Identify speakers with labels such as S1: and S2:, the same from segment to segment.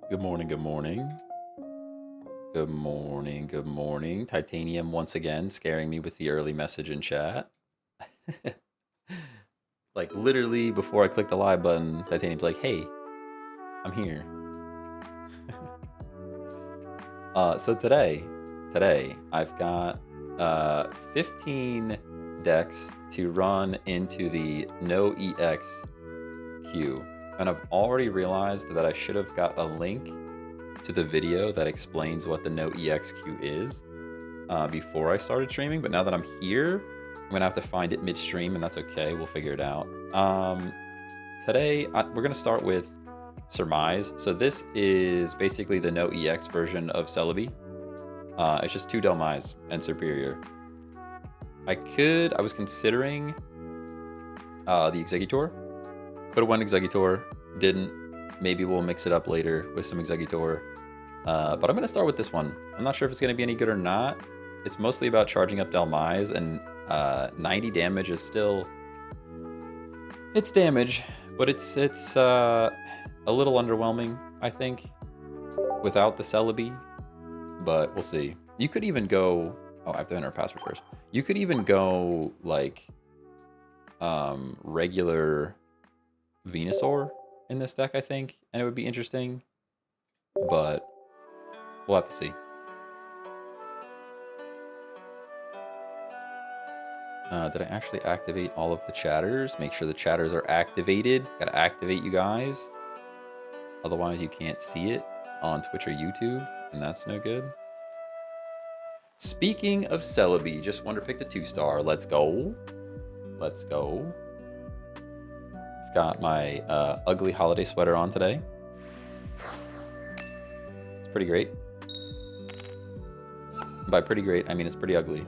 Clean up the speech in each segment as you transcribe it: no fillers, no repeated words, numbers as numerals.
S1: Good morning, good morning. Good morning, good morning. Titanium once again scaring me with the early message in chat. Like literally before I click the live button, Titanium's like, hey, I'm here. So today I've got 15 decks to run into the NOEX queue. And I've already realized that I should have got a link to the video that explains what the NOEX queue is before I started streaming. But now that I'm here, I'm gonna have to find it midstream, and that's okay. We'll figure it out. Today we're gonna start with Surmise. So this is basically the NOEX version of Celebi. It's just 2 Delmise and Superior. I was considering the Executor. Could have won Executor, didn't. Maybe we'll mix it up later with some Executor. But I'm going to start with this one. I'm not sure if it's going to be any good or not. It's mostly about charging up Delmise, and 90 damage is still... It's damage, but it's a little underwhelming, I think, without the Celebi. But we'll see. You could even go... Oh, I have to enter a password first. You could even go, like, regular Venusaur in this deck, I think, and it would be interesting. But we'll have to see. Did I actually activate all of the chatters? Make sure the chatters are activated. Gotta activate you guys. Otherwise, you can't see it on Twitch or YouTube, and that's no good. Speaking of Celebi, just Wonder picked a 2-star. Let's go. Let's go. I've got my ugly holiday sweater on today. It's pretty great. By pretty great, I mean it's pretty ugly.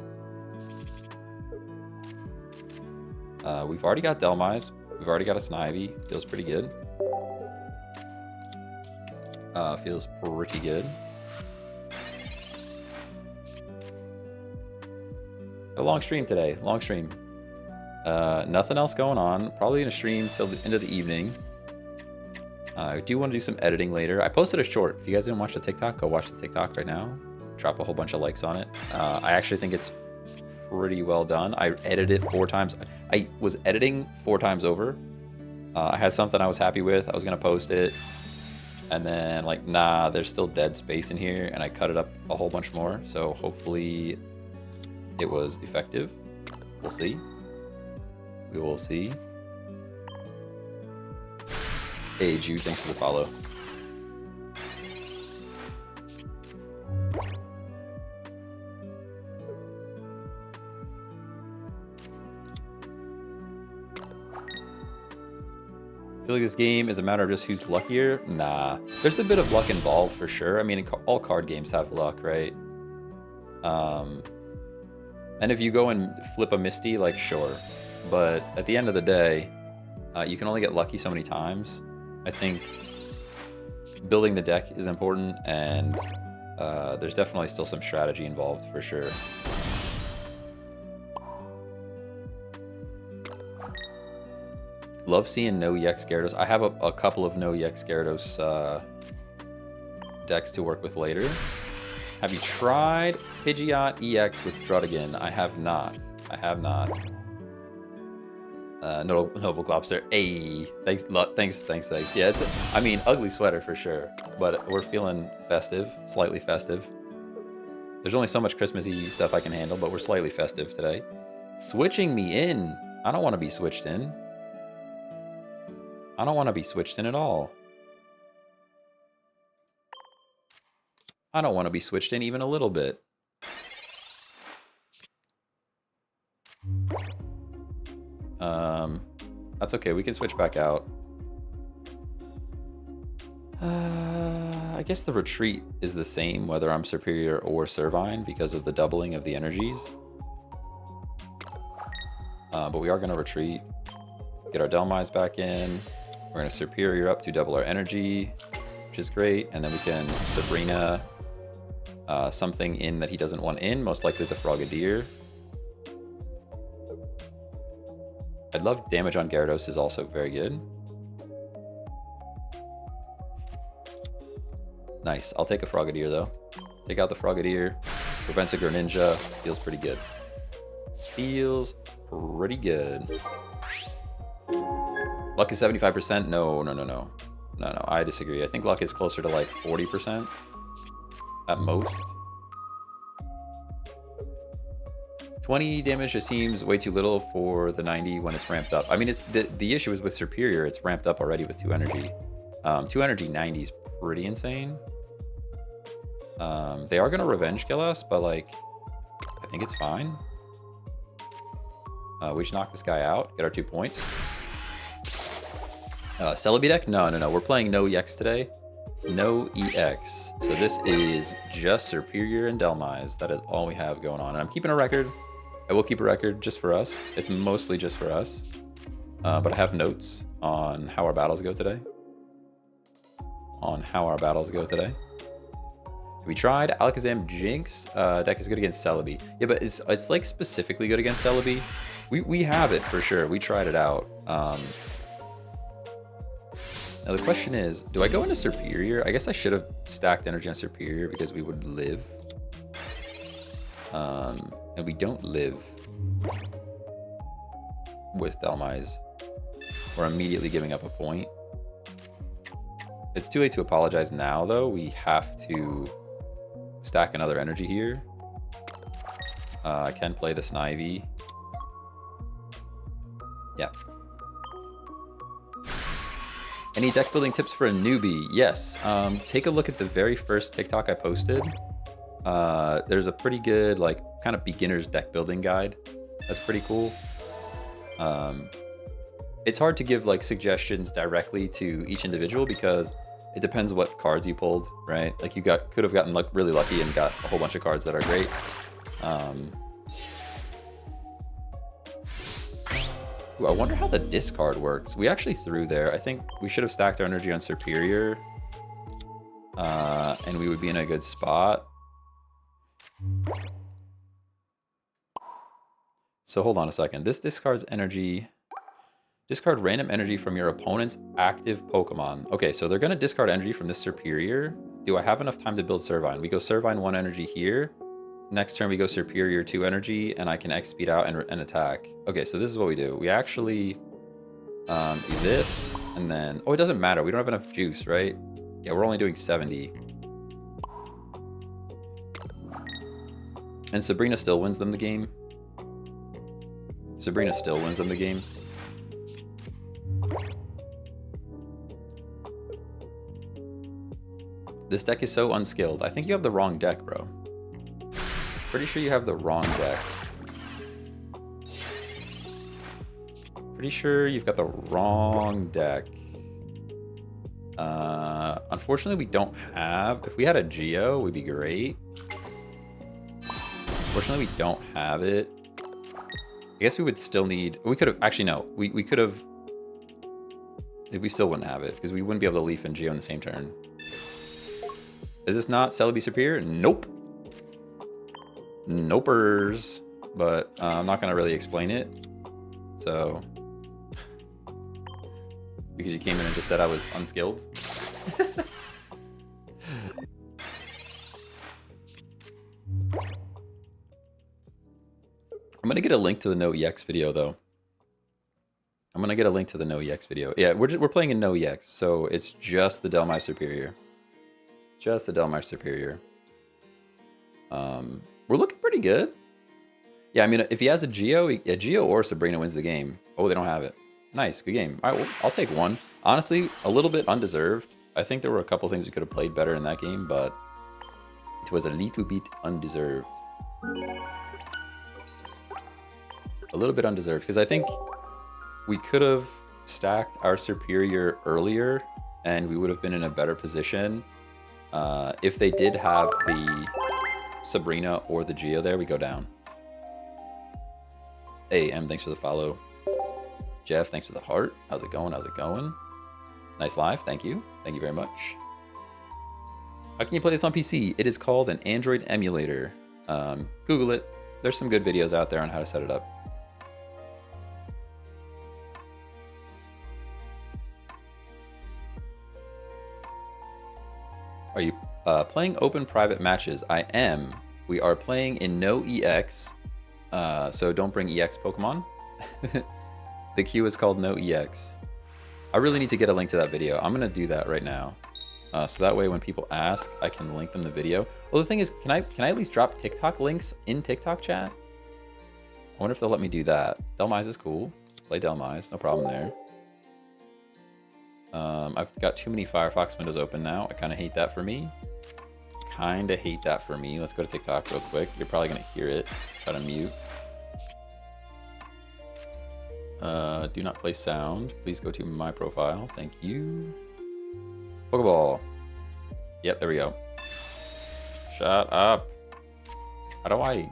S1: We've already got Delmise. We've already got a Snivy. Feels pretty good. Feels pretty good. A long stream today. Long stream. Nothing else going on. Probably gonna stream till the end of the evening. I do want to do some editing later. I posted a short. If you guys didn't watch the TikTok, go watch the TikTok right now. Drop a whole bunch of likes on it. I actually think it's pretty well done. I edited it 4 times. I was editing 4 times over. I had something I was happy with. I was gonna post it, and then like, nah, there's still dead space in here, and I cut it up a whole bunch more. So hopefully it was effective. We'll see. We will see. Hey Jude, thanks for the follow. I feel like this game is a matter of just who's luckier. Nah, there's a bit of luck involved for sure. I mean, all card games have luck, right? And if you go and flip a Misty, like, sure. But at the end of the day, you can only get lucky so many times. I think building the deck is important, and there's definitely still some strategy involved for sure. Love seeing NOEX Gyarados. I have a couple of NOEX Gyarados decks to work with later. Have you tried Pidgeot EX with Druddigan? I have not. I have not. Noble Globster. Hey, thanks. Yeah, I mean, ugly sweater for sure, but we're feeling festive, slightly festive. There's only so much Christmassy stuff I can handle, but we're slightly festive today. Switching me in. I don't want to be switched in. I don't want to be switched in at all. I don't want to be switched in even a little bit. That's okay. We can switch back out. I guess the retreat is the same whether I'm Superior or Servine because of the doubling of the energies. But we are going to retreat. Get our Delmise back in. We're going to Superior up to double our energy, which is great. And then we can Sabrina something in that he doesn't want in, most likely the Frogadier. I love damage on Gyarados is also very good. Nice. I'll take a Frogadier, though. Take out the Frogadier. Prevents a Greninja. Feels pretty good. Feels pretty good. Luck is 75%? No. No, I disagree. I think luck is closer to like 40% at most. 20 damage just seems way too little for the 90 when it's ramped up. I mean, it's the issue is with Superior, it's ramped up already with 2 energy. 2 energy 90 is pretty insane. They are gonna revenge kill us, but like, I think it's fine. We should knock this guy out, get our 2 points. Celebi deck? No. We're playing NOEX today. NOEX. So this is just Superior and Delmise. That is all we have going on. And I'm keeping a record. I will keep a record just for us. It's mostly just for us. But I have notes on how our battles go today. We tried Alakazam Jinx. Deck is good against Celebi. Yeah, but it's like specifically good against Celebi. We have it for sure. We tried it out. Now the question is, do I go into Superior? I guess I should have stacked energy on Superior because we would live. And we don't live with Delmise. We're immediately giving up a point. It's too late to apologize now, though. We have to stack another energy here. I can play the Snivy. Yeah. Any deck building tips for a newbie? Yes. Take a look at the very first TikTok I posted. There's a pretty good, like, kind of beginner's deck building guide. That's pretty cool. It's hard to give like suggestions directly to each individual because it depends what cards you pulled, right? Like you could have gotten really lucky and got a whole bunch of cards that are great. Ooh, I wonder how the discard works. We actually threw there. I think we should have stacked our energy on Superior. And we would be in a good spot. So hold on a second. This discards energy. Discard random energy from your opponent's active Pokemon. Okay, so they're going to discard energy from this Superior. Do I have enough time to build Servine? We go Servine 1 energy here. Next turn we go Superior 2 energy, and I can X speed out and attack. Okay, so this is what we do. We actually do this, and then... Oh, it doesn't matter. We don't have enough juice, right? Yeah, we're only doing 70. And Sabrina still wins them the game. This deck is so unskilled. I think you have the wrong deck, bro. Pretty sure you have the wrong deck. Pretty sure you've got the wrong deck. Unfortunately, we don't have... If we had a Geo, it would be great. Unfortunately, we don't have it. I guess we would still need... We could have... Actually, no. We could have... We still wouldn't have it, because we wouldn't be able to Leaf and Geo in the same turn. Is this not Celebi Superior? Nope. Nopers. But I'm not going to really explain it. So... Because you came in and just said I was unskilled. I'm going to get a link to the NOEX video, though. Yeah, we're playing in NOEX, so it's just the Delmise Superior. We're looking pretty good. Yeah, I mean, if he has a Geo or Sabrina wins the game. Oh, they don't have it. Nice, good game. All right, well, I'll take one. Honestly, a little bit undeserved. I think there were a couple things we could have played better in that game, but it was a little bit undeserved. A little bit undeserved, because I think we could have stacked our Superior earlier, and we would have been in a better position. If they did have the Sabrina or the Geo there, we go down. Hey, M, thanks for the follow. Jeff, thanks for the heart. How's it going? Nice live. Thank you. Thank you very much. How can you play this on PC? It is called an Android emulator. Google it. There's some good videos out there on how to set it up. Are you Playing open private matches. I am. We are playing in NOEX. So don't bring EX Pokemon. The queue is called NOEX. I really need to get a link to that video. I'm gonna do that right now. So that way when people ask, I can link them the video. Well, the thing is, can I at least drop TikTok links in TikTok chat? I wonder if they'll let me do that. Delmise is cool. Play Delmise, no problem there. I've got too many Firefox windows open now. I kind of hate that for me. Let's go to TikTok real quick. You're probably gonna hear it. Try to mute. Do not play sound. Please go to my profile. Thank you. Pokeball. Yep, there we go. Shut up. How do I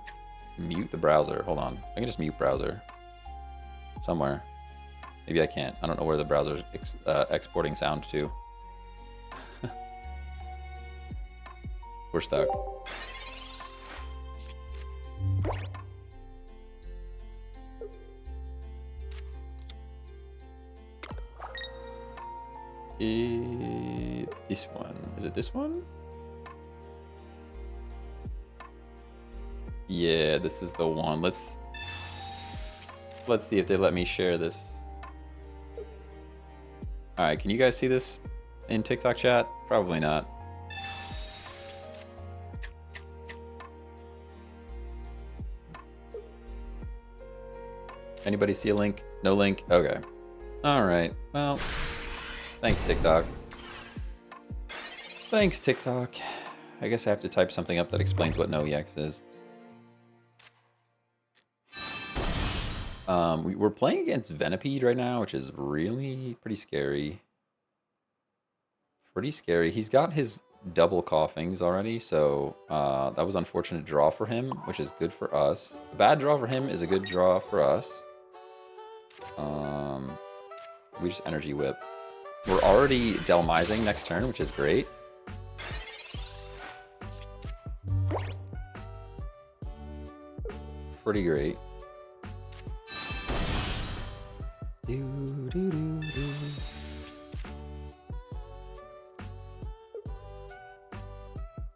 S1: mute the browser? Hold on. I can just mute browser. Somewhere. Maybe I can't. I don't know where the browser's exporting sound to. We're stuck. This one. Is it this one? Yeah, this is the one. Let's see if they let me share this. All right, can you guys see this in TikTok chat? Probably not. Anybody see a link? No link? Okay. All right. Well, thanks, TikTok. Thanks, TikTok. I guess I have to type something up that explains what NOEX is. We're playing against Venipede right now, which is really pretty scary. He's got his double coughings already, so that was an unfortunate draw for him, which is good for us. A bad draw for him is a good draw for us. We just Energy Whip. We're already Delmising next turn, which is great. Pretty great.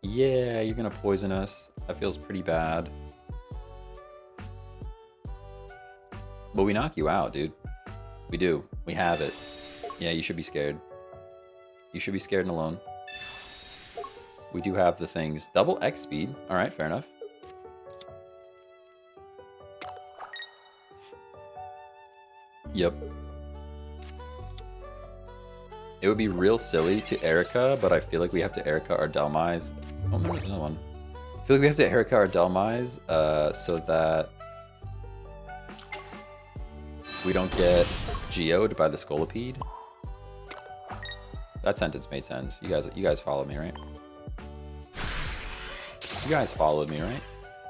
S1: Yeah, you're gonna poison us. That feels pretty bad. But we knock you out, dude. We do. We have it. Yeah, you should be scared. You should be scared and alone. We do have the things. Double X speed. All right, fair enough. Yep. It would be real silly to Erica, but I feel like we have to Erica our Delmise. Oh, there's another one. I feel like we have to Erica our Delmise so that we don't get geoed by the Scolipede. That sentence made sense. You guys followed me, right? You guys followed me, right?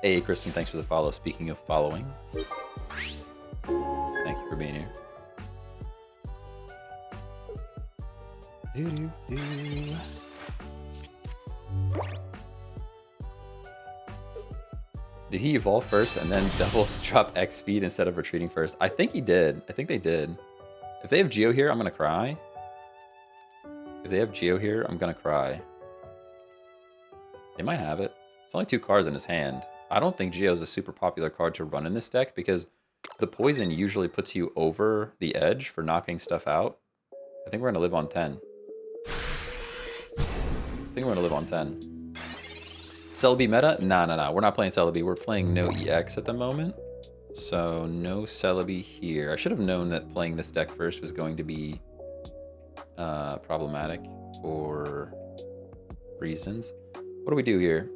S1: Hey, Kristen, thanks for the follow. Speaking of following, thank you for being here. Did he evolve first and then doubles drop X speed instead of retreating first? I think he did. I think they did. If they have Geo here, I'm gonna cry. If they have Geo here, I'm gonna cry. They might have it. It's only 2 cards in his hand. I don't think Geo is a super popular card to run in this deck because the poison usually puts you over the edge for knocking stuff out. I think we're gonna live on 10. Celebi meta? Nah. We're not playing Celebi. We're playing NOEX at the moment. So no Celebi here. I should have known that playing this deck first was going to be problematic for reasons. What do we do here?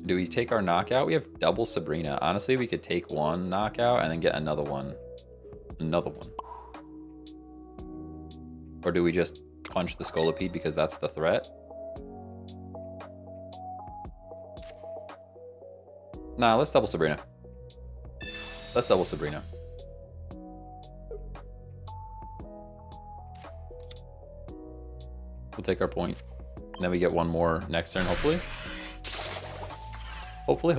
S1: Do we take our knockout? We have double Sabrina. Honestly, we could take one knockout and then get another one. Or do we just punch the Scolipede because that's the threat? Nah, let's double Sabrina. We'll take our point. And then we get one more next turn, hopefully. Hopefully.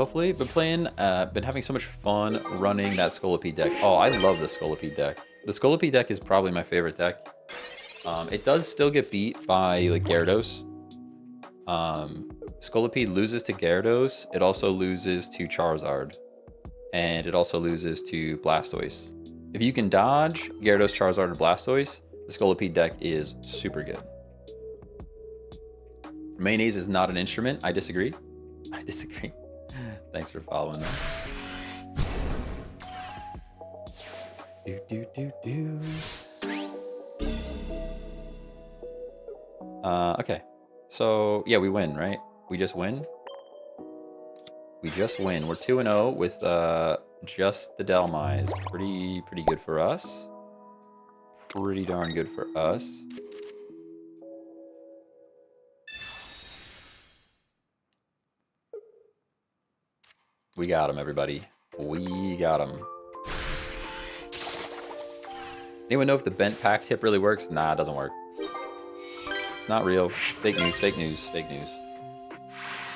S1: Been having so much fun running that Scolipede deck. Oh, I love the Scolipede deck. The Scolipede deck is probably my favorite deck. It does still get beat by like Gyarados. Scolipede loses to Gyarados. It also loses to Charizard. And it also loses to Blastoise. If you can dodge Gyarados, Charizard, or Blastoise, the Scolipede deck is super good. Mayonnaise is not an instrument. I disagree. I disagree. Thanks for following that. Okay. So, yeah, we win, right? We just win. We just win. We're 2-0 with just the Delmise. Pretty good for us. Pretty darn good for us. We got him, everybody. We got him. Anyone know if the bent pack tip really works? Nah, it doesn't work. It's not real. Fake news, fake news, fake news.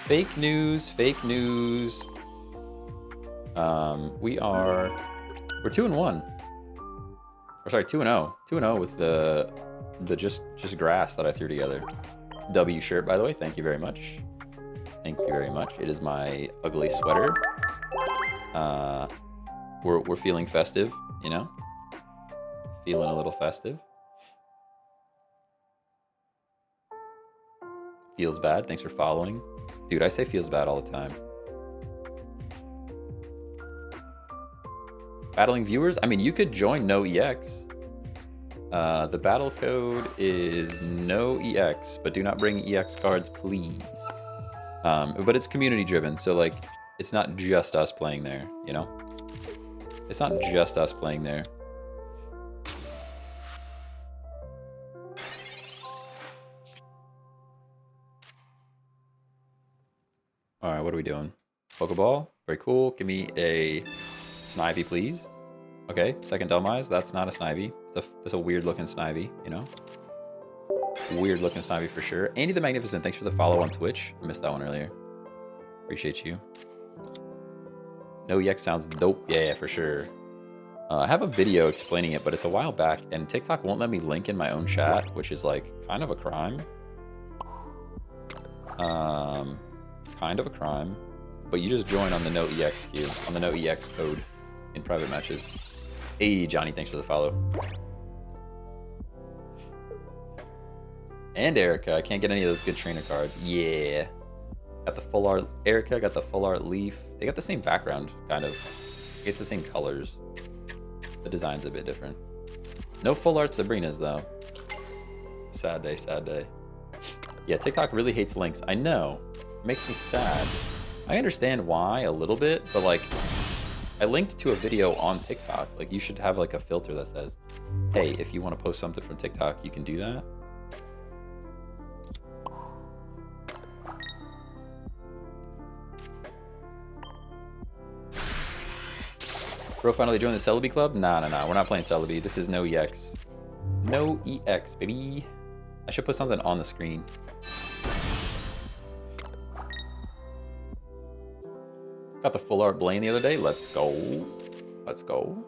S1: Fake news, fake news. We're 2-1. Or sorry, 2-0. 2-0 with the just grass that I threw together. W shirt, by the way. Thank you very much. Thank you very much. It is my ugly sweater. We're feeling festive, you know? Feeling a little festive. Feels bad. Thanks for following. Dude, I say feels bad all the time. Battling viewers? I mean, you could join NOEX. The battle code is NOEX, but do not bring EX cards, please. But it's community driven, so like, it's not just us playing there, you know? It's not just us playing there. All right, what are we doing? Pokeball, very cool. Give me a Snivy, please. Okay, second Delmise. That's not a Snivy. That's a weird looking Snivy, you know? Weird looking Snivy for sure. Andy the Magnificent, thanks for the follow on Twitch. I missed that one earlier. Appreciate you. NOEX sounds dope. Yeah, for sure. I have a video explaining it, but it's a while back, and TikTok won't let me link in my own chat, which is like kind of a crime. Kind of a crime. But you just join on the NOEX queue, on the NOEX code in private matches. Hey, Johnny, thanks for the follow. And Erica, I can't get any of those good trainer cards. Yeah. Got the full art Erica, got the full art Leaf. They got the same background, kind of. I guess the same colors. The design's a bit different. No full art Sabrinas, though. Sad day, sad day. Yeah, TikTok really hates links. I know. It makes me sad. I understand why a little bit, but like, I linked to a video on TikTok. Like, you should have like a filter that says, hey, if you want to post something from TikTok, you can do that. Bro finally joined the Celebi Club? Nah, we're not playing Celebi. This is NOEX. NOEX, baby. I should put something on the screen. Got the full art Blaine the other day. Let's go. Let's go.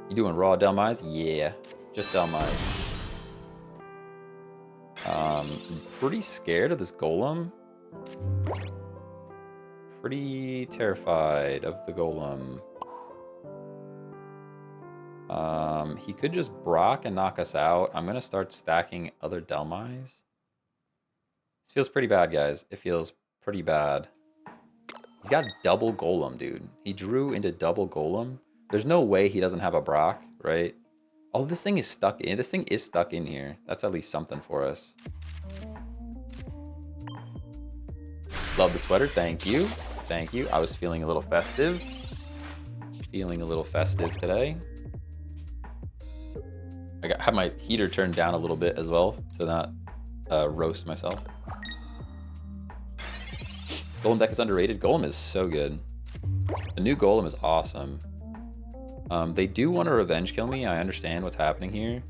S1: You doing raw Delmise? Yeah, just Delmise. Pretty scared of this Golem. Pretty terrified of the Golem. He could just Brock and knock us out. I'm gonna start stacking other Delmise. This feels pretty bad, guys. It feels pretty bad. He's got double Golem, dude. He drew into double Golem. There's no way he doesn't have a Brock, right? Oh, this thing is stuck in. This thing is stuck in here. That's at least something for us. Love the sweater. Thank you. Thank you. I was feeling a little festive. Feeling a little festive today. I have my heater turned down a little bit as well to not roast myself. Golem deck is underrated. Golem is so good. The new Golem is awesome. They do want to revenge kill me. I understand what's happening here.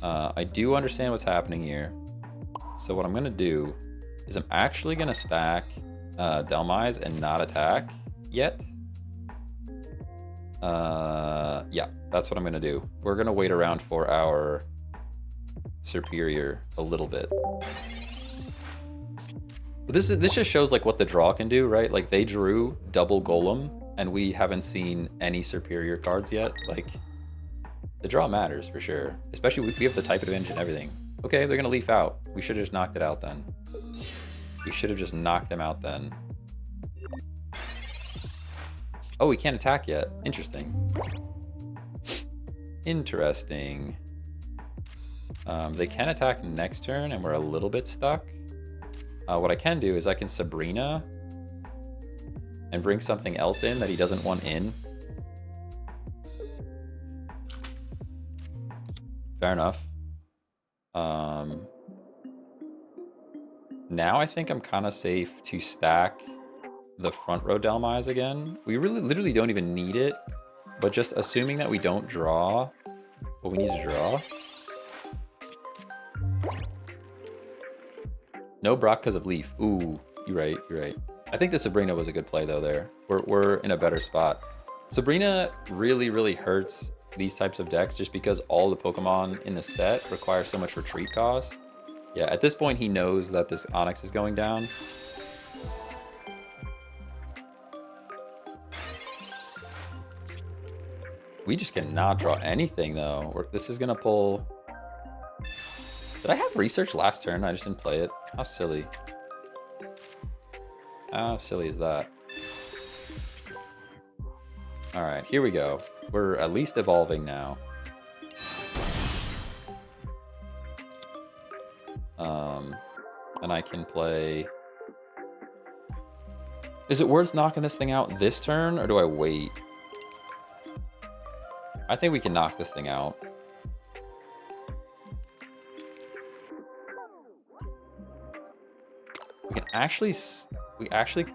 S1: I do understand what's happening here. So what I'm going to do is I'm actually going to stack Delmise and not attack yet. Yeah, that's what I'm going to do. We're going to wait around for our superior a little bit. But this just shows like what the draw can do, right? Like they drew double Golem, and we haven't seen any superior cards yet. Like the draw matters for sure, especially if we have the type advantage and everything. Okay, they're gonna leaf out. We should have just knocked it out then. We should have just knocked them out then. Oh, we can't attack yet. Interesting. Interesting. They can attack next turn, and we're a little bit stuck. What I can do is I can Sabrina and bring something else in that he doesn't want in. Fair enough. Now I think I'm kind of safe to stack the front row Delmise again. We really literally don't even need it, but just assuming that we don't draw what we need to draw. No Brock because of Leaf. Ooh, you're right, you're right. I think the Sabrina was a good play though there. We're in a better spot. Sabrina really, really hurts these types of decks just because all the Pokemon in the set require so much retreat cost. Yeah, at this point he knows that this Onyx is going down. We just cannot draw anything though. This is gonna pull... Did I have research last turn? I just didn't play it. How silly. How silly is that? Alright, here we go. We're at least evolving now. And I can play... Is it worth knocking this thing out this turn, or do I wait? I think we can knock this thing out. We actually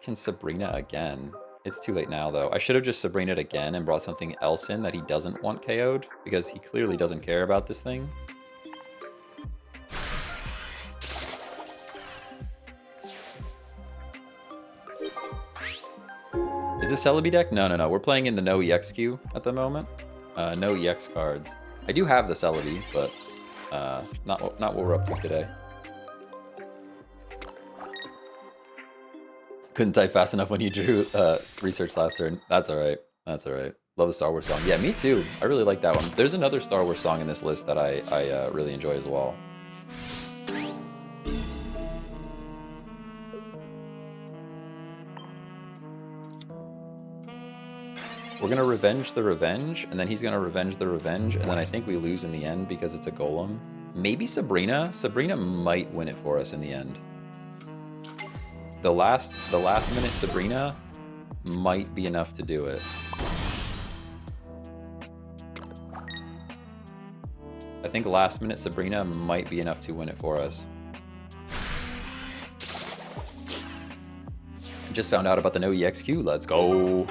S1: can Sabrina again. It's too late now though. I should have just Sabrina'd again and brought something else in that he doesn't want KO'd, because he clearly doesn't care about this thing. Is this Celebi deck? No, no, no. We're playing in the NOEX queue at the moment. No EX cards. I do have the Celebi, but not what we're up to today. Couldn't type fast enough when you drew research last turn. That's all right. That's all right. Love the Star Wars song. Yeah, me too. I really like that one. There's another Star Wars song in this list that I really enjoy as well. We're gonna revenge the revenge, and then he's gonna revenge the revenge, and then I think we lose in the end because it's a golem. Maybe Sabrina. Sabrina might win it for us in the end. The last minute Sabrina might be enough to do it. I think last minute Sabrina might be enough to win it for us. Just found out about the NOEX queue. Let's go.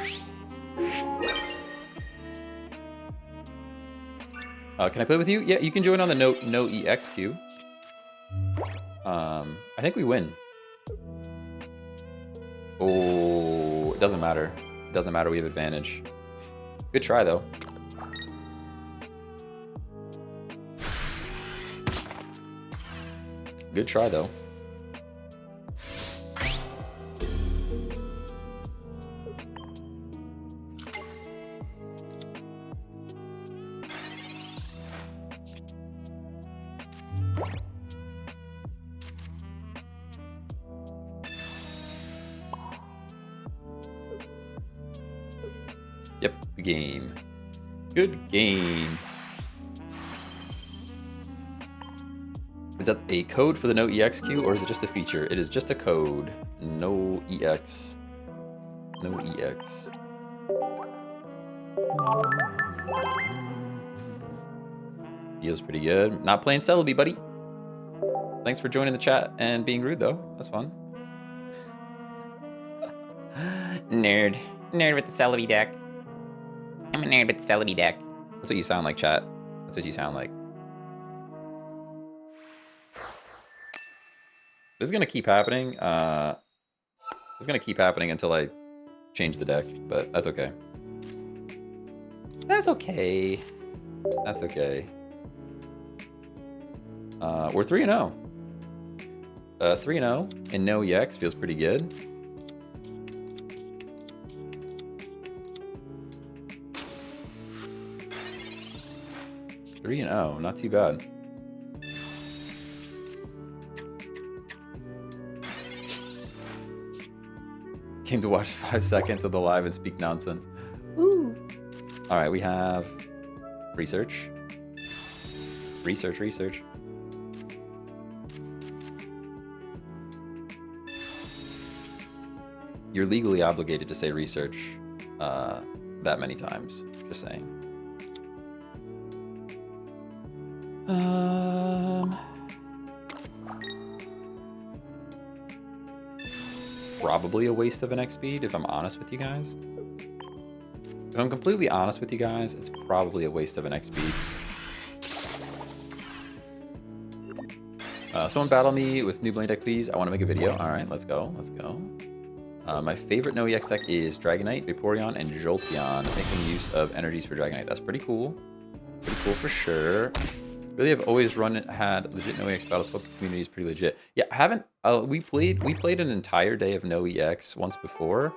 S1: Can I play with you? Yeah, you can join on the NOEX queue. I think we win. Oh, it doesn't matter. It doesn't matter. We have advantage. Good try, though. Good try, though. Yep, good game. Good game. Is that a code for the NOEX queue, or is it just a feature? It is just a code. NOEX. NOEX. Feels pretty good. Not playing Celebi, buddy. Thanks for joining the chat and being rude, though. That's fun. Nerd. Nerd with the Celebi deck. I'm a nerd with the Celebi deck. That's what you sound like, chat. That's what you sound like. This is gonna keep happening. This is gonna keep happening until I change the deck, but that's okay. That's okay. That's okay. We're 3-0. 3-0 in NOEX feels pretty good. Three and 0, not too bad. Came to watch 5 seconds of the live and speak nonsense. Woo! All right, we have research. Research. You're legally obligated to say research that many times. Just saying. Probably a waste of an X speed, if I'm honest with you guys. If I'm completely honest with you guys, it's probably a waste of an X speed. Someone battle me with new Blade deck, please. I want to make a video. All right, let's go. My favorite NOEX deck is Dragonite, Vaporeon, and Jolteon, making use of energies for Dragonite. That's pretty cool. Pretty cool for sure. Really, I've always had legit NOEX battles. Poke community is pretty legit. Yeah, I haven't. We played an entire day of NOEX once before,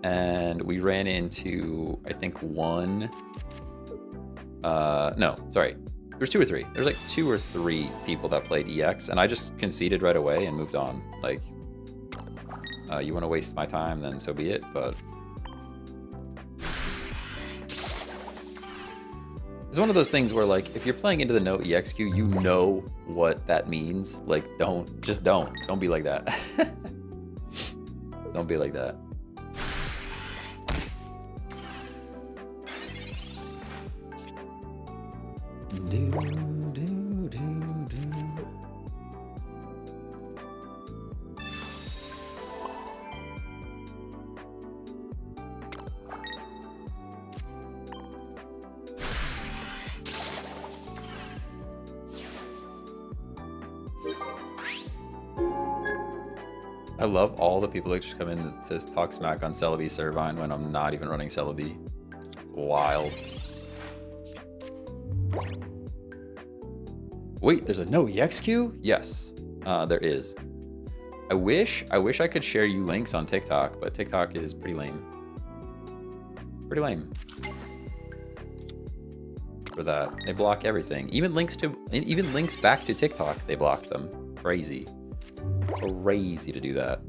S1: and we ran into, I think, one. No, sorry. There's 2 or 3. There's like 2 or 3 people that played EX, and I just conceded right away and moved on. Like, you want to waste my time, then so be it. But it's one of those things where, like, if you're playing into the NOEX queue, you know what that means. Like, don't be like that. Don't be like that. I love all the people that just come in to talk smack on Celebi Servine when I'm not even running Celebi. It's wild. Wait, there's a NOEX queue? Yes, there is. I wish I could share you links on TikTok, but TikTok is pretty lame. Pretty lame. For that, they block everything. Even links back to TikTok, they block them. Crazy. Crazy to do that.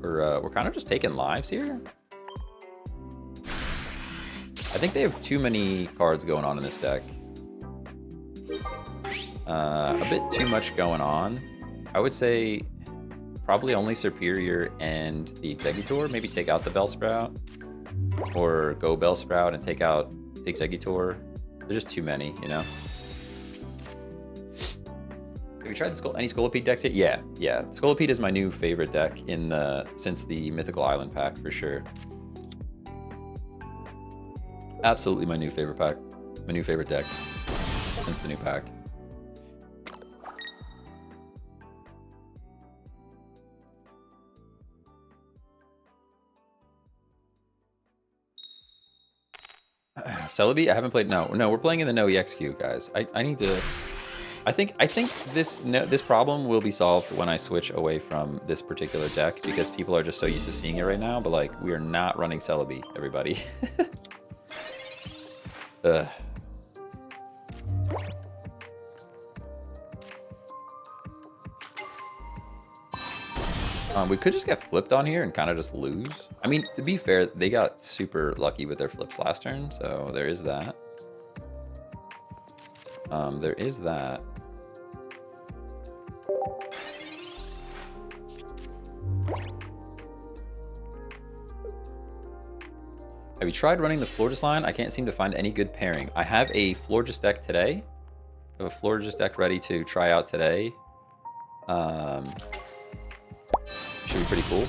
S1: We're kind of just taking lives here. I think they have too many cards going on in this deck. A bit too much going on. I would say probably only Superior and the Exeggutor. Maybe take out the Bellsprout, or go Bellsprout and take out the Exeggutor. There's just too many, you know. Have you tried any Scolipede decks yet? Yeah. Scolipede is my new favorite deck since the Mythical Island pack, for sure. Absolutely my new favorite pack. My new favorite deck since the new pack. Celebi? I haven't played. No, we're playing in the NOEX queue, guys. I need to. I think this problem will be solved when I switch away from this particular deck, because people are just so used to seeing it right now. But like, we are not running Celebi, everybody. We could just get flipped on here and kind of just lose. I mean, to be fair, they got super lucky with their flips last turn, so there is that. There is that. Have you tried running the Florges line? I can't seem to find any good pairing. I have a Florges deck today. I have a Florges deck ready to try out today. Should be pretty cool.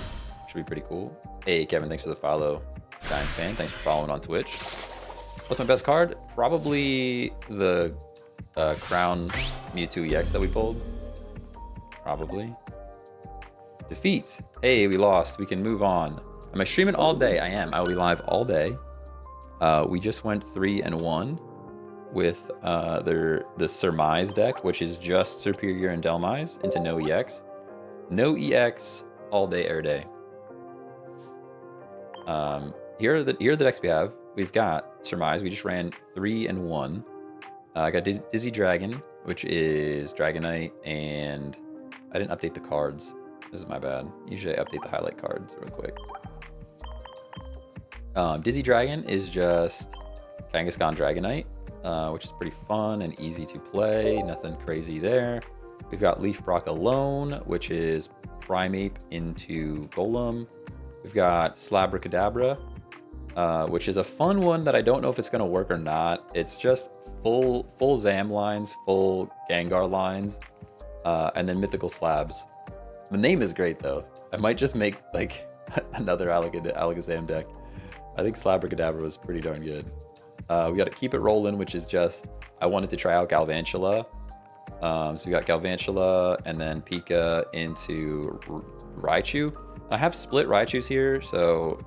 S1: Should be pretty cool. Hey, Kevin, thanks for the follow. Giants fan, thanks for following on Twitch. What's my best card? Probably the Crown Mewtwo EX that we pulled. Probably. Defeat. Hey, we lost. We can move on. Am I streaming all day? I am. I will be live all day. We just went 3-1. with the Surmise deck, which is just Superior and Delmise into NOEX. NOEX all day, air day. Here are the decks we have. We've got Surmise. We just ran 3 and 1. I got Dizzy Dragon, which is Dragonite, and I didn't update the cards. This is my bad. Usually I update the highlight cards real quick. Dizzy Dragon is just Kangaskhan Dragonite, which is pretty fun and easy to play. Nothing crazy there. We've got Leaf Brock Alone, which is Primeape into Golem. We've got Slabracadabra, which is a fun one that I don't know if it's going to work or not. It's just full Zam lines, full Gengar lines, and then Mythical Slabs. The name is great though. I might just make like another Alakazam deck. I think Slabracadabra was pretty darn good. We got to Keep It Rollin', which is just, I wanted to try out Galvantula. So we got Galvantula and then Pika into Raichu. I have split Raichus here, so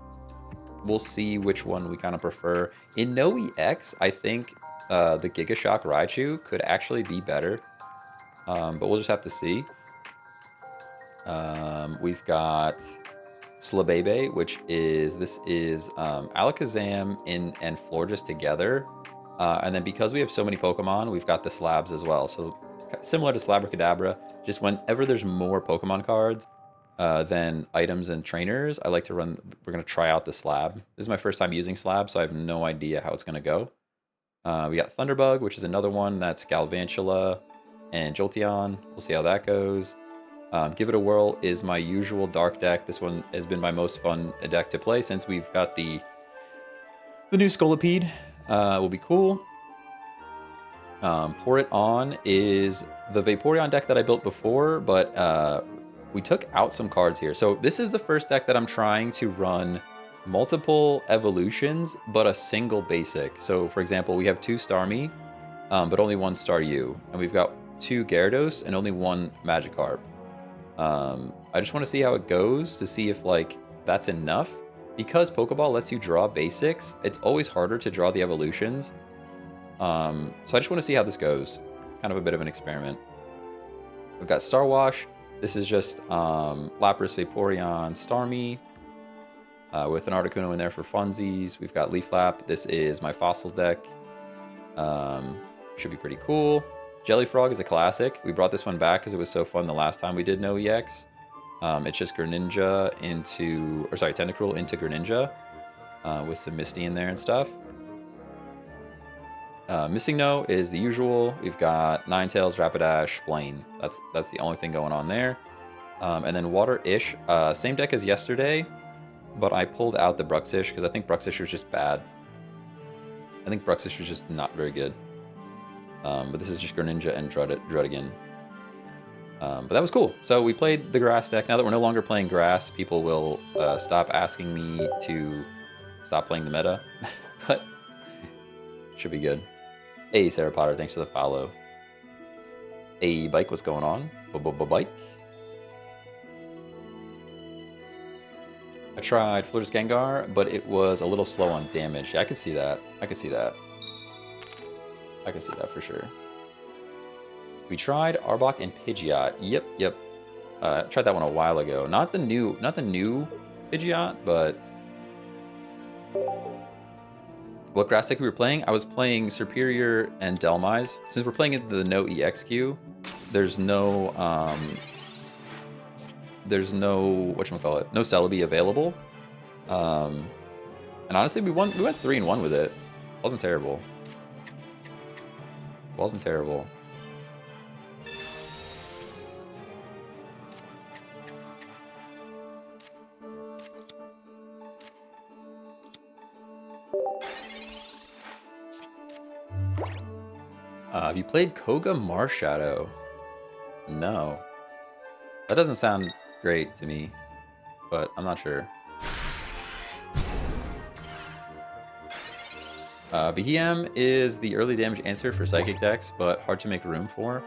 S1: we'll see which one we kind of prefer. In NOEX, I think the Giga Shock Raichu could actually be better, but we'll just have to see. We've got Slabebe, which is, Alakazam and Florges together. And then because we have so many Pokemon, we've got the Slabs as well. So similar to Slabracadabra, just whenever there's more Pokemon cards than items and trainers, I like to run, we're going to try out the Slab. This is my first time using Slab, so I have no idea how it's going to go. We got Thunderbug, which is another one that's Galvantula and Jolteon. We'll see how that goes. Give It a Whirl is my usual dark deck. This one has been my most fun deck to play since we've got the new Scolipede. Will be cool. Pour It On is the Vaporeon deck that I built before, but we took out some cards here. So this is the first deck that I'm trying to run multiple evolutions, but a single basic. So for example, we have 2 Starmie, but only 1 Staryu. And we've got 2 Gyarados and only 1 Magikarp. I just want to see how it goes to see if like that's enough. Because Pokeball lets you draw basics, it's always harder to draw the evolutions. So I just want to see how this goes. Kind of a bit of an experiment. We've got Star Wash. This is just Lapras, Vaporeon, Starmie. With an Articuno in there for funsies. We've got Leaf Lap. This is my fossil deck. Should be pretty cool. Jellyfrog is a classic. We brought this one back because it was so fun the last time we did NOEX. It's just Greninja into, or sorry, Tentacruel into Greninja with some Misty in there and stuff. Missing No is the usual. We've got Ninetales, Rapidash, Blaine. That's the only thing going on there. And then Water-ish, same deck as yesterday, but I pulled out the Bruxish because I think Bruxish was just bad. I think Bruxish was just not very good. But this is just Greninja and Druddigan. But that was cool. So we played the grass deck. Now that we're no longer playing grass, people will stop asking me to stop playing the meta. But should be good. Hey, Sarah Potter, thanks for the follow. Hey, Bike, what's going on? Bike. I tried Florges Gengar, but it was a little slow on damage. Yeah, I could see that. I could see that for sure. We tried Arbok and Pidgeot. Yep. I tried that one a while ago. Not the new Pidgeot, but what grass deck we were playing? I was playing Superior and Delmise. Since we're playing into the NOEX queue, there's no whatchamacallit, no Celebi available. And honestly, we went 3 and 1 with it. Wasn't terrible. Wasn't terrible. Have you played Koga Marshadow? No. That doesn't sound great to me, but I'm not sure. Behem is the early damage answer for Psychic decks, but hard to make room for.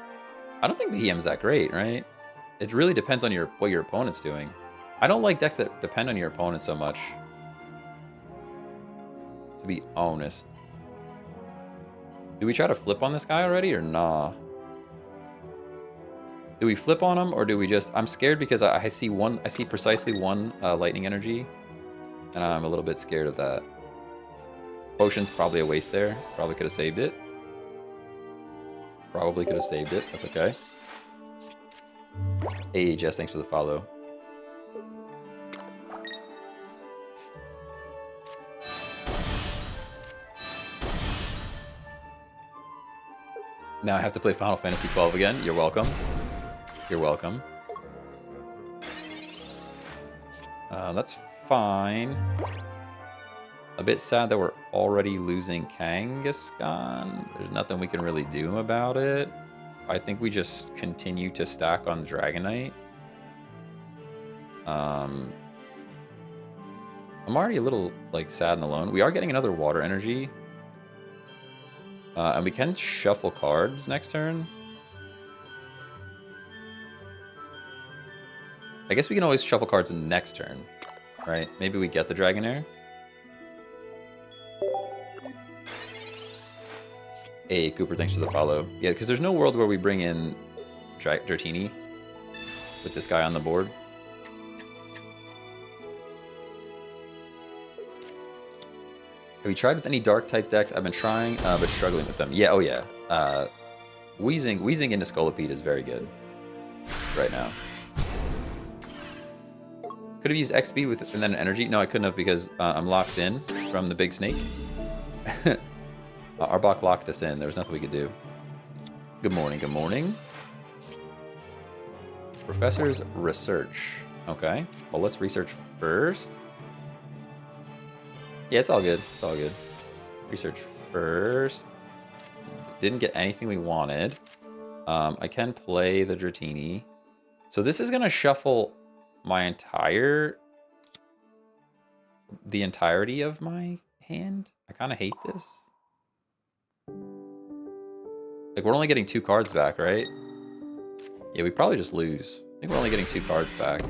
S1: I don't think Behem's that great, right? It really depends on what your opponent's doing. I don't like decks that depend on your opponent so much, to be honest. Do we try to flip on this guy already or nah? Do we flip on him or do we just... I'm scared because I see precisely one lightning energy. And I'm a little bit scared of that. Potion's probably a waste there. Probably could have saved it. Probably could have saved it. That's okay. Hey, Jess, thanks for the follow. Now I have to play Final Fantasy 12 again. You're welcome. You're welcome. That's fine. A bit sad that we're already losing Kangaskhan. There's nothing we can really do about it. I think we just continue to stack on Dragonite. I'm already a little like sad and alone. We are getting another water energy. And we can shuffle cards next turn. I guess we can always shuffle cards next turn, right? Maybe we get the Dragonair. Hey, Cooper, thanks for the follow. Yeah, because there's no world where we bring in Dratini with this guy on the board. Have you tried with any Dark-type decks? I've been trying, but struggling with them. Yeah, oh yeah. Wheezing into Scolipede is very good right now. Could have used XP with and then energy. No, I couldn't have because I'm locked in from the big snake. Arbok locked us in. There was nothing we could do. Good morning, good morning. Professor's research. Okay, well, let's research first. Yeah, it's all good. It's all good. Research first. Didn't get anything we wanted. I can play the Dratini. So this is going to shuffle the entirety of my hand. I kind of hate this. Like, we're only getting 2 cards back, right? Yeah, we probably just lose. I think we're only getting 2 cards back.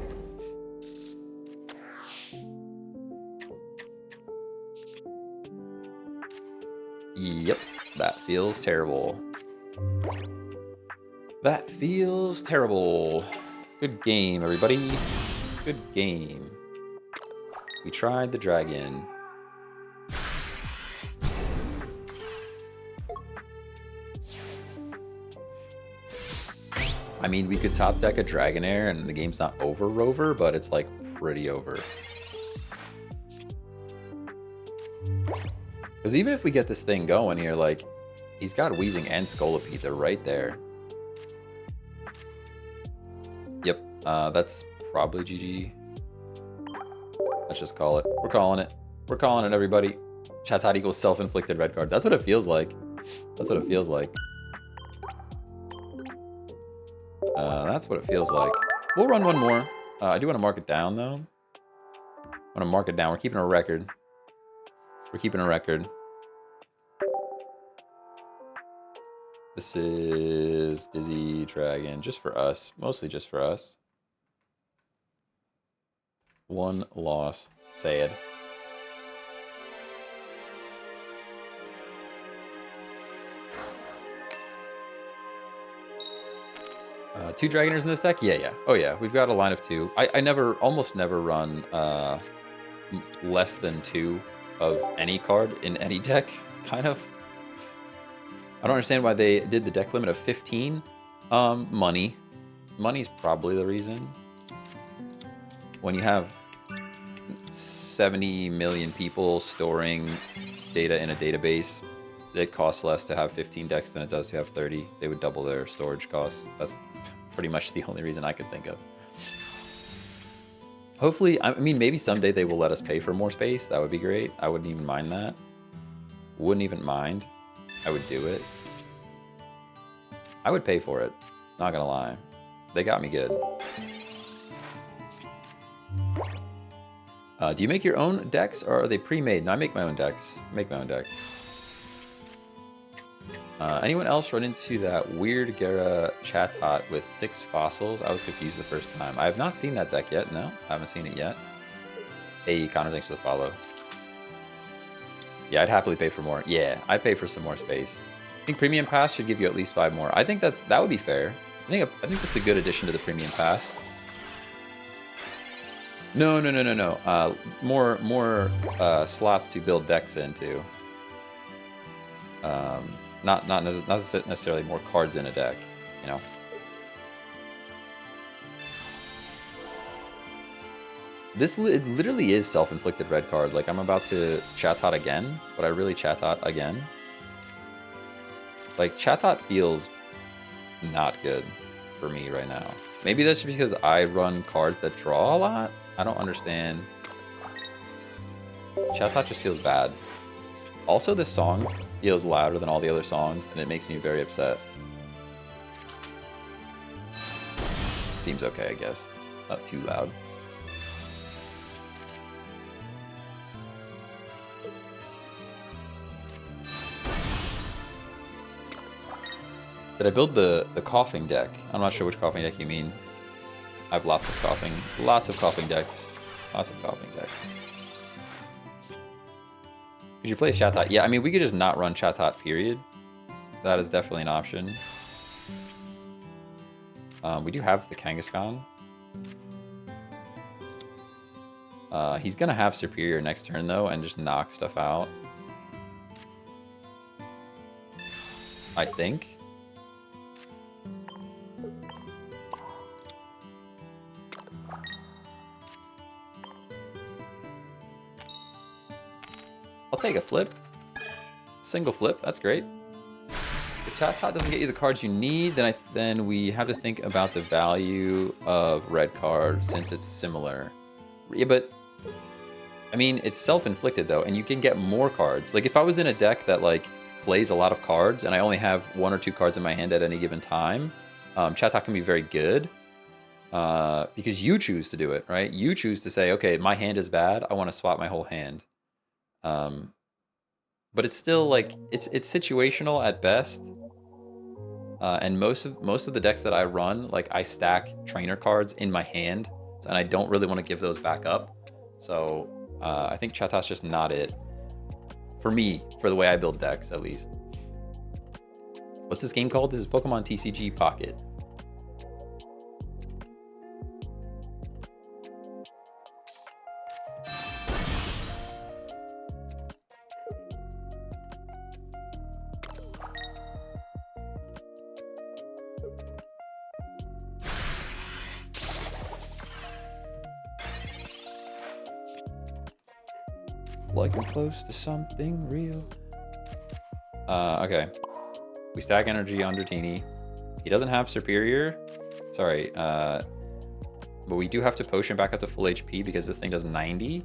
S1: Yep, that feels terrible. That feels terrible. Good game, everybody. Good game. We tried the dragon. I mean, we could top deck a Dragonair and the game's not over, Rover, but it's like pretty over. Because even if we get this thing going here, like, he's got Wheezing and Scolipede. They're right there. Yep, that's probably GG. Let's just call it. We're calling it. We're calling it, everybody. Chatot equals self-inflicted red card. That's what it feels like. That's what it feels like. That's what it feels like. We'll run one more. I do want to mark it down, though. I want to mark it down. We're keeping a record. We're keeping a record. This is Dizzy Dragon, just for us. Mostly just for us. 1 loss. Sad. Two Dragoners in this deck? Yeah. Oh yeah, we've got a line of 2. I almost never run less than 2 of any card in any deck, kind of. I don't understand why they did the deck limit of 15. Money. Money's probably the reason. When you have 70 million people storing data in a database, it costs less to have 15 decks than it does to have 30. They would double their storage costs. That's pretty much the only reason I could think of. Hopefully, I mean, maybe someday they will let us pay for more space. That would be great. I wouldn't even mind that. Wouldn't even mind. I would do it. I would pay for it. Not gonna lie. They got me good. Do you make your own decks or are they pre-made? No, I make my own decks. Anyone else run into that weird Gara Chatot with 6 fossils? I was confused the first time. I have not seen that deck yet. No, I haven't seen it yet. Hey, Connor, thanks for the follow. Yeah, I'd happily pay for more. Yeah, I'd pay for some more space. I think Premium Pass should give you at least 5 more. I think that would be fair. I think that's a good addition to the Premium Pass. No. More slots to build decks into. Not necessarily more cards in a deck, you know. This literally is self-inflicted red card. Like, I'm about to Chatot again, but I really Chatot again. Like, Chatot feels not good for me right now. Maybe that's because I run cards that draw a lot. I don't understand. Chatot just feels bad. Also, this song feels louder than all the other songs, and it makes me very upset. Seems okay, I guess. Not too loud. Did I build the coughing deck? I'm not sure which coughing deck you mean. I have lots of coughing decks. Lots of coughing decks. Could you play Chatot? Yeah, I mean, we could just not run Chatot, period. That is definitely an option. We do have the Kangaskhan. He's going to have Superior next turn, though, and just knock stuff out. I think. I'll take a flip. Single flip, that's great. If Chatot doesn't get you the cards you need, then we have to think about the value of red card since it's similar. Yeah, but I mean, it's self-inflicted though, and you can get more cards. Like if I was in a deck that like plays a lot of cards and I only have 1 or 2 cards in my hand at any given time, Chatot can be very good because you choose to do it, right? You choose to say, okay, my hand is bad. I want to swap my whole hand. But it's still like it's situational at best. And most of the decks that I run, like I stack trainer cards in my hand, and I don't really want to give those back up. So I think Chatot's just not it for me, for the way I build decks at least. What's this game called? This is Pokemon TCG Pocket. Like I'm close to something real. Okay. We stack energy on Dratini. He doesn't have Superior. Sorry. But we do have to potion back up to full HP because this thing does 90.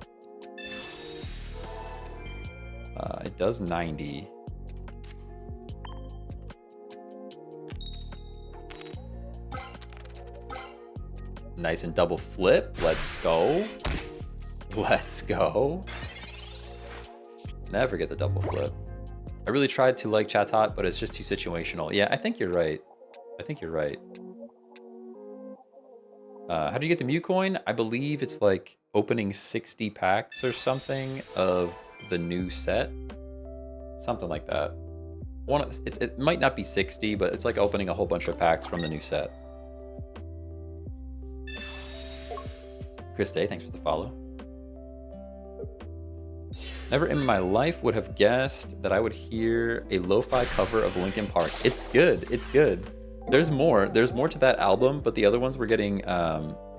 S1: It does 90. Nice and double flip. Let's go. Let's go. Never get the double flip. I really tried to like Chatot, but it's just too situational. Yeah, I think you're right. I think you're right. How do you get the Mew coin? I believe it's like opening 60 packs or something of the new set. Something like that. It might not be 60, but it's like opening a whole bunch of packs from the new set. Chris Day, thanks for the follow. Never in my life would have guessed that I would hear a lo-fi cover of Linkin Park. It's good. It's good. There's more. There's more to that album, but the other ones were getting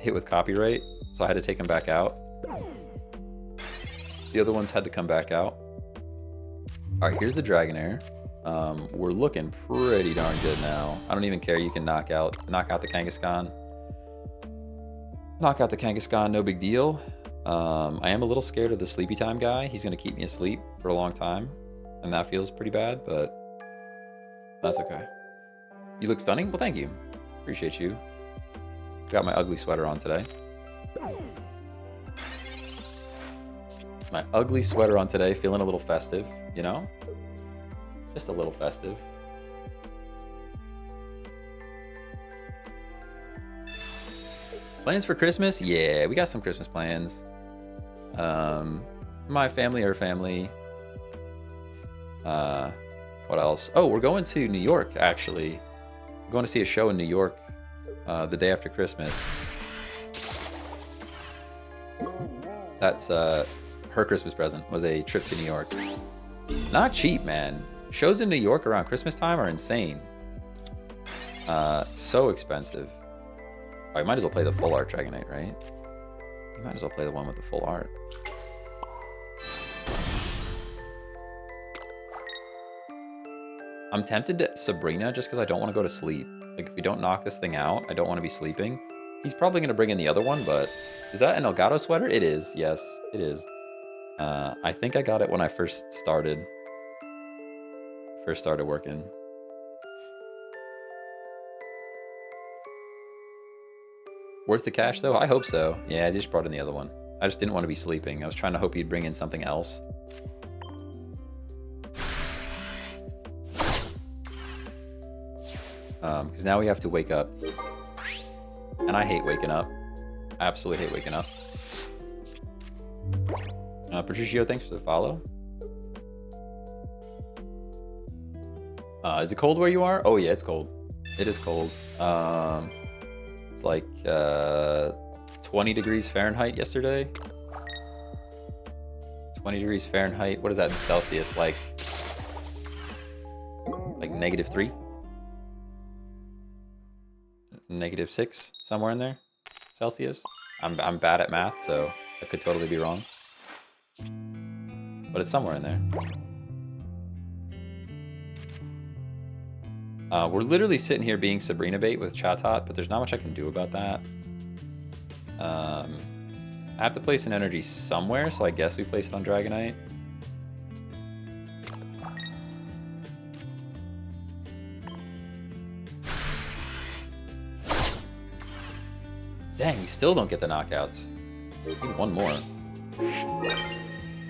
S1: hit with copyright, so I had to take them back out. The other ones had to come back out. All right, here's the Dragonair. We're looking pretty darn good now. I don't even care. You can knock out the Kangaskhan. Knock out the Kangaskhan, no big deal. I am a little scared of the sleepy time guy. He's going to keep me asleep for a long time, and that feels pretty bad, but that's okay. You look stunning. Well, thank you. Appreciate you. Got my ugly sweater on today. My ugly sweater on today, feeling a little festive, you know? Just a little festive. Plans for Christmas? Yeah, we got some Christmas plans. My family, her family. What else? Oh, we're going to New York, actually. We're going to see a show in New York the day after Christmas. That's her Christmas present, was a trip to New York. Not cheap, man. Shows in New York around Christmas time are insane. So expensive. Oh, I might as well play the full art Dragonite, right? You might as well play the one with the full art. I'm tempted to Sabrina just because I don't want to go to sleep. Like, if we don't knock this thing out, I don't want to be sleeping. He's probably going to bring in the other one, but... Is that an Elgato sweater? It is. Yes, it is. I think I got it when I first started working. Worth the cash, though? I hope so. Yeah, I just brought in the other one. I just didn't want to be sleeping. I was trying to hope he'd bring in something else. Because now we have to wake up. And I hate waking up. Absolutely hate waking up. Patricio, thanks for the follow. Is it cold where you are? Oh yeah, it's cold. It is cold. It's like 20 degrees Fahrenheit yesterday. 20 degrees Fahrenheit. What is that in Celsius? Like -3? -6? Somewhere in there? Celsius? I'm bad at math, so I could totally be wrong. But it's somewhere in there. We're literally sitting here being Sabrina bait with Chatot, but there's not much I can do about that. I have to place an energy somewhere, so I guess we place it on Dragonite. Dang, we still don't get the knockouts. Need one more.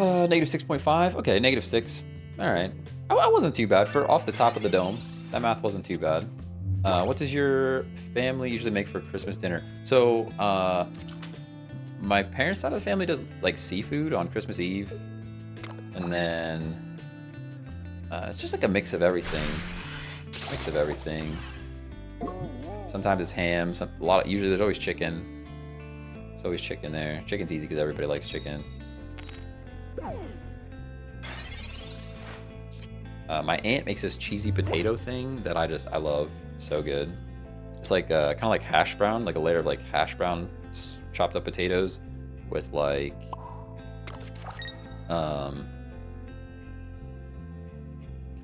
S1: -6.5. Okay, -6. All right. I wasn't too bad for off the top of the dome. That math wasn't too bad. What does your family usually make for Christmas dinner? So, my parents' side of the family does like seafood on Christmas Eve, and then it's just like a mix of everything. Sometimes it's ham. Usually there's always chicken. There's always chicken there. Chicken's easy because everybody likes chicken. My aunt makes this cheesy potato thing that I love. So good. It's like kind of like hash brown, like a layer of like hash brown chopped up potatoes with like can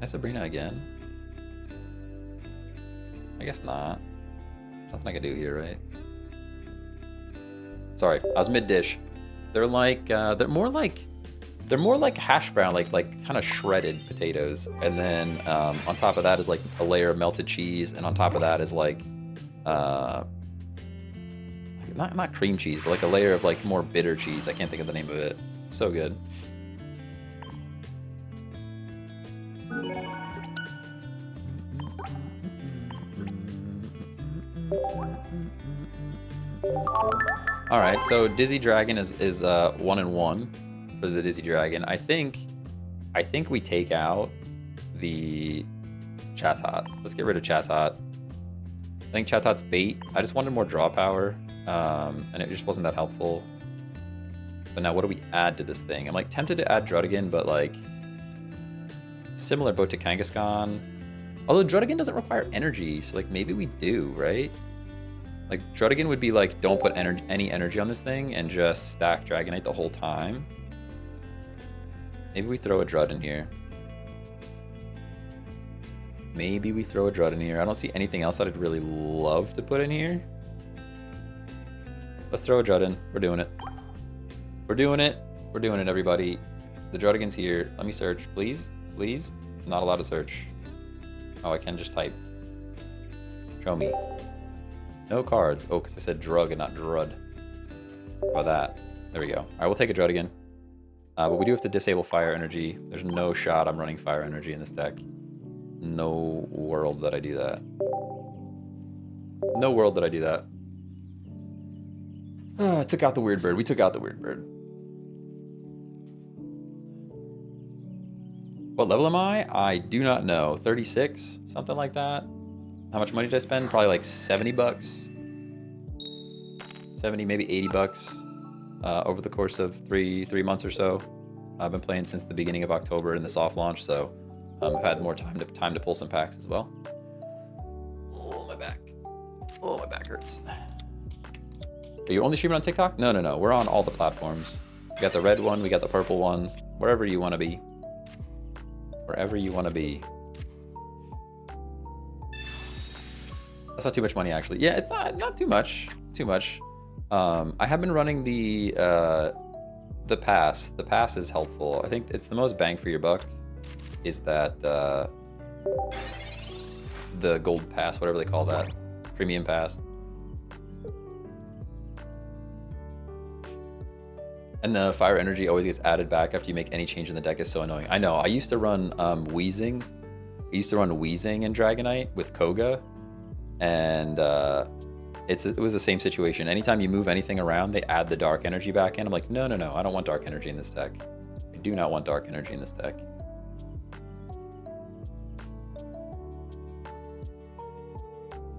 S1: I Sabrina again? I guess not. Nothing I can do here, right? Sorry, I was mid-dish. They're like they're more like hash brown, like kind of shredded potatoes, and then on top of that is like a layer of melted cheese, and on top of that is like not cream cheese, but like a layer of like more bitter cheese. I can't think of the name of it. So good. All right, so Dizzy Dragon is 1-1 for the Dizzy Dragon. I think we take out the Chatot. Let's get rid of Chatot. I think Chatot's bait. I just wanted more draw power, and it just wasn't that helpful. But now what do we add to this thing? I'm like tempted to add Druddigan, but like similar boat to Kangaskhan. Although Druddigan doesn't require energy, so like maybe we do, right? Like Druddigan would be like, don't put any energy on this thing and just stack Dragonite the whole time. Maybe we throw a Drud in here. Maybe we throw a Drud in here. I don't see anything else that I'd really love to put in here. Let's throw a Drud in. We're doing it. We're doing it. We're doing it, everybody. The Druddigan's here. Let me search, please. Please. I'm not allowed to search. Oh, I can just type. Show me. No cards. Oh, because I said drug and not drud. How about that? There we go. All right, we'll take a Druddigan. But we do have to disable fire energy. There's no shot I'm running fire energy in this deck. No world that I do that. No world that I do that. I took out the weird bird. We took out the weird bird. What level am I? I do not know. 36, something like that. How much money did I spend? Probably like 70 bucks. 70, maybe 80 bucks over the course of three months or so. I've been playing since the beginning of October in the soft launch, so I've had more time to pull some packs as well. Oh, my back. Oh, my back hurts. Are you only streaming on TikTok? No, no, no. We're on all the platforms. We got the red one, we got the purple one. Wherever you want to be. Wherever you want to be. That's not too much money, actually. Yeah, it's not too much. Too much. I have been running the pass. The pass is helpful. I think it's the most bang for your buck. Is that the gold pass, whatever they call that, premium pass. And the fire energy always gets added back after you make any change in the deck. Is so annoying. I know. I used to run Wheezing. I used to run Wheezing and Dragonite with Koga, and it was the same situation. Anytime you move anything around, they add the dark energy back in. I'm like, no, no, no. I don't want dark energy in this deck. I do not want dark energy in this deck.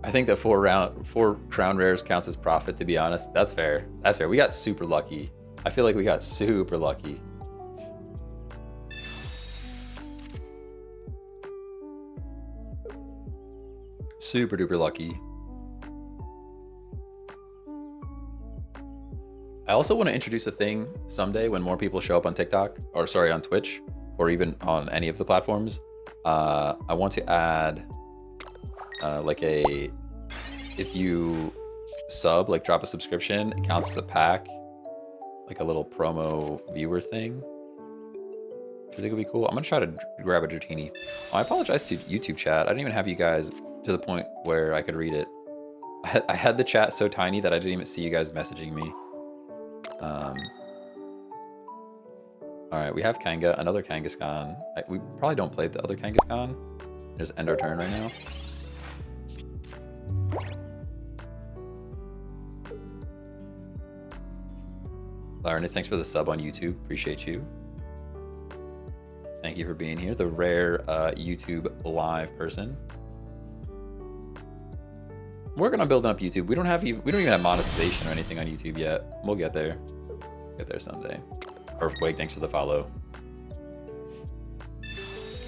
S1: I think that 4 crown rares counts as profit, to be honest. That's fair. That's fair. We got super lucky. I feel like we got super lucky. Super duper lucky. I also want to introduce a thing someday when more people show up on TikTok, or sorry, on Twitch, or even on any of the platforms. I want to add like if you sub, like drop a subscription, it counts as a pack, like a little promo viewer thing. Do you think it'd be cool? I'm gonna try to grab a Dratini. Oh, I apologize to YouTube chat. I didn't even have you guys to the point where I could read it. I had the chat so tiny that I didn't even see you guys messaging me. All right, we have Kanga, another Kangaskhan. We probably don't play the other Kangaskhan. Just end our turn right now. Larnus, thanks for the sub on YouTube. Appreciate you. Thank you for being here. The rare YouTube live person. Working on building up YouTube. We don't even have monetization or anything on YouTube yet. We'll get there. Get there someday. Earthquake, thanks for the follow.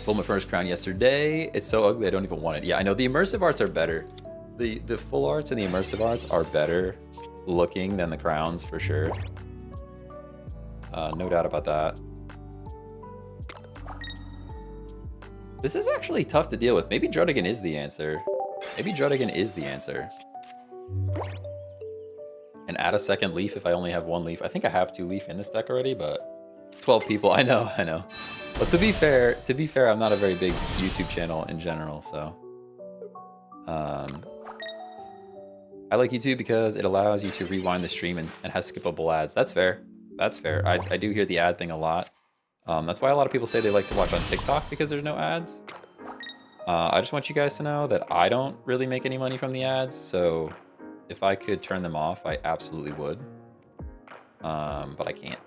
S1: Pulled my first crown yesterday. It's so ugly I don't even want it. Yeah, I know the immersive arts are better. The full arts and the immersive arts are better looking than the crowns for sure. No doubt about that. This is actually tough to deal with. Maybe Druddigan is the answer. Maybe Druddigan is the answer. And add a second leaf if I only have 1 leaf. I think I have 2 leaf in this deck already, but 12 people. I know. But to be fair, I'm not a very big YouTube channel in general, so. I like YouTube because it allows you to rewind the stream and has skippable ads. That's fair. That's fair. I do hear the ad thing a lot. That's why a lot of people say they like to watch on TikTok because there's no ads. I just want you guys to know that I don't really make any money from the ads, so if I could turn them off, I absolutely would. But I can't.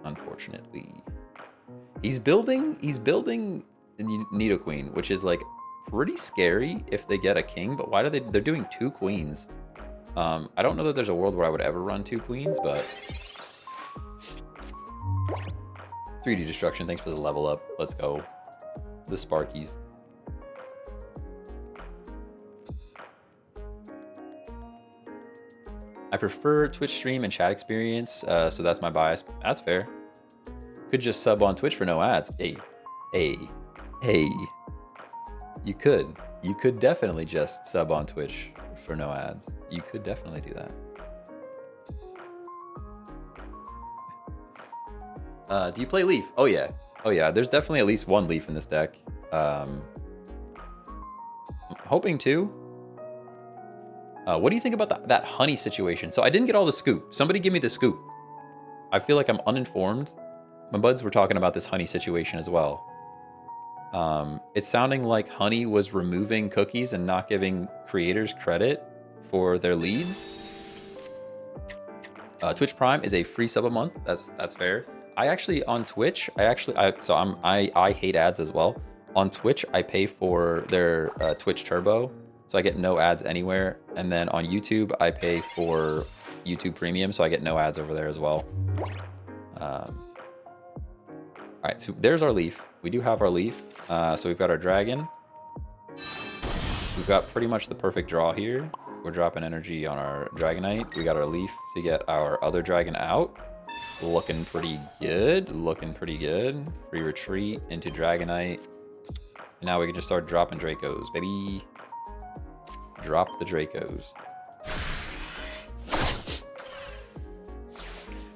S1: Unfortunately. He's building the Nidoqueen, which is like pretty scary if they get a king, but why do they're doing 2 queens? I don't know that there's a world where I would ever run 2 queens, but 3D Destruction, thanks for the level up. Let's go. The Sparkies. I prefer Twitch stream and chat experience, so that's my bias. That's fair. Could just sub on Twitch for no ads. Hey. You could definitely just sub on Twitch for no ads. You could definitely do that. Do you play Leaf? Oh yeah. There's definitely at least 1 Leaf in this deck. I'm hoping to. What do you think about that honey situation? So I didn't get all the scoop. Somebody give me the scoop. I feel like I'm uninformed. My buds were talking about this honey situation as well. It's sounding like honey was removing cookies and not giving creators credit for their leads. Twitch Prime is a free sub a month. That's fair. I actually on Twitch, I hate ads as well. On Twitch, I pay for their Twitch Turbo, so I get no ads anywhere. And then on YouTube, I pay for YouTube Premium, so I get no ads over there as well. All right, so there's our leaf. We do have our leaf. So we've got our dragon. We've got pretty much the perfect draw here. We're dropping energy on our Dragonite. We got our leaf to get our other dragon out. Looking pretty good. Looking pretty good. Free retreat into Dragonite. And now we can just start dropping Dracos, baby. Drop the Dracos.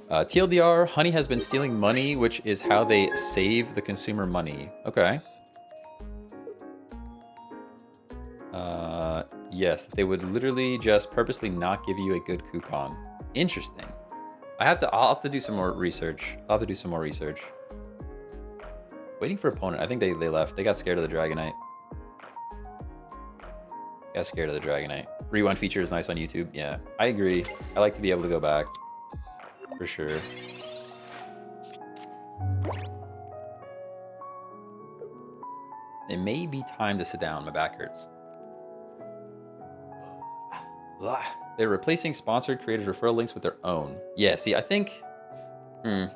S1: TLDR, Honey has been stealing money, which is how they save the consumer money. Okay. Yes, they would literally just purposely not give you a good coupon. Interesting. I'll have to do some more research. Waiting for opponent. I think they left. They got scared of the Dragonite. Rewind feature is nice on YouTube. Yeah, I agree. I like to be able to go back. For sure. It may be time to sit down. My back hurts. They're replacing sponsored creators' referral links with their own. Yeah, see, I think... I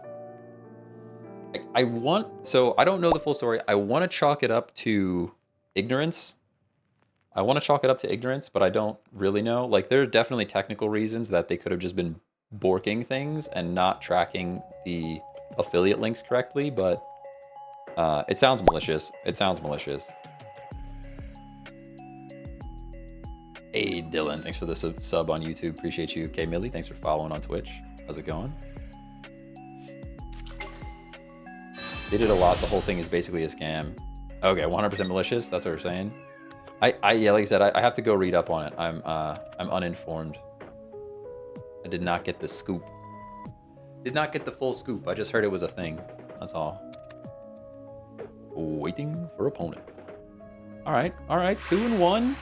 S1: don't know the full story. I want to chalk it up to ignorance. But I don't really know. Like, there are definitely technical reasons that they could have just been borking things and not tracking the affiliate links correctly, but it sounds malicious. Hey, Dylan, thanks for the sub on YouTube. Appreciate you. K Millie, thanks for following on Twitch. How's it going? They did a lot. The whole thing is basically a scam. Okay, 100% malicious. That's what we're saying. Yeah, like I said, I have to go read up on it. I'm uninformed. I did not get the scoop. Did not get the full scoop. I just heard it was a thing. That's all. Waiting for opponent. All right. 2-1.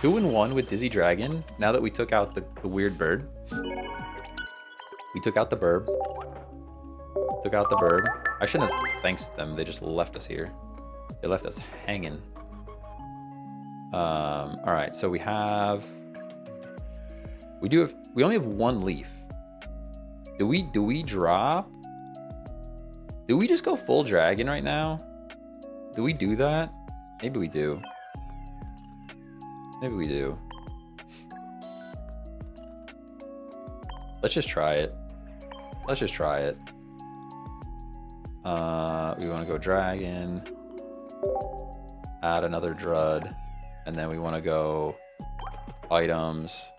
S1: 2-1 with Dizzy Dragon. Now that we took out the weird bird. We took out the burb. I shouldn't have thanked them. They just left us here. They left us hanging. All right, so we only have one leaf. Do we drop? Do we just go full dragon right now? Do we do that? Maybe we do. Let's just try it. We want to go dragon, add another Drud, and then we want to go items,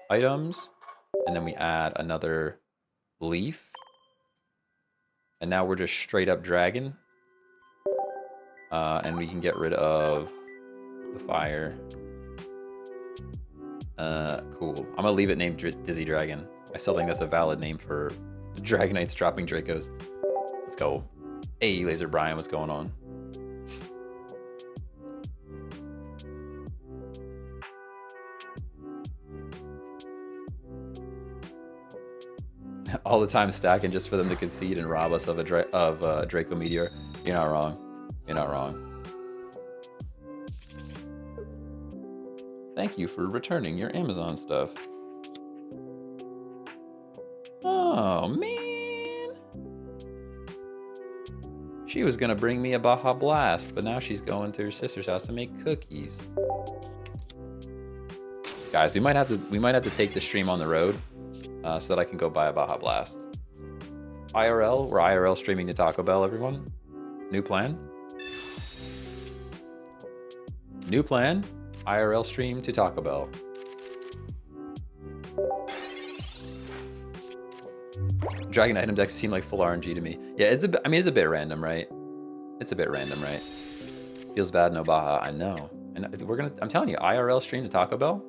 S1: and then we add another leaf, and now we're just straight up dragon, and we can get rid of the fire. Cool. I'm gonna leave it named Dizzy Dragon. I still think that's a valid name for Dragonites dropping Dracos. Let's go. Hey, Laser Brian, what's going on? All the time stacking just for them to concede and rob us of a Draco Meteor. You're not wrong. Thank you for returning your Amazon stuff. Oh, man. She was going to bring me a Baja Blast, but now she's going to her sister's house to make cookies. Guys, we might have to take the stream on the road so that I can go buy a Baja Blast. IRL, we're IRL streaming to Taco Bell, everyone. New plan. IRL stream to Taco Bell. Dragon item decks seem like full RNG to me. Yeah, it's a bit random, right? Feels bad, no Baja. I know. And I'm telling you, IRL stream to Taco Bell.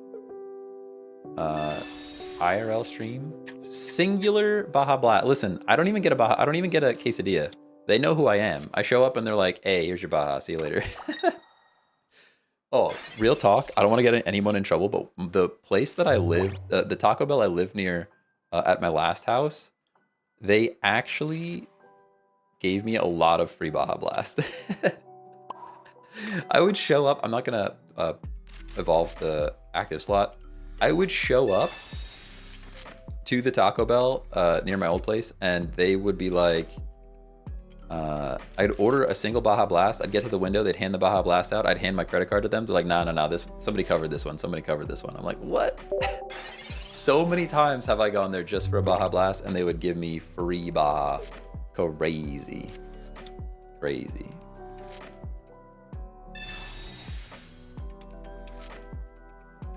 S1: IRL stream. Singular Baja Blast. Listen, I don't even get a Baja. I don't even get a quesadilla. They know who I am. I show up and they're like, hey, here's your Baja. See you later. Oh, real talk. I don't want to get anyone in trouble, but the place that I live, the Taco Bell I live near at my last house, They actually gave me a lot of free Baja Blast. I would show up. I'm not going to evolve the active slot. I would show up to the Taco Bell near my old place, and they would be like, I'd order a single Baja Blast. I'd get to the window. They'd hand the Baja Blast out. I'd hand my credit card to them. They're like, no, somebody covered this one. Somebody covered this one. I'm like, what? So many times have I gone there just for a Baja Blast, and they would give me free Baja. Crazy. Crazy.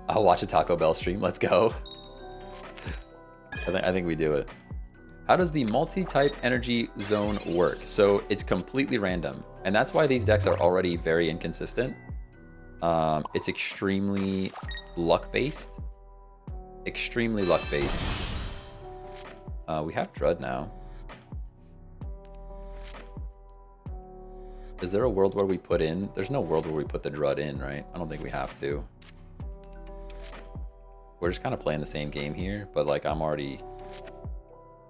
S1: I'll watch a Taco Bell stream. Let's go. I think we do it. How does the multi-type energy zone work? So it's completely random, and that's why these decks are already very inconsistent. It's extremely luck-based. Extremely luck-based. We have Drud now. Is there a world where we put in? There's no world where we put the Drud in, right? I don't think we have to. We're just kind of playing the same game here, but like I'm already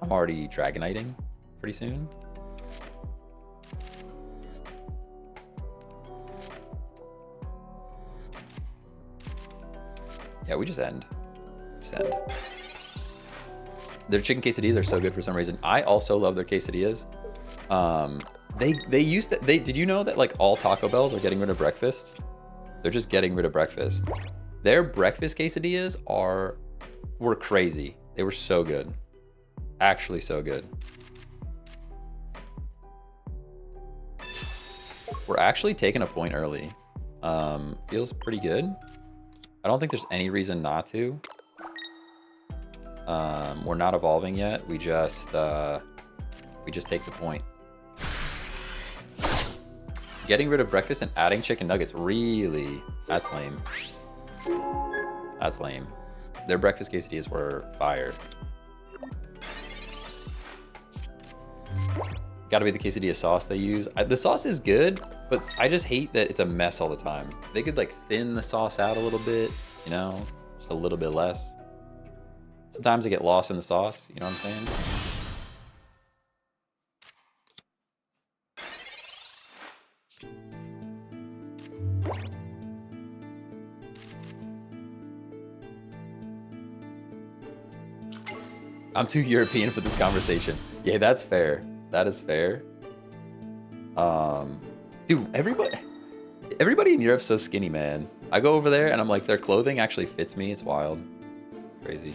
S1: Dragoniting pretty soon. Yeah, we just end. Their chicken quesadillas are so good for some reason. I also love their quesadillas. Did you know that like all Taco Bells are getting rid of breakfast? They're just getting rid of breakfast. Their breakfast quesadillas were crazy. They were so good. Actually so good. We're actually taking a point early. Feels pretty good. I don't think there's any reason not to. We're not evolving yet. We just take the point. Getting rid of breakfast and adding chicken nuggets, really? That's lame. That's lame. Their breakfast quesadillas were fire. Gotta be the quesadilla sauce they use. The sauce is good, but I just hate that it's a mess all the time. They could like thin the sauce out a little bit, you know, just a little bit less. Sometimes I get lost in the sauce, you know what I'm saying? I'm too European for this conversation. Yeah, that's fair. That is fair. Dude, everybody in Europe's so skinny, man. I go over there and I'm like, their clothing actually fits me. It's wild. It's crazy.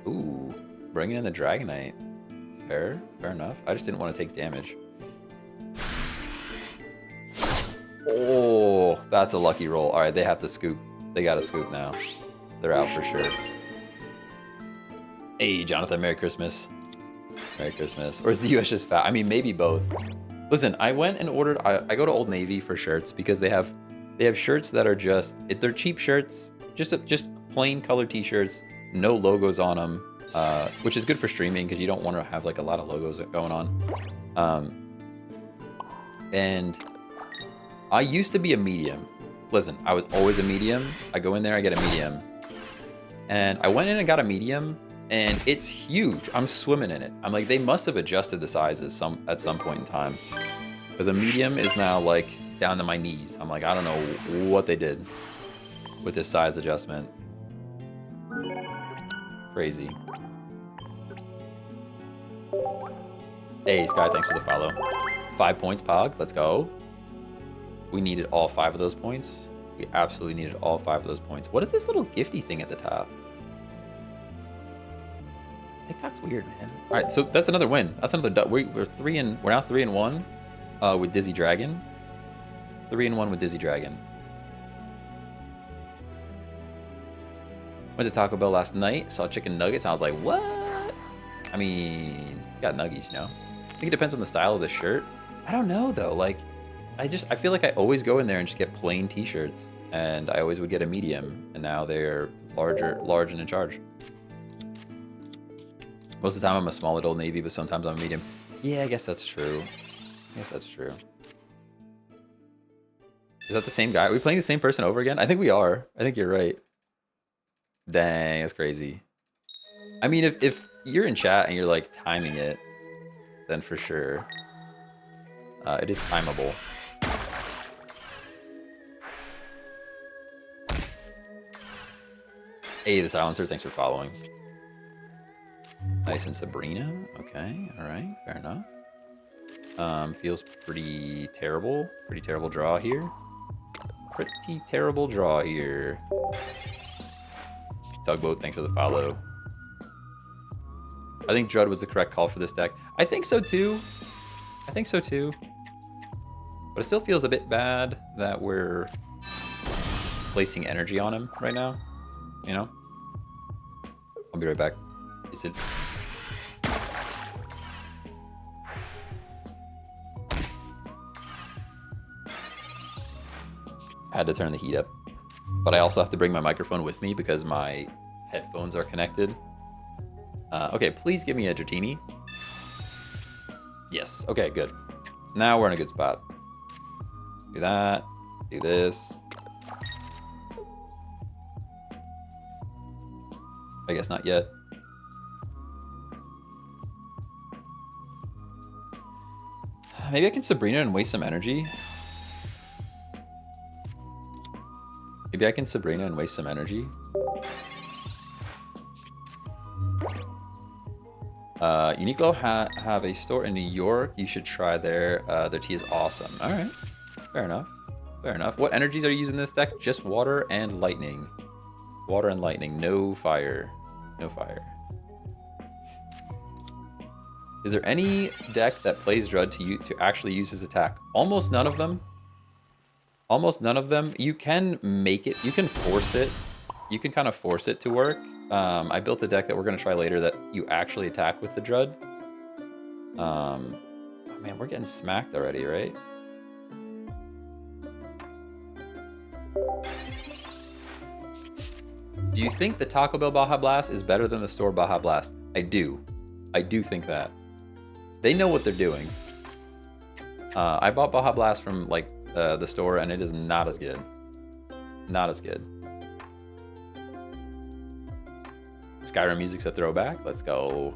S1: Ooh, bringing in the Dragonite. Fair enough. I just didn't want to take damage. Oh, that's a lucky roll. All right, they have to scoop. They got to scoop now. They're out for sure. Hey, Jonathan, Merry Christmas. Merry Christmas. Or is the US just fat? I mean, maybe both. Listen, I went and ordered, I go to Old Navy for shirts because they have shirts that are just, they're cheap shirts, just plain colored t-shirts, no logos on them, which is good for streaming because you don't want to have like a lot of logos going on. And I used to be a medium. Listen, I was always a medium. I go in there, I get a medium. And I went in and got a medium, and it's huge. I'm swimming in it. I'm like, they must have adjusted the sizes at some point in time. Because a medium is now like down to my knees. I'm like, I don't know what they did with this size adjustment. Crazy. Hey, Sky, thanks for the follow. 5 points, Pog. Let's go. We needed all 5 of those points. We absolutely needed all 5 of those points. What is this little gifty thing at the top? TikTok's weird, man. All right, so that's another win. That's another. We're now 3-1 with Dizzy Dragon. 3-1 with Dizzy Dragon. Went to Taco Bell last night. Saw chicken nuggets. And I was like, what? I mean, got nuggies, you know. I think it depends on the style of the shirt. I don't know though. Like, I feel like I always go in there and just get plain t-shirts, and I always would get a medium, and now they're large and in charge. Most of the time I'm a small at Old Navy, but sometimes I'm a medium. Yeah, I guess that's true. Is that the same guy? Are we playing the same person over again? I think we are. I think you're right. Dang, that's crazy. I mean, if you're in chat and you're like timing it, then for sure. It is timeable. Hey, the silencer, thanks for following. Nice, and Sabrina. Okay, all right, fair enough. Feels pretty terrible. Pretty terrible draw here. Pretty terrible draw here. Tugboat, thanks for the follow. I think Drud was the correct call for this deck. I think so too. I think so too. But it still feels a bit bad that we're placing energy on him right now. You know? I'll be right back. Is it... I had to turn the heat up. But I also have to bring my microphone with me because my headphones are connected. Okay, please give me a Dratini. Yes, okay, good. Now we're in a good spot. Do that, do this. I guess not yet. Maybe I can Sabrina and waste some energy. Maybe I can Sabrina and waste some energy. Uniqlo have a store in New York. You should try there. Their tea is awesome. All right, fair enough. Fair enough. What energies are you using in this deck? Just water and lightning. Water and lightning. No fire. No fire. Is there any deck that plays Drud to actually use his attack? Almost none of them. Almost none of them. You can make it. You can force it. You can kind of force it to work. I built a deck that we're going to try later that you actually attack with the Drud. Oh man, we're getting smacked already, right? Do you think the Taco Bell Baja Blast is better than the store Baja Blast? I do. I do think that. They know what they're doing. I bought Baja Blast from like the store and it is not as good. Not as good. Skyrim music's a throwback. Let's go.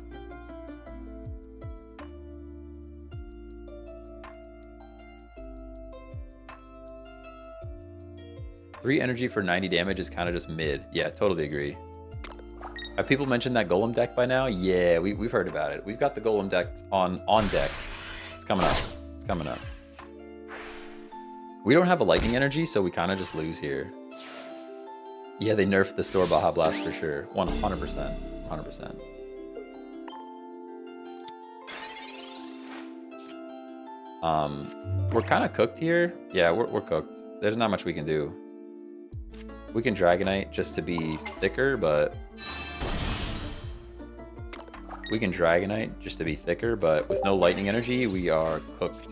S1: Three energy for 90 damage is kind of just mid. Yeah, totally agree. Have people mentioned that Golem deck by now? Yeah, we've heard about it. We've got the Golem deck on deck. It's coming up. It's coming up. We don't have a lightning energy, so we kind of just lose here. Yeah, they nerfed the store Baja Blast for sure. 100%. 100%. We're kind of cooked here. Yeah, we're cooked. There's not much we can do. We can Dragonite just to be thicker, but... We can Dragonite just to be thicker, but with no lightning energy, we are cooked.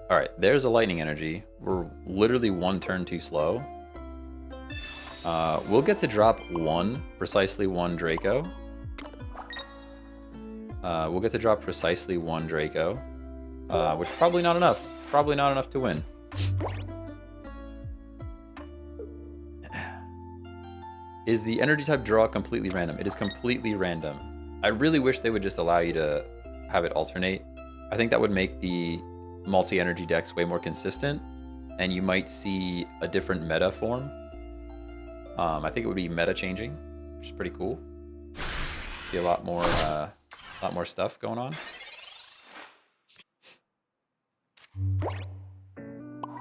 S1: All right, there's a lightning energy. We're literally one turn too slow. We'll get to drop precisely one Draco. We'll get to drop precisely one Draco, which is probably not enough. Probably not enough to win. Is the energy type draw completely random? It is completely random. I really wish they would just allow you to have it alternate. I think that would make the multi-energy decks way more consistent, and you might see a different meta form. I think it would be meta changing, which is pretty cool. See a lot more stuff going on.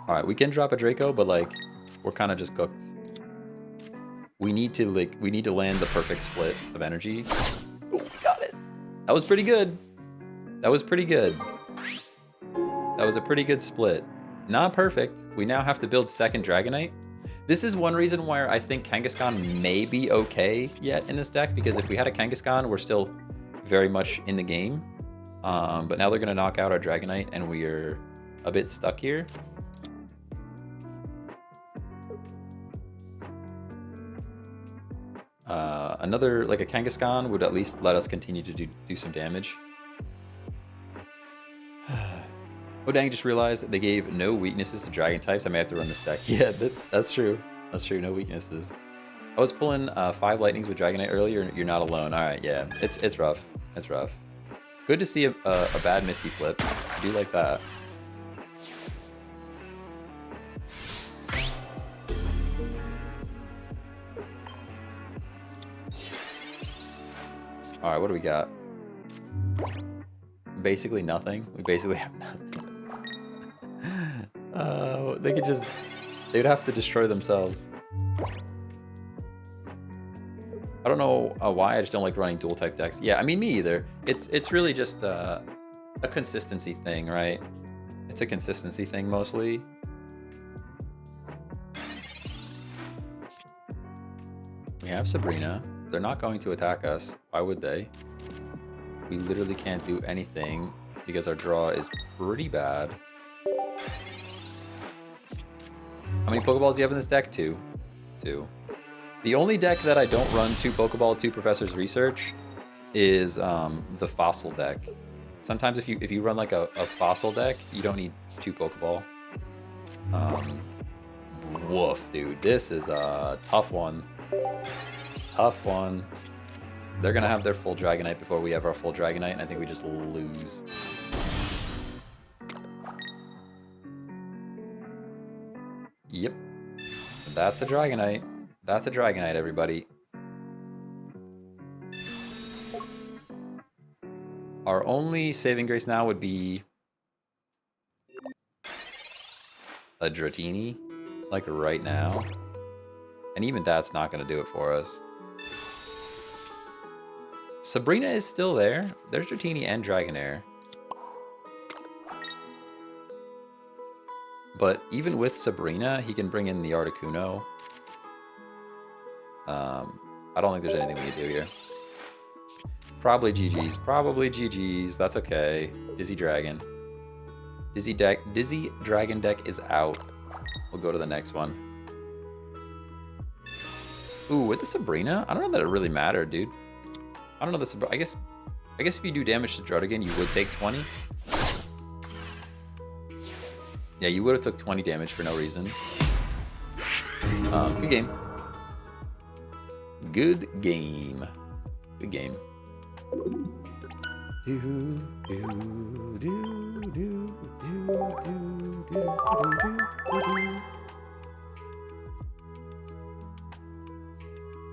S1: All right, we can drop a Draco, but like we're kind of just cooked. We need to land the perfect split of energy. Oh, we got it. That was pretty good. That was pretty good. That was a pretty good split. Not perfect. We now have to build second Dragonite. This is one reason why I think Kangaskhan may be okay yet in this deck, because if we had a Kangaskhan, we're still very much in the game. But now they're going to knock out our Dragonite, and we're a bit stuck here. Another, like a Kangaskhan would at least let us continue to do some damage. Oh dang, just realized that they gave no weaknesses to dragon types. I may have to run this deck. Yeah, that's true. That's true, no weaknesses. I was pulling 5 lightnings with Dragonite earlier. You're not alone. All right, yeah, it's rough. It's rough. Good to see a bad Misty flip. I do like that. All right, what do we got? Basically nothing. We basically have nothing. They could just... They'd have to destroy themselves. I don't know why, I just don't like running dual type decks. Yeah, I mean, me either. It's really just a consistency thing, right? It's a consistency thing mostly. We have Sabrina. They're not going to attack us. Why would they? We literally can't do anything because our draw is pretty bad. How many Pokeballs do you have in this deck? 2. 2. The only deck that I don't run 2 Pokeball, 2 Professor's Research is the Fossil deck. Sometimes if you run like a Fossil deck, you don't need 2 Pokeball. Woof, dude. This is a tough one. Tough one. They're gonna have their full Dragonite before we have our full Dragonite, and I think we just lose. Yep. That's a Dragonite. That's a Dragonite, everybody. Our only saving grace now would be a Dratini, like right now. And even that's not going to do it for us. Sabrina is still there. There's Dratini and Dragonair. But even with Sabrina, he can bring in the Articuno. I don't think there's anything we can do here. Probably GG's. Probably GG's. That's okay. Dizzy Dragon. Dizzy Dragon deck is out. We'll go to the next one. Ooh, with the Sabrina? I don't know that it really mattered, dude. I don't know this. I guess if you do damage to Druddigon, you would take 20. Yeah, you would have took 20 damage for no reason. Good game. Good game. Good game.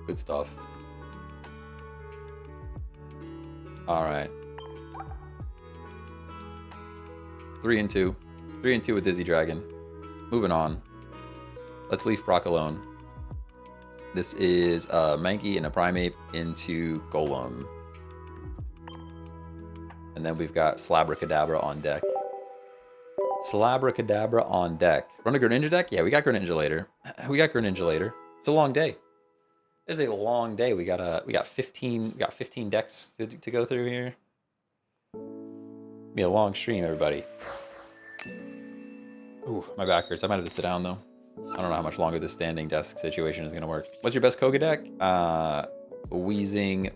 S1: Good stuff. All right. 3 and 2. 3 and 2 with Dizzy Dragon. Moving on. Let's leave Brock alone. This is a Mankey and a Primeape into Golem. And then we've got Slabracadabra on deck. Slabracadabra on deck. Run a Greninja deck? Yeah, we got Greninja later. We got Greninja later. It's a long day. It's a long day. We got 15 decks to go through here. Be a long stream, everybody. Ooh, my back hurts. I might have to sit down though. I don't know how much longer this standing desk situation is gonna work. What's your best Koga deck? Wheezing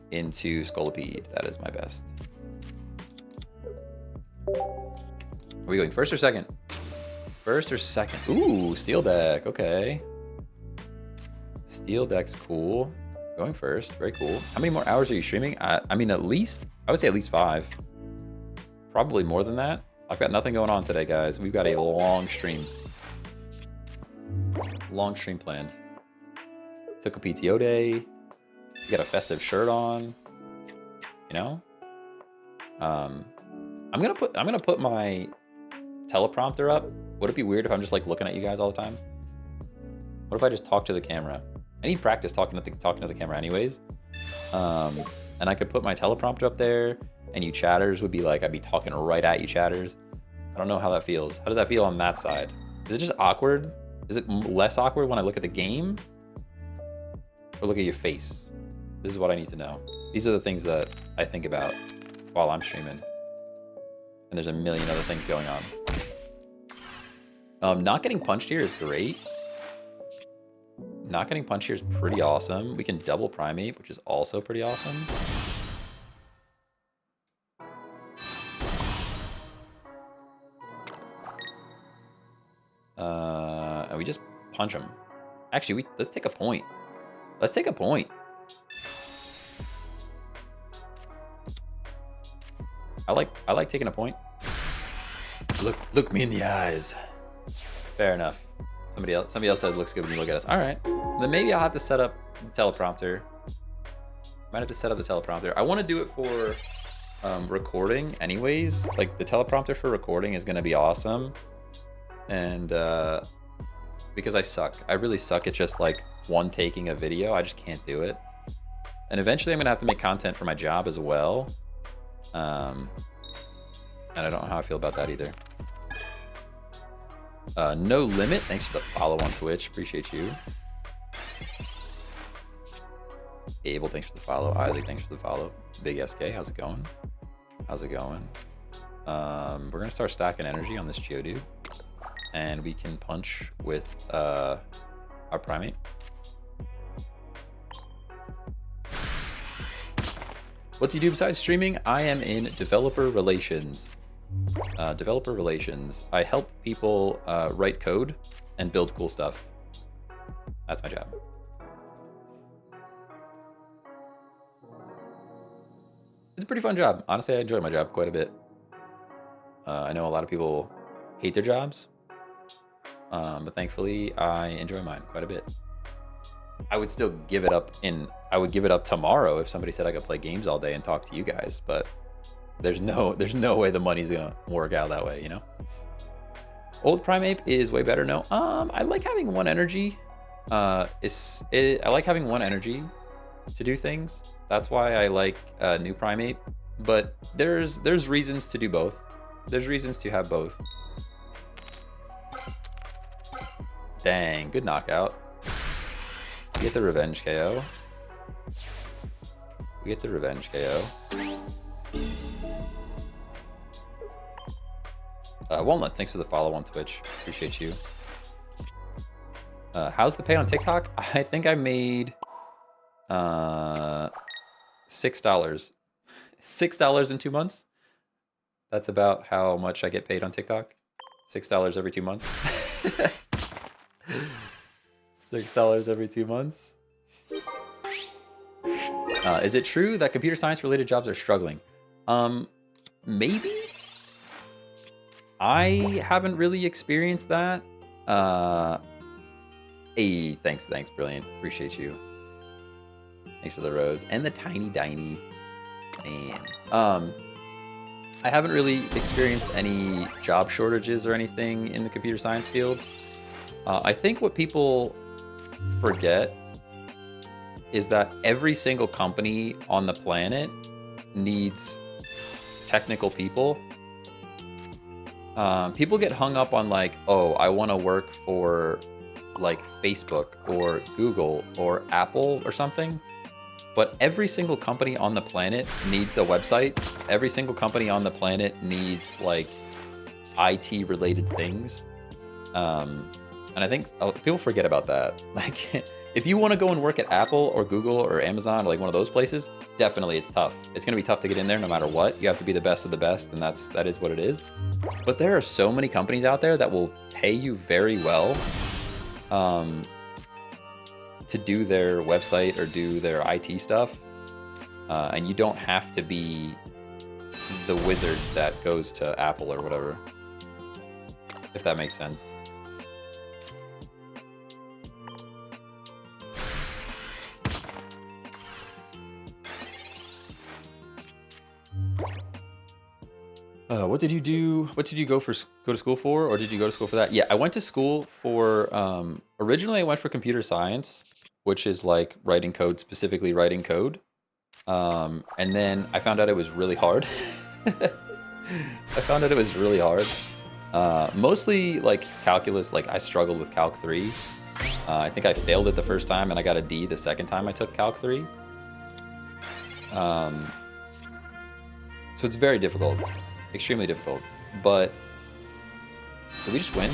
S1: into Scolipede. That is my best. Are we going first or second? First or second? Ooh, Steel deck. Okay. Steel deck's cool. Going first. Very cool. How many more hours are you streaming? I mean, at least, I would say at least 5. Probably more than that. I've got nothing going on today, guys. We've got a long stream. Long stream planned. Took a PTO day. You got a festive shirt on. You know? I'm gonna put my teleprompter up. Would it be weird if I'm just like looking at you guys all the time? What if I just talk to the camera? I need practice talking to the camera anyways. And I could put my teleprompter up there, and you chatters would be like, I'd be talking right at you chatters. I don't know how that feels. How does that feel on that side? Is it just awkward? Is it less awkward when I look at the game? Or look at your face? This is what I need to know. These are the things that I think about while I'm streaming. And there's a million other things going on. Not getting punched here is great. Not getting punch here is pretty awesome. We can double Primate, which is also pretty awesome. And we just punch him. Actually, let's take a point. Let's take a point. I like taking a point. Look me in the eyes. Fair enough. Somebody else said it looks good when you look at us. All right. Then maybe I'll have to set up the teleprompter. Might have to set up the teleprompter. I want to do it for recording anyways. Like the teleprompter for recording is going to be awesome. And because I suck. I really suck at just like one taking a video. I just can't do it. And eventually I'm going to have to make content for my job as well. And I don't know how I feel about that either. No Limit, thanks for the follow on Twitch. Appreciate you. Abel, thanks for the follow. Eiley, thanks for the follow. Big SK, how's it going? How's it going? We're gonna start stacking energy on this Geodude, and we can punch with our Primate. What do you do besides streaming? I am in developer relations. I help people write code and build cool stuff. That's my job. It's a pretty fun job. Honestly, I enjoy my job quite a bit. I know a lot of people hate their jobs, but thankfully I enjoy mine quite a bit. I would still give it up tomorrow if somebody said I could play games all day and talk to you guys, but there's no way the money's gonna work out that way, you know? Old Primeape is way better now. I like having one energy. I like having one energy to do things. That's why I like new Primeape. But there's reasons to do both. There's reasons to have both. Dang, good knockout. We get the revenge KO. Walnut, thanks for the follow on Twitch. Appreciate you. How's the pay on TikTok? I think I made $6. $6 in 2 months. That's about how much I get paid on TikTok. $6 every 2 months. $6 every 2 months. Is it true that computer science related jobs are struggling? Maybe. I haven't really experienced that. Hey, thanks, brilliant. Appreciate you. Thanks for the rose and the tiny diny. Man. I haven't really experienced any job shortages or anything in the computer science field. I think what people forget is that every single company on the planet needs technical people. People get hung up on like, oh, I want to work for like Facebook or Google or Apple or something. But every single company on the planet needs a website. Every single company on the planet needs like IT related things. And I think people forget about that. Like if you want to go and work at Apple or Google or Amazon or like one of those places, definitely it's tough. It's going to be tough to get in there no matter what. You have to be the best of the best, and that is what it is. But there are so many companies out there that will pay you very well to do their website or do their IT stuff. And you don't have to be the wizard that goes to Apple or whatever, if that makes sense. What did you do? What did you go to school for, or did you go to school for that? Yeah, I went to school for. Originally, I went for computer science, which is like writing code, specifically writing code. And then I found out it was really hard. Mostly like calculus. Like I struggled with Calc 3. I think I failed it the first time, and I got a D the second time I took Calc 3. So it's very difficult. Extremely difficult, but did we just win?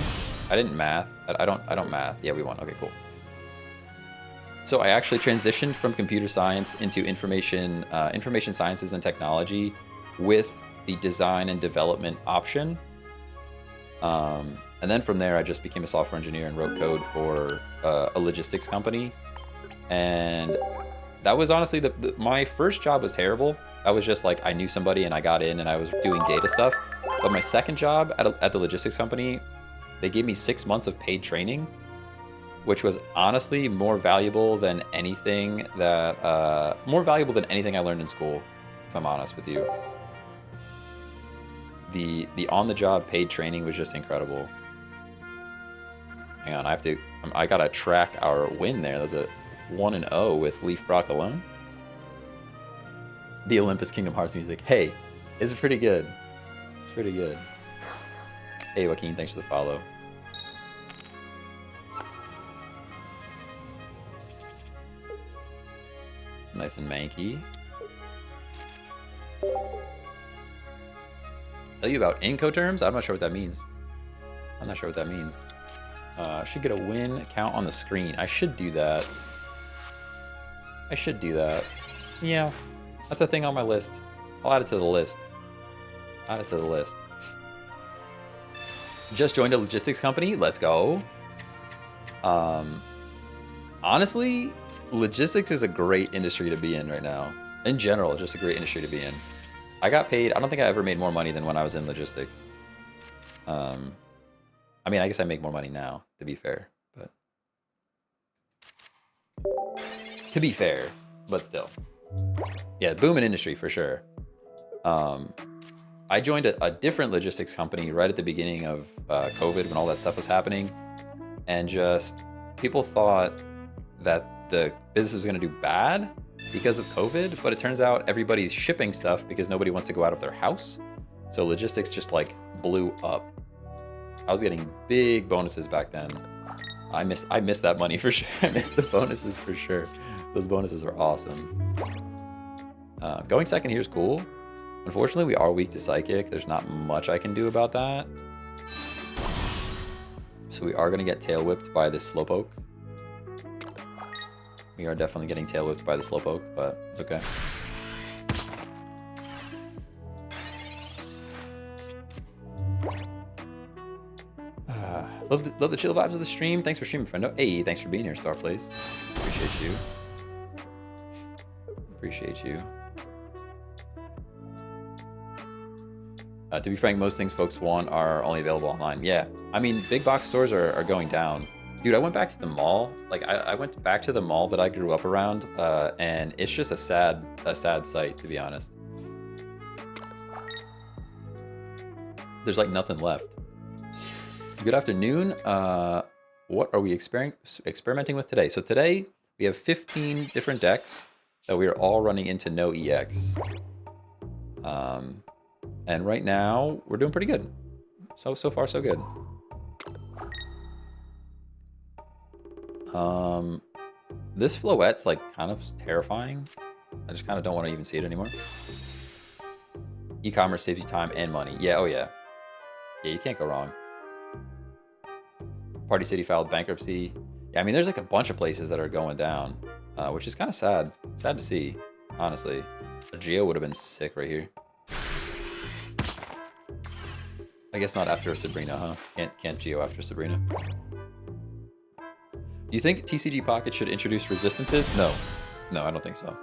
S1: I didn't math. I don't math. Yeah, we won. Okay, cool. So I actually transitioned from computer science into information sciences and technology with the design and development option. And then from there, I just became a software engineer and wrote code for a logistics company. And that was honestly my first job was terrible. I was just like, I knew somebody and I got in and I was doing data stuff. But my second job at the logistics company, they gave me 6 months of paid training, which was honestly more valuable than anything that I learned in school, if I'm honest with you. The on-the-job paid training was just incredible. Hang on, I gotta track our win there. There's a 1-0 with Leaf Brock alone. The Olympus Kingdom Hearts music. Hey, it's pretty good. It's pretty good. Hey, Joaquin, thanks for the follow. Nice and manky. Tell you about Incoterms? I'm not sure what that means. Should get a win count on the screen. I should do that. Yeah, that's a thing on my list. I'll add it to the list. Just joined a logistics company. Let's go. Honestly, logistics is a great industry to be in right now. In general, just a great industry to be in. I got paid. I don't think I ever made more money than when I was in logistics. I mean, I guess I make more money now, to be fair, but still. Yeah, booming industry for sure. I joined a different logistics company right at the beginning of COVID when all that stuff was happening. And just people thought that the business was going to do bad because of COVID, but it turns out everybody's shipping stuff because nobody wants to go out of their house. So logistics just like blew up. I was getting big bonuses back then. I missed that money for sure. I missed the bonuses for sure. Those bonuses were awesome. Going second here is cool. Unfortunately, we are weak to Psychic. There's not much I can do about that. So we are going to get tail whipped by this Slowpoke. We are definitely getting tail whipped by the Slowpoke, but it's okay. Love the chill vibes of the stream. Thanks for streaming, friendo. Hey, thanks for being here, Starplays. Appreciate you. To be frank, most things folks want are only available online. Yeah, I mean, big box stores are going down. Dude, I went back to the mall. Like, I went back to the mall that I grew up around, and it's just a sad sight, to be honest. There's like nothing left. Good afternoon. What are we experimenting with today? So today we have 15 different decks that we are all running into NOEX. And right now we're doing pretty good. So far so good. This Floette's like kind of terrifying. I just kind of don't want to even see it anymore. E-commerce saves you time and money. Yeah, oh yeah. Yeah, you can't go wrong. Party City filed bankruptcy. Yeah, I mean, there's like a bunch of places that are going down, which is kind of sad. Sad to see, honestly. A Geo would have been sick right here. I guess not after Sabrina, huh? Can't Geo after Sabrina. Do you think TCG Pocket should introduce resistances? No, I don't think so.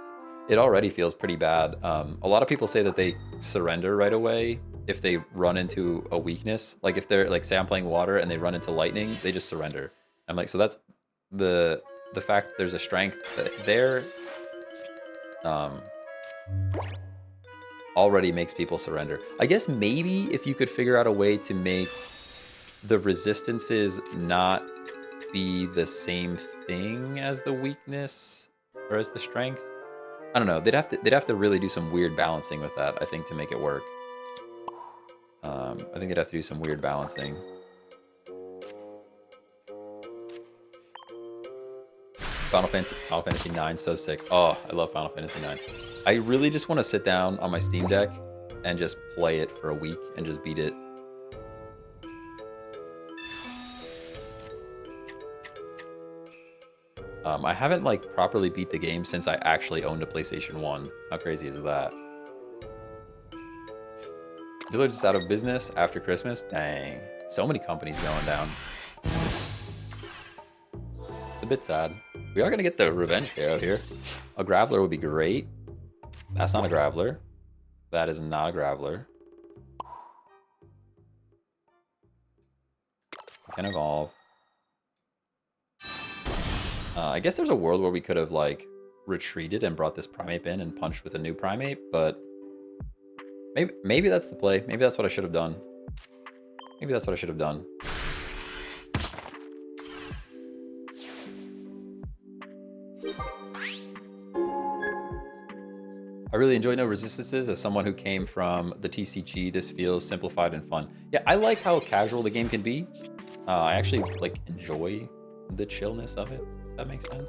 S1: It already feels pretty bad. A lot of people say that they surrender right away if they run into a weakness. Like if they're like, say I'm playing water and they run into lightning, they just surrender. I'm like, so that's the fact that there's a strength there already makes people surrender. I guess maybe if you could figure out a way to make the resistances not be the same thing as the weakness or as the strength. I don't know. They'd have to really do some weird balancing with that, I think, to make it work. I think they'd have to do some weird balancing. Final Fantasy 9, so sick. Oh, I love Final Fantasy 9. I really just want to sit down on my Steam Deck and just play it for a week and just beat it. I haven't like properly beat the game since I actually owned a PlayStation 1. How crazy is that? Dealers is out of business after Christmas. Dang, so many companies going down. It's a bit sad. We are gonna get the revenge hero here. A Graveler would be great. That's not a Graveler. That is not a Graveler. Can evolve. I guess there's a world where we could have like retreated and brought this Primate in and punched with a new Primate, but maybe that's the play. Maybe that's what I should have done. Maybe that's what I should have done. I really enjoy No Resistances. As someone who came from the TCG, this feels simplified and fun. Yeah, I like how casual the game can be. I actually like enjoy the chillness of it, if that makes sense.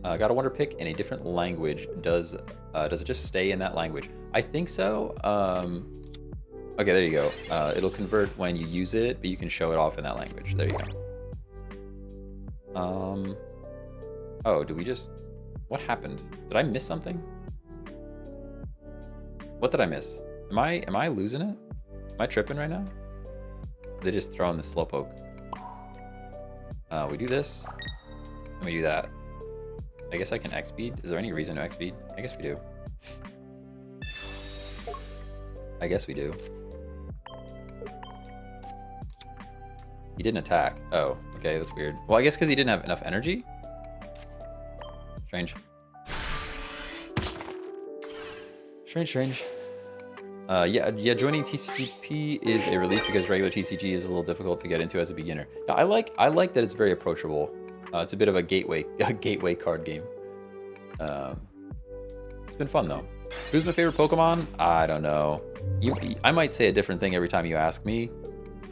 S1: Got a wonder pick in a different language. Does it just stay in that language? I think so. Okay, there you go. It'll convert when you use it, but you can show it off in that language. There you go. Oh, did we just... What happened? Did I miss something? What did I miss? Am I losing it? Am I tripping right now? They just throw in the Slowpoke. We do this. And we do that. I guess I can X-speed. Is there any reason to X-speed? I guess we do. I guess we do. He didn't attack. Oh, okay, that's weird. Well, I guess because he didn't have enough energy? Strange. Strange. Yeah, joining TCGP is a relief because regular TCG is a little difficult to get into as a beginner. Yeah, I like that it's very approachable. It's a bit of a gateway card game. It's been fun though. Who's my favorite Pokemon? I don't know. I might say a different thing every time you ask me.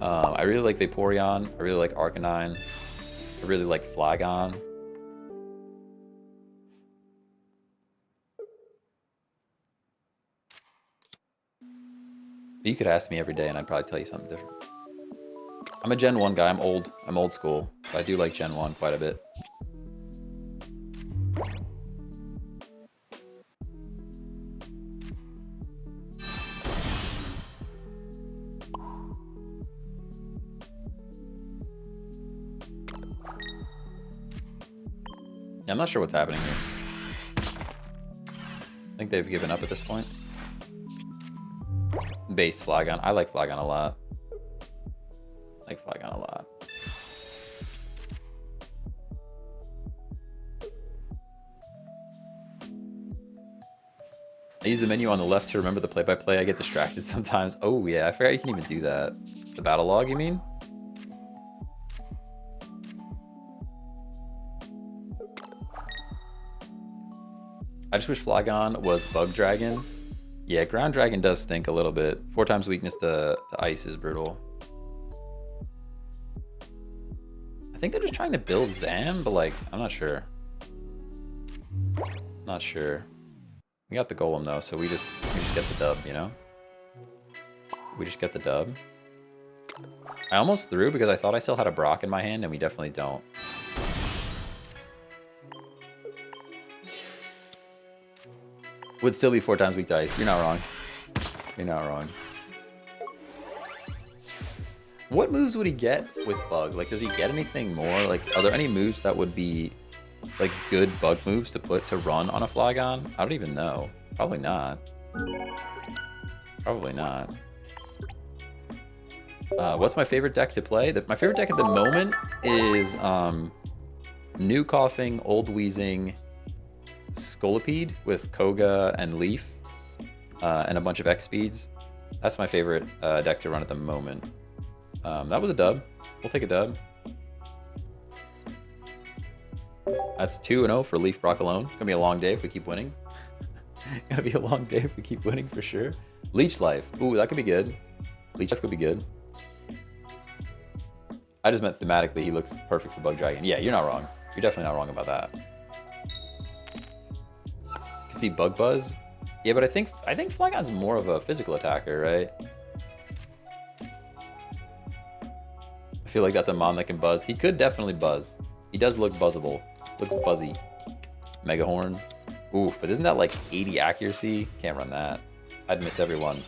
S1: I really like Vaporeon. I really like Arcanine. I really like Flagon. You could ask me every day and I'd probably tell you something different. I'm a Gen 1 guy. I'm old school. But I do like Gen 1 quite a bit. Yeah, I'm not sure what's happening here. I think they've given up at this point. Base Flagon. I like Flagon a lot. I use the menu on the left to remember the play-by-play. I get distracted sometimes. Oh yeah, I forgot you can even do that. The battle log, you mean? I just wish Flagon was Bug Dragon. Yeah, Ground Dragon does stink a little bit. 4 times weakness to ice is brutal. I think they're just trying to build Zam, but like, I'm not sure. Not sure. We got the Golem though, so we just get the dub, you know? We just get the dub. I almost threw because I thought I still had a Brock in my hand, and we definitely don't. Would still be 4 times weak to ice. You're not wrong. You're not wrong. What moves would he get with Bug? Like, does he get anything more? Like, are there any moves that would be, like, good Bug moves to run on a Flagon? I don't even know. Probably not. Probably not. What's my favorite deck to play? My favorite deck at the moment is New Coughing, Old Wheezing, Scolipede with Koga and Leaf, and a bunch of X speeds. That's my favorite deck to run at the moment. That was a dub. We'll take a dub. That's 2-0 for Leaf Brock alone. It's gonna be a long day if we keep winning. Gonna be a long day if we keep winning for sure. Leech Life. Ooh, that could be good. Leech Life could be good. I just meant thematically he looks perfect for Bug Dragon. Yeah, you're not wrong. You're definitely not wrong about that. You can see Bug Buzz. Yeah, but I think Flagon's more of a physical attacker, right? I feel like that's a mon that can buzz. He could definitely buzz. He does look buzzable. Looks buzzy. Megahorn. Oof, but isn't that like 80 accuracy? Can't run that. I'd miss everyone.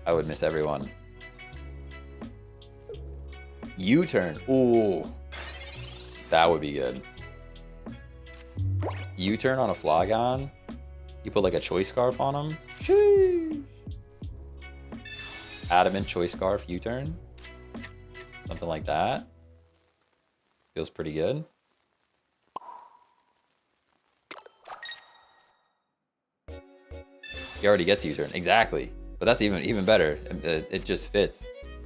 S1: I would miss everyone. U-turn. Ooh. That would be good. U-turn on a Flygon. You put like a Choice Scarf on him. Sheesh. Adamant Choice Scarf U-turn. Something like that. Feels pretty good. He already gets U-turn. Exactly. But that's even better. It just fits.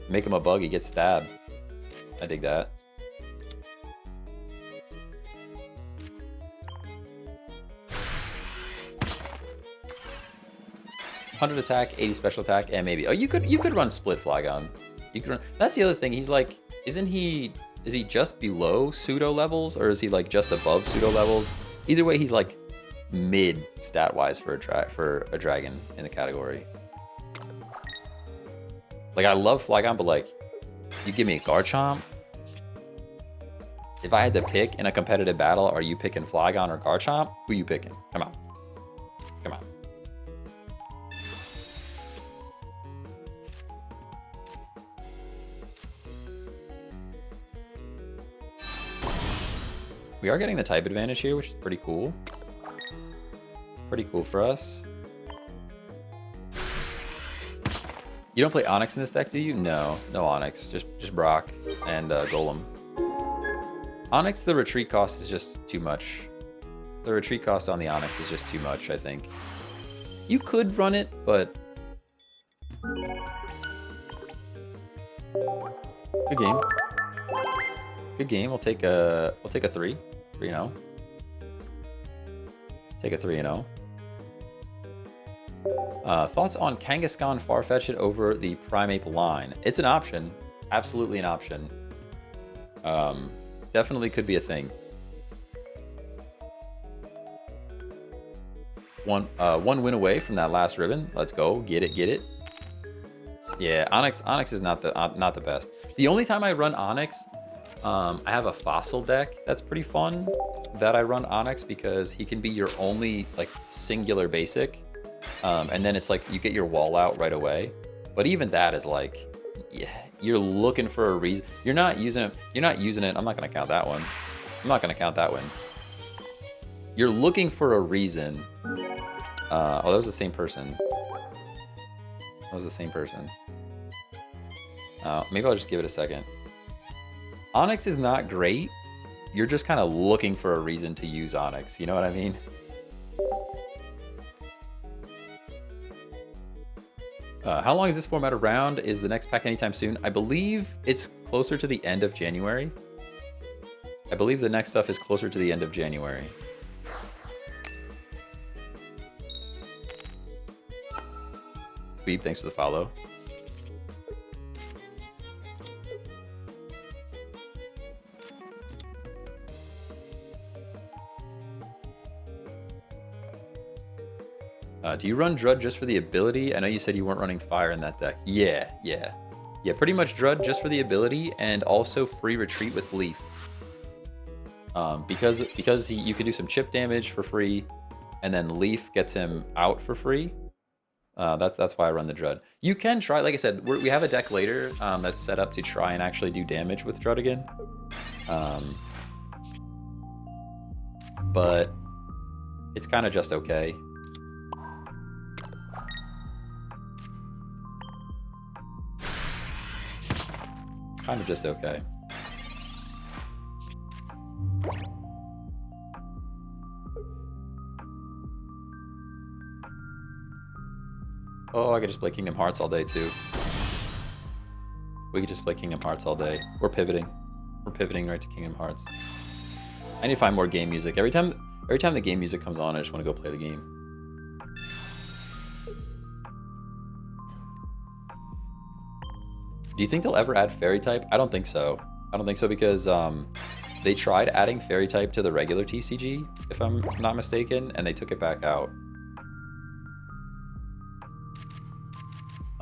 S1: Make him a bug, he gets stabbed. I dig that. $100 attack, 80 special attack, and maybe. Oh, you could run split Flygon. You could run. That's the other thing. He's like, is he just below pseudo levels, or is he like just above pseudo levels? Either way, he's like mid stat wise for a dragon in the category. Like, I love Flygon, but like, you give me a Garchomp. If I had to pick in a competitive battle, are you picking Flygon or Garchomp? Who you picking? Come on. Come on. We are getting the type advantage here, which is pretty cool. Pretty cool for us. You don't play Onyx in this deck, do you? No, no Onyx. Just Brock and Golem. Onyx, the retreat cost is just too much. The retreat cost on the Onyx is just too much, I think. You could run it, but good game. Good game. We'll take a 3. 3-0. Take a 3-0. Thoughts on Kangaskhan Farfetch'd over the Primeape line? It's an option. Absolutely an option. Definitely could be a thing. One win away from that last ribbon. Let's go. Get it, get it. Yeah, Onyx is not the best. The only time I run Onyx, I have a fossil deck that's pretty fun that I run Onyx because he can be your only like singular basic. And then it's like you get your wall out right away. But even that is like, yeah, you're looking for a reason. You're not using it. You're not using it. I'm not going to count that one. I'm not going to count that one. You're looking for a reason. Oh, that was the same person. That was the same person. Maybe I'll just give it a second. Onyx is not great. You're just kind of looking for a reason to use Onyx. You know what I mean? How long is this format around? Is the next pack anytime soon? I believe it's closer to the end of January. I believe the next stuff is closer to the end of January. Beep, thanks for the follow. Do you run Drud just for the ability? I know you said you weren't running Fire in that deck. Yeah. Pretty much Drud just for the ability and also free retreat with Leaf. Because you can do some chip damage for free, and then Leaf gets him out for free. That's why I run the Drud. You can try, like I said, we have a deck later that's set up to try and actually do damage with Drud again. But it's kind of just okay. Kind of just okay. Oh, I could just play Kingdom Hearts all day too. We could just play Kingdom Hearts all day. We're pivoting. We're pivoting right to Kingdom Hearts. I need to find more game music. Every time the game music comes on, I just want to go play the game. Do you think they'll ever add Fairy type? I don't think so. I don't think so because they tried adding Fairy type to the regular TCG, if I'm not mistaken, and they took it back out.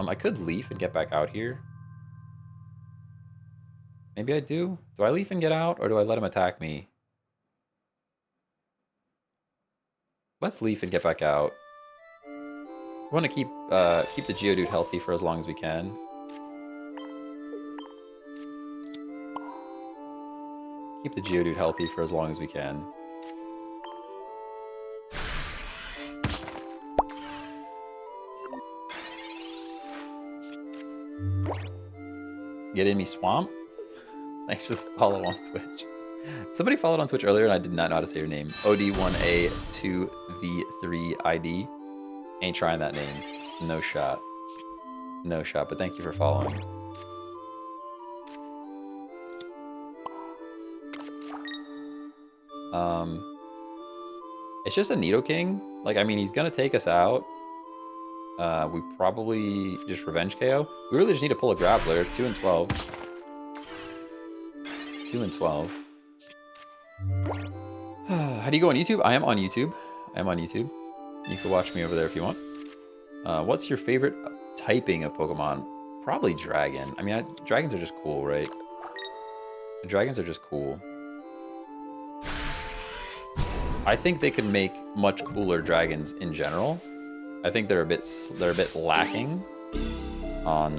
S1: I could Leaf and get back out here. Maybe I do. Do I Leaf and get out, or do I let him attack me? Let's leaf and get back out. We want to keep the Geodude healthy for as long as we can. Keep the Geodude healthy for as long as we can. Get in me, Swamp. Thanks for the follow on Twitch. Somebody followed on Twitch earlier and I did not know how to say your name. OD1A2V3ID. Ain't trying that name. No shot. No shot, but thank you for following. It's just a Nidoking. Like, I mean, he's gonna take us out. We probably just revenge KO. We really just need to pull a grappler. 2 and 12. 2 and 12. How do you go on YouTube? I am on YouTube. I am on YouTube. You can watch me over there if you want. What's your favorite typing of Pokemon? Probably Dragon. I mean, dragons are just cool, right? The dragons are just cool. I think they could make much cooler dragons in general. I think they're a bit lacking on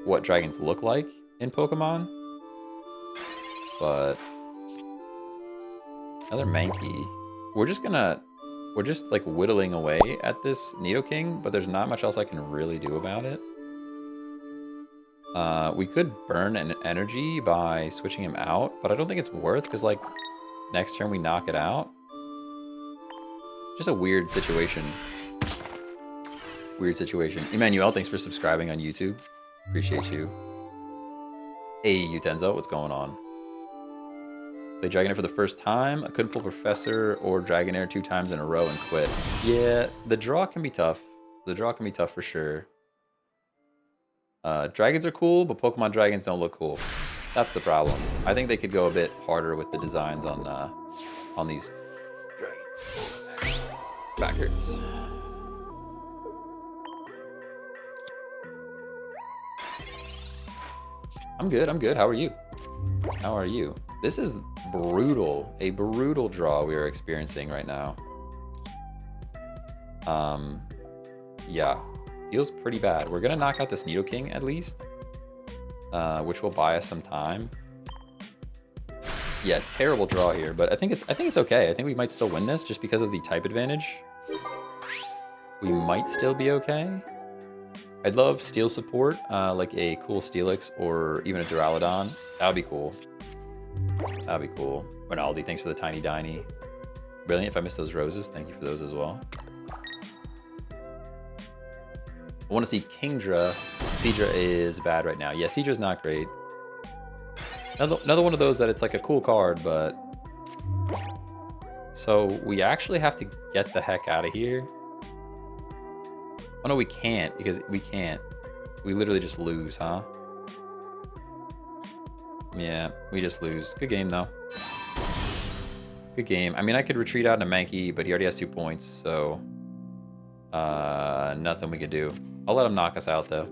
S1: what dragons look like in Pokemon. But another Mankey. We're just like whittling away at this Nidoking, but there's not much else I can really do about it. We could burn an energy by switching him out, but I don't think it's worth, because like next turn we knock it out. Just a weird situation. Weird situation. Emmanuel, thanks for subscribing on YouTube. Appreciate you. Hey, Utenzo, what's going on? Played Dragonair for the first time. I couldn't pull Professor or Dragonair 2 times in a row and quit. Yeah, the draw can be tough. The draw can be tough for sure. Dragons are cool, but Pokemon dragons don't look cool. That's the problem. I think they could go a bit harder with the designs on these dragons. Back hurts. I'm good, I'm good. How are you? How are you? This is brutal. A brutal draw we are experiencing right now. Yeah. Feels pretty bad. We're gonna knock out this Nidoking at least. Which will buy us some time. Yeah, terrible draw here, but I think it's okay. I think we might still win this just because of the type advantage. We might still be okay. I'd love steel support, like a cool Steelix or even a Duraludon. That would be cool. That would be cool. Ronaldi, thanks for the tiny diny. Brilliant. If I missed those roses, thank you for those as well. I want to see Kingdra. Seadra is bad right now. Yeah, Seadra's not great. Another one of those that it's like a cool card, but... So we actually have to get the heck out of here. Oh no, we can't, because we can't. We literally just lose, huh? Yeah, we just lose. Good game, though. Good game. I mean, I could retreat out in a Mankey, but he already has 2 points, so... nothing we could do. I'll let him knock us out, though.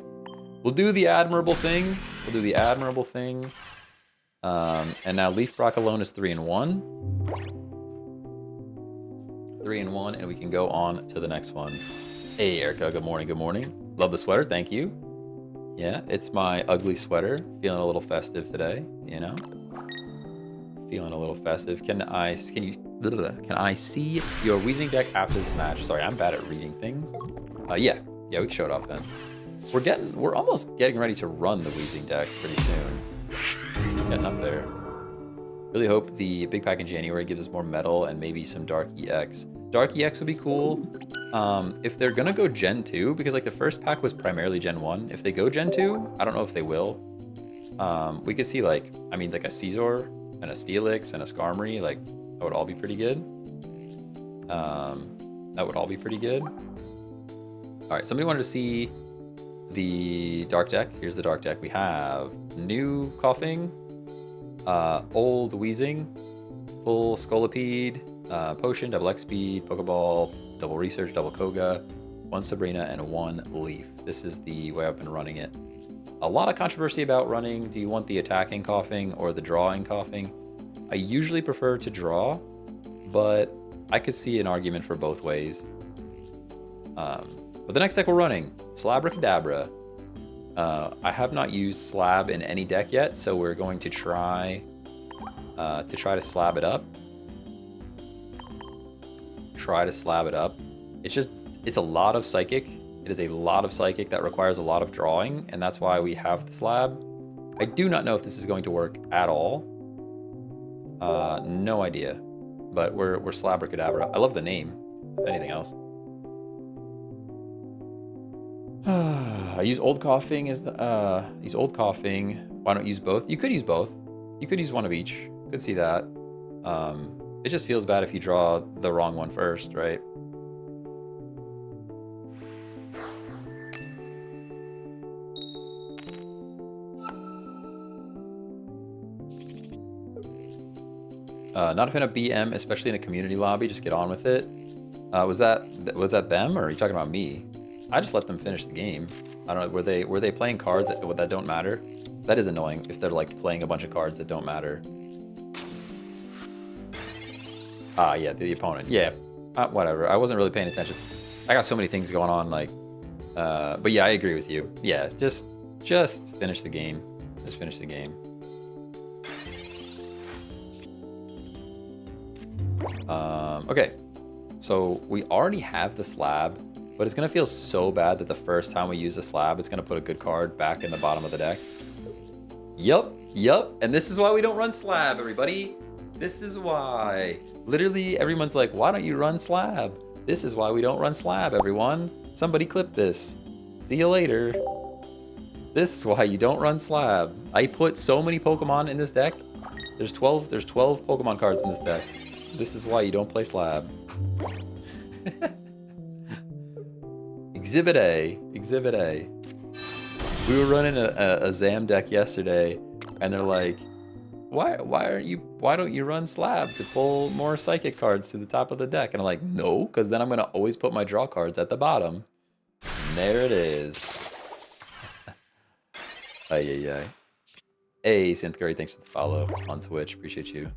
S1: We'll do the admirable thing. We'll do the admirable thing. And now Leaf Brock alone is 3 and 1. 3 and 1, and we can go on to the next one. Hey, Erica, good morning, good morning. Love the sweater, thank you. Yeah, it's my ugly sweater. Feeling a little festive today, you know? Feeling a little festive. Can I see your Weezing deck after this match? Sorry, I'm bad at reading things. Yeah, we can show it off then. We're almost getting ready to run the Weezing deck pretty soon. Getting up there. Really hope the big pack in January gives us more metal and maybe some Dark EX. Dark EX would be cool. If they're gonna go Gen 2, because like the first pack was primarily Gen 1. If they go Gen 2, I don't know if they will. We could see like, I mean like a Caesar and a Steelix and a Skarmory, like that would all be pretty good. That would all be pretty good. All right, somebody wanted to see the Dark deck. Here's the Dark deck. We have new Coughing, old Weezing, full Scolipede, Potion, double X Speed, Pokeball, double Research, double Koga, 1 Sabrina, and 1 Leaf. This is the way I've been running it. A lot of controversy about running. Do you want the attacking Coughing or the drawing Coughing? I usually prefer to draw, but I could see an argument for both ways. But the next deck we're running, Slabracadabra. I have not used Slab in any deck yet, so we're going to try to slab it up. It's a lot of Psychic. It is a lot of Psychic that requires a lot of drawing, and that's why we have the Slab. I do not know if this is going to work at all. No idea. But we're Slabracadabra. I love the name, if anything else. I use Old Coughing as the use Old Coughing. Why don't use both? You could use both. You could use one of each. Could see that. It just feels bad if you draw the wrong one first, right? Not a fan of BM, especially in a community lobby. Just get on with it. Was that them, or are you talking about me? I just let them finish the game. I don't know. Were they playing cards that don't matter? That is annoying if they're like playing a bunch of cards that don't matter. Ah, yeah, the opponent. Yeah, whatever. I wasn't really paying attention. I got so many things going on. Like, but yeah, I agree with you. Yeah, just finish the game. Just finish the game. Okay, so we already have the Slab, but it's gonna feel so bad that the first time we use the Slab, it's gonna put a good card back in the bottom of the deck. Yup, and this is why we don't run Slab, everybody. This is why. Literally, everyone's like, why don't you run Slab? This is why we don't run Slab, everyone. Somebody clip this. See you later. This is why you don't run Slab. I put so many Pokemon in this deck. There's 12 Pokemon cards in this deck. This is why you don't play Slab. Exhibit A. We were running a Zam deck yesterday, and they're like, why don't you run Slab to pull more Psychic cards to the top of the deck? And I'm like, no, because then I'm gonna always put my draw cards at the bottom. And there it is. Ay. Hey, Synth Curry, thanks for the follow on Twitch. Appreciate you.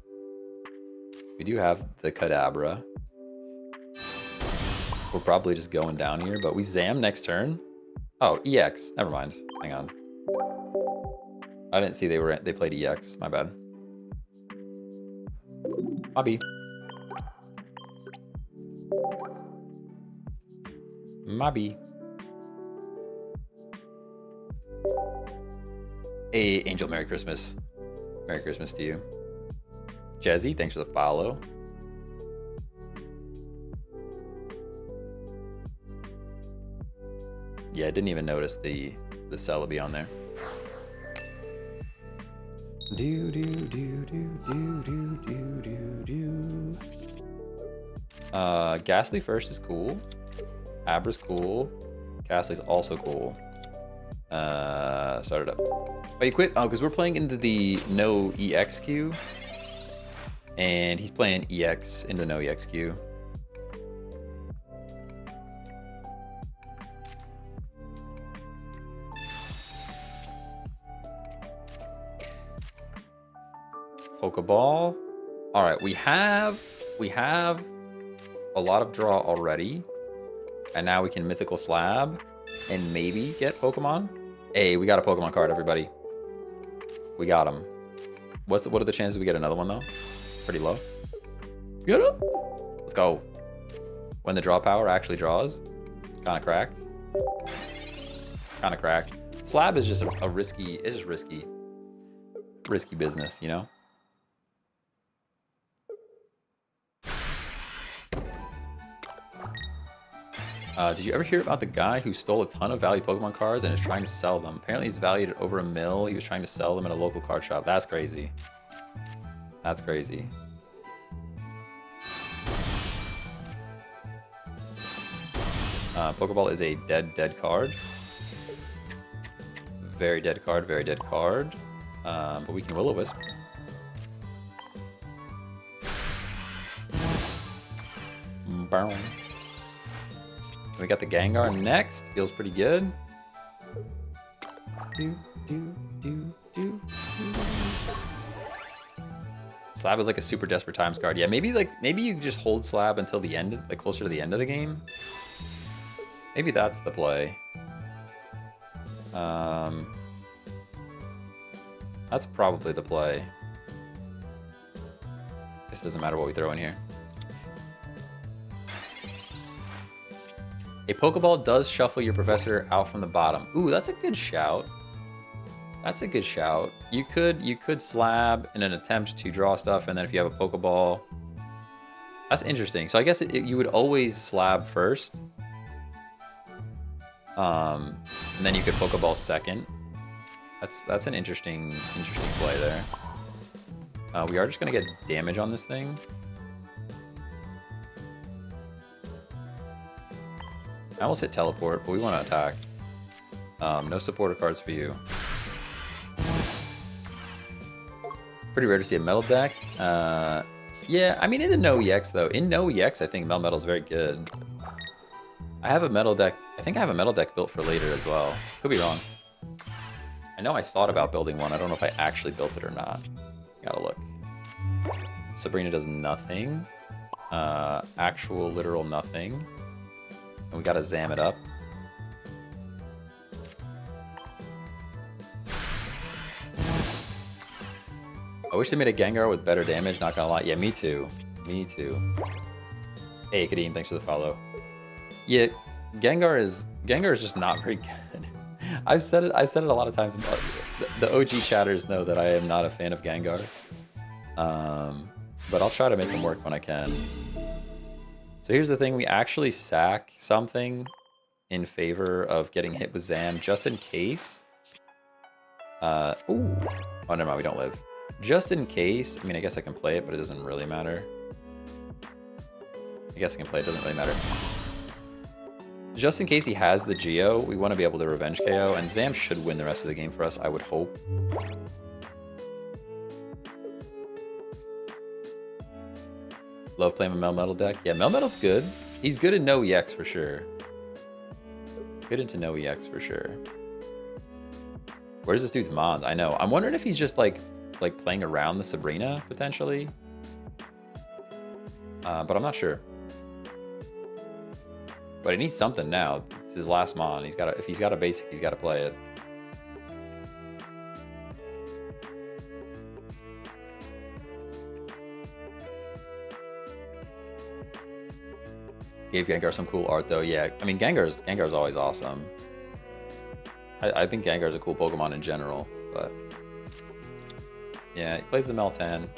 S1: We do have the Kadabra. We're probably just going down here, but we Zam next turn. Oh, EX. Never mind. Hang on. I didn't see they played EX. My bad. Hobby. Mobby. Hey, Angel, Merry Christmas. Merry Christmas to you. Jezzy, thanks for the follow. Yeah, I didn't even notice the Celebi on there. Ghastly first is cool. Abra's cool. Ghastly's also cool. Start it up. Oh, you quit? Oh, because we're playing into the NOEX queue. And he's playing EX into the NOEX queue. Pokeball. All right, we have a lot of draw already, and now we can Mythical Slab and maybe get Pokemon. Hey, we got a Pokemon card, everybody. We got him. What are the chances we get another one though? Pretty low. Get it? Let's go. When the draw power actually draws, kind of cracked. Kind of cracked. Slab is just a risky. It's just risky business, you know. Did you ever hear about the guy who stole a ton of valued Pokemon cards and is trying to sell them? Apparently he's valued at over $1 million. He was trying to sell them at a local card shop. That's crazy. That's crazy. Pokeball is a dead card. Very dead card, very dead card. But we can Will-O-Wisp. Boom. We got the Gengar next. Feels pretty good. Slab is like a super desperate times card. Yeah, maybe you just hold Slab until the end, like closer to the end of the game. Maybe that's the play. That's probably the play. Guess it doesn't matter what we throw in here. A Pokeball does shuffle your professor out from the bottom. Ooh, that's a good shout. That's a good shout. You could slab in an attempt to draw stuff, and then if you have a Pokeball, that's interesting. So I guess you would always slab first, and then you could Pokeball second. That's an interesting play there. We are just gonna get damage on this thing. I almost hit teleport, but we want to attack. No supporter cards for you. Pretty rare to see a metal deck. Yeah, I mean in the NOEX though. In NOEX, I think Melmetal is very good. I have a metal deck. I think I have a metal deck built for later as well. Could be wrong. I know I thought about building one. I don't know if I actually built it or not. Gotta look. Sabrina does nothing. Actual literal nothing. And we gotta Zam it up. I wish they made a Gengar with better damage, not gonna lie. Yeah, me too. Me too. Hey, Kadeem, thanks for the follow. Yeah, Gengar is just not very good. I've said it a lot of times. The OG chatters know that I am not a fan of Gengar. But I'll try to make them work when I can. So here's the thing, we actually sack something in favor of getting hit with Zam just in case. Ooh. Oh, never mind, we don't live. Just in case, I mean, I guess I can play it, but it doesn't really matter. I guess I can play it, doesn't really matter. Just in case he has the Geo, we want to be able to revenge KO, and Zam should win the rest of the game for us, I would hope. Love playing a Melmetal deck. Yeah, Melmetal's good. He's good in NOEX for sure. Good into NOEX for sure. Where's this dude's Mons? I know. I'm wondering if he's just like playing around the Sabrina potentially. But I'm not sure. But he needs something now. It's his last Mon. If he's got a basic, he's got to play it. Gave Gengar some cool art though. Yeah, I mean Gengar's always awesome. I think Gengar's a cool Pokemon in general, but yeah, he plays the Meltan.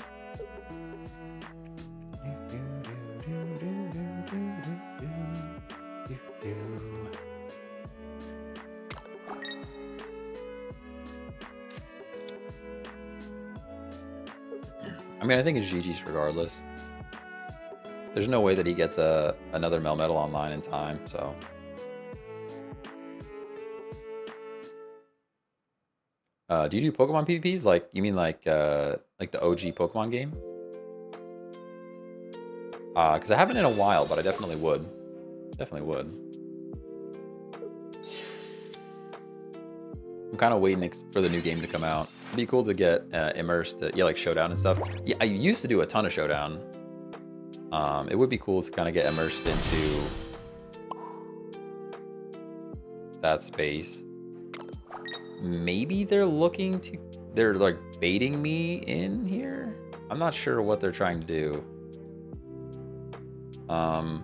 S1: I mean, I think it's GG's regardless. There's no way that he gets another Melmetal online in time, so. Do you do Pokemon PVPs? Like, you mean like the OG Pokemon game? Because I haven't in a while, but I definitely would. Definitely would. I'm kind of waiting for the new game to come out. It'd be cool to get immersed, yeah, like Showdown and stuff. Yeah, I used to do a ton of Showdown. It would be cool to kind of get immersed into that space. Maybe they're they're like baiting me in here. I'm not sure what they're trying to do. I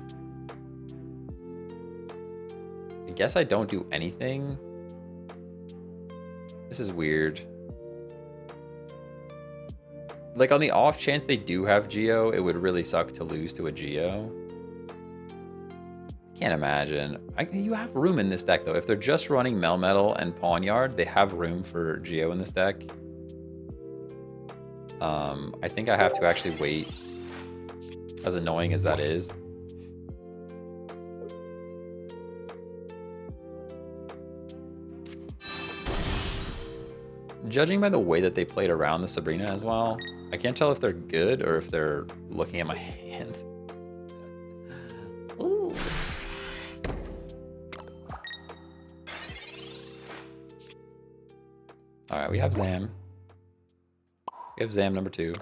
S1: guess I don't do anything. This is weird. Like, on the off chance they do have Geo, it would really suck to lose to a Geo. Can't imagine. You have room in this deck, though. If they're just running Melmetal and Pawniard, they have room for Geo in this deck. I think I have to actually wait, as annoying as that is. Judging by the way that they played around the Sabrina as well, I can't tell if they're good or if they're looking at my hand. Ooh. All right, we have Zam. We have Zam number 2.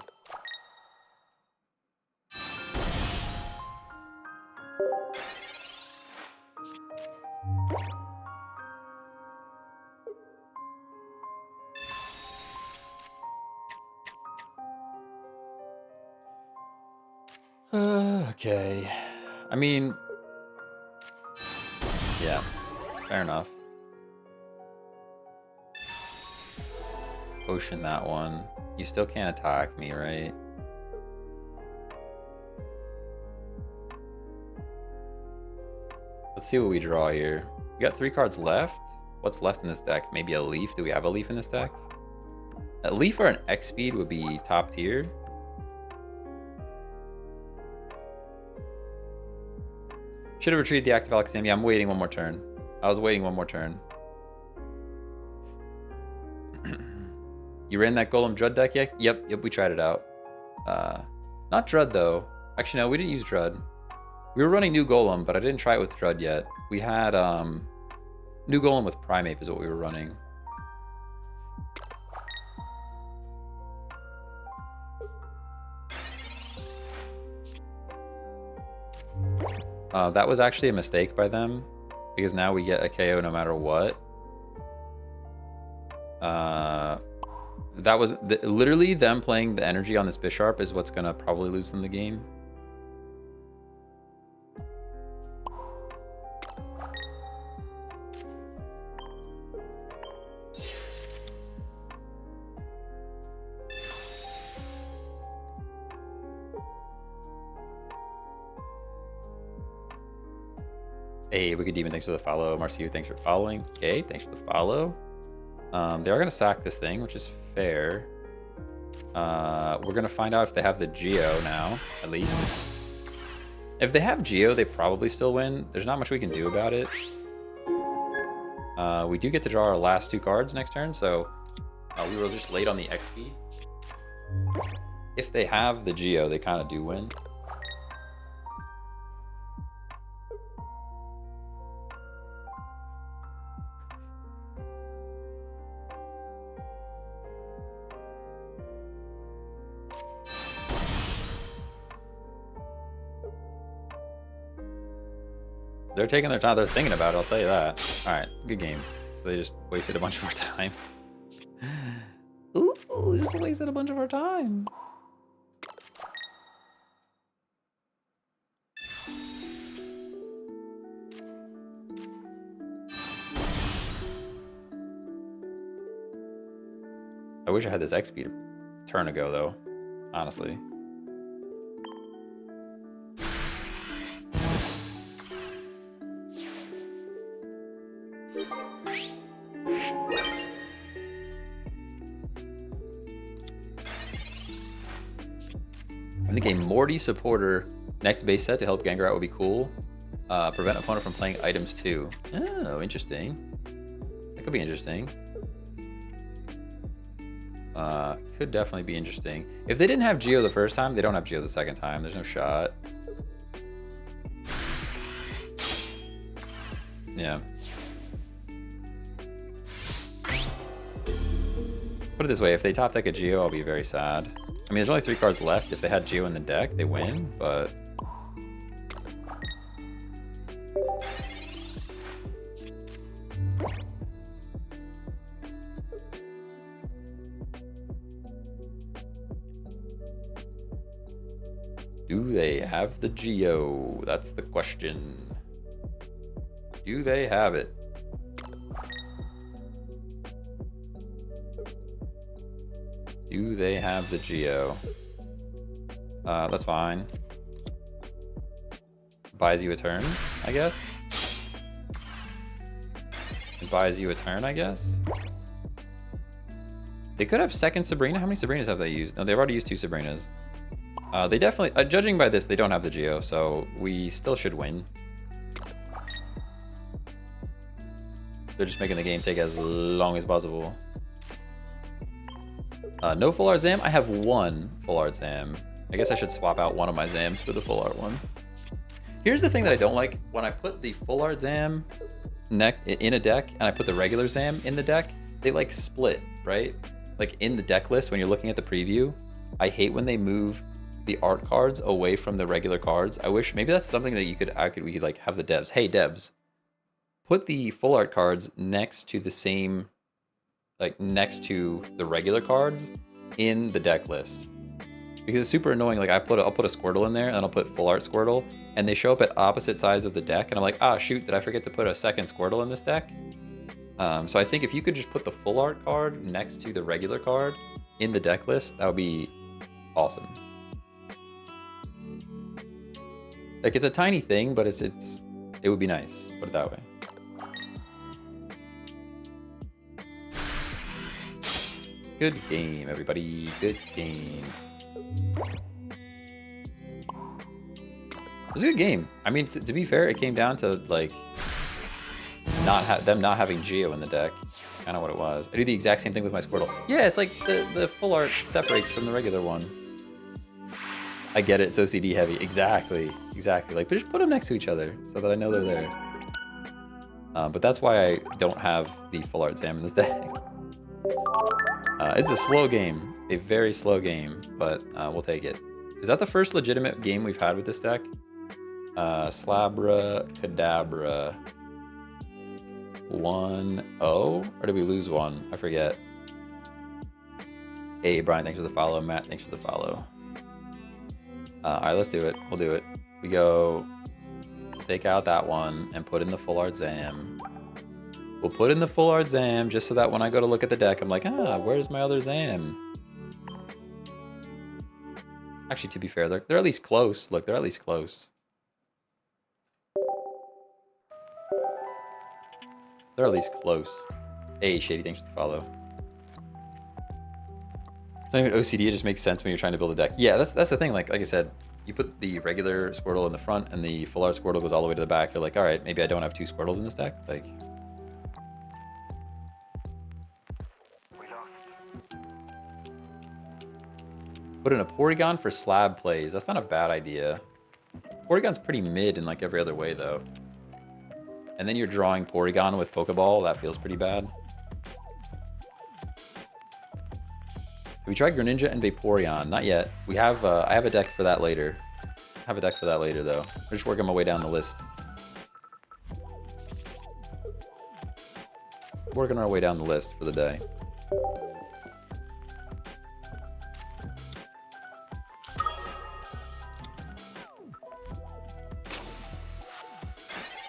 S1: Okay. I mean, yeah, fair enough. Potion that one. You still can't attack me, right? Let's see what we draw here. We got 3 cards left. What's left in this deck? Maybe a leaf. Do we have a leaf in this deck? A leaf or an X speed would be top tier. Should have retrieved the active Alakazam. Yeah, I'm waiting one more turn. I was waiting one more turn. You ran that Golem Drud deck yet? Yep, we tried it out. Not Drud though. Actually, no, we didn't use Drud. We were running New Golem, but I didn't try it with Drud yet. We had New Golem with Primeape is what we were running. That was actually a mistake by them, because now we get a KO no matter what. That was literally them playing the energy on this Bisharp is what's gonna probably lose them the game. Hey, Wicked Demon, thanks for the follow. Marcio, thanks for following. Okay, thanks for the follow. They are going to sack this thing, which is fair. We're going to find out if they have the Geo now, at least. If they have Geo, they probably still win. There's not much we can do about it. We do get to draw our last 2 cards next turn, so we were just late on the XP. If they have the Geo, they kind of do win. They're taking their time. They're thinking about it, I'll tell you that. All right, good game. So they just wasted a bunch of our time. Ooh, just wasted a bunch of our time. I wish I had this XP a turn ago, though, honestly. I think a Morty supporter next base set to help Gengar out would be cool. Prevent opponent from playing items too. Oh, interesting. That could be interesting. Could definitely be interesting. If they didn't have Geo the first time, they don't have Geo the second time. There's no shot. Yeah. Put it this way, if they top deck a Geo, I'll be very sad. I mean, there's only 3 cards left. If they had Geo in the deck, they win, but... Do they have the Geo? That's the question. Do they have it? Do they have the Geo? That's fine. Buys you a turn, I guess. It buys you a turn, I guess. They could have second Sabrina. How many Sabrinas have they used? No, they've already used 2 Sabrinas. They definitely, judging by this, they don't have the Geo, so we still should win. They're just making the game take as long as possible. No full art Zam? I have 1 full art Zam. I guess I should swap out one of my Zams for the full art one. Here's the thing that I don't like. When I put the full art Zam in a deck and I put the regular Zam in the deck, they like split, right? Like in the deck list, when you're looking at the preview, I hate when they move the art cards away from the regular cards. I wish maybe that's something that we could like have the devs. Hey devs, put the full art cards next to the same, like next to the regular cards in the deck list. Because it's super annoying. Like I'll put a Squirtle in there, and I'll put full art Squirtle, and they show up at opposite sides of the deck, and I'm like, ah, shoot, did I forget to put a second Squirtle in this deck? So I think if you could just put the full art card next to the regular card in the deck list, that would be awesome. Like it's a tiny thing, but it would be nice. Put it that way. Good game, everybody. Good game. It was a good game. I mean, to be fair, it came down to like them not having Geo in the deck. Kind of what it was. I do the exact same thing with my Squirtle. Yeah, it's like the full art separates from the regular one. I get it. It's OCD heavy. Exactly. Like, but just put them next to each other so that I know they're there. But that's why I don't have the full art Zam in this deck. It's a slow game, a very slow game, but we'll take it. Is that the first legitimate game we've had with this deck? Slabra Kadabra 1-0? Or did we lose one? I forget. Hey, Brian, thanks for the follow. Matt, thanks for the follow. All right, let's do it. We'll do it. We go take out that one and put in the full art Zam. We'll put in the full art Zam just so that when I go to look at the deck, I'm like, ah, where's my other Zam? Actually, to be fair, they're at least close. Look, they're at least close. They're at least close. Hey, Shady, thanks for the follow. It's not even OCD, it just makes sense when you're trying to build a deck. Yeah, that's the thing. Like I said, you put the regular Squirtle in the front and the full art Squirtle goes all the way to the back. You're like, all right, maybe I don't have two Squirtles in this deck. Like, put in a Porygon for slab plays. That's not a bad idea. Porygon's pretty mid in like every other way though. And then you're drawing Porygon with Pokeball. That feels pretty bad. Have we tried Greninja and Vaporeon? Not yet. We have. I have a deck for that later. I have a deck for that later though. I'm just working my way down the list. Working our way down the list for the day.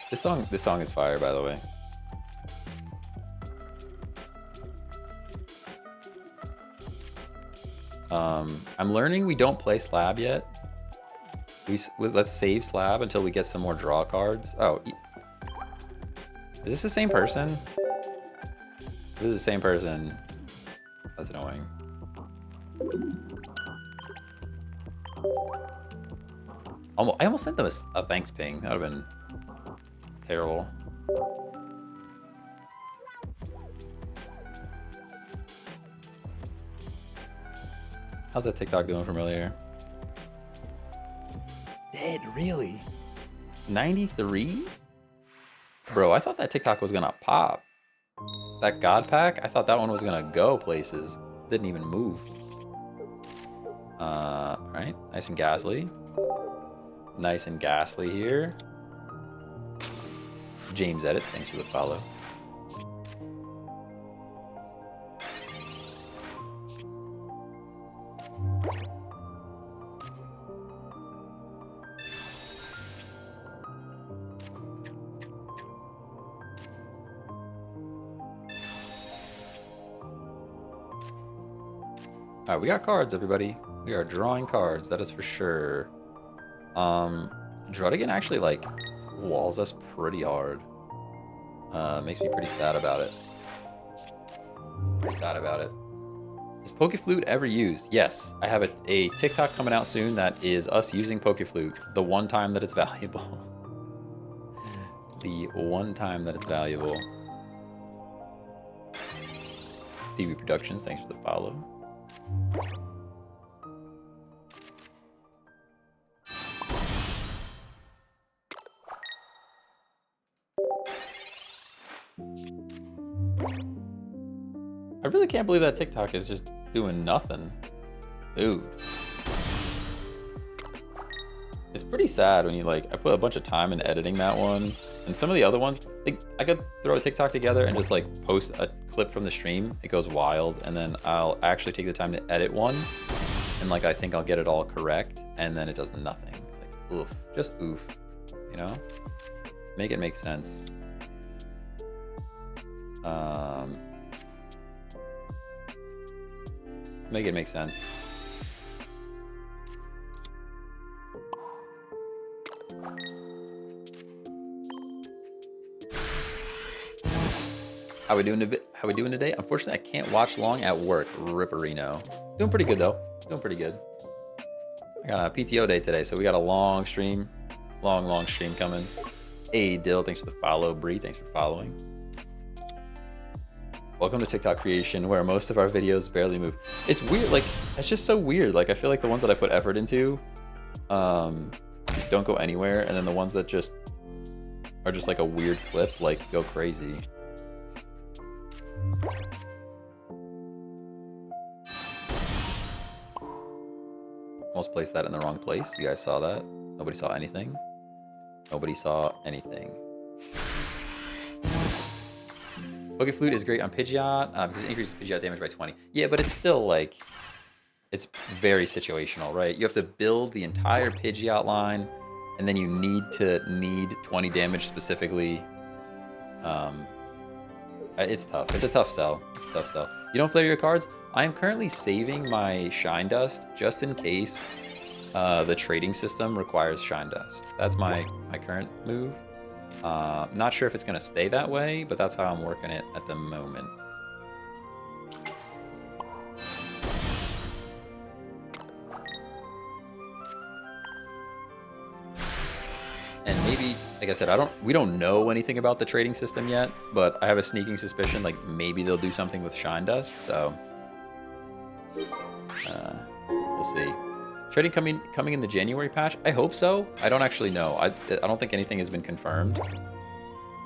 S1: This song is fire, by the way. I'm learning we don't play Slab yet. Let's save Slab until we get some more draw cards. Oh, is this the same person? If this is the same person, that's annoying. I almost sent them a thanks ping. That would have been terrible. How's that TikTok doing from earlier? Dead, really? 93? Bro, I thought that TikTok was gonna pop. That God Pack, I thought that one was gonna go places. Didn't even move. Alright, nice and ghastly. Nice and ghastly here. James Edits, thanks for the follow. All right, we got cards, everybody. We are drawing cards, that is for sure. Drudigan actually like walls us pretty hard. Makes me pretty sad about it. Pretty sad about it. Is Pokeflute ever used? Yes, I have a TikTok coming out soon that is us using Pokeflute the one time that it's valuable. The one time that it's valuable. PV Productions, thanks for the follow. I really can't believe that TikTok is just doing nothing. Dude. It's pretty sad when you like, I put a bunch of time in editing that one. And some of the other ones, like I could throw a TikTok together and just like post a clip from the stream. It goes wild. And then I'll actually take the time to edit one. and like I think I'll get it all correct, and then it does nothing. It's like oof, just oof, you know? Make it make sense. Make it make sense. How we doing today? Unfortunately, I can't watch long at work. Ripperino. Doing pretty good though. Doing pretty good. I got a PTO day today, so we got a long stream. Long stream coming. Hey Dill, thanks for the follow. Bree, thanks for following. Welcome to TikTok creation, where most of our videos barely move. It's weird, like, it's just so weird. Like, I feel like the ones that I put effort into don't go anywhere, and then the ones that just are just like a weird clip, like, go crazy. Almost placed that in the wrong place. You guys saw that? Nobody saw anything. Nobody saw anything. Poke Flute is great on Pidgeot because it increases Pidgeot damage by 20. Yeah, but it's still like, it's very situational, right? You have to build the entire Pidgeot line, and then you need 20 damage specifically. It's tough. It's a tough sell. It's a tough sell. You don't flavor your cards? I am currently saving my Shine Dust just in case the trading system requires Shine Dust. That's my current move. Not sure if it's going to stay that way, but that's how I'm working it at the moment. And maybe, like I said, we don't know anything about the trading system yet, but I have a sneaking suspicion like maybe they'll do something with Shine Dust, so we'll see. Trading coming in the January patch? I hope so. I don't actually know. I don't think anything has been confirmed.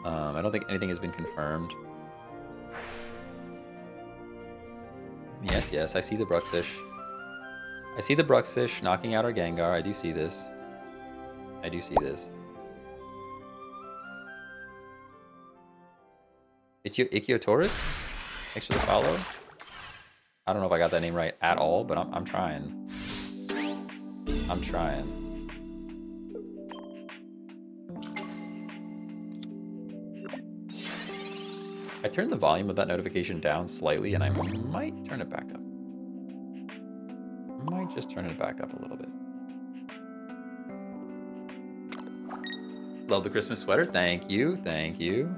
S1: I don't think anything has been confirmed. Yes, I see the Bruxish. I see the Bruxish knocking out our Gengar. I do see this. I do see this. Ikiotaurus? Thanks for the follow. I don't know if I got that name right at all, but I'm trying. I'm trying. I turned the volume of that notification down slightly, and I might turn it back up. I might just turn it back up a little bit. Love the Christmas sweater. Thank you. Thank you.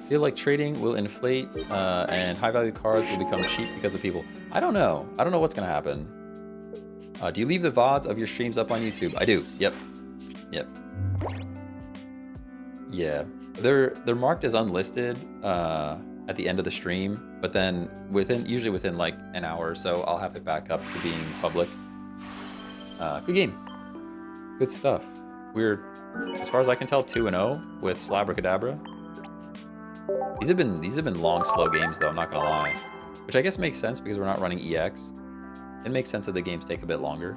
S1: Feel like trading will inflate and high value cards will become cheap because of people. I don't know. I don't know what's going to happen. Do you leave the VODs of your streams up on YouTube? I do. Yep. Yep. Yeah. They're marked as unlisted at the end of the stream, but then usually within like an hour or so, I'll have it back up to being public. Good game. Good stuff. We're, as far as I can tell, 2-0 with Slabracadabra. These have been long, slow games, though, I'm not going to lie. Which I guess makes sense because we're not running EX. It makes sense that the games take a bit longer.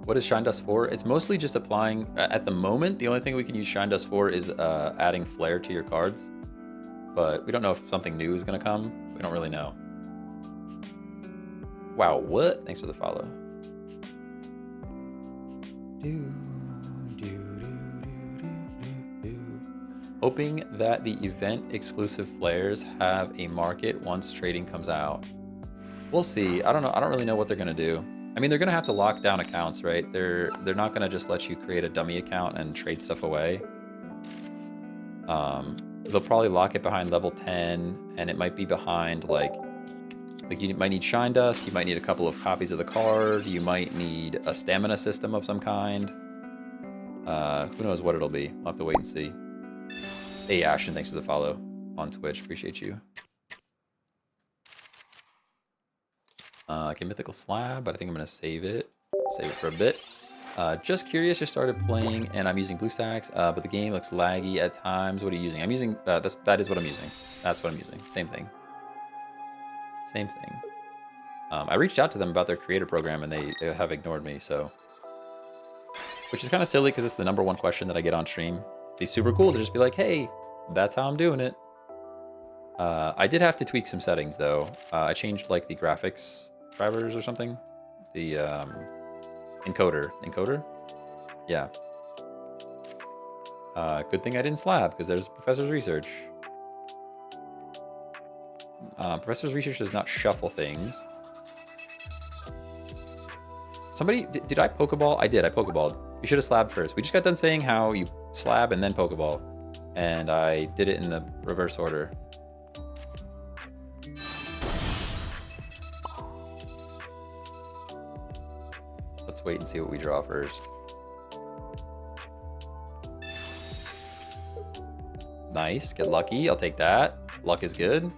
S1: What is Shine Dust for? It's mostly just applying... At the moment, the only thing we can use Shine Dust for is adding flair to your cards. But we don't know if something new is going to come. We don't really know. Wow, what? Thanks for the follow. Hoping that the event exclusive flares have a market once trading comes out. We'll see. I don't know. I don't really know what they're gonna do. I mean, they're gonna have to lock down accounts, right? They're not gonna just let you create a dummy account and trade stuff away. They'll probably lock it behind level 10, and it might be behind like you might need Shine Dust, you might need a couple of copies of the card, you might need a stamina system of some kind. Who knows what it'll be. We'll have to wait and see. Hey Ashton, thanks for the follow on Twitch. Appreciate you. Okay, Mythical Slab, but I think I'm gonna save it. Save it for a bit. Just curious, I started playing and I'm using BlueStacks, but the game looks laggy at times. What are you using? I'm using, that is what I'm using. That's what I'm using. Same thing. Same thing. I reached out to them about their creator program and they have ignored me, so. which is kind of silly because it's the #1 question that I get on stream. It'd be super cool to just be like, hey, that's how I'm doing it. I did have to tweak some settings though. I changed like the graphics drivers or something. The encoder. Yeah. Good thing I didn't slab because there's Professor's Research. Professor's Research does not shuffle things. Somebody, did I Pokeball? I did, I Pokeballed. You should have slabbed first. We just got done saying how you slab and then Pokeball. And I did it in the reverse order. Let's wait and see what we draw first. Nice, get lucky, I'll take that. Luck is good.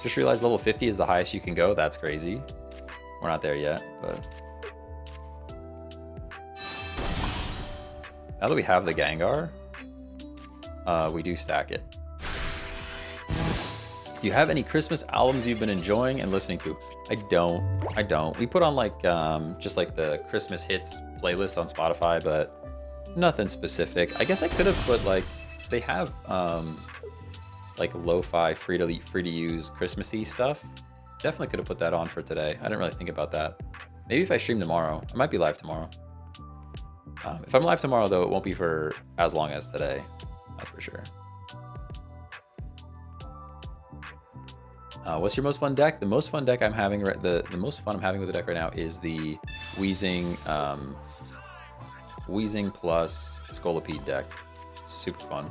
S1: Just realized level 50 is the highest you can go. That's crazy. We're not there yet, but... Now that we have the Gengar, we do stack it. Do you have any Christmas albums you've been enjoying and listening to? I don't. We put on like, just like the Christmas hits playlist on Spotify, but nothing specific. I guess I could have put like, they have like lo-fi free to use Christmassy stuff. Definitely could have put that on for today. I didn't really think about that. Maybe if I stream tomorrow. I might be live tomorrow. If I'm live tomorrow though, it won't be for as long as today. That's for sure. What's your most fun deck? The most fun deck I'm having, the most fun I'm having with the deck right now is the Wheezing plus Scolipede deck. It's super fun.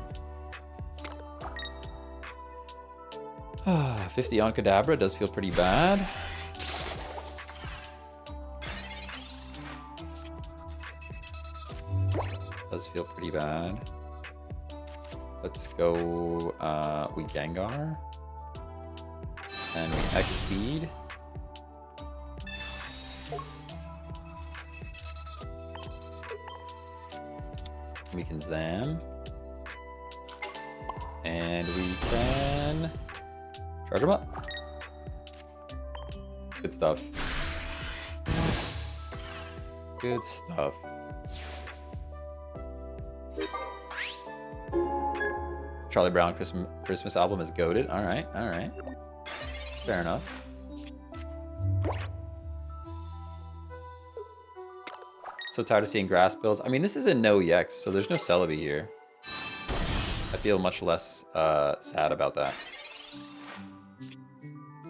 S1: 50 on Kadabra does feel pretty bad. Does feel pretty bad. Let's go, we Gengar. And we X speed. We can Zam. And we can charge him up. Good stuff. Good stuff. Charlie Brown Christmas album is goated. All right, all right. Fair enough. So tired of seeing grass builds. I mean, this is a NOEX, so there's no Celebi here. I feel much less sad about that.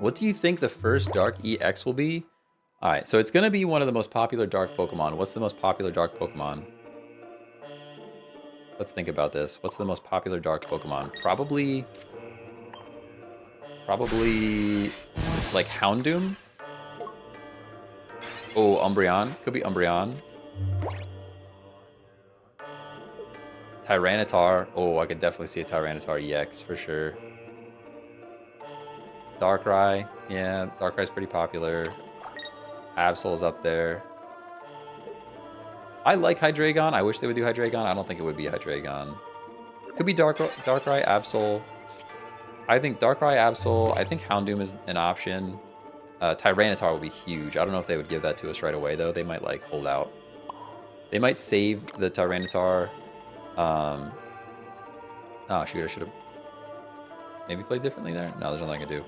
S1: What do you think the first Dark EX will be? All right, so it's going to be one of the most popular Dark Pokemon. What's the most popular Dark Pokemon? Let's think about this. What's the most popular Dark Pokemon? Probably like Houndoom. Oh, Umbreon. Could be Umbreon. Tyranitar. Oh, I could definitely see a Tyranitar EX for sure. Darkrai. Yeah, Darkrai's pretty popular. Absol's up there. I like Hydreigon. I wish they would do Hydreigon. I don't think it would be Hydreigon. Could be Darkrai, Absol. I think Darkrai, Absol. I think Houndoom is an option. Tyranitar would be huge. I don't know if they would give that to us right away, though. They might, like, hold out. They might save the Tyranitar. Oh, shoot, I should have maybe played differently there. No, there's nothing I can do.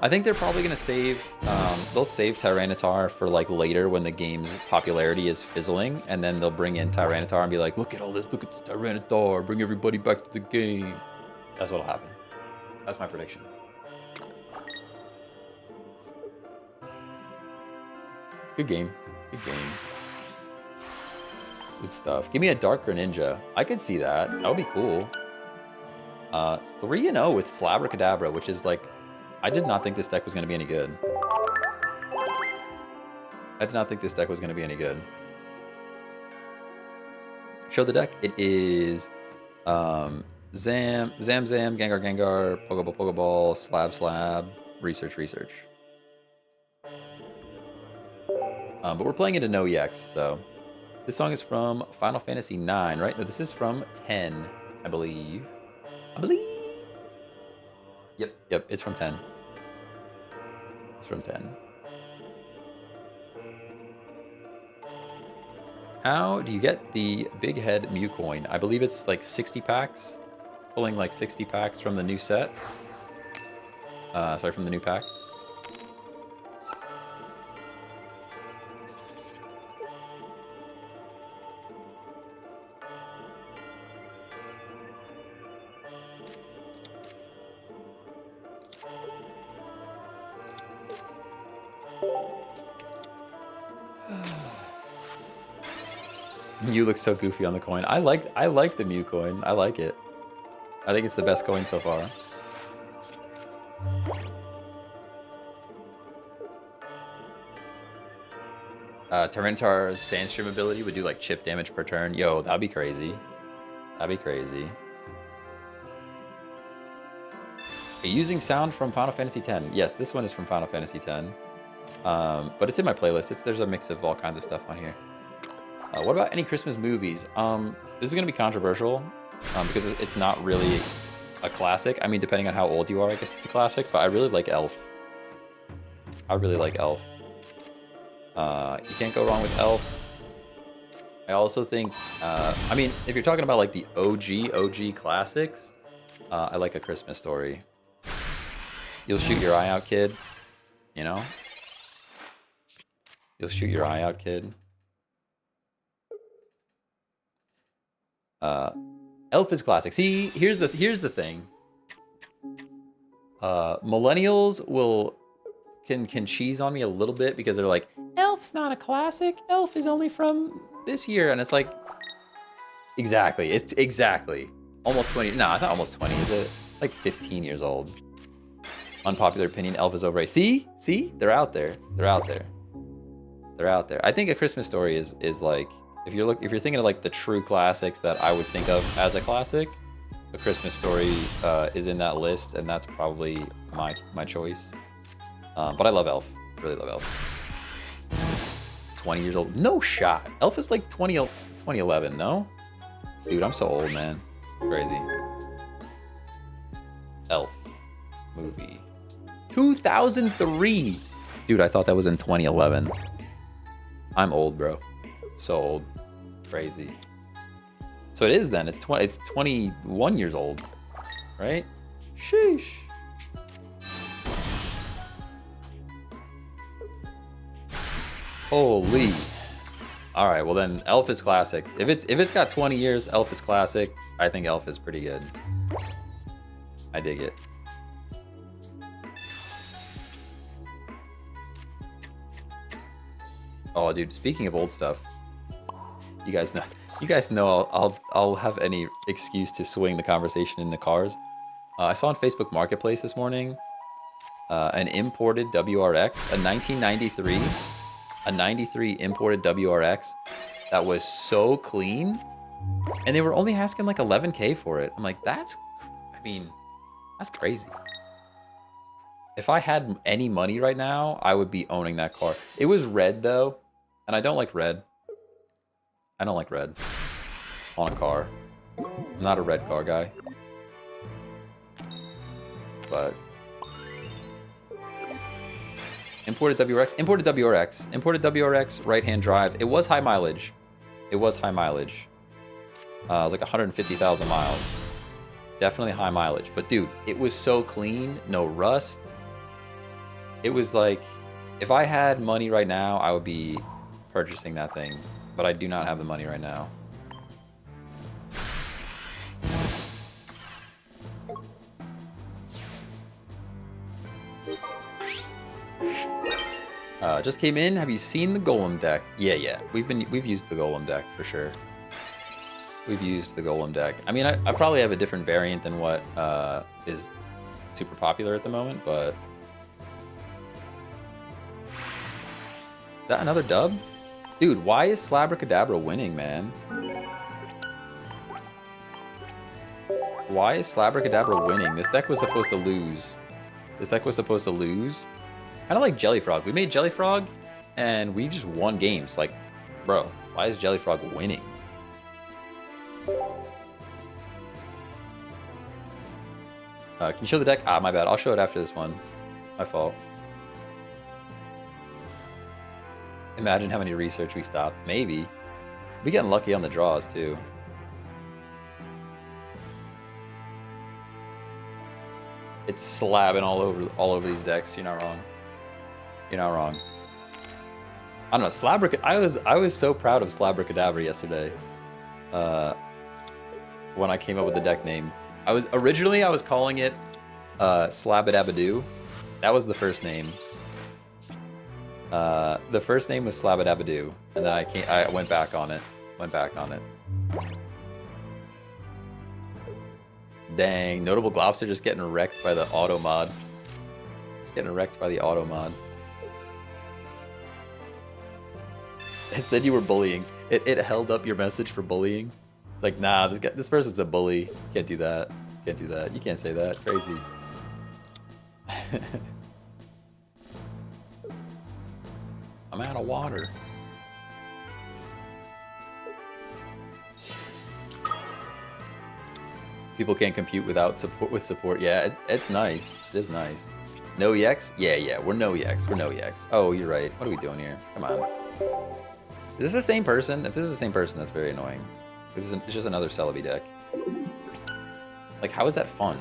S1: I think they're probably going to save, they'll save Tyranitar for, like, later when the game's popularity is fizzling, and then they'll bring in Tyranitar and be like, look at all this, look at this Tyranitar, bring everybody back to the game. That's what'll happen. That's my prediction. Good game. Good game. Good stuff. Give me a Dark Greninja. I could see that. That would be cool. 3-0 with Slabracadabra, which is like... I did not think this deck was going to be any good. I did not think this deck was going to be any good. Show the deck. It is Zam, Gengar, Pokeball, Slab, Research. But we're playing it in NOEX, so... This song is from Final Fantasy IX, right? No, this is from 10, I believe. Yep, it's from 10. It's from 10. How do you get the big head Mew coin? I believe it's like 60 packs. Pulling like 60 packs from the new set. Sorry, from the new pack. Mew looks so goofy on the coin. I like the Mew coin. I like it. I think it's the best coin so far. Tyranitar's Sandstream ability would do like chip damage per turn. Yo, that'd be crazy. That'd be crazy. Are you using sound from Final Fantasy X? Yes, this one is from Final Fantasy X. But it's in my playlist. There's a mix of all kinds of stuff on here. What about any Christmas movies? This is going to be controversial because it's not really a classic. I mean, depending on how old you are, I guess it's a classic. But I really like Elf. I really like Elf. You can't go wrong with Elf. I also think, I mean, if you're talking about like the OG classics, I like A Christmas Story. You'll shoot your eye out, kid. You know? You'll shoot your eye out, kid. Elf is classic. See, here's the thing. Millennials can cheese on me a little bit because they're like, Elf's not a classic. Elf is only from this year, and it's like, exactly. It's exactly almost 20. No, it's not almost 20. Is it? Like 15 years old. Unpopular opinion: Elf is overrated. See, they're out there. They're out there. They're out there. I think A Christmas Story is like, if you're thinking of like the true classics that I would think of as a classic, A Christmas Story is in that list, and that's probably my choice. But I love Elf. Really love Elf. 20 years old. No shot. Elf is like 2011, no? Dude, I'm so old, man. Crazy. Elf movie. 2003. Dude, I thought that was in 2011. I'm old, bro. So old. Crazy. So it is then. It's 21 years old. Right? Sheesh. Holy. All right, well then Elf is classic. If it's got 20 years, Elf is classic. I think Elf is pretty good. I dig it. Oh, dude, speaking of old stuff, you guys know I'll have any excuse to swing the conversation into cars. I saw on Facebook Marketplace this morning an imported WRX, a 1993, a 93 imported WRX that was so clean, and they were only asking like 11K for it. I'm like, that's crazy. If I had any money right now, I would be owning that car. It was red though, and I don't like red. I don't like red on a car. I'm not a red car guy. But imported WRX, right-hand drive. It was high mileage. It was high mileage. It was like 150,000 miles. Definitely high mileage. But dude, it was so clean, no rust. It was like, if I had money right now, I would be purchasing that thing. But I do not have the money right now. Just came in. Have you seen the Golem deck? Yeah. We've used the Golem deck for sure. We've used the Golem deck. I mean, I probably have a different variant than what is super popular at the moment, but is that another dub? Dude, why is Slabracadabra winning, man? Why is Slabracadabra winning? This deck was supposed to lose. Kind of like Jellyfrog. We made Jellyfrog, and we just won games. Like, bro, why is Jellyfrog winning? Can you show the deck? Ah, my bad. I'll show it after this one. My fault. Imagine how many research we stopped. Maybe. We getting lucky on the draws too. It's slabbing all over these decks. You're not wrong. You're not wrong. I don't know. I was so proud of Slabracadabra yesterday. When I came up with the deck name, I was calling it Slabadabadoo. That was the first name. The first name was Slabadabadoo, and then I went back on it. Dang, Notable Globster just getting wrecked by the auto mod. It said you were bullying. It held up your message for bullying. It's like, nah, this person's a bully. Can't do that. You can't say that. Crazy. I'm out of water. People can't compute without support. Yeah, it's nice. It is nice. NOEX? Yeah, we're NOEX. Oh, you're right. What are we doing here? Come on. Is this the same person? If this is the same person, that's very annoying. It's just another Celebi deck. Like, how is that fun?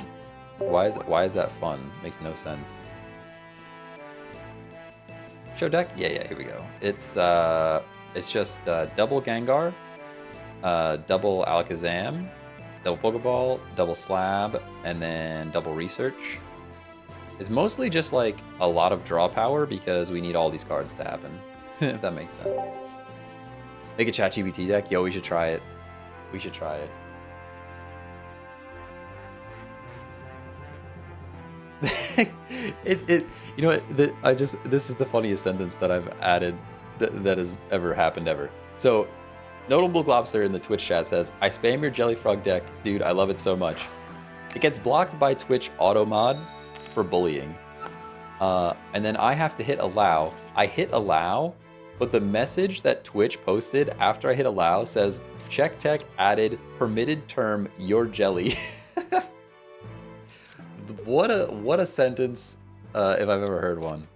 S1: Why is that fun? Makes no sense. Show deck? Yeah, here we go. It's just double Gengar, double Alakazam, double Pokeball, double Slab, and then double Research. It's mostly just like a lot of draw power because we need all these cards to happen. If that makes sense. Make a ChatGPT deck? Yo, we should try it. You know what? This is the funniest sentence that I've added that has ever happened ever. So, Notable Globster in the Twitch chat says, "I spam your Jellyfrog deck, dude. I love it so much. It gets blocked by Twitch auto mod for bullying, and then I have to hit allow. I hit allow, but the message that Twitch posted after I hit allow says, check tech added permitted term your jelly." What a sentence, if I've ever heard one.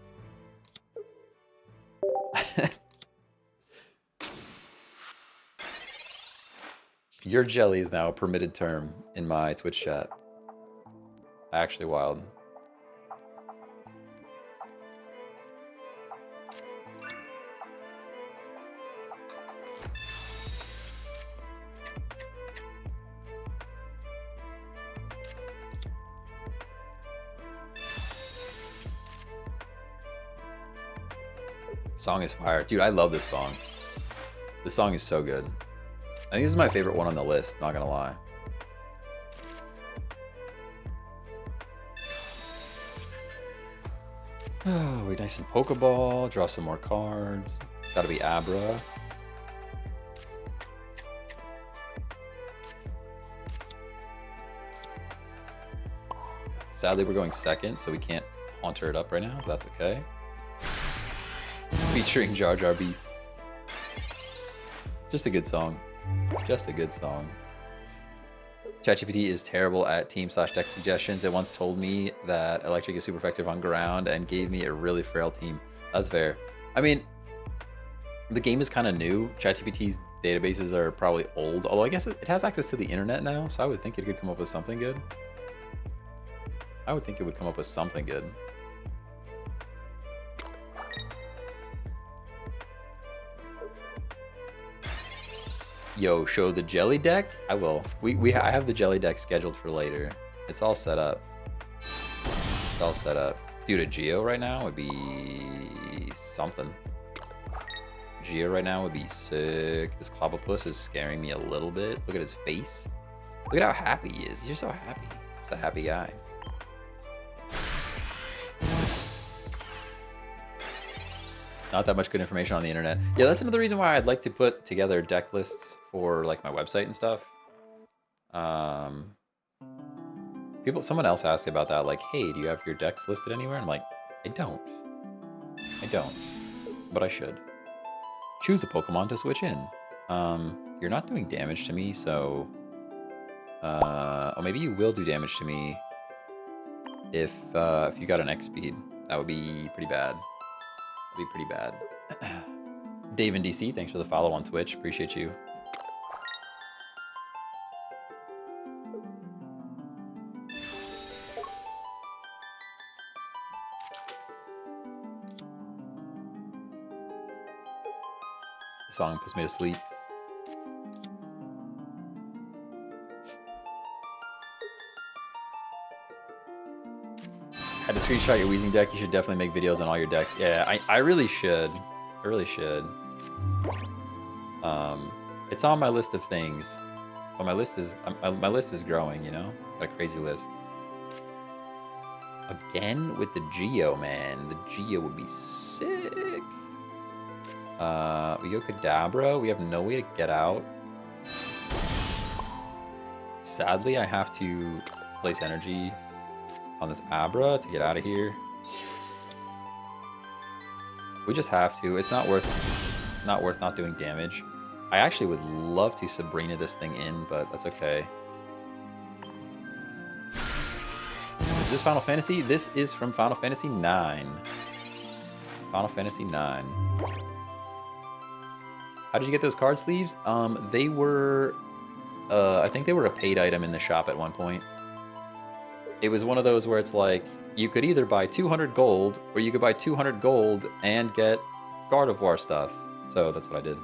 S1: Your jelly is now a permitted term in my Twitch chat. Actually wild. Song is fire. Dude, I love this song. This song is so good. I think this is my favorite one on the list, not gonna lie. Oh, we nice and Pokeball, draw some more cards. Gotta be Abra. Sadly, we're going second, so we can't haunter it up right now, but that's okay. Featuring Jar Jar Beats. Just a good song. Just a good song. ChatGPT is terrible at team/deck suggestions. It once told me that Electric is super effective on ground and gave me a really frail team. That's fair. I mean, the game is kind of new. ChatGPT's databases are probably old, although I guess it has access to the internet now, so I would think it could come up with something good. I would think it would come up with something good. Yo, show the jelly deck? I will. I have the jelly deck scheduled for later. It's all set up. It's all set up. Dude, a Geo right now would be something. Geo right now would be sick. This Clobbopus is scaring me a little bit. Look at his face. Look at how happy he is. He's just so happy. He's a happy guy. Not that much good information on the internet. Yeah, that's another reason why I'd like to put together deck lists for like my website and stuff. Someone else asked about that, like, hey, do you have your decks listed anywhere? I'm like, I don't, but I should. Choose a Pokemon to switch in. You're not doing damage to me, so, or maybe you will do damage to me if you got an X speed. That would be pretty bad. Be pretty bad. Dave and DC, thanks for the follow on Twitch. Appreciate you. The song puts me to sleep. Had to screenshot your Weezing deck. You should definitely make videos on all your decks. Yeah, I really should. I really should. It's on my list of things. But my list is growing, you know? Got a crazy list. Again with the Geo, man. The Geo would be sick. We go Kadabra. We have no way to get out. Sadly, I have to place energy on this Abra to get out of here. We just have to. It's not worth not doing damage. I actually would love to Sabrina this thing in, but that's okay. Is this Final Fantasy? This is from Final Fantasy IX. Final Fantasy IX. How did you get those card sleeves? They were, I think they were a paid item in the shop at one point. It was one of those where it's like, you could either buy 200 gold, or you could buy 200 gold and get Gardevoir stuff. So that's what I did.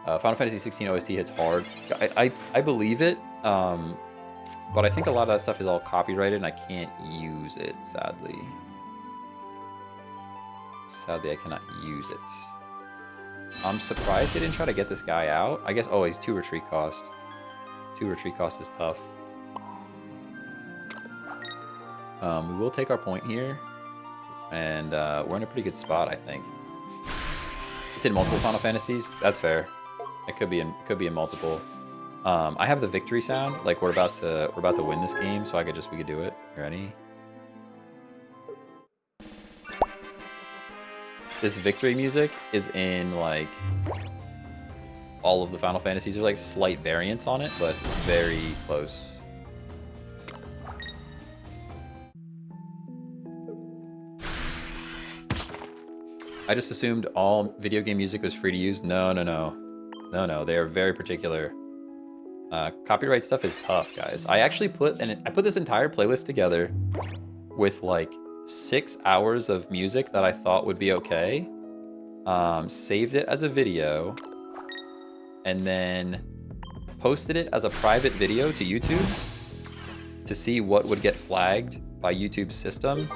S1: Final Fantasy 16 OST hits hard. I believe it, but I think a lot of that stuff is all copyrighted and I can't use it, sadly. Sadly, I cannot use it. I'm surprised they didn't try to get this guy out. I guess, oh, he's 2 retreat cost. 2 retreat cost is tough. We will take our point here, and we're in a pretty good spot, I think. It's in multiple Final Fantasies. That's fair. It could be in multiple. I have the victory sound. Like we're about to win this game, so we could do it. You ready? This victory music is in like all of the Final Fantasies. There's like slight variants on it, but very close. I just assumed all video game music was free to use. No. They are very particular. Copyright stuff is tough, guys. I actually put this entire playlist together with like 6 hours of music that I thought would be okay. Saved it as a video, and then posted it as a private video to YouTube to see what would get flagged by YouTube's system.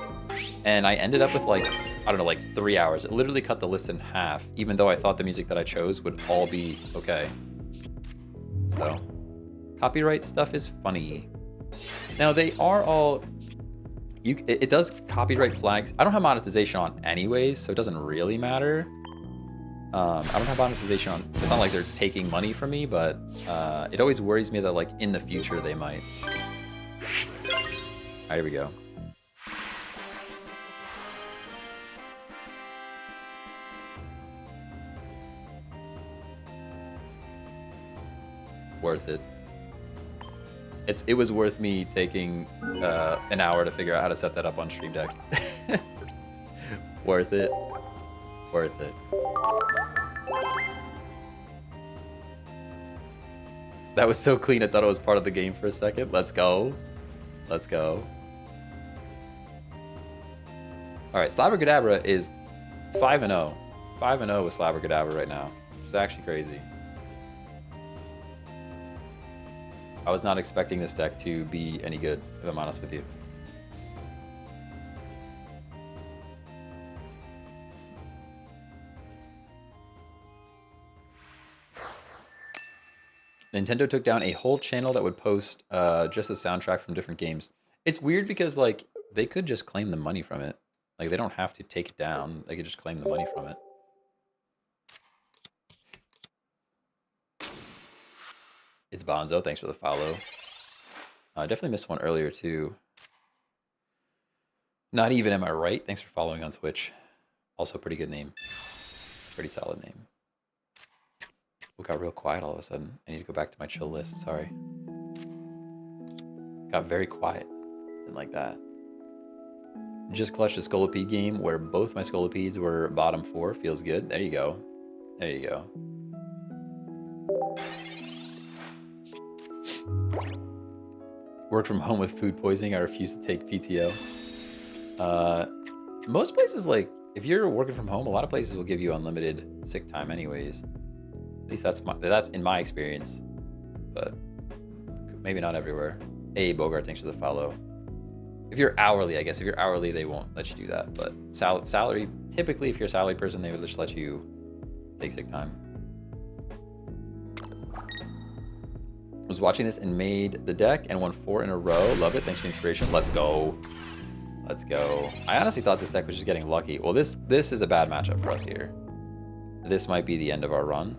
S1: And I ended up with like, I don't know, like 3 hours. It literally cut the list in half, even though I thought the music that I chose would all be okay. So, copyright stuff is funny. Now they are all, it does copyright flags. I don't have monetization on anyways, so it doesn't really matter. I don't have monetization on, it's not like they're taking money from me, but it always worries me that like in the future they might. All right, here we go. Worth it. It was worth me taking an hour to figure out how to set that up on Stream Deck. Worth it. Worth it. That was so clean, I thought it was part of the game for a second. Let's go. Let's go. All right, Slabbergadabra is 5-0. 5-0 with Slabbergadabra right now, which is actually crazy. I was not expecting this deck to be any good, if I'm honest with you. Nintendo took down a whole channel that would post just the soundtrack from different games. It's weird because like they could just claim the money from it. Like they don't have to take it down. They could just claim the money from it. It's Bonzo. Thanks for the follow. I definitely missed one earlier too. Not even, am I right? Thanks for following on Twitch. Also pretty good name. Pretty solid name. We got real quiet all of a sudden. I need to go back to my chill list. Sorry. Got very quiet. Didn't like that. Just clutched a Scolipede game where both my Scolipedes were bottom 4. Feels good. There you go. There you go. Worked from home with food poisoning. I refuse to take PTO. Most places, like, if you're working from home, a lot of places will give you unlimited sick time anyways. At least that's in my experience. But maybe not everywhere. Hey, Bogart, thanks for the follow. If you're hourly, I guess. If you're hourly, they won't let you do that. But salary, typically, if you're a salary person, they would just let you take sick time. Was watching this and made the deck and won 4 in a row. Love it. Thanks for the inspiration. Let's go. Let's go. I honestly thought this deck was just getting lucky. Well, this is a bad matchup for us here. This might be the end of our run.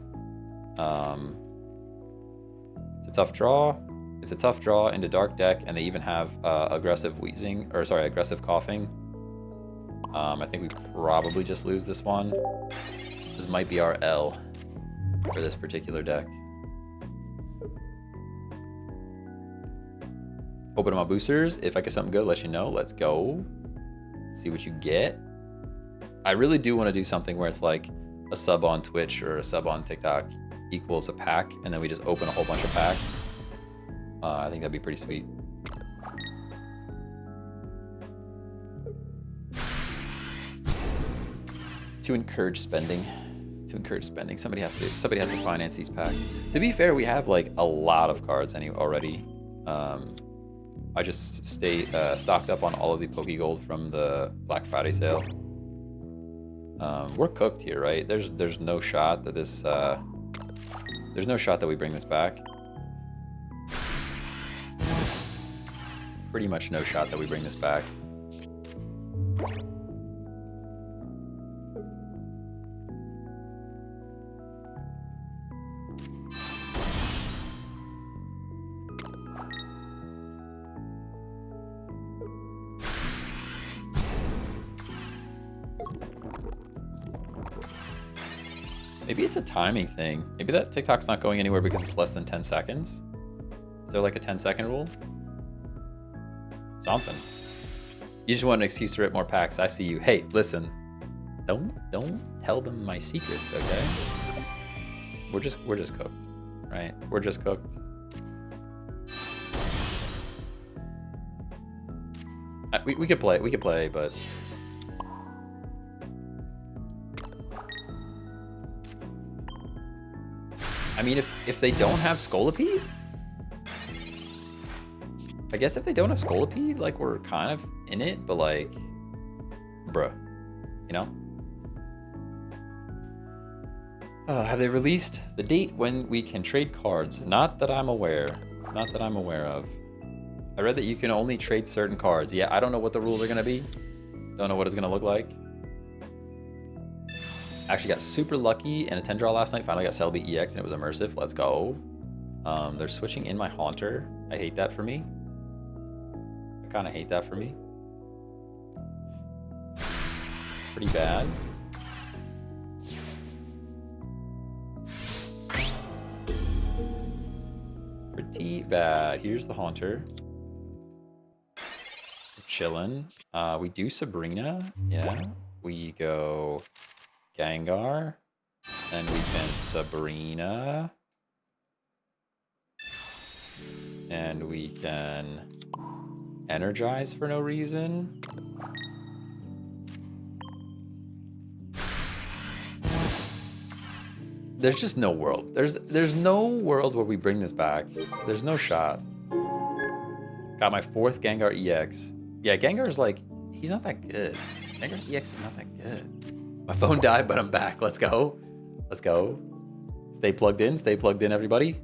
S1: It's a tough draw. It's a tough draw into dark deck, and they even have aggressive wheezing, or sorry, aggressive coughing. I think we probably just lose this one. This might be our L for this particular deck. Open my boosters. If I get something good, let you know. Let's go. See what you get. I really do want to do something where it's like a sub on Twitch or a sub on TikTok equals a pack, and then we just open a whole bunch of packs. I think that'd be pretty sweet. To encourage spending. Somebody has to finance these packs. To be fair, we have like a lot of cards already. I just stay stocked up on all of the Pokegold from the Black Friday sale. We're cooked here, right? There's no shot that this there's no shot that we bring this back. Pretty much no shot that we bring this back. Maybe it's a timing thing. Maybe that TikTok's not going anywhere because it's less than 10 seconds. Is there like a 10-second rule? Something. You just want an excuse to rip more packs. I see you. Hey, listen. Don't tell them my secrets, okay? We're just cooked, right? We're just cooked. We could play, but I mean, if they don't have Scolipede, I guess if they don't have Scolipede, like, we're kind of in it, but like, bruh, you know? Have they released the date when we can trade cards? Not that I'm aware. Not that I'm aware of. I read that you can only trade certain cards. Yeah, I don't know what the rules are gonna be. Don't know what it's gonna look like. Actually got super lucky in a 10 draw last night. Finally got Celebi EX and it was immersive. Let's go. They're switching in my Haunter. I hate that for me. I kind of hate that for me. Pretty bad. Pretty bad. Here's the Haunter. Chillin'. We do Sabrina. Yeah. We go Gengar. And we can Sabrina. And we can Energize for no reason. There's just no world. There's no world where we bring this back. There's no shot. Got my 4th Gengar EX. Yeah, Gengar is like, he's not that good. Gengar EX is not that good. My phone died, but I'm back. Let's go. Let's go. Stay plugged in, everybody.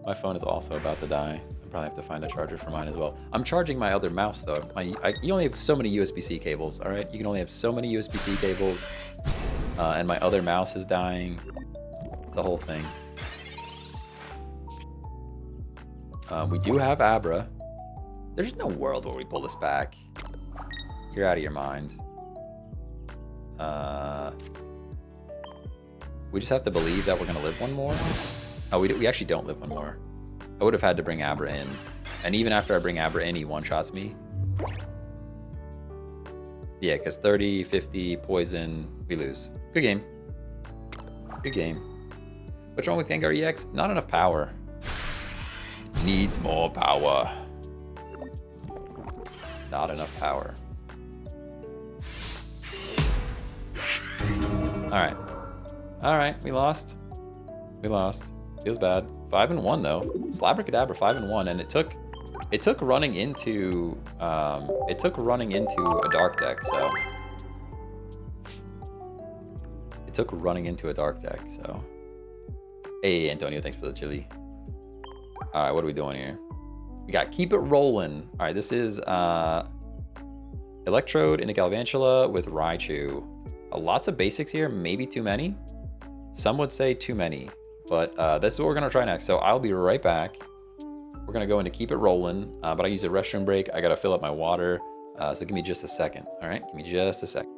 S1: My phone is also about to die. I probably have to find a charger for mine as well. I'm charging my other mouse though. You only have so many USB-C cables, all right? You can only have so many USB-C cables. And my other mouse is dying. It's a whole thing. We do have Abra. There's no world where we pull this back. You're out of your mind. We just have to believe that we're gonna live one more. Oh, we actually don't live one more. I would have had to bring Abra in. And even after I bring Abra in, he one-shots me. Yeah, because 30, 50, poison, we lose. Good game. Good game. What's wrong with Gengar EX? Not enough power. Needs more power. Not enough power. Alright. Alright, we lost. We lost. Feels bad. 5-1 though. Slabracadabra 5-1, and it took running into a dark deck, so it took running into a dark deck, so. Hey Antonio, thanks for the chili. Alright, what are we doing here? We got Keep It Rollin'. Alright, this is Electrode into Galvantula with Raichu. Lots of basics here, maybe too many. Some would say too many, but this is what we're gonna try next. So I'll be right back. We're gonna go into Keep It Rollin', but I use a restroom break. I gotta fill up my water, so give me just a second. All right, give me just a second.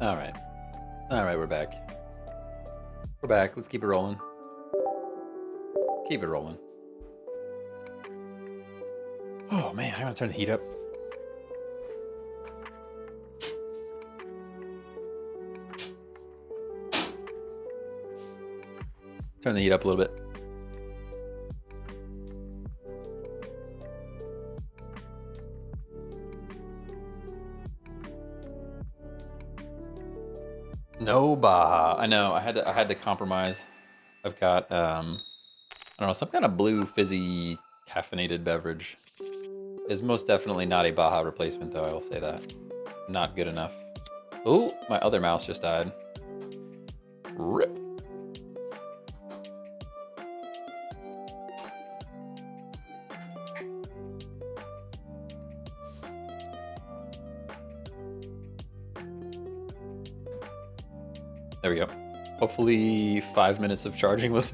S1: All right. All right, we're back. We're back. Let's keep it rolling. Keep it rolling. Oh, man, I gotta turn the heat up. Turn the heat up a little bit. No Baja. I know. I had to compromise. I've got I don't know, some kind of blue fizzy caffeinated beverage. Is most definitely not a Baja replacement, though. I will say that. Not good enough. Oh, my other mouse just died. Rip. There we go. Hopefully 5 minutes of charging was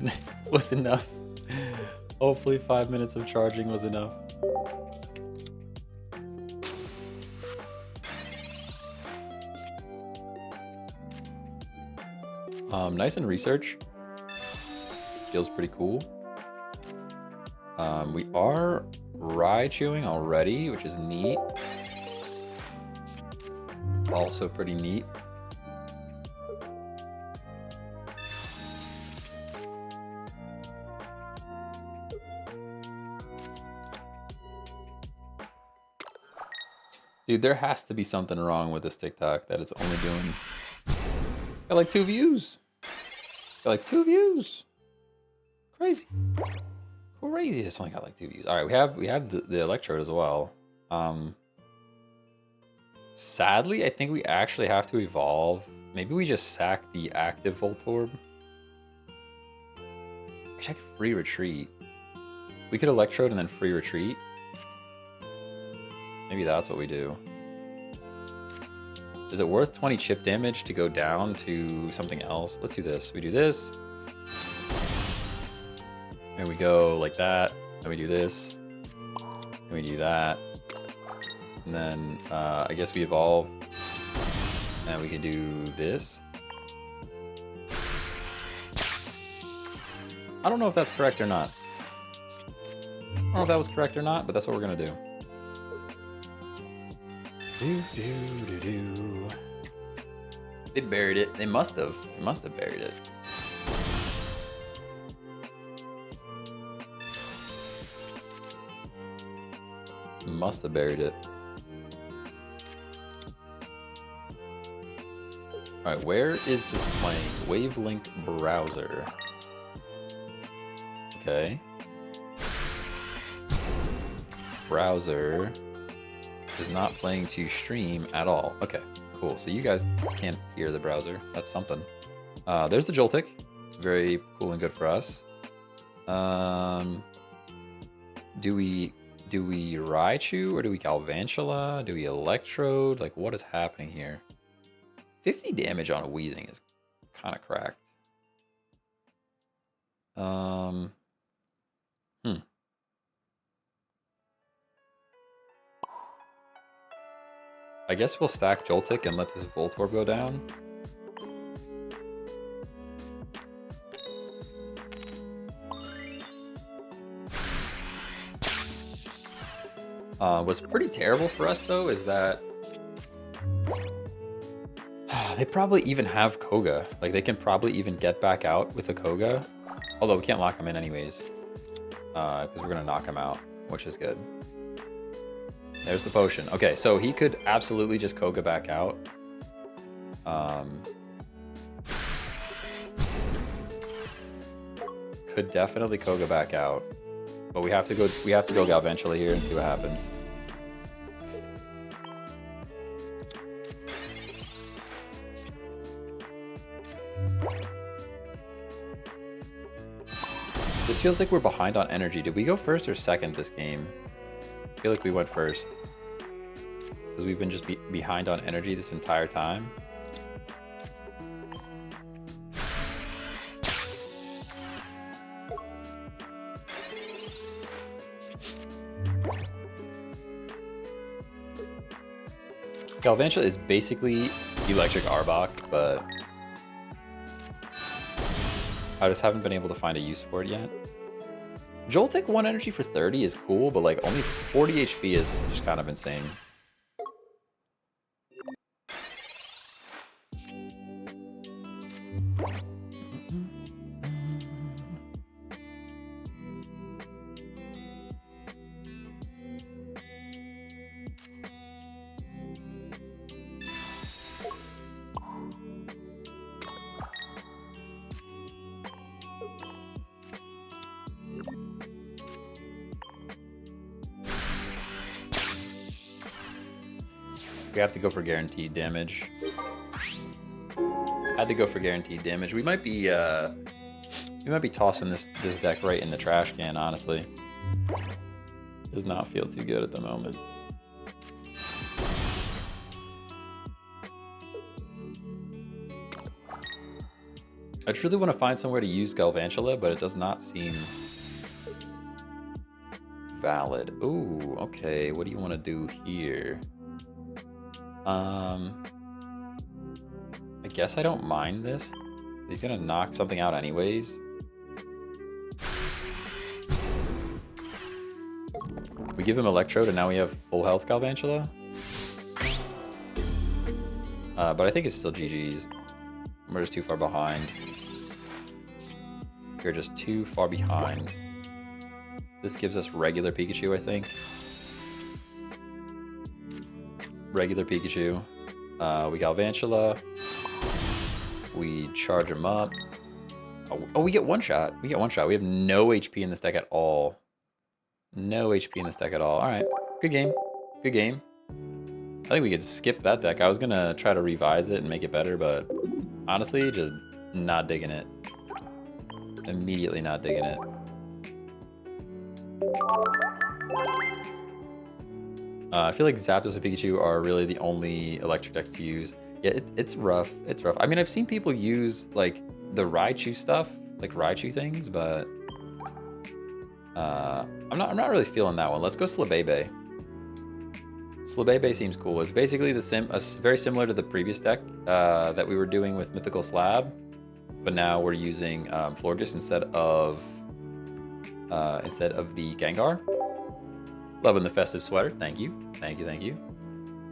S1: enough. Hopefully 5 minutes of charging was enough. Nice and research. Feels pretty cool. We are Raichuing already, which is neat. Also pretty neat. Dude, there has to be something wrong with this TikTok that it's only doing... Got like 2 views. Got like 2 views. Crazy. Crazy, this only got like 2 views. All right, we have the electrode as well. Sadly, I think we actually have to evolve. Maybe we just sack the active Voltorb. Actually, I could free retreat. We could electrode and then free retreat. Maybe that's what we do. Is it worth 20 chip damage to go down to something else? Let's do this. We do this. And we go like that. And we do this. And we do that. And then I guess we evolve. And we can do this. I don't know if that's correct or not. I don't know if that was correct or not, but that's what we're going to do. They buried it. They must have. They must have buried it. Must have buried it. All right, where is this playing? Wavelink browser. Okay. Browser is not playing to stream at all. Okay, cool. So you guys can't hear the browser. That's something. There's the Joltik. Very cool and good for us. Do we Raichu or do we Galvantula? Do we Electrode? Like, what is happening here? 50 damage on a Weezing is kind of cracked. I guess we'll stack Joltik and let this Voltorb go down. What's pretty terrible for us, though, is that they probably even have Koga. Like, they can probably even get back out with a Koga. Although we can't lock him in anyways. Because we're going to knock him out, which is good. There's the potion. Okay, so he could absolutely just Koga back out. Could definitely Koga back out. But we have to go Galvantula here and see what happens. This feels like we're behind on energy. Did we go first or second this game? I feel like we went first. Because we've been just behind on energy this entire time. Galvantula is basically Electric Arbok, but I just haven't been able to find a use for it yet. Joltik 1 energy for 30 is cool, but like only 40 HP is just kind of insane. We have to go for guaranteed damage. Had to go for guaranteed damage. We might be tossing this deck right in the trash can, honestly. Does not feel too good at the moment. I truly want to find somewhere to use Galvantula, but it does not seem valid. Ooh, okay. What do you want to do here? I guess I don't mind this. He's gonna knock something out anyways. We give him Electrode and now we have full health Galvantula. But I think it's still GG's. We're just too far behind. We're just too far behind. This gives us regular Pikachu, I think. Regular Pikachu. We Galvantula. We charge him up. Oh, we get one shot. We get one shot. We have no HP in this deck at all. No HP in this deck at all. All right. Good game. Good game. I think we could skip that deck. I was going to try to revise it and make it better, but honestly, just not digging it. Immediately not digging it. I feel like Zapdos and Pikachu are really the only electric decks to use. Yeah, it's rough. It's rough. I mean, I've seen people use like the Raichu stuff, like Raichu things, but I'm not really feeling that one. Let's go Slabebe. Slabebe seems cool. It's basically very similar to the previous deck that we were doing with Mythical Slab, but now we're using Florges instead of the Gengar. Loving the festive sweater. Thank you. Thank you. Thank you.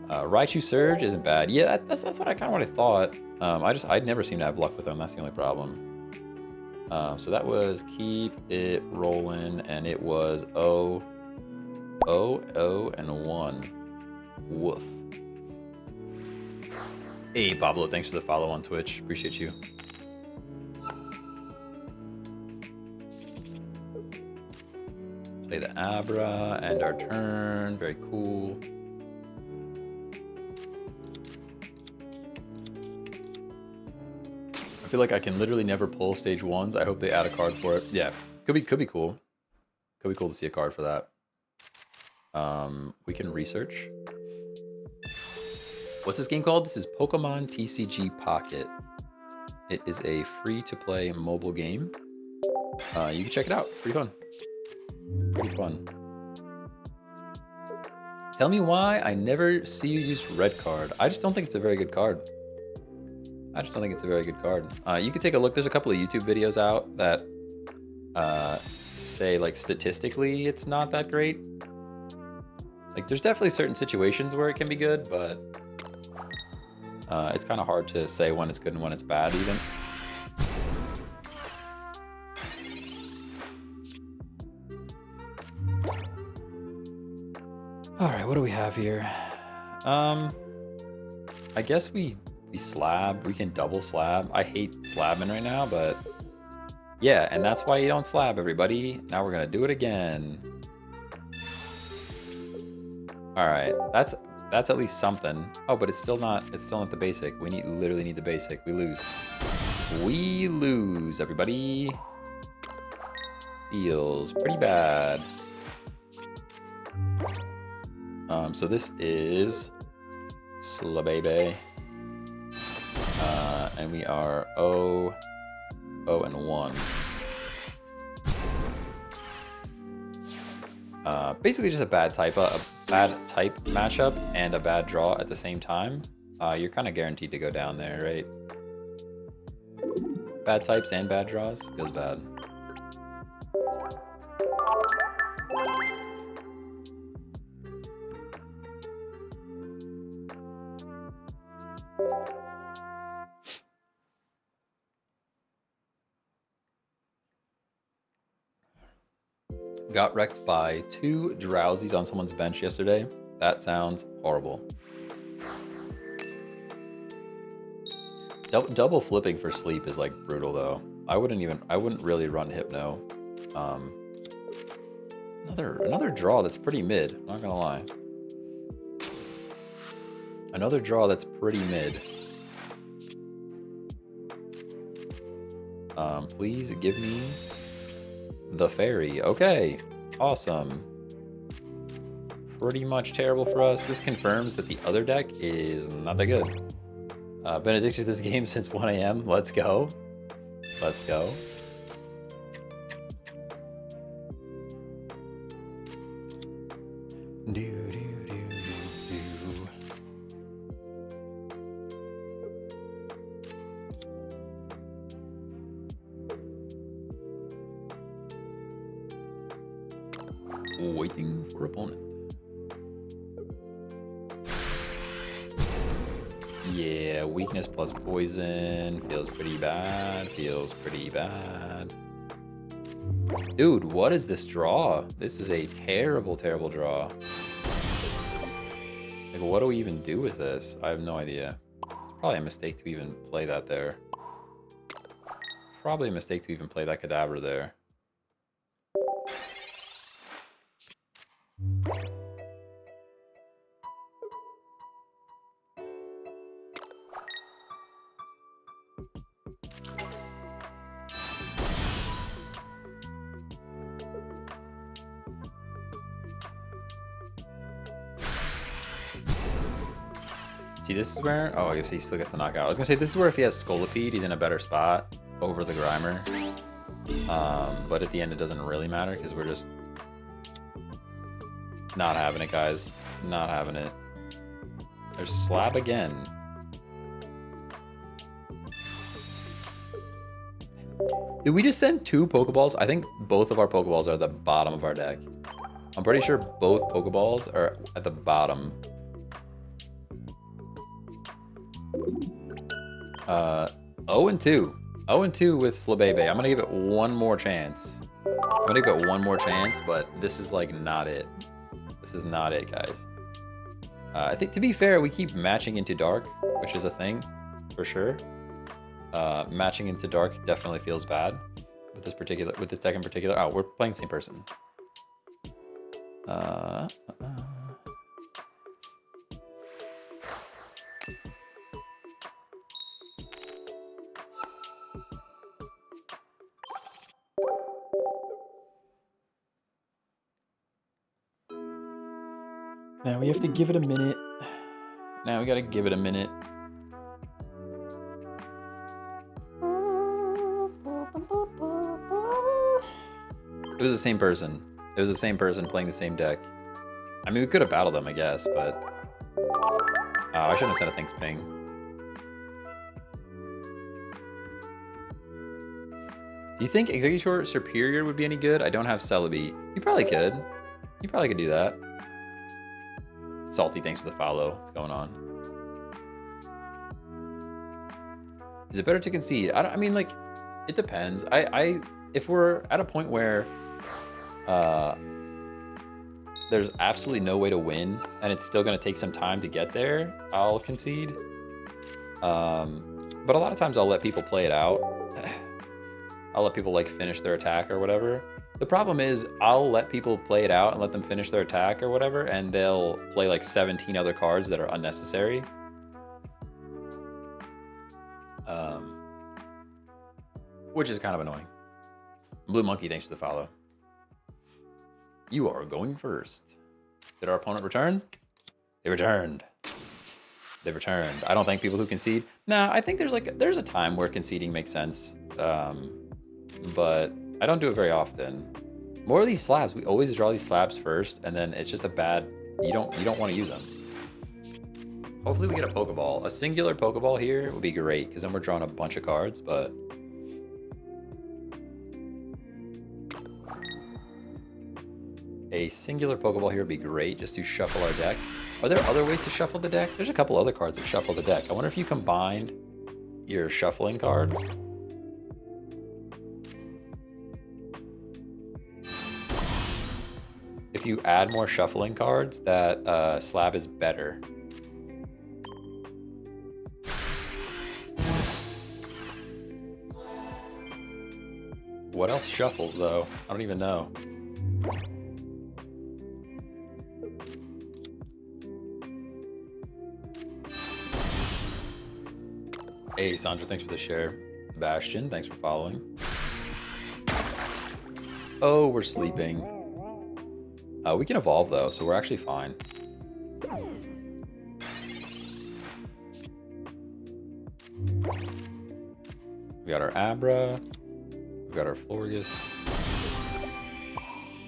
S1: Raichu Surge isn't bad. Yeah, that's what I kind of thought. I'd never seem to have luck with them. That's the only problem. So that was keep it rolling, and it was 0, and 1. Woof. Hey, Pablo, thanks for the follow on Twitch. Appreciate you. Play the Abra, end our turn. Very cool. I feel like I can literally never pull stage 1s. I hope they add a card for it. Yeah, could be cool. Could be cool to see a card for that. We can research. What's this game called? This is Pokemon TCG Pocket. It is a free-to-play mobile game. You can check it out. It's pretty fun. Pretty fun. Tell me why I never see you use red card. I just don't think it's a very good card. I just don't think it's a very good card. You could take a look. There's a couple of YouTube videos out that say, like, statistically it's not that great. Like, there's definitely certain situations where it can be good, but it's kind of hard to say when it's good and when it's bad, even. All right, what do we have here? I guess we slab. We can double slab. I hate slabbing right now, but yeah, and that's why you don't slab, everybody. Now we're gonna do it again. All right, that's at least something. Oh, but it's still not the basic. We literally need the basic. We lose. We lose, everybody. Feels pretty bad. So this is Slabebe. And we are 0, and 1. Basically just a bad type matchup and a bad draw at the same time. You're kind of guaranteed to go down there, right? Bad types and bad draws feels bad. Got wrecked by 2 Drowsies on someone's bench yesterday. That sounds horrible. Double flipping for sleep is like brutal though. I wouldn't really run Hypno. Another draw that's pretty mid, I'm not gonna lie. Another draw that's pretty mid. Please give me the fairy. Okay, awesome. Pretty much terrible for us. This confirms that the other deck is not that good. Been addicted to this game since 1 a.m. Let's go. Let's go. Waiting for opponent. Yeah, weakness plus poison feels pretty bad. Feels pretty bad. Dude, what is this draw? This is a terrible, terrible draw. Like, what do we even do with this? I have no idea. It's probably a mistake to even play that there. Probably a mistake to even play that Cadaver there. See, this is where... Oh, I guess he still gets the knockout. I was going to say, this is where if he has Scolipede, he's in a better spot over the Grimer. But at the end, it doesn't really matter because we're just not having it, guys. Not having it. There's Slab again. Did we just send 2 Pokeballs? I think both of our Pokeballs are at the bottom of our deck. I'm pretty sure both Pokeballs are at the bottom. 0-2. 0-2 with Slabebe. I'm gonna give it one more chance. I'm gonna give it one more chance, but this is like not it. This is not it, guys. I think, to be fair, we keep matching into dark, which is a thing for sure. Matching into dark definitely feels bad with this deck in particular. Oh, we're playing the same person. Now we have to give it a minute. Now we gotta give it a minute. It was the same person. It was the same person playing the same deck. I mean, we could have battled them, I guess, but... Oh, I shouldn't have said a thanks ping. Do you think Executor Superior would be any good? I don't have Celebi. You probably could. You probably could do that. Salty, thanks for the follow. What's going on? Is it better to concede? I mean, like, it depends. If we're at a point where there's absolutely no way to win, and it's still going to take some time to get there, I'll concede. But a lot of times I'll let people play it out. I'll let people, like, finish their attack or whatever. The problem is I'll let people play it out and let them finish their attack or whatever, and they'll play like 17 other cards that are unnecessary. Which is kind of annoying. Blue Monkey, thanks for the follow. You are going first. Did our opponent return? They returned. They returned. I don't think people who concede... Nah, I think there's a time where conceding makes sense. But... I don't do it very often. More of these slabs. We always draw these slabs first, and then it's just a bad. You don't want to use them. Hopefully we get a Pokeball. A singular Pokeball here would be great, because then we're drawing a bunch of cards, but... A singular Pokeball here would be great, just to shuffle our deck. Are there other ways to shuffle the deck? There's a couple other cards that shuffle the deck. I wonder if you combined your shuffling cards. If you add more shuffling cards, that slab is better. What else shuffles, though? I don't even know. Hey, Sandra, thanks for the share. Bastion, thanks for following. Oh, we're sleeping. We can evolve, though, so we're actually fine. We got our Abra. We've got our Florges.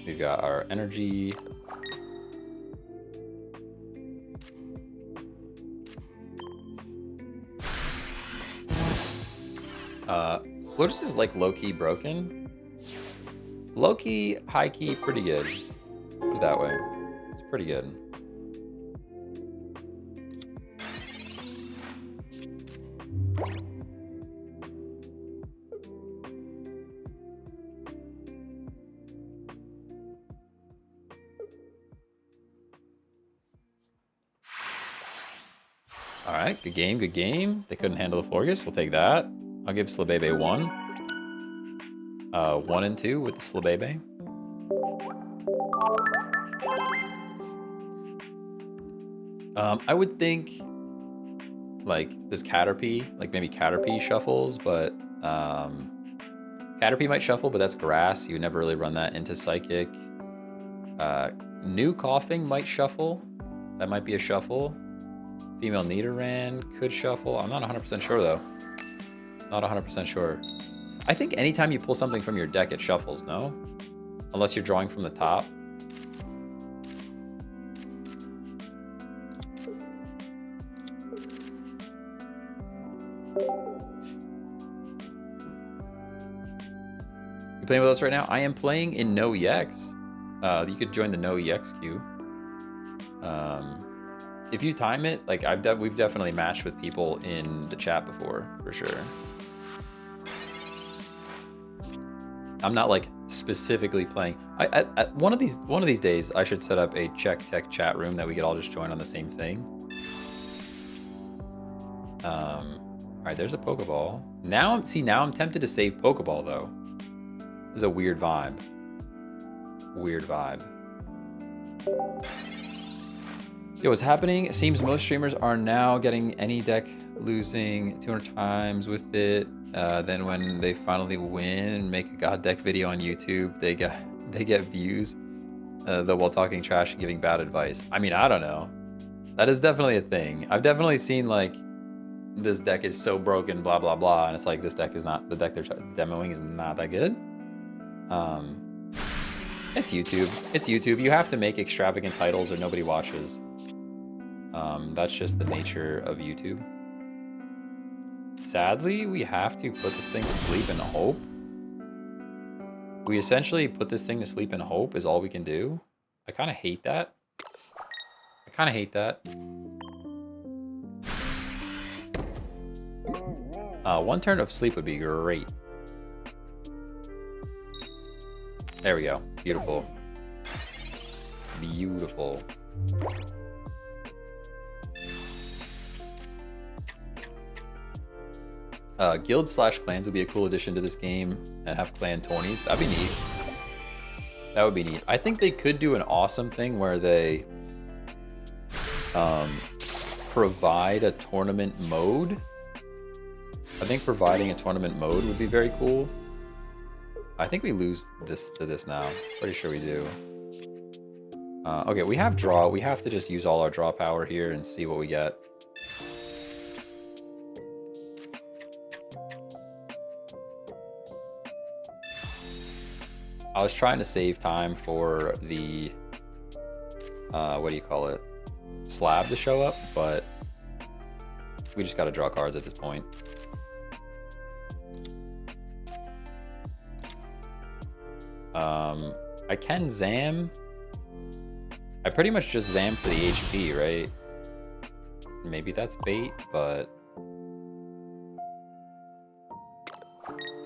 S1: We've got our Energy. Florges is like low-key broken. Low-key, high-key, pretty good. Put it that way. It's pretty good. All right, good game, good game. They couldn't handle the Florges. We'll take that. I'll give Slabebe 1. 1 and 2 with the Slabebe. I would think like this Caterpie, like maybe Caterpie shuffles, but Caterpie might shuffle, but that's grass. You would never really run that into Psychic. New Coughing might shuffle. That might be a shuffle. Female Nidoran could shuffle. I'm not 100% sure though. Not 100% sure. I think anytime you pull something from your deck, it shuffles, no? Unless you're drawing from the top. You playing with us right now? I am playing in NOEX. You could join the NOEX queue. If you time it, like we've definitely matched with people in the chat before, for sure. I'm not like specifically playing. One of these days, I should set up a Czech Tech chat room that we could all just join on the same thing. All right, there's a Pokeball. Now I'm tempted to save Pokeball though. This is a weird vibe. Weird vibe. Yo, what's happening? It seems most streamers are now getting any deck losing 200 times with it. Then when they finally win and make a god deck video on YouTube, they get views. Though while talking trash and giving bad advice. I mean, I don't know. That is definitely a thing. I've definitely seen like this deck is so broken, blah blah blah, and it's like this deck is not the deck they're demoing is not that good. It's YouTube. It's YouTube. You have to make extravagant titles or nobody watches. That's just the nature of YouTube. Sadly, we have to put this thing to sleep in hope. We essentially put this thing to sleep in hope is all we can do. I kind of hate that. I kind of hate that. One turn of sleep would be great. There we go. Beautiful. Beautiful. Guild/clans would be a cool addition to this game and have clan tourneys. That'd be neat. That would be neat. I think they could do an awesome thing where they provide a tournament mode. I think providing a tournament mode would be very cool. I think we lose this to this now. Pretty sure we do. Okay, we have draw. We have to just use all our draw power here and see what we get. I was trying to save time for the, what do you call it? Slab to show up, but we just got to draw cards at this point. I can Zam. I pretty much just Zam for the HP, right? Maybe that's bait, but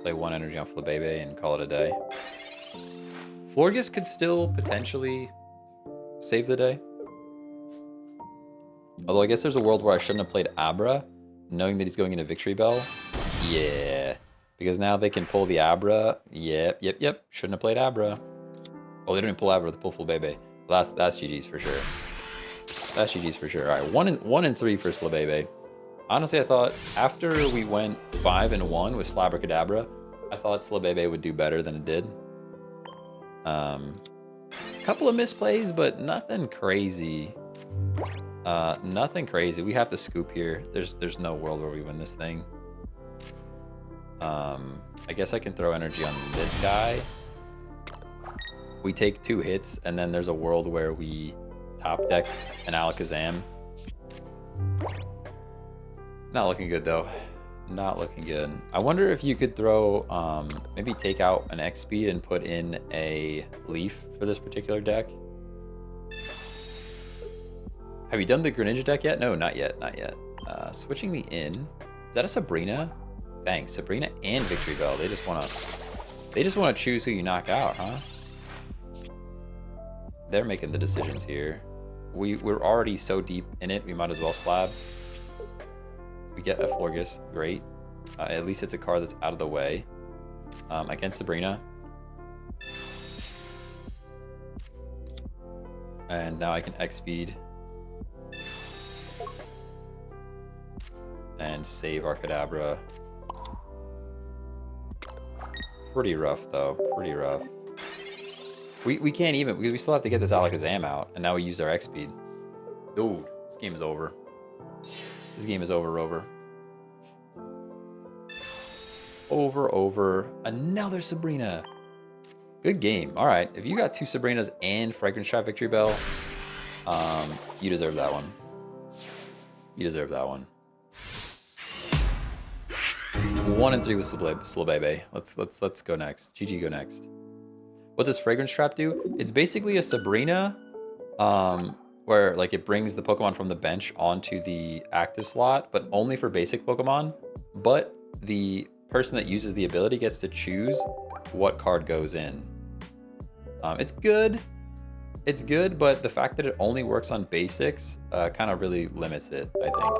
S1: play 1 energy on Flabebe and call it a day. Florges could still potentially save the day. Although I guess there's a world where I shouldn't have played Abra, knowing that he's going into Victory Bell. Yeah, because now they can pull the Abra. Yep. Shouldn't have played Abra. Oh, they didn't pull Abra, they pull Flabebe. That's GG's for sure. That's GG's for sure. All right, 1 and 3 for Slabebe. Honestly, I thought after we went 5 and 1 with Slabracadabra, I thought Slabebe would do better than it did. Couple of misplays, but nothing crazy. Nothing crazy. We have to scoop here. There's no world where we win this thing. I guess I can throw energy on this guy. We take 2 hits, and then there's a world where we top deck an Alakazam. Not looking good though. Not looking good. I wonder if you could throw, maybe take out an X speed and put in a Leaf for this particular deck. Have you done the Greninja deck yet? No, not yet, not yet. Switching me in. Is that a Sabrina? Thanks, Sabrina and Victory Bell. They just wanna choose who you knock out, huh? They're making the decisions here. We're already so deep in it, we might as well slab. We get a Florges, great. At least it's a card that's out of the way. Against Sabrina. And now I can X speed. And save our Kadabra. Pretty rough though, pretty rough. We can't even, we still have to get this Alakazam out, and now we use our X speed. Dude, this game is over. This game is over. Over. Another Sabrina. Good game. All right, if you got 2 Sabrinas and Fragrance Trap Victory Bell, you deserve that one. You deserve that one. 1 and 3 with Slabebe. Let's go next. GG, go next. What does Fragrance Trap do? It's basically a Sabrina, where like it brings the Pokemon from the bench onto the active slot, but only for basic Pokemon. But the person that uses the ability gets to choose what card goes in. It's good. It's good, but the fact that it only works on basics kind of really limits it, I think.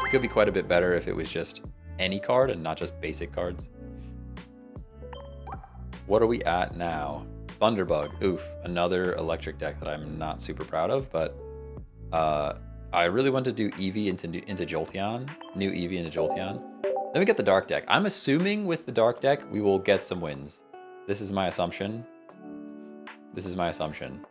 S1: It could be quite a bit better if it was just any card and not just basic cards. What are we at now? Thunderbug. Oof, another electric deck that I'm not super proud of, but I really want to do Eevee into Jolteon. New Eevee into Jolteon. Then we get the Dark deck. I'm assuming with the Dark deck, we will get some wins. This is my assumption. This is my assumption.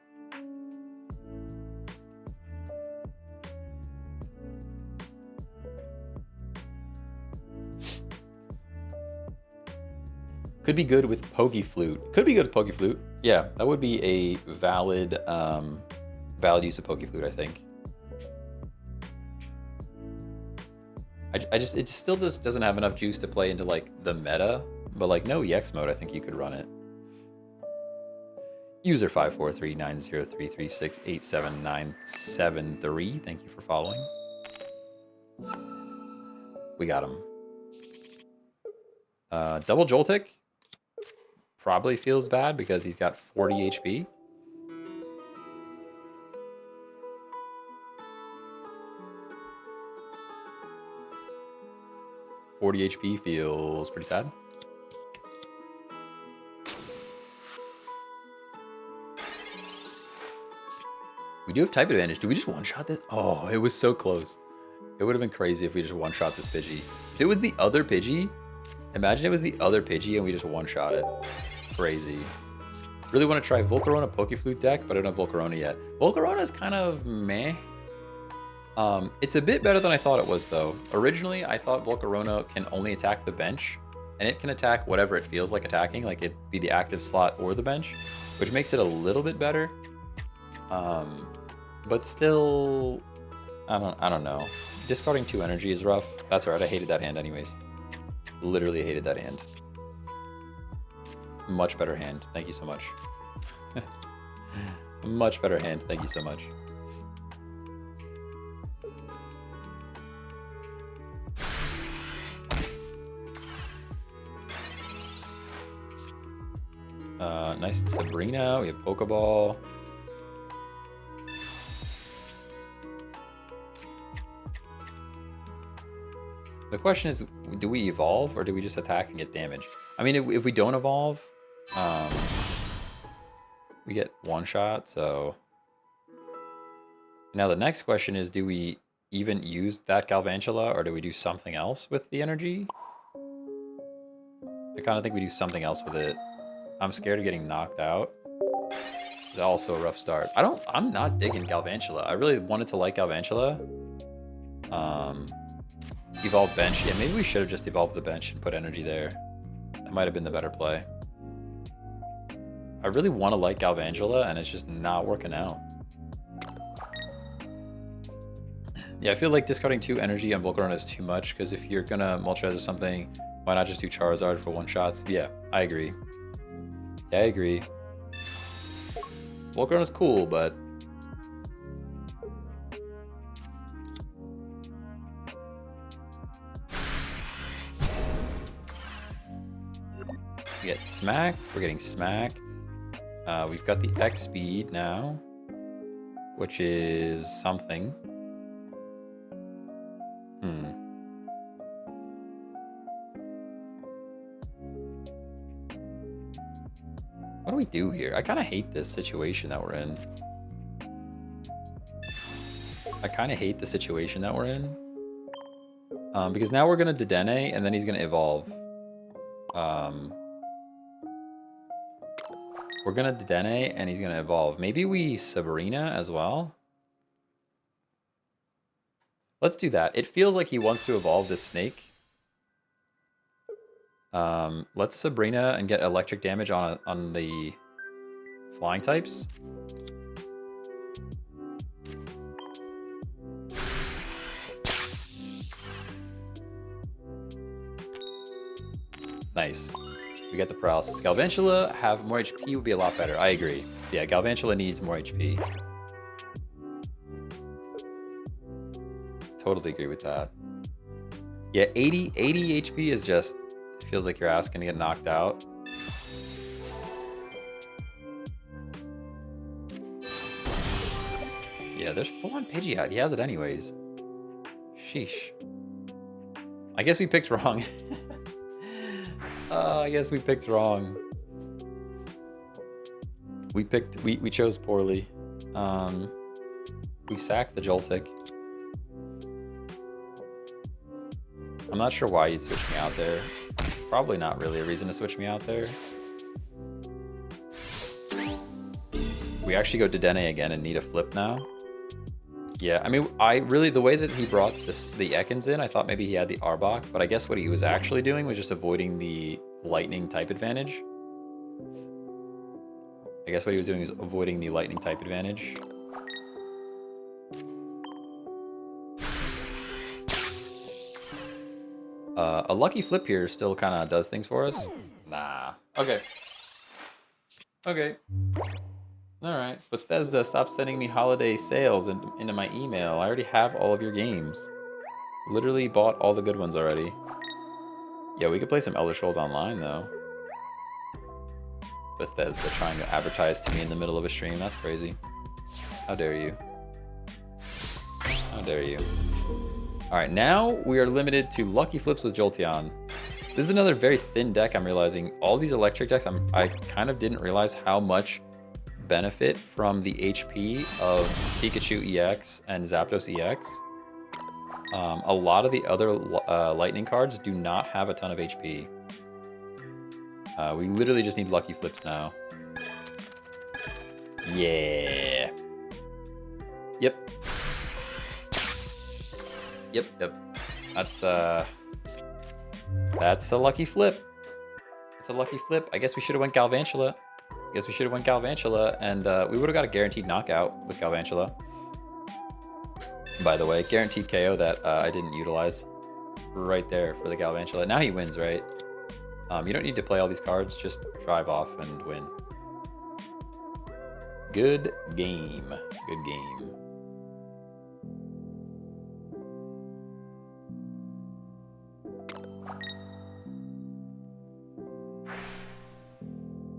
S1: Could be good with Pokeflute. Could be good with Pokeflute. Yeah, that would be a valid use of Pokeflute, I think. It still doesn't have enough juice to play into like the meta, but like no EX mode, I think you could run it. User 5439033687973. Thank you for following. We got him. Double Joltik probably feels bad because he's got 40 HP. HP feels pretty sad. We do have type advantage. Do we just one-shot this? Oh, it was so close. It would have been crazy if we just one-shot this Pidgey. If it was the other Pidgey, imagine it was the other Pidgey and we just one-shot it. Crazy. Really want to try Volcarona Pokeflute deck, but I don't have Volcarona yet. Volcarona is kind of meh. It's a bit better than I thought it was, though. Originally, I thought Volcarona can only attack the bench, and it can attack whatever it feels like attacking, like it'd be the active slot or the bench, which makes it a little bit better. But still, I don't know. Discarding 2 energy is rough. That's alright, I hated that hand anyways. Literally hated that hand. Much better hand, thank you so much. Much better hand, thank you so much. Nice Sabrina, we have Pokeball. The question is, do we evolve or do we just attack and get damage? I mean, if we don't evolve, we get 1 shot, so... Now the next question is, do we even use that Galvantula or do we do something else with the energy? I kind of think we do something else with it. I'm scared of getting knocked out. It's also a rough start. I'm not digging Galvantula. I really wanted to like Galvantula. Evolve bench. Yeah, maybe we should have just evolved the bench and put energy there. That might have been the better play. I really want to like Galvantula and it's just not working out. Yeah, I feel like discarding 2 energy on Volcarona is too much, because if you're gonna Moltres or something, why not just do Charizard for 1 shots? Yeah, I agree. Yeah, I agree. Volcarona's cool, but... We get smacked. We're getting smacked. We've got the X speed now, which is something. What do we do here? I kind of hate this situation that we're in. Because now we're going to Dedenne, and then he's going to evolve. We're going to Dedenne, and he's going to evolve. Maybe we Sabrina as well? Let's do that. It feels like he wants to evolve this snake. Let's Sabrina and get electric damage on the flying types. Nice. We get the paralysis. Galvantula have more HP would be a lot better. I agree. Yeah, Galvantula needs more HP. Totally agree with that. Yeah, 80 HP is just... feels like you're asking to get knocked out. Yeah, there's full-on Pidgeot. He has it anyways. Sheesh. I guess we picked wrong. I guess we picked wrong. We chose poorly. We sacked the Joltik. I'm not sure why you'd switch me out there. Probably not really a reason to switch me out there. We actually go to Dedenne again and need a flip now. Yeah, I mean, the way that he brought the Ekans in, I thought maybe he had the Arbok, but I guess what he was actually doing was just avoiding the lightning type advantage. A lucky flip here still kind of does things for us. Nah. Okay. Okay. Alright. Bethesda, stop sending me holiday sales into my email. I already have all of your games. Literally bought all the good ones already. Yeah, we could play some Elder Scrolls Online, though. Bethesda trying to advertise to me in the middle of a stream. That's crazy. How dare you? How dare you? Alright, now we are limited to lucky flips with Jolteon. This is another very thin deck, I'm realizing. All these electric decks, I kind of didn't realize how much benefit from the HP of Pikachu EX and Zapdos EX. A lot of the other lightning cards do not have a ton of HP. We literally just need lucky flips now. Yeah. Yep. Yep. That's That's a lucky flip. It's a lucky flip. I guess we should have went Galvantula. And we would have got a guaranteed knockout with Galvantula. By the way, guaranteed KO that I didn't utilize right there for the Galvantula. Now he wins, right? You don't need to play all these cards. Just drive off and win. Good game. Good game.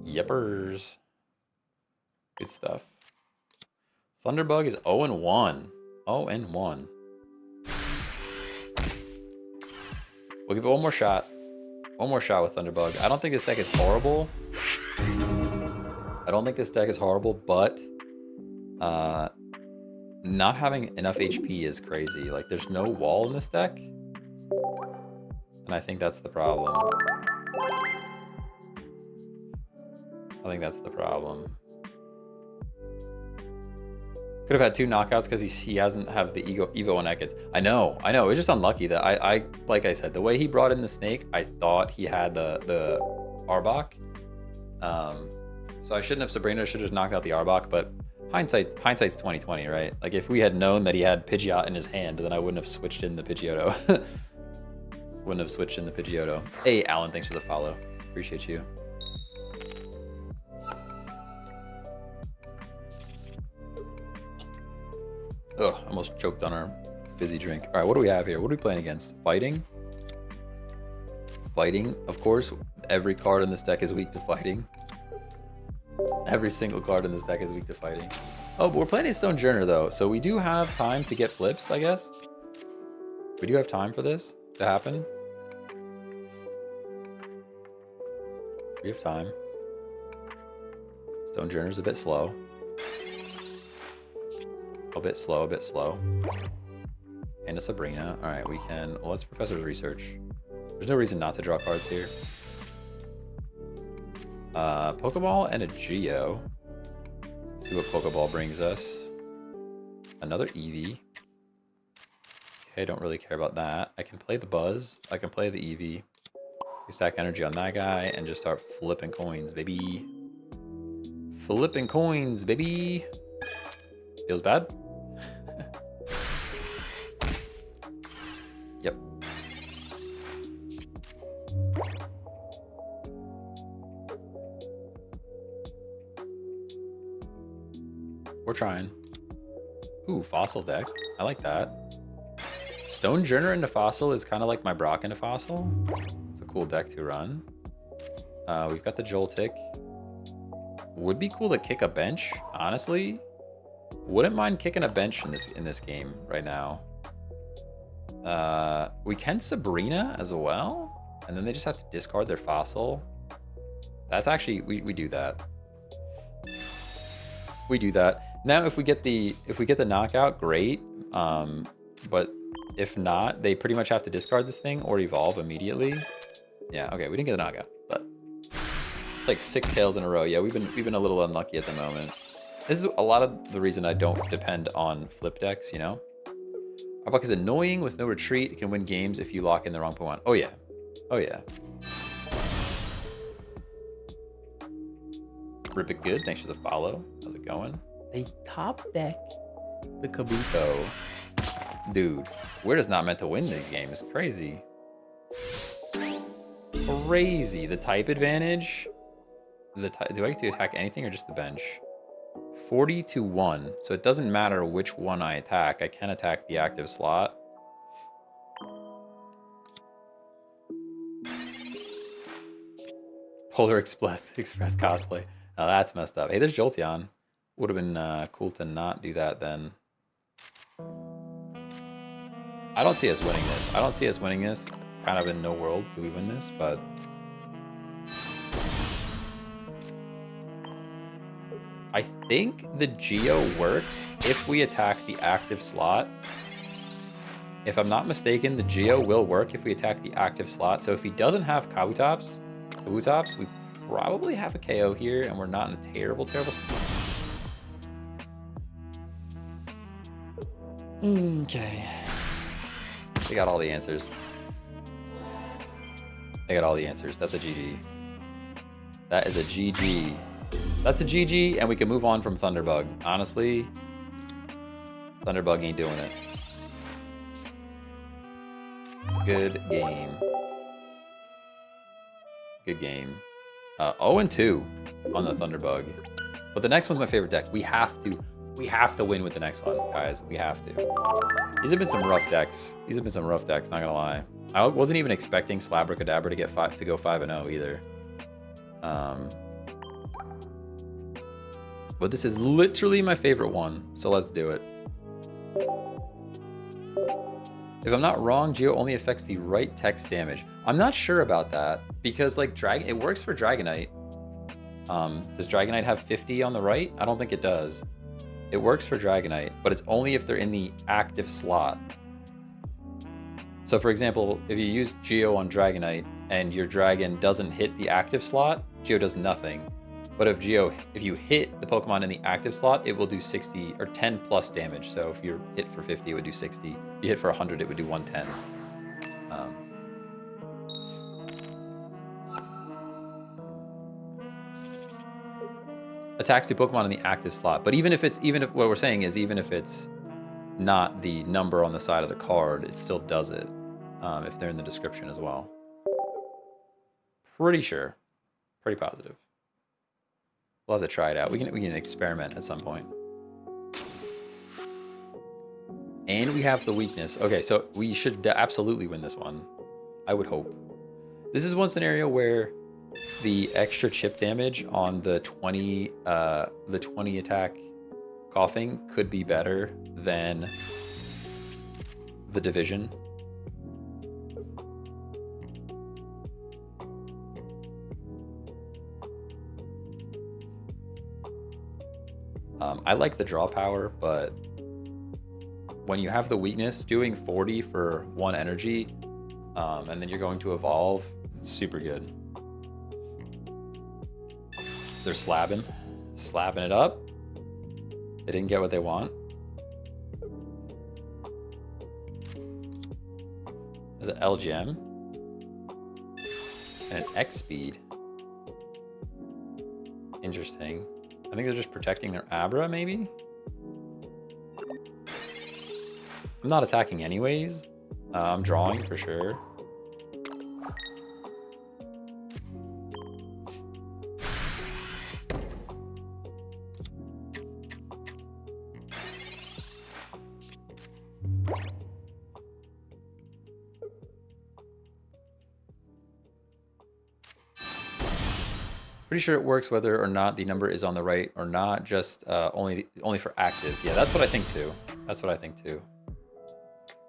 S1: Yippers. Good stuff. Thunderbug is 0-1. 0-1. We'll give it one more shot. One more shot with Thunderbug. I don't think this deck is horrible. But not having enough HP is crazy. Like, there's no wall in this deck. And I think that's the problem. Could have had 2 knockouts because he hasn't have the Evo and Ekans. I know. It's just unlucky that I like I said, the way he brought in the snake, I thought he had the Arbok. So I shouldn't have Sabrina. I should have just knocked out the Arbok. But hindsight's 20/20, right? Like, if we had known that he had Pidgeot in his hand, then I wouldn't have switched in the Pidgeotto. Hey, Alan, thanks for the follow. Appreciate you. Ugh, almost choked on our fizzy drink. All right, what do we have here? What are we playing against? Fighting? Fighting, of course. Every card in this deck is weak to fighting. Every single card in this deck is weak to fighting. Oh, but we're playing a Stonejourner, though, so we do have time to get flips, I guess. We do have time for this to happen. We have time. Stonejourner's a bit slow. A bit slow. And a Sabrina. All right, we can. Well, let's Professor's Research. There's no reason not to draw cards here. Pokeball and a Geo. See what Pokeball brings us. Another Eevee. Okay, don't really care about that. I can play the Buzz. I can play the Eevee. We stack energy on that guy and just start flipping coins, baby. Flipping coins, baby. Feels bad. Yep. We're trying. Ooh, Fossil deck. I like that. Stonejourner into Fossil is kind of like my Brock into Fossil. It's a cool deck to run. We've got the Joltik. Would be cool to kick a bench, honestly. Wouldn't mind kicking a bench in this game right now. We can Sabrina as well, and then they just have to discard their Fossil. That's actually we do that. We do that. Now if we get the knockout, great. But if not, they pretty much have to discard this thing or evolve immediately. Yeah, okay, we didn't get the knockout, but it's like 6 tails in a row. Yeah, we've been a little unlucky at the moment. This is a lot of the reason I don't depend on flip decks, you know? Arbok is annoying with no retreat. It can win games if you lock in the wrong Pokemon. Oh yeah. Oh yeah. Rip it good. Thanks for the follow. How's it going? They top deck the Kabuto. Dude, we're just not meant to win these games. Crazy. Crazy. The type advantage. Do I get to attack anything or just the bench? 40-1. So it doesn't matter which one I attack. I can attack the active slot. Polar Express cosplay. Now that's messed up. Hey, there's Jolteon. Would have been cool to not do that then. I don't see us winning this. Kind of in no world do we win this, but... I think the Geo works if we attack the active slot. If I'm not mistaken, the Geo will work if we attack the active slot. So if he doesn't have Kabutops, we probably have a KO here, and we're not in a terrible spot. Okay. We got all the answers. I got all the answers. That's a GG. That is a GG. That's a GG, and we can move on from Thunderbug. Honestly, Thunderbug ain't doing it. Good game. Good game. 0-2 on the Thunderbug. But the next one's my favorite deck. We have to win with the next one, guys. We have to. These have been some rough decks. Not gonna lie. I wasn't even expecting Slabracadabra to go 5-0 either. But this is literally my favorite one, so let's do it. If I'm not wrong, Geo only affects the right text damage. I'm not sure about that because like it works for Dragonite. Does Dragonite have 50 on the right? I don't think it does. It works for Dragonite, but it's only if they're in the active slot. So for example, if you use Geo on Dragonite and your dragon doesn't hit the active slot, Geo does nothing. But if you hit the Pokemon in the active slot, it will do 60 or 10 plus damage. So if you're hit for 50, it would do 60. If you hit for 100, it would do 110. Attacks the Pokemon in the active slot. But even if what we're saying is even if it's not the number on the side of the card, it still does it if they're in the description as well. Pretty sure. Pretty positive. We'll have to try it out. We can experiment at some point. And we have the weakness. Okay, so we should absolutely win this one. I would hope. This is one scenario where the extra chip damage on the 20 attack coughing could be better than the division. I like the draw power, but when you have the weakness, doing 40 for 1 energy, and then you're going to evolve, it's super good. They're slapping it up. They didn't get what they want. There's an LGM and an X speed. Interesting. I think they're just protecting their Abra, maybe? I'm not attacking anyways. I'm drawing for sure. Pretty sure it works whether or not the number is on the right or not, just only for active. Yeah, that's what I think too.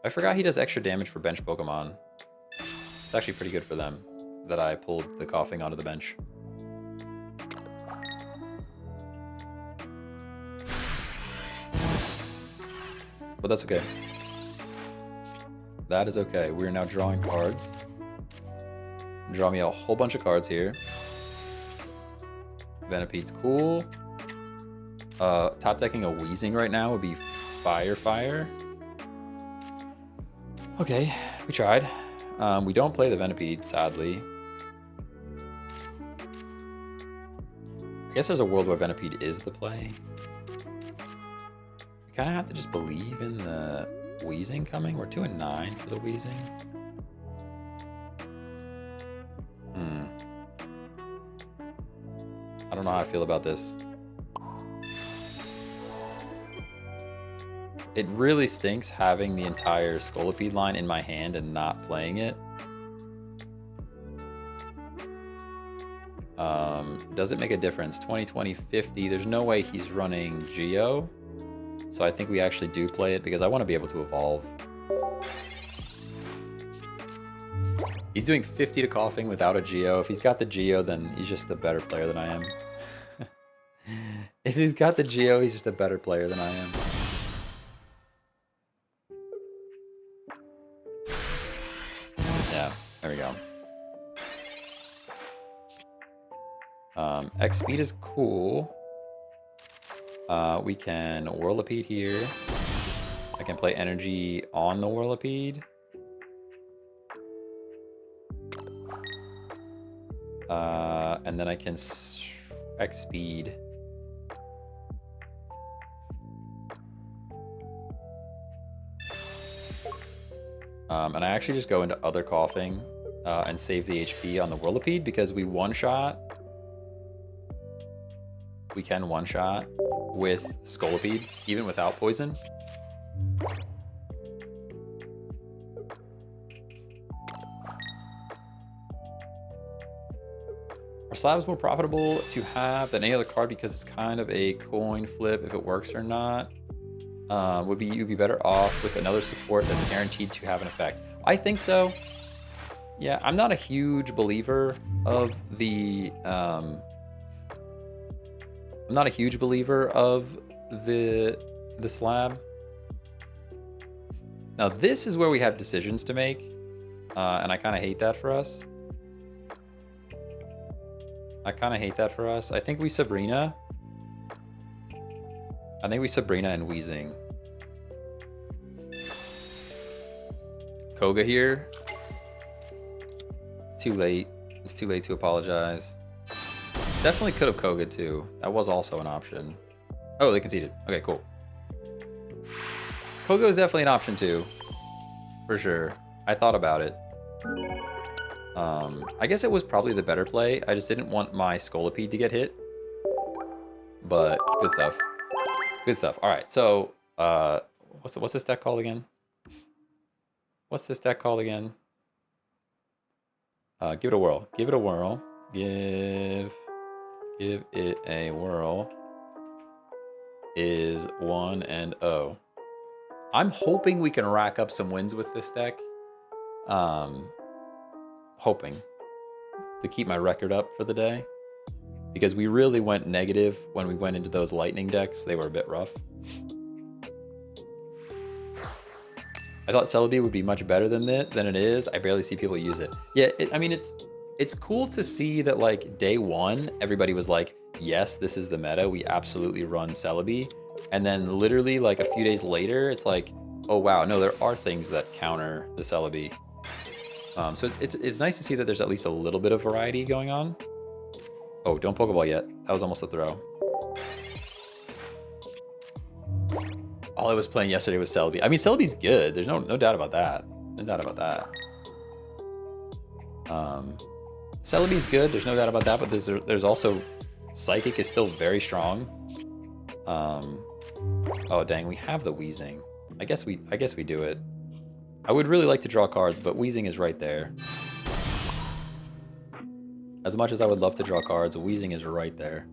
S1: I forgot he does extra damage for bench Pokemon. It's actually pretty good for them that I pulled the coughing onto the bench. But that's okay. That is okay. We are now drawing cards. Draw me a whole bunch of cards here. Venipede's cool. Top decking a Weezing right now would be fire. Okay, we tried. We don't play the Venipede, sadly. I guess there's a world where Venipede is the play. We kind of have to just believe in the Weezing coming. We're 2-9 for the Weezing. I don't know how I feel about this. It really stinks having the entire Scolipede line in my hand and not playing it. Does it make a difference? 20, 50. There's no way he's running Geo. So I think we actually do play it because I want to be able to evolve. He's doing 50 to coughing without a Geo. If he's got the Geo, then he's just a better player than I am. If he's got the Geo, he's just a better player than I am. Yeah, there we go. X speed is cool. We can Whirlipede here. I can play energy on the Whirlipede. And then I can X speed. And I actually just go into other coughing and save the HP on the Whirlipede because we one-shot. We can one-shot with Scolipede, even without poison. Our slab is more profitable to have than any other card because it's kind of a coin flip if it works or not. You'd be better off with another support that's guaranteed to have an effect. I think so. Yeah, I'm not a huge believer of the the slab. Now this is where we have decisions to make, and I kind of hate that for us. I think we Sabrina. And Weezing. Koga here. It's too late. It's too late to apologize. Definitely could have Koga too. That was also an option. Oh, they conceded. Okay, cool. Koga is definitely an option too. For sure. I thought about it. I guess it was probably the better play. I just didn't want my Scolipede to get hit. But good stuff. Good stuff. All right, so what's this deck called again? Give it a whirl. Give it a whirl. Give it a whirl. Is 1 and 0. I'm hoping we can rack up some wins with this deck. Hoping to keep my record up for the day. Because we really went negative when we went into those lightning decks. They were a bit rough. I thought Celebi would be much better than it is. I barely see people use it. Yeah, I mean, it's cool to see that like day one, everybody was like, yes, this is the meta. We absolutely run Celebi. And then literally like a few days later, it's like, oh wow, no, there are things that counter the Celebi. So it's nice to see that there's at least a little bit of variety going on. Oh, don't Pokeball yet. That was almost a throw. All I was playing yesterday was Celebi. I mean, Celebi's good. There's no doubt about that. No doubt about that. Celebi's good. There's no doubt about that. But there's also Psychic is still very strong. Oh dang, we have the Weezing. I guess we do it. I would really like to draw cards, but Weezing is right there. As much as I would love to draw cards, Weezing is right there.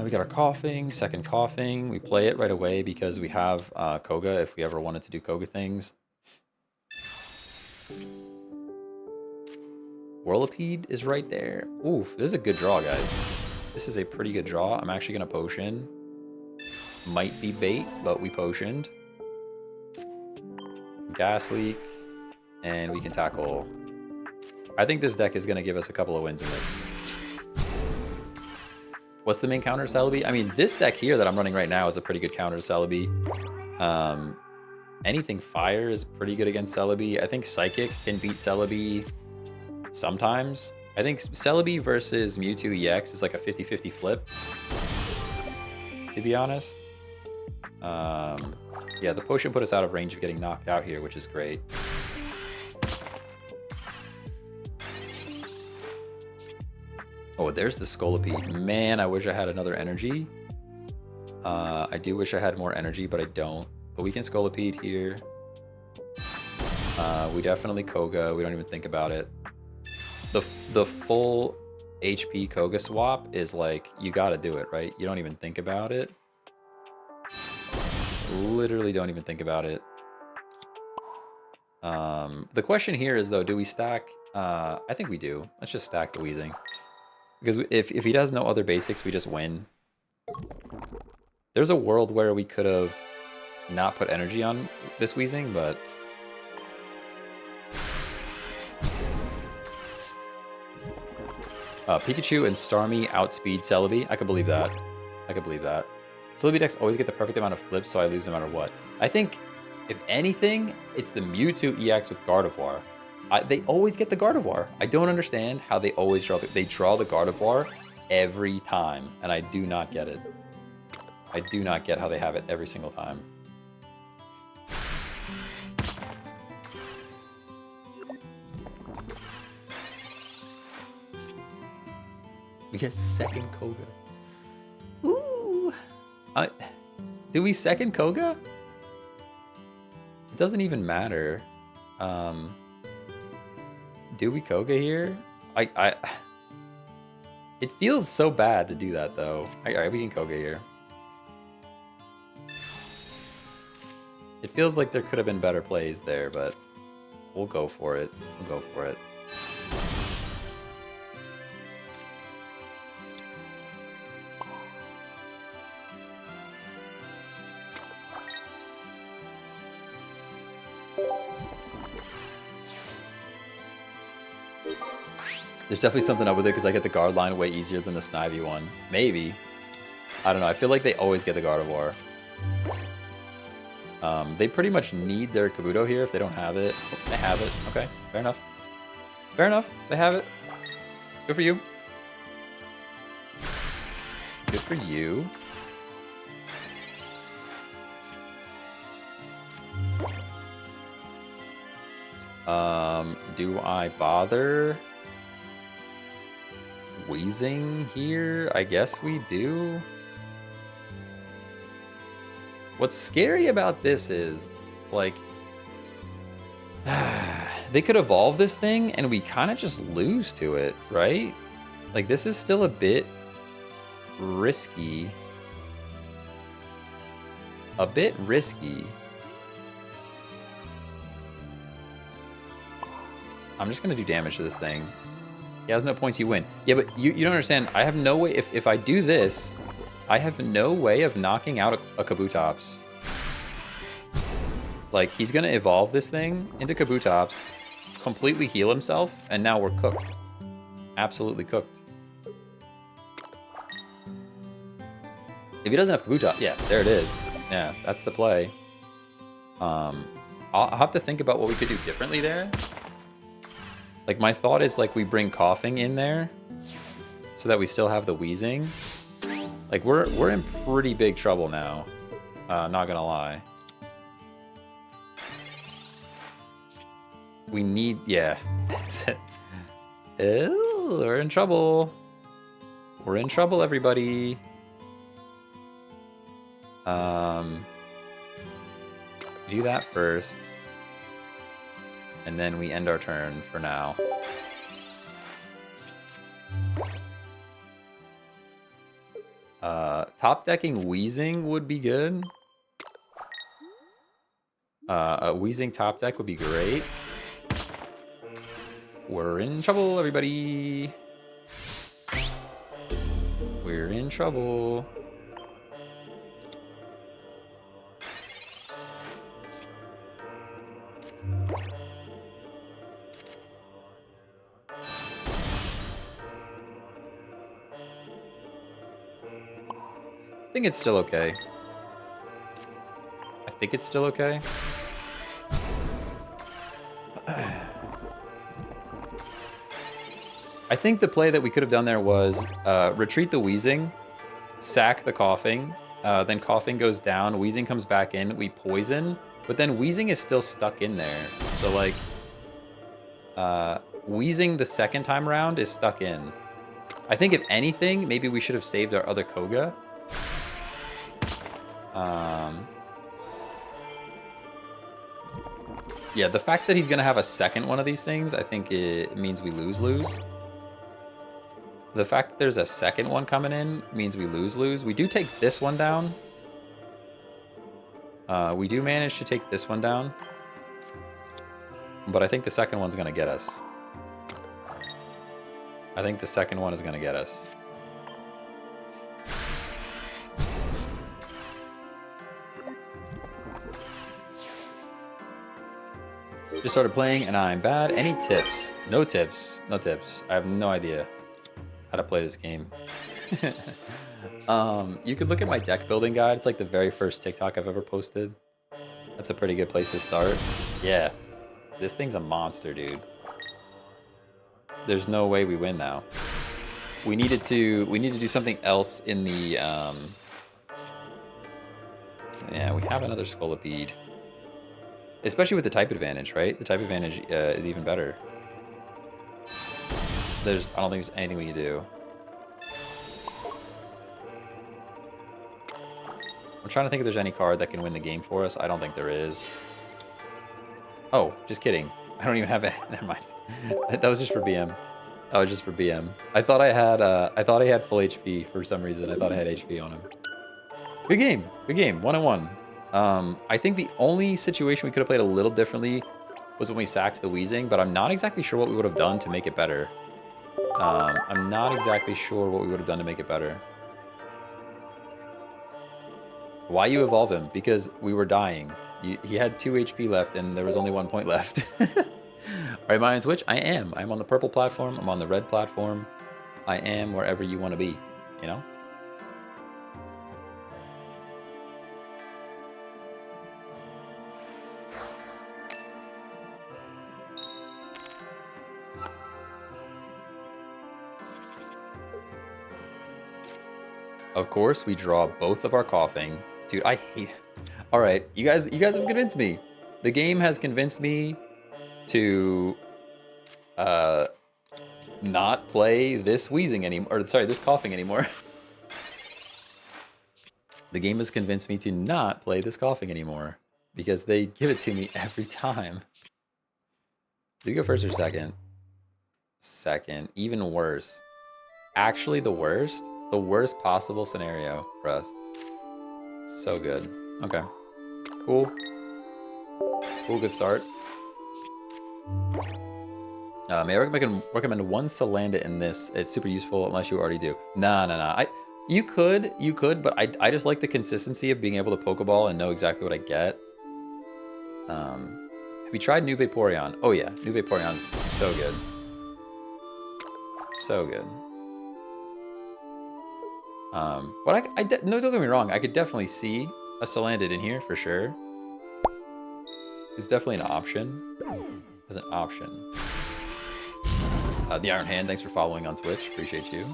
S1: We got our coughing, second coughing. We play it right away because we have Koga if we ever wanted to do Koga things. Whirlipede is right there. Oof, this is a good draw, guys. This is a pretty good draw. I'm actually going to potion. Might be bait, but we potioned. Gas leak. And we can tackle. I think this deck is going to give us a couple of wins in this. What's the main counter to Celebi? I mean, this deck here that I'm running right now is a pretty good counter to Celebi. Anything fire is pretty good against Celebi. I think Psychic can beat Celebi sometimes. I think Celebi versus Mewtwo EX is like a 50-50 flip, to be honest. Yeah, the potion put us out of range of getting knocked out here, which is great. Oh, there's the Scolipede. Man, I wish I had another energy. I do wish I had more energy, but I don't. But we can Scolipede here. We definitely Koga. We don't even think about it. The full HP Koga swap is like, you gotta do it, right? You don't even think about it. Literally don't even think about it. The question here is though, do we stack? I think we do. Let's just stack the Weezing. Because if he does no other basics, we just win. There's a world where we could have not put energy on this Weezing, but... Pikachu and Starmie outspeed Celebi. I could believe that. I could believe that. Celebi decks always get the perfect amount of flips, so I lose no matter what. I think, if anything, it's the Mewtwo EX with Gardevoir. They always get the Gardevoir. I don't understand how they always draw. They draw the Gardevoir every time, and I do not get it. I do not get how they have it every single time. We get second Koga. Ooh. Do we second Koga? It doesn't even matter. Do we Koga here? It feels so bad to do that though. Alright, we can Koga here. It feels like there could have been better plays there, but we'll go for it. We'll go for it. There's definitely something up with it because I get the guard line way easier than the Snivy one. Maybe. I don't know. I feel like they always get the Gardevoir. They pretty much need their Kabuto here if they don't have it. Oh, they have it. Okay, fair enough. Fair enough. They have it. Good for you. Good for you. Do I bother wheezing here? I guess we do. What's scary about this is, like, they could evolve this thing and we kind of just lose to it, right? Like, this is still a bit risky. A bit risky. I'm just going to do damage to this thing. He has no points, you win. Yeah, but you don't understand. I have no way, if I do this, I have no way of knocking out a Kabutops. Like, he's going to evolve this thing into Kabutops, completely heal himself, and now we're cooked. Absolutely cooked. If he doesn't have Kabutops, yeah, there it is. Yeah, that's the play. I'll have to think about what we could do differently there. Like, my thought is, like, we bring Coughing in there so that we still have the Wheezing. Like, we're in pretty big trouble now. Not gonna lie. We need, yeah. Ew, we're in trouble. We're in trouble, everybody. Do that first. And then we end our turn for now. Top decking Wheezing would be good. A Wheezing top deck would be great. We're in trouble, everybody. We're in trouble. I think it's still okay. I think it's still okay. I think the play that we could have done there was retreat the Wheezing, sack the Coughing, then Coughing goes down, Wheezing comes back in, we poison, but then Wheezing is still stuck in there. So, like, Wheezing the second time around is stuck in. I think if anything, maybe we should have saved our other Koga. Yeah, the fact that he's going to have a second one of these things, I think it means we lose-lose. The fact that there's a second one coming in means we lose-lose. We do take this one down. We do manage to take this one down. But I think the second one's going to get us. I think the second one is going to get us. Just started playing and I'm bad. Any tips? No tips. No tips. I have no idea how to play this game. You could look at my deck building guide. It's like the very first TikTok I've ever posted. That's a pretty good place to start. Yeah. This thing's a monster, dude. There's no way we win now. We needed to do something else in the yeah, we have another Scolipede. Especially with the type advantage, right? The type advantage is even better. I don't think there's anything we can do. I'm trying to think if there's any card that can win the game for us. I don't think there is. Oh, just kidding. I don't even have it. Never mind. That was just for BM. That was just for BM. I thought I had full HP for some reason. I thought I had HP on him. Good game. Good game. 1-1. I think the only situation we could have played a little differently was when we sacked the Weezing, but I'm not exactly sure what we would have done to make it better. I'm not exactly sure what we would have done to make it better. Why you evolve him? Because we were dying. He had 2 HP left, and there was only 1 point left. Are you on Twitch? I am. I'm on the purple platform. I'm on the red platform. I am wherever you want to be, you know? Of course, we draw both of our coughing. Dude, I hate it. All right, you guys have convinced me. The game has convinced me to not play this wheezing anymore, or sorry, this coughing anymore. The game has convinced me to not play this coughing anymore because they give it to me every time. Do you go first or second? Second, even worse. Actually, the worst possible scenario for us. So good. Okay. Cool. Cool, good start. May I recommend one Salandit in this? It's super useful unless you already do. Nah. You could, but I just like the consistency of being able to Pokeball and know exactly what I get. Have you tried New Vaporeon? Oh yeah, New Vaporeon is so good. So good. But no, don't get me wrong. I could definitely see a Salandit in here for sure. It's definitely an option. As an option. The Iron Hand, thanks for following on Twitch. Appreciate you.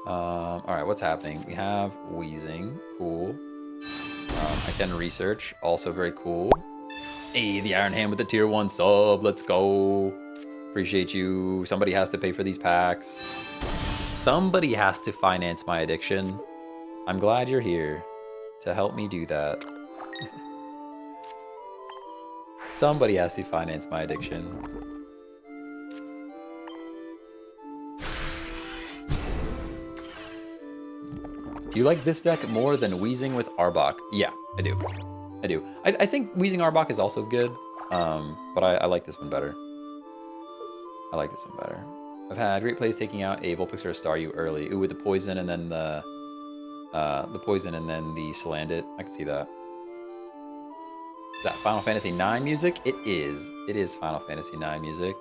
S1: All right, what's happening? We have Weezing. Cool. I can research. Also very cool. Hey, the Iron Hand with the tier 1 sub. Let's go. Appreciate you. Somebody has to pay for these packs. Somebody has to finance my addiction. I'm glad you're here to help me do that. Somebody has to finance my addiction. Do you like this deck more than Weezing with Arbok? Yeah, I do. I do. I think Weezing Arbok is also good, but I like this one better. I like this one better. I've had great plays taking out a Vulpix or a Staryu early. Ooh, with the poison and then the poison and then the Salandit. I can see that. Is that Final Fantasy IX music? It is. It is Final Fantasy IX music.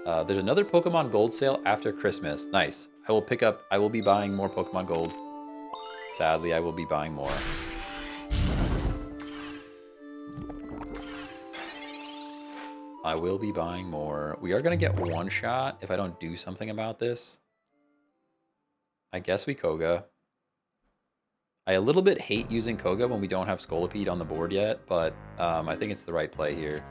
S1: There's another Pokemon Gold sale after Christmas. Nice. I will be buying more Pokemon Gold. Sadly, I will be buying more. I will be buying more. We are going to get one shot if I don't do something about this. I guess we Koga. I a little bit hate using Koga when we don't have Scolipede on the board yet, but I think it's the right play here.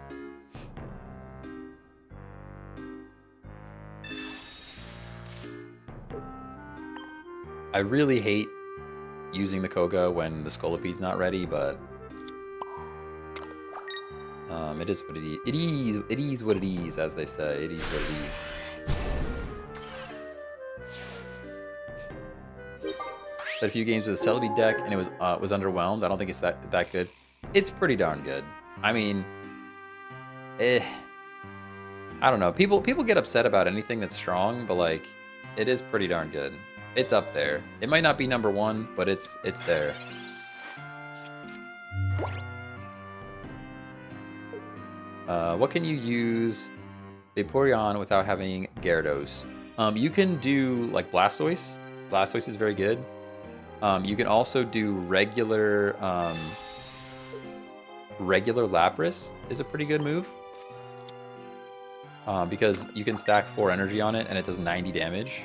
S1: I really hate using the Koga when the Scolipede's not ready, but it is what it is. It is what it is, as they say. It is what it is. Played a few games with a Celebi deck, and it was underwhelmed. I don't think it's that good. It's pretty darn good. I mean, I don't know. People get upset about anything that's strong, but like, it is pretty darn good. It's up there. It might not be #1, but it's there. What can you use Vaporeon without having Gyarados? You can do like Blastoise. Blastoise is very good. You can also do regular regular Lapras is a pretty good move. Because you can stack 4 energy on it and it does 90 damage.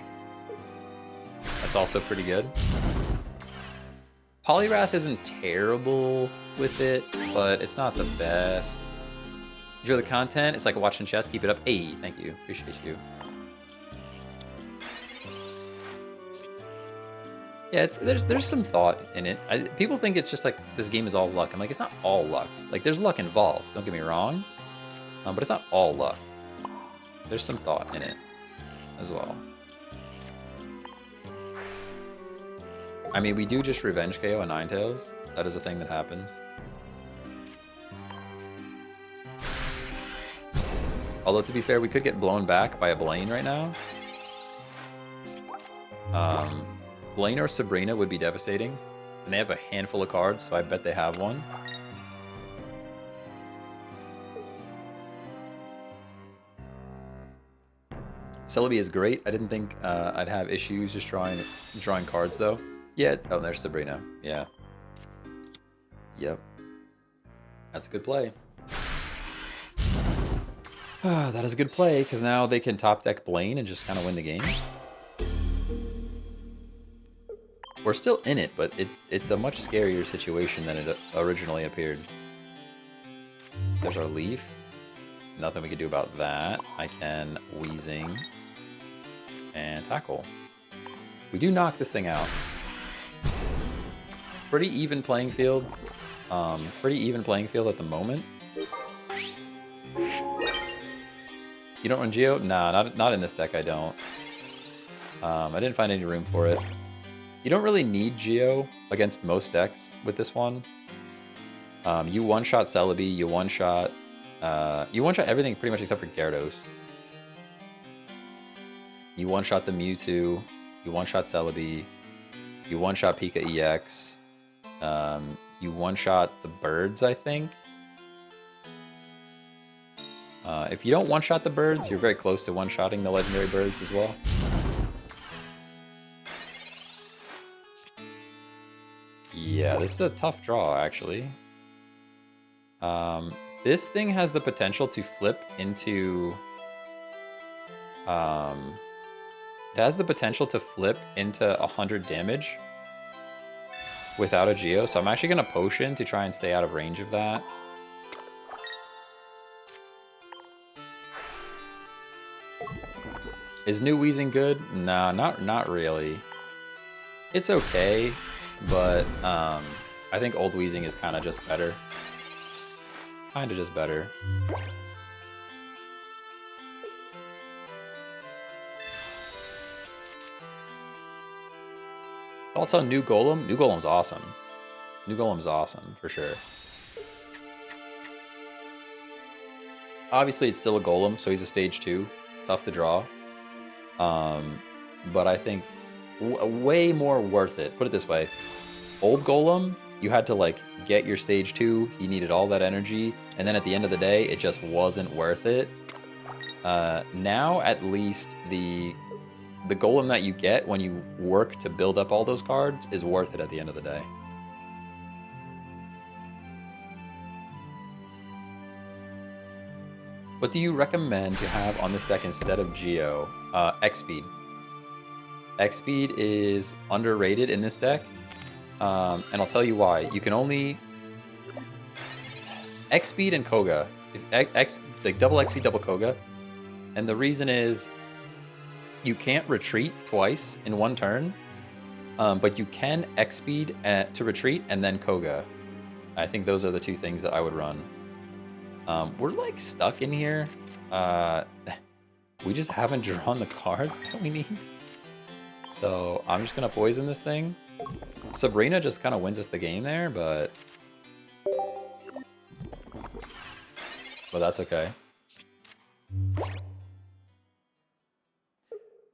S1: That's also pretty good. Poliwrath isn't terrible with it, but it's not the best. Enjoy the content. It's like watching chess. Keep it up. Hey, thank you. Appreciate you. Yeah, there's some thought in it. People think it's just like this game is all luck. I'm like, it's not all luck. Like, there's luck involved. Don't get me wrong. But it's not all luck. There's some thought in it as well. I mean, we do just revenge KO a Ninetales. That is a thing that happens. Although, to be fair, we could get blown back by a Blaine right now. Blaine or Sabrina would be devastating. And they have a handful of cards, so I bet they have one. Celebi is great. I didn't think I'd have issues just drawing cards, though. Yeah. Oh, there's Sabrina. Yeah. Yep. That's a good play. That is a good play, because now they can top deck Blaine and just kind of win the game. We're still in it, but it's a much scarier situation than it originally appeared. There's our Leaf. Nothing we can do about that. I can Wheezing and Tackle. We do knock this thing out. Pretty even playing field. Pretty even playing field at the moment. You don't run Geo? Nah, not in this deck, I don't. I didn't find any room for it. You don't really need Geo against most decks with this one. You one-shot Celebi, you one-shot everything pretty much except for Gyarados. You one-shot the Mewtwo, you one-shot Celebi, you one-shot Pika EX, you one-shot the birds, I think. If you don't one-shot the birds, you're very close to one-shotting the legendary birds as well. Yeah, this is a tough draw, actually. This thing has the potential to flip into... it has the potential to flip into 100 damage without a Geo, so I'm actually going to Potion to try and stay out of range of that. Is new Wheezing good? Nah, not really. It's okay, but I think old Wheezing is kind of just better. Kind of just better. Also, new Golem. New Golem's awesome. New Golem's awesome, for sure. Obviously, it's still a Golem, so he's a stage 2. Tough to draw. But I think way more worth it. Put it this way. Old Golem, you had to, like, get your stage 2. He needed all that energy. And then at the end of the day, it just wasn't worth it. Now, at least, the Golem that you get when you work to build up all those cards is worth it at the end of the day. What do you recommend to have on this deck instead of Geo? X-Speed. X-Speed is underrated in this deck, and I'll tell you why. You can only... X-Speed and Koga. Like double X-Speed, double Koga. And the reason is you can't retreat twice in one turn, but you can X-Speed to retreat and then Koga. I think those are the two things that I would run. We're like stuck in here. We just haven't drawn the cards that we need. So I'm just gonna poison this thing. Sabrina just kind of wins us the game there, but that's okay.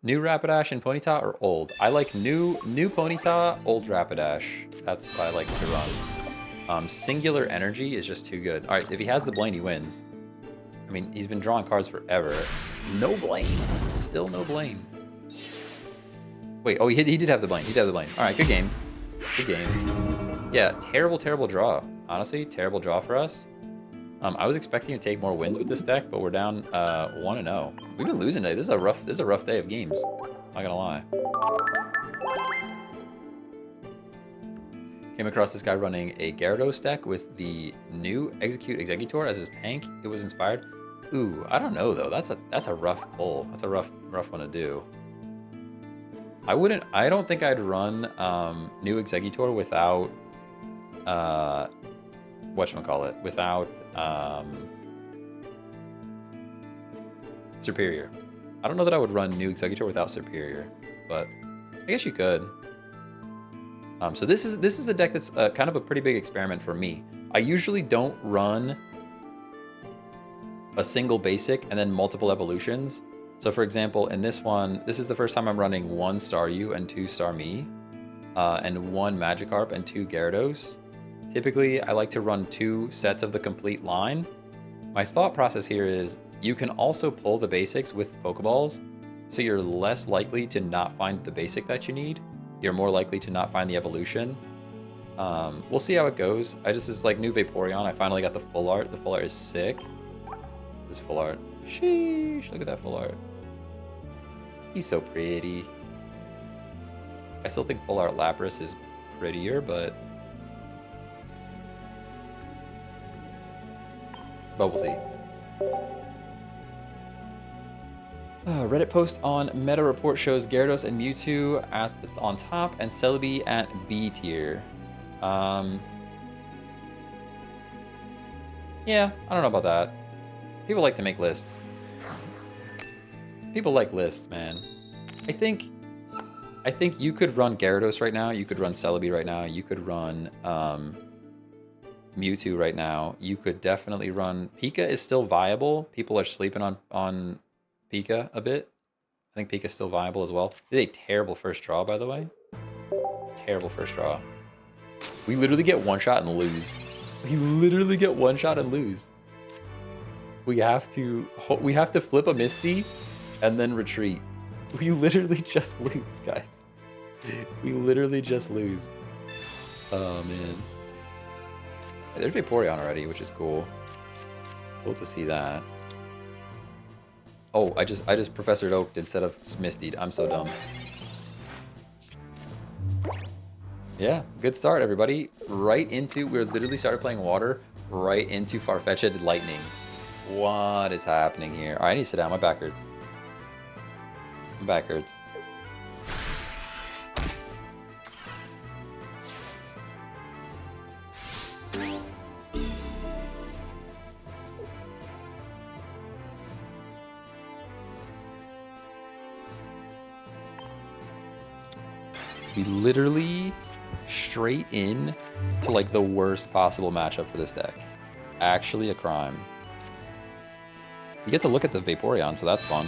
S1: New Rapidash and Ponyta or old? I like new Ponyta, old Rapidash. That's what I like to run. Singular Energy is just too good. All right, so if he has the Blaine, he wins. I mean, he's been drawing cards forever. No Blaine. Still no Blaine. Wait, oh, he did have the Blaine. He did have the Blaine. All right, good game. Good game. Yeah, terrible, terrible draw. Honestly, terrible draw for us. I was expecting to take more wins with this deck, but we're down 1-0. We've been losing today. This is a rough day of games. Not gonna lie. Came across this guy running a Gyarados deck with the new Execute Executor as his tank. It was inspired. Ooh, I don't know though. That's a rough pull. That's a rough one to do. I don't think I'd run new Executor without whatchamacallit, without Superior. I don't know that I would run new Executor without Superior, but I guess you could. So this is a deck that's kind of a pretty big experiment for me. I usually don't run a single basic and then multiple evolutions. So for example, in this one, this is the first time I'm running 1 Staryu and 2 Starmie, and 1 Magikarp and 2 Gyarados. Typically, I like to run 2 sets of the complete line. My thought process here is you can also pull the basics with Pokeballs, so you're less likely to not find the basic that you need. You're more likely to not find the evolution. We'll see how it goes. This is like new Vaporeon. I finally got the full art. The full art is sick. This full art. Sheesh, look at that full art. He's so pretty. I still think full art Lapras is prettier, but we'll see. Reddit post on Meta Report shows Gyarados and Mewtwo on top and Celebi at B tier. Yeah, I don't know about that. People like to make lists. People like lists, man. I think you could run Gyarados right now. You could run Celebi right now. You could run Mewtwo right now. You could definitely run... Pika is still viable. People are sleeping on Pika a bit. I think Pika's still viable as well. This is a terrible first draw, by the way. Terrible first draw. We literally get one shot and lose. We literally get one shot and lose. We have to flip a Misty and then retreat. We literally just lose, guys. We literally just lose. Oh man. There's Vaporeon already, which is cool. Cool to see that. Oh, I just Professor Oaked instead of Mistied. I'm so dumb. Yeah, good start, everybody. We're literally started playing water right into Farfetch'd Lightning. What is happening here? All right, I need to sit down. My back hurts. My back hurts. We literally straight in to like the worst possible matchup for this deck. Actually a crime. You get to look at the Vaporeon, so that's fun.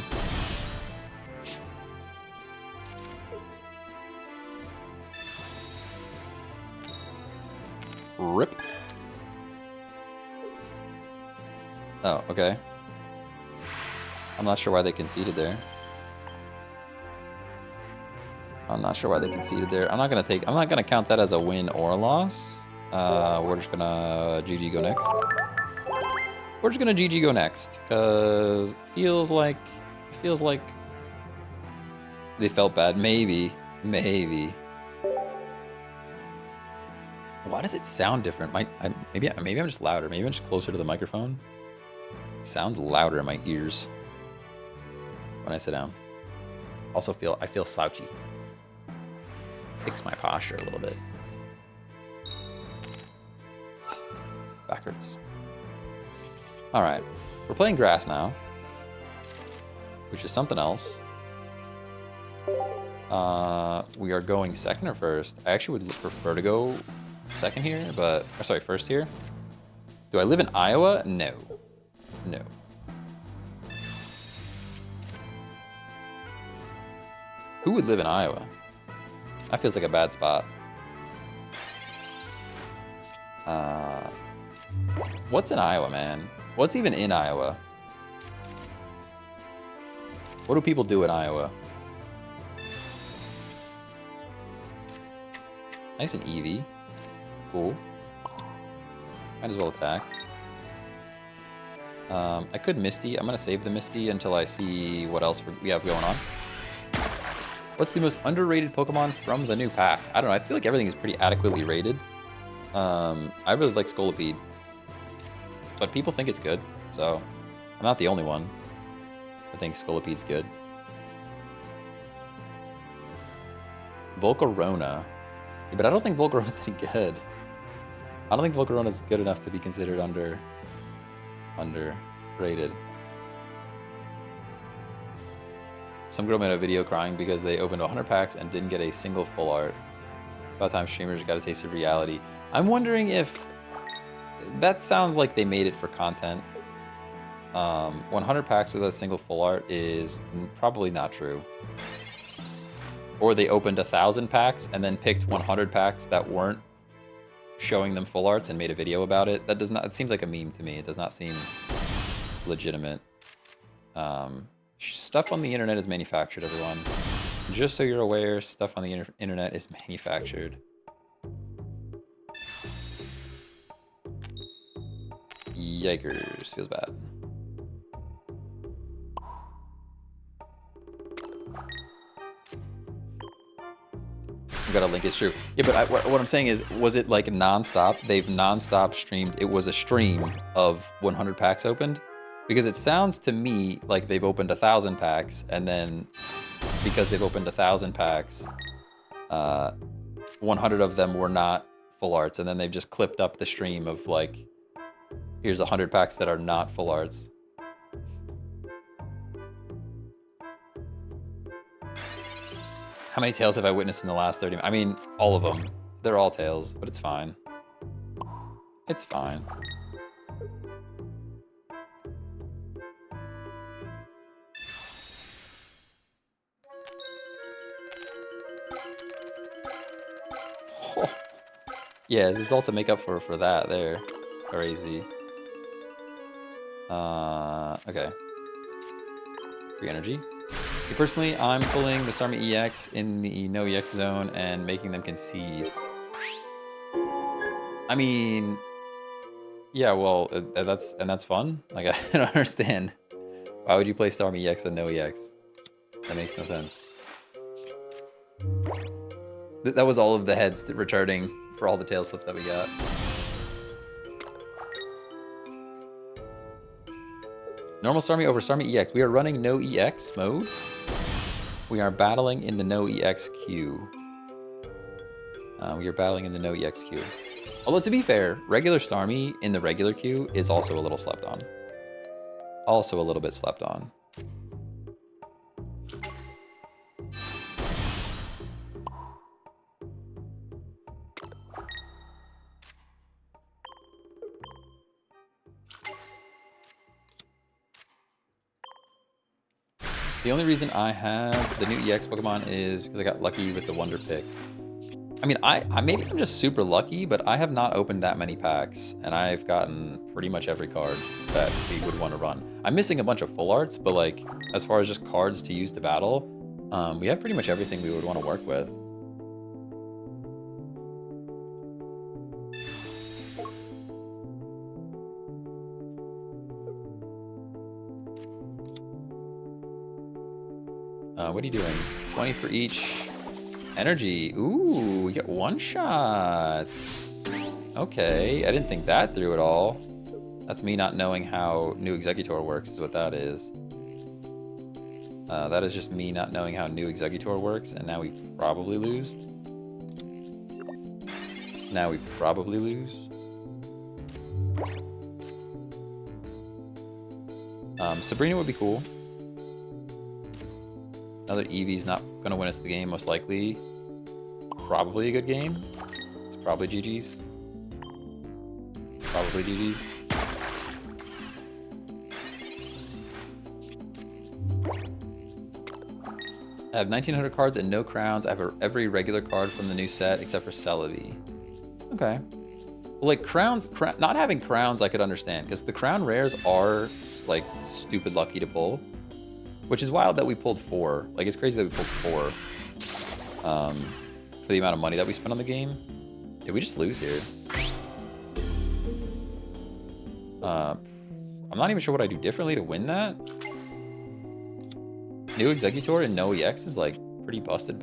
S1: Rip. Oh, okay. I'm not sure why they conceded there. I'm not gonna count that as a win or a loss. We're just gonna GG go next. We're just gonna GG go next, cause it feels like they felt bad. Maybe. Why does it sound different? Maybe I'm just louder. Maybe I'm just closer to the microphone. It sounds louder in my ears when I sit down. Also I feel slouchy. Fix my posture a little bit. Backwards. All right, we're playing grass now, which is something else. We are going second or first. I actually would prefer to go second here, but sorry, first here. Do I live in Iowa? No. Who would live in Iowa? That feels like a bad spot. What's in Iowa, man? What's even in Iowa? What do people do in Iowa? Nice and Eevee. Cool. Might as well attack. I could Misty. I'm gonna save the Misty until I see what else we have going on. What's the most underrated Pokemon from the new pack? I don't know. I feel like everything is pretty adequately rated. I really like Scolipede, but people think it's good, so I'm not the only one. I think Scolipede's good. Volcarona. Yeah, but I don't think Volcarona's any good. I don't think Volcarona's good enough to be considered underrated. Some girl made a video crying because they opened 100 packs and didn't get a single full art. About time streamers got a taste of reality. I'm wondering if... That sounds like they made it for content. 100 packs with a single full art is probably not true. Or they opened 1,000 packs and then picked 100 packs that weren't showing them full arts and made a video about it. That does not... It seems like a meme to me. It does not seem legitimate. Stuff on the internet is manufactured, everyone. Just so you're aware, stuff on the internet is manufactured. Yikers. Feels bad. You gotta link, it's true. Yeah, but what I'm saying is, was it like non-stop? They've non-stop streamed. It was a stream of 100 packs opened? Because it sounds to me like they've opened 1,000 packs, and then because they've opened 1,000 packs, 100 of them were not full arts, and then they've just clipped up the stream of like, here's 100 packs that are not full arts. How many tails have I witnessed in the last 30 minutes? I mean, all of them. They're all tails, but it's fine. It's fine. Oh. Yeah, there's all to make up for that there. Crazy. Okay. Free energy. Personally, I'm pulling the Starmie EX in the NOEX zone and making them concede. I mean, yeah, well, that's fun. Like, I don't understand. Why would you play Starmie EX and NOEX? That makes no sense. That was all of the heads returning for all the tail slips that we got. Normal Starmie over Starmie EX. We are running NOEX mode. We are battling in the NOEX queue. We are battling in the NOEX queue. Although, to be fair, regular Starmie in the regular queue is also a little slept on. Also a little bit slept on. The only reason I have the new EX Pokemon is because I got lucky with the Wonder Pick. I mean, maybe I'm just super lucky, but I have not opened that many packs, and I've gotten pretty much every card that we would want to run. I'm missing a bunch of full arts, but like, as far as just cards to use to battle, we have pretty much everything we would want to work with. What are you doing? 20 for each. Energy. Ooh, we get one shot. Okay, I didn't think that through at all. That's me not knowing how New Executor works is what that is. That is just me not knowing how New Executor works, and now we probably lose. Now we probably lose. Sabrina would be cool. Another Eevee's not going to win us the game, most likely. Probably a good game. It's probably GG's. Probably GG's. I have 1,900 cards and no crowns. I have every regular card from the new set except for Celebi. Okay. Well, like crowns, not having crowns I could understand, because the crown rares are like stupid lucky to pull. Which is wild that we pulled 4. Like, it's crazy that we pulled 4. For the amount of money that we spent on the game. Did we just lose here? I'm not even sure what I do differently to win that. New Executor and NOEX is like pretty busted.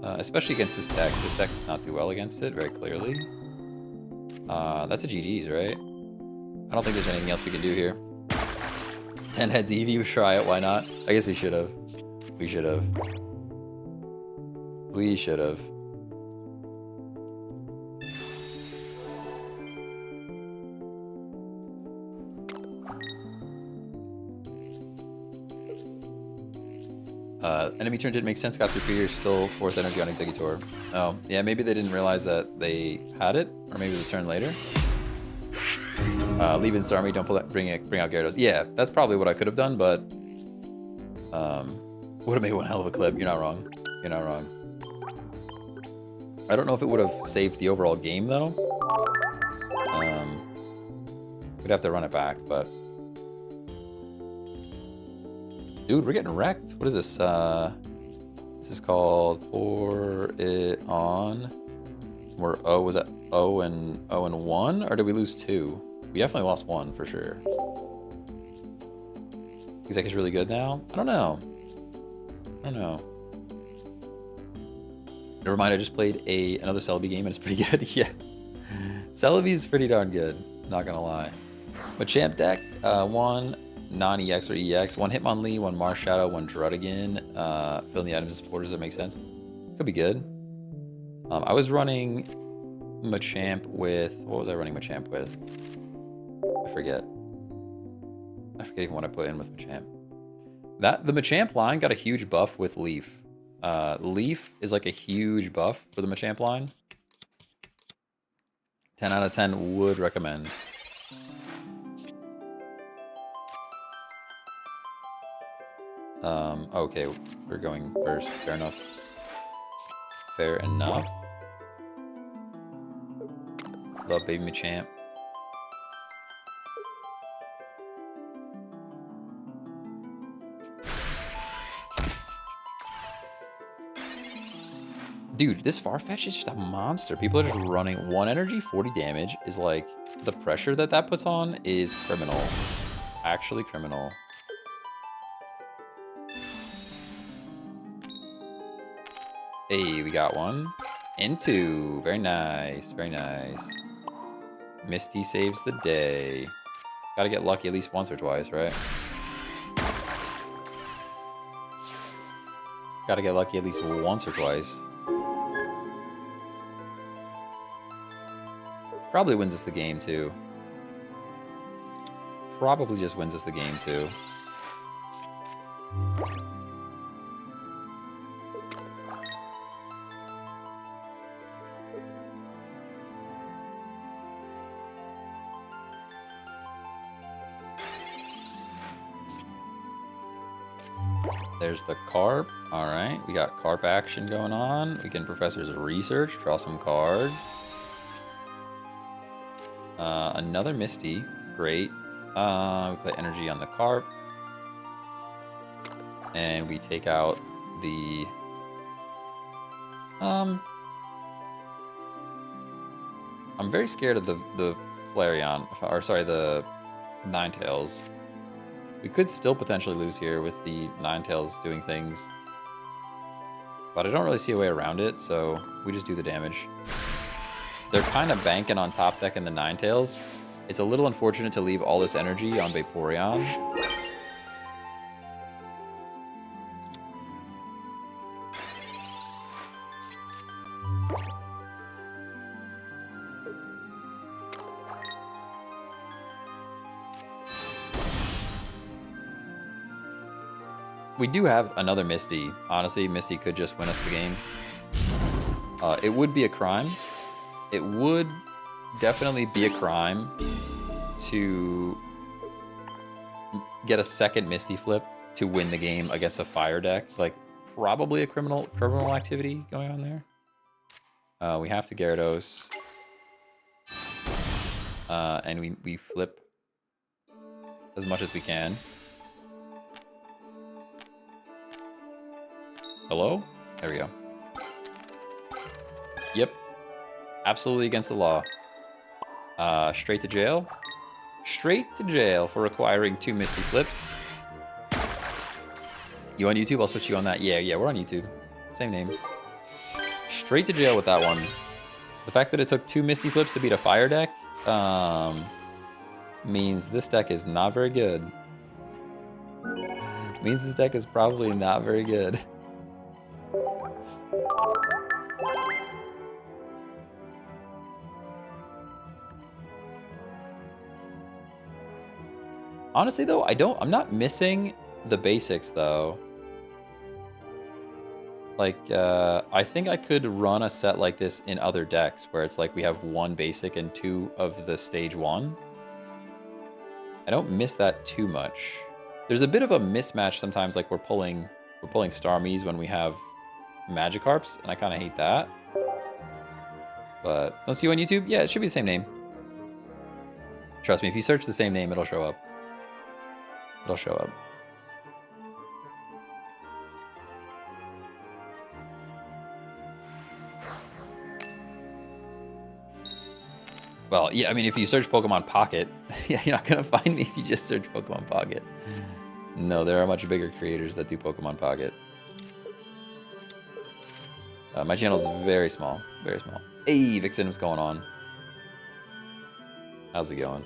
S1: Especially against this deck. This deck does not do well against it, very clearly. That's a GG's, right? I don't think there's anything else we can do here. 10 heads Eevee, we try it, why not? I guess we should have. We should have. We should have. Enemy turn didn't make sense, got superior, still 4th energy on Executor. Oh, yeah, maybe they didn't realize that they had it, or maybe it was a turn later. Leave in Starmie, don't bring out Gyarados. Yeah, that's probably what I could have done, but would have made one hell of a clip. You're not wrong. You're not wrong. I don't know if it would have saved the overall game, though. We'd have to run it back, but... Dude, we're getting wrecked. What is this? This is called Pour It On. We're was that 0 and 1, or did we lose 2? We definitely lost 1 for sure. Exec is really good now. I don't know. I don't know. Never mind. I just played another Celebi game and it's pretty good. Yeah, Celebi's pretty darn good. Not gonna lie. Machamp deck. 1 non-EX or EX, 1 Hitmonlee, 1 Marshadow, 1 Druddigon, filling the items and supporters. That makes sense. Could be good. I was running Machamp with... What was I running Machamp with? I forget. I forget even what I put in with Machamp. The Machamp line got a huge buff with Leaf. Leaf is like a huge buff for the Machamp line. 10 out of 10 would recommend. Okay, we're going first. Fair enough. Fair enough. Love baby Machamp. Dude, this Farfetch is just a monster. People are just running 1 energy, 40 damage is like... The pressure that puts on is criminal. Actually criminal. Hey, we got 1. And 2. Very nice. Very nice. Misty saves the day. Gotta get lucky at least once or twice, right? Gotta get lucky at least once or twice. Probably wins us the game, too. Probably just wins us the game, too. There's the Carp. All right, we got Carp action going on. We can Professor's Research, draw some cards. Another Misty, great. We play Energy on the Carp. And we take out the... I'm very scared of the Flareon, or sorry, the Ninetales. We could still potentially lose here with the Ninetales doing things. But I don't really see a way around it, so we just do the damage. They're kind of banking on top deck and the Ninetales. It's a little unfortunate to leave all this energy on Vaporeon. We do have another Misty. Honestly, Misty could just win us the game. It would be a crime. It would definitely be a crime to get a second Misty flip to win the game against a fire deck. Like, probably a criminal activity going on there. We have to Gyarados. And we flip as much as we can. Hello? There we go. Yep. Absolutely against the law. Straight to jail. Straight to jail for requiring 2 Misty Flips. You on YouTube? I'll switch you on that. Yeah, we're on YouTube. Same name. Straight to jail with that one. The fact that it took 2 Misty Flips to beat a fire deck means this deck is not very good. Means this deck is probably not very good. Honestly though, I'm not missing the basics though. Like, I think I could run a set like this in other decks where it's like we have 1 basic and 2 of the stage 1. I don't miss that too much. There's a bit of a mismatch sometimes, like we're pulling Starmies when we have Magikarps, and I kind of hate that. But, I'll see you on YouTube? Yeah, it should be the same name. Trust me, if you search the same name, it'll show up. It'll show up. Well, yeah, I mean, if you search Pokemon Pocket, yeah, you're not going to find me if you just search Pokemon Pocket. No, there are much bigger creators that do Pokemon Pocket. My channel is very small, very small. Hey, Vixen, what's going on? How's it going?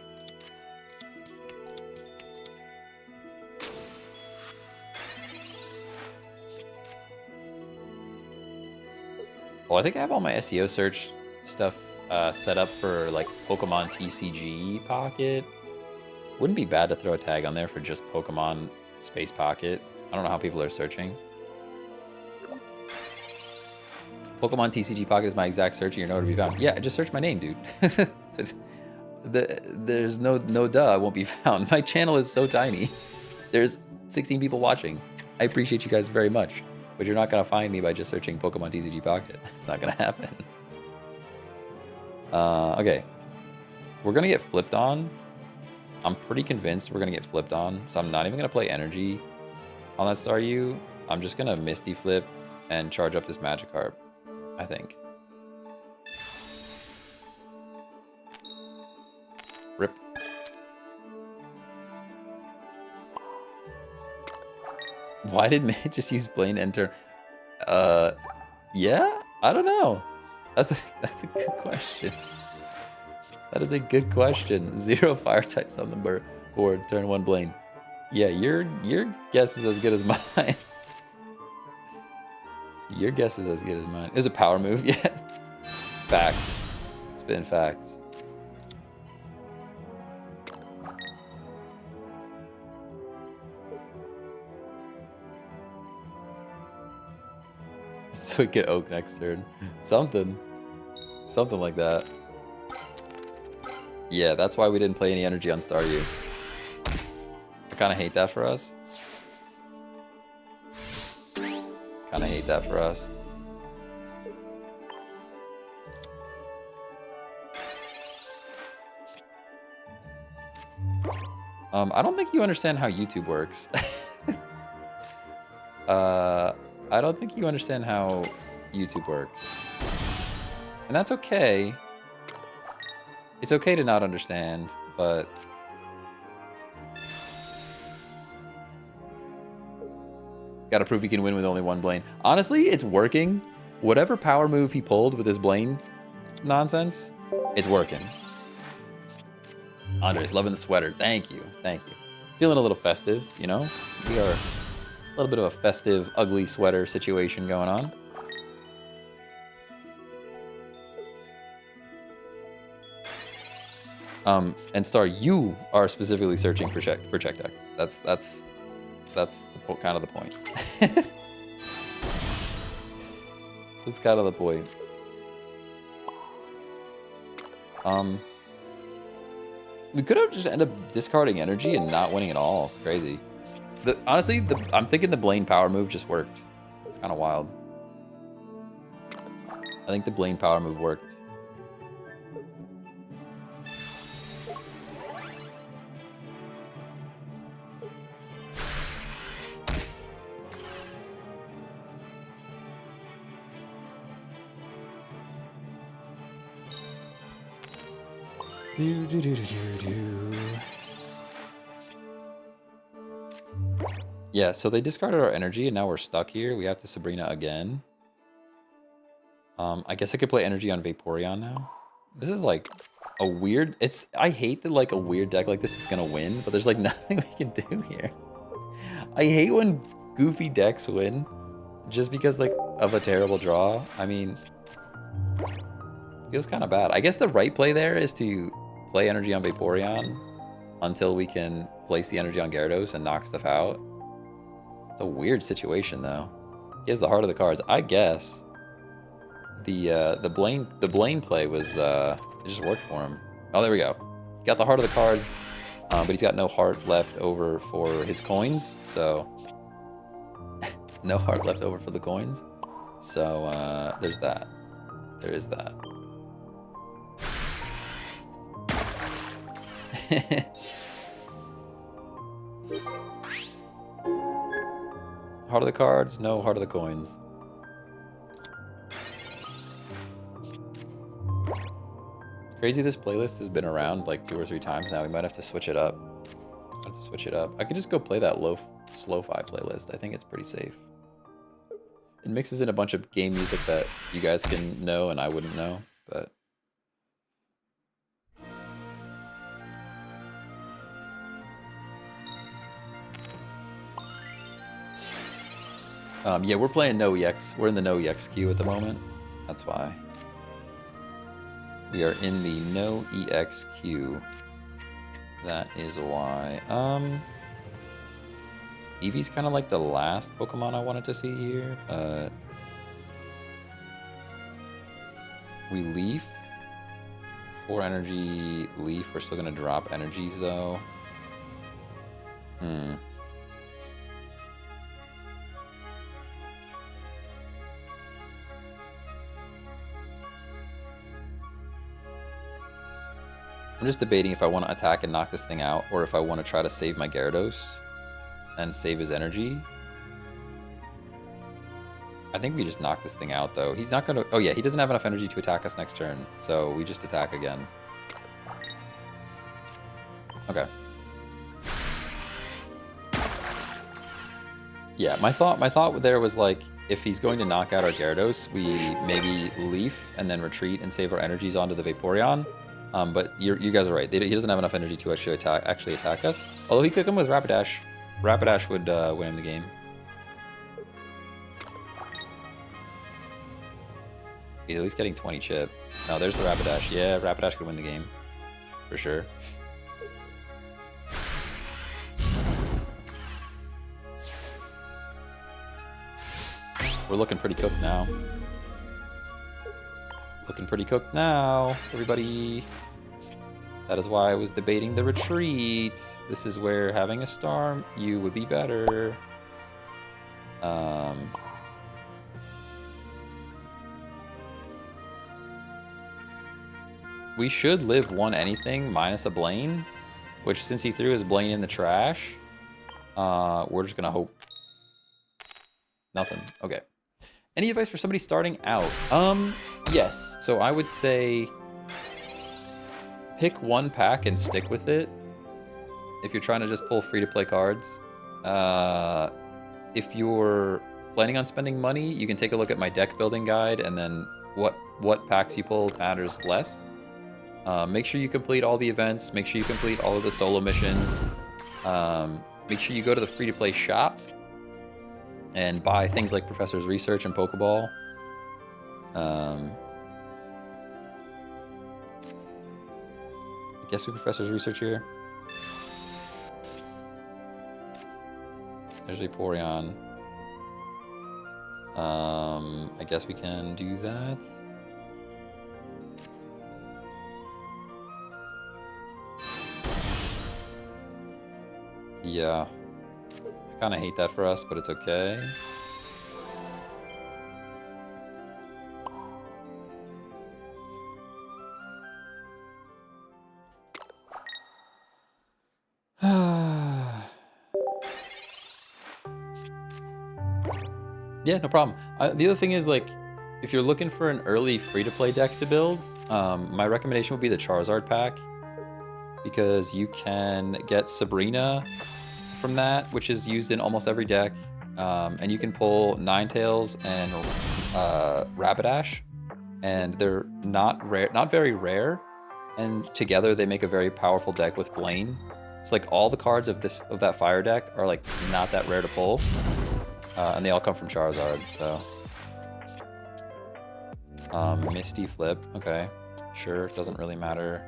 S1: Well, I think I have all my SEO search stuff set up for like Pokemon TCG Pocket. Wouldn't be bad to throw a tag on there for just Pokemon Space Pocket. I don't know how people are searching. Pokemon TCG Pocket is my exact search, and you're nowhere to be found. Yeah, just search my name, dude. There's no duh, I won't be found. My channel is so tiny. There's 16 people watching. I appreciate you guys very much, but you're not gonna find me by just searching Pokemon TCG Pocket. It's not gonna happen. Okay. We're gonna get flipped on. I'm pretty convinced we're gonna get flipped on, so I'm not even gonna play energy on that Staryu. I'm just gonna Misty Flip and charge up this Magikarp, I think. Rip. Why did May just use Blaine enter? Yeah? I don't know. That's a good question. That is a good question. 0 fire types on the board. Turn 1 Blaine. Yeah, your guess is as good as mine. Your guess is as good as mine. It was a power move, yeah. Facts. Spitting facts. So we get Oak next turn. Something like that. Yeah, that's why we didn't play any energy on Staryu. I kind of hate that for us. Kind of hate that for us. I don't think you understand how YouTube works. I don't think you understand how YouTube works. And that's okay. It's okay to not understand, but... Gotta prove he can win with only 1 Blaine. Honestly, it's working. Whatever power move he pulled with his Blaine nonsense, it's working. Andre's loving the sweater. Thank you. Thank you. Feeling a little festive, you know? We are a little bit of a festive, ugly sweater situation going on. And Star, you are specifically searching for check deck. That's kind of the point. That's kind of the point. We could have just ended up discarding energy and not winning at all. It's crazy. Honestly, I'm thinking the Blaine power move just worked. It's kind of wild. I think the Blaine power move worked. Yeah, so they discarded our energy, and now we're stuck here. We have to Sabrina again. I guess I could play energy on Vaporeon now. This is like a weird... I hate that like a weird deck like this is gonna win, but there's like nothing we can do here. I hate when goofy decks win just because like of a terrible draw. I mean, feels kind of bad. I guess the right play there is to play energy on Vaporeon until we can place the energy on Gyarados and knock stuff out. It's a weird situation though. He has the heart of the cards. I guess the Blaine play was it just worked for him. Oh, there we go. He got the heart of the cards, but he's got no heart left over for his coins. So no heart left over for the coins. So there's that. There is that. Heart of the cards, no heart of the coins. It's crazy this playlist has been around like 2 or 3 times now. We might have to switch it up. I could just go play that slow-fi playlist. I think it's pretty safe. It mixes in a bunch of game music that you guys can know and I wouldn't know, but... yeah, we're playing NOEX. We're in the NOEX queue at the moment. That's why. We are in the NOEX queue. That is why. Eevee's kind of like the last Pokemon I wanted to see here. We Leaf. 4 energy Leaf. We're still going to drop energies, though. I'm just debating if I want to attack and knock this thing out, or if I want to try to save my Gyarados and save his energy. I think we just knock this thing out, though. He's not going to... Oh, yeah, he doesn't have enough energy to attack us next turn, so we just attack again. Okay. Yeah, my thought there was, like, if he's going to knock out our Gyarados, we maybe Leaf and then retreat and save our energies onto the Vaporeon. But you guys are right. He doesn't have enough energy to actually attack us. Although he could come with Rapidash. Rapidash would win him the game. He's at least getting 20 chip. No, there's the Rapidash. Yeah, Rapidash could win the game. For sure. We're looking pretty cooked now. Looking pretty cooked now, everybody. That is why I was debating the retreat. This is where having a Starm, you would be better. We should live 1 anything minus a Blaine, which since he threw his Blaine in the trash, we're just gonna hope. Nothing. Okay. Any advice for somebody starting out? Yes. So I would say pick 1 pack and stick with it. If you're trying to just pull free-to-play cards. If you're planning on spending money, you can take a look at my deck building guide, and then what packs you pull matters less. Make sure you complete all the events. Make sure you complete all of the solo missions. Make sure you go to the free-to-play shop and buy things like Professor's Research and Pokeball. I guess we Professor's Research here. There's Vaporeon. I guess we can do that. Yeah. I kind of hate that for us, but it's okay. Yeah, no problem. The other thing is, like, if you're looking for an early free-to-play deck to build, my recommendation would be the Charizard pack. because you can get Sabrina from that, which is used in almost every deck. And you can pull Ninetales and Rapidash, and they're not very rare. And together they make a very powerful deck with Blaine. It's like all the cards of that fire deck are like not that rare to pull, and they all come from Charizard. So Misty Flip, okay, sure, doesn't really matter.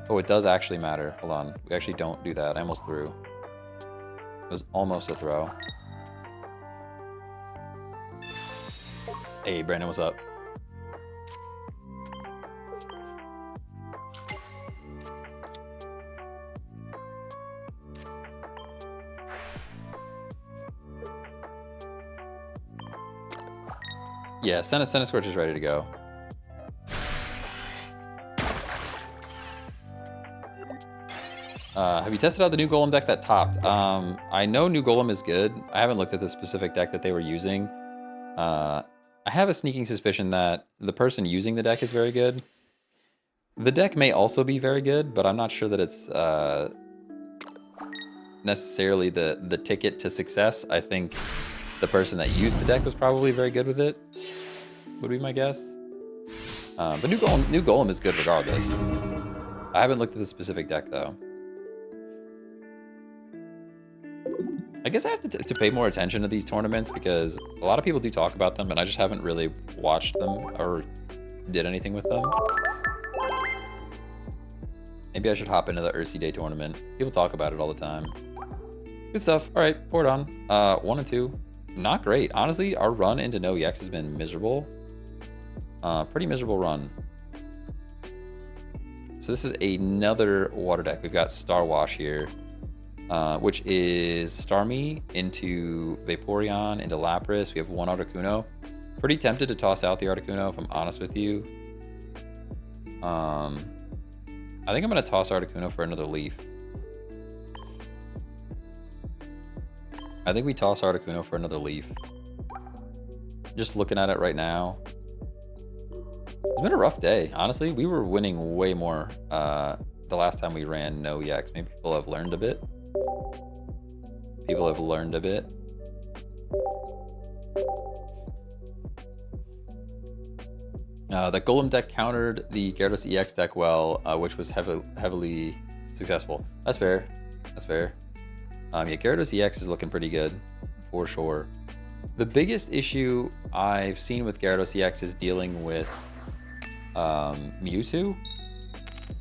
S1: Oh, it does actually matter. Hold on, we actually don't do that. I almost threw. It was almost a throw. Hey, Brandon, what's up? Yeah, Scorch is ready to go. Have you tested out the new Golem deck that topped? I know new Golem is good. I haven't looked at the specific deck that they were using. I have a sneaking suspicion that the person using the deck is very good. The deck may also be very good, but I'm not sure that it's necessarily the ticket to success. I think the person that used the deck was probably very good with it, would be my guess. But new Golem is good regardless. I haven't looked at the specific deck though. I guess I have to pay more attention to these tournaments because a lot of people do talk about them, and I just haven't really watched them or did anything with them. Maybe I should hop into the Ursi Day tournament. People talk about it all the time. Good stuff. All right, pour it on. 1 and 2. Not great. Honestly, our run into NOEX has been miserable. Pretty miserable run. So this is another water deck. We've got Star Wash here, which is Starmie into Vaporeon, into Lapras. We have 1 Articuno. Pretty tempted to toss out the Articuno, if I'm honest with you. I think I'm going to toss Articuno for another leaf. I think we toss Articuno for another leaf. Just looking at it right now. It's been a rough day, honestly. We were winning way more the last time we ran NOEX. Maybe people have learned a bit. People have learned a bit. That Golem deck countered the Gyarados EX deck well, which was heavily successful. That's fair. That's fair. Yeah, Gyarados EX is looking pretty good, for sure. The biggest issue I've seen with Gyarados EX is dealing with Mewtwo.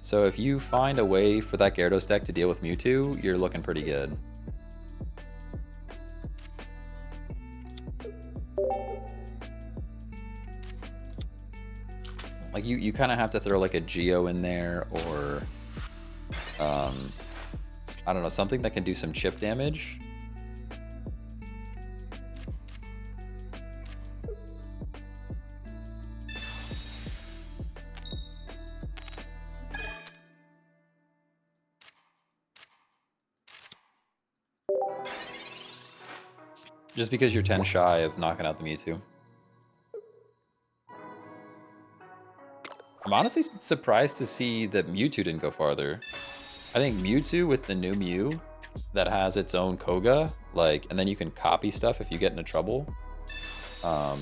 S1: So if you find a way for that Gyarados deck to deal with Mewtwo, you're looking pretty good. Like you kind of have to throw like a Geo in there, or I don't know, something that can do some chip damage. Just because you're 10 shy of knocking out the Mewtwo. I'm honestly surprised to see that Mewtwo didn't go farther. I think Mewtwo with the new Mew that has its own Koga, like, and then you can copy stuff if you get into trouble. I'm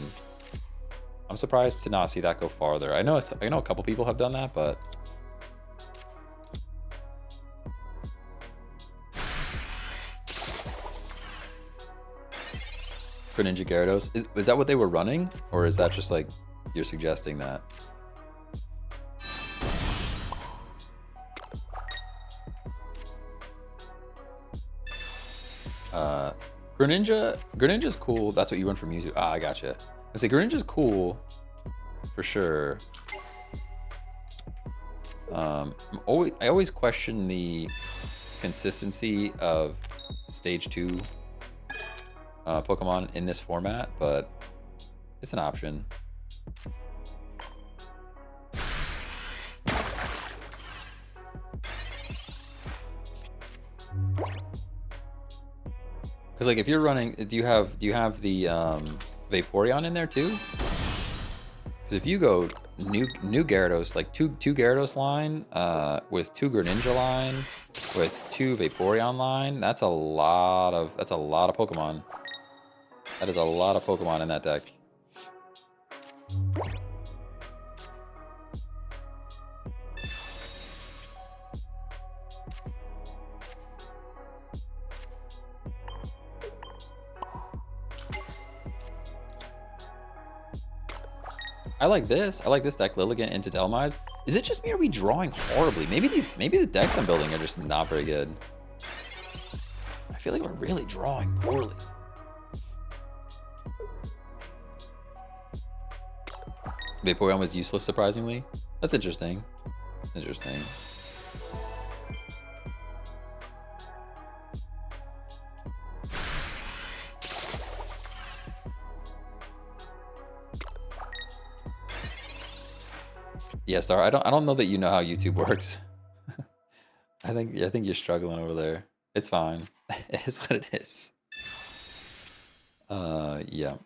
S1: surprised to not see that go farther. I know a couple people have done that, but Greninja Gyarados, is that what they were running, or is that just like you're suggesting that? Greninja's cool. That's what you run for Mewtwo. Ah, I gotcha. I say Greninja's cool for sure. I always question the consistency of stage 2 Pokemon in this format, but it's an option. Because like if you're running, do you have the Vaporeon in there too? Because if you go new Gyarados, like two Gyarados line, with 2 Greninja line, with 2 Vaporeon line. That's a lot of Pokemon. That is a lot of Pokemon in that deck. I like this. I like this deck, Lilligant into Delmise. Is it just me or are we drawing horribly? Maybe the decks I'm building are just not very good. I feel like we're really drawing poorly. Vaporeon was useless, surprisingly. That's interesting. That's interesting. Yeah, Star. I don't know that you know how YouTube works. I think you're struggling over there. It's fine. It is what it is. Yeah.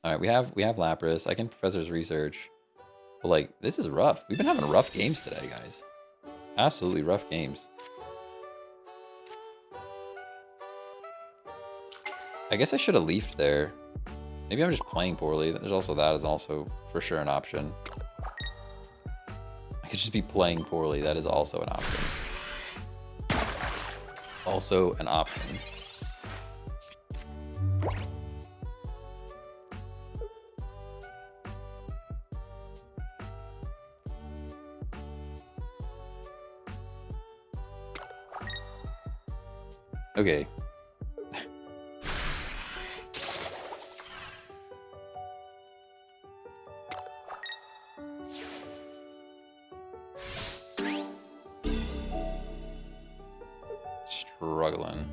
S1: All right, we have Lapras. I can Professor's Research. But like, this is rough. We've been having rough games today, guys. Absolutely rough games. I guess I should have leafed there. Maybe I'm just playing poorly. There's also that is also for sure an option. I could just be playing poorly. That is also an option. Also an option. Okay. Struggling.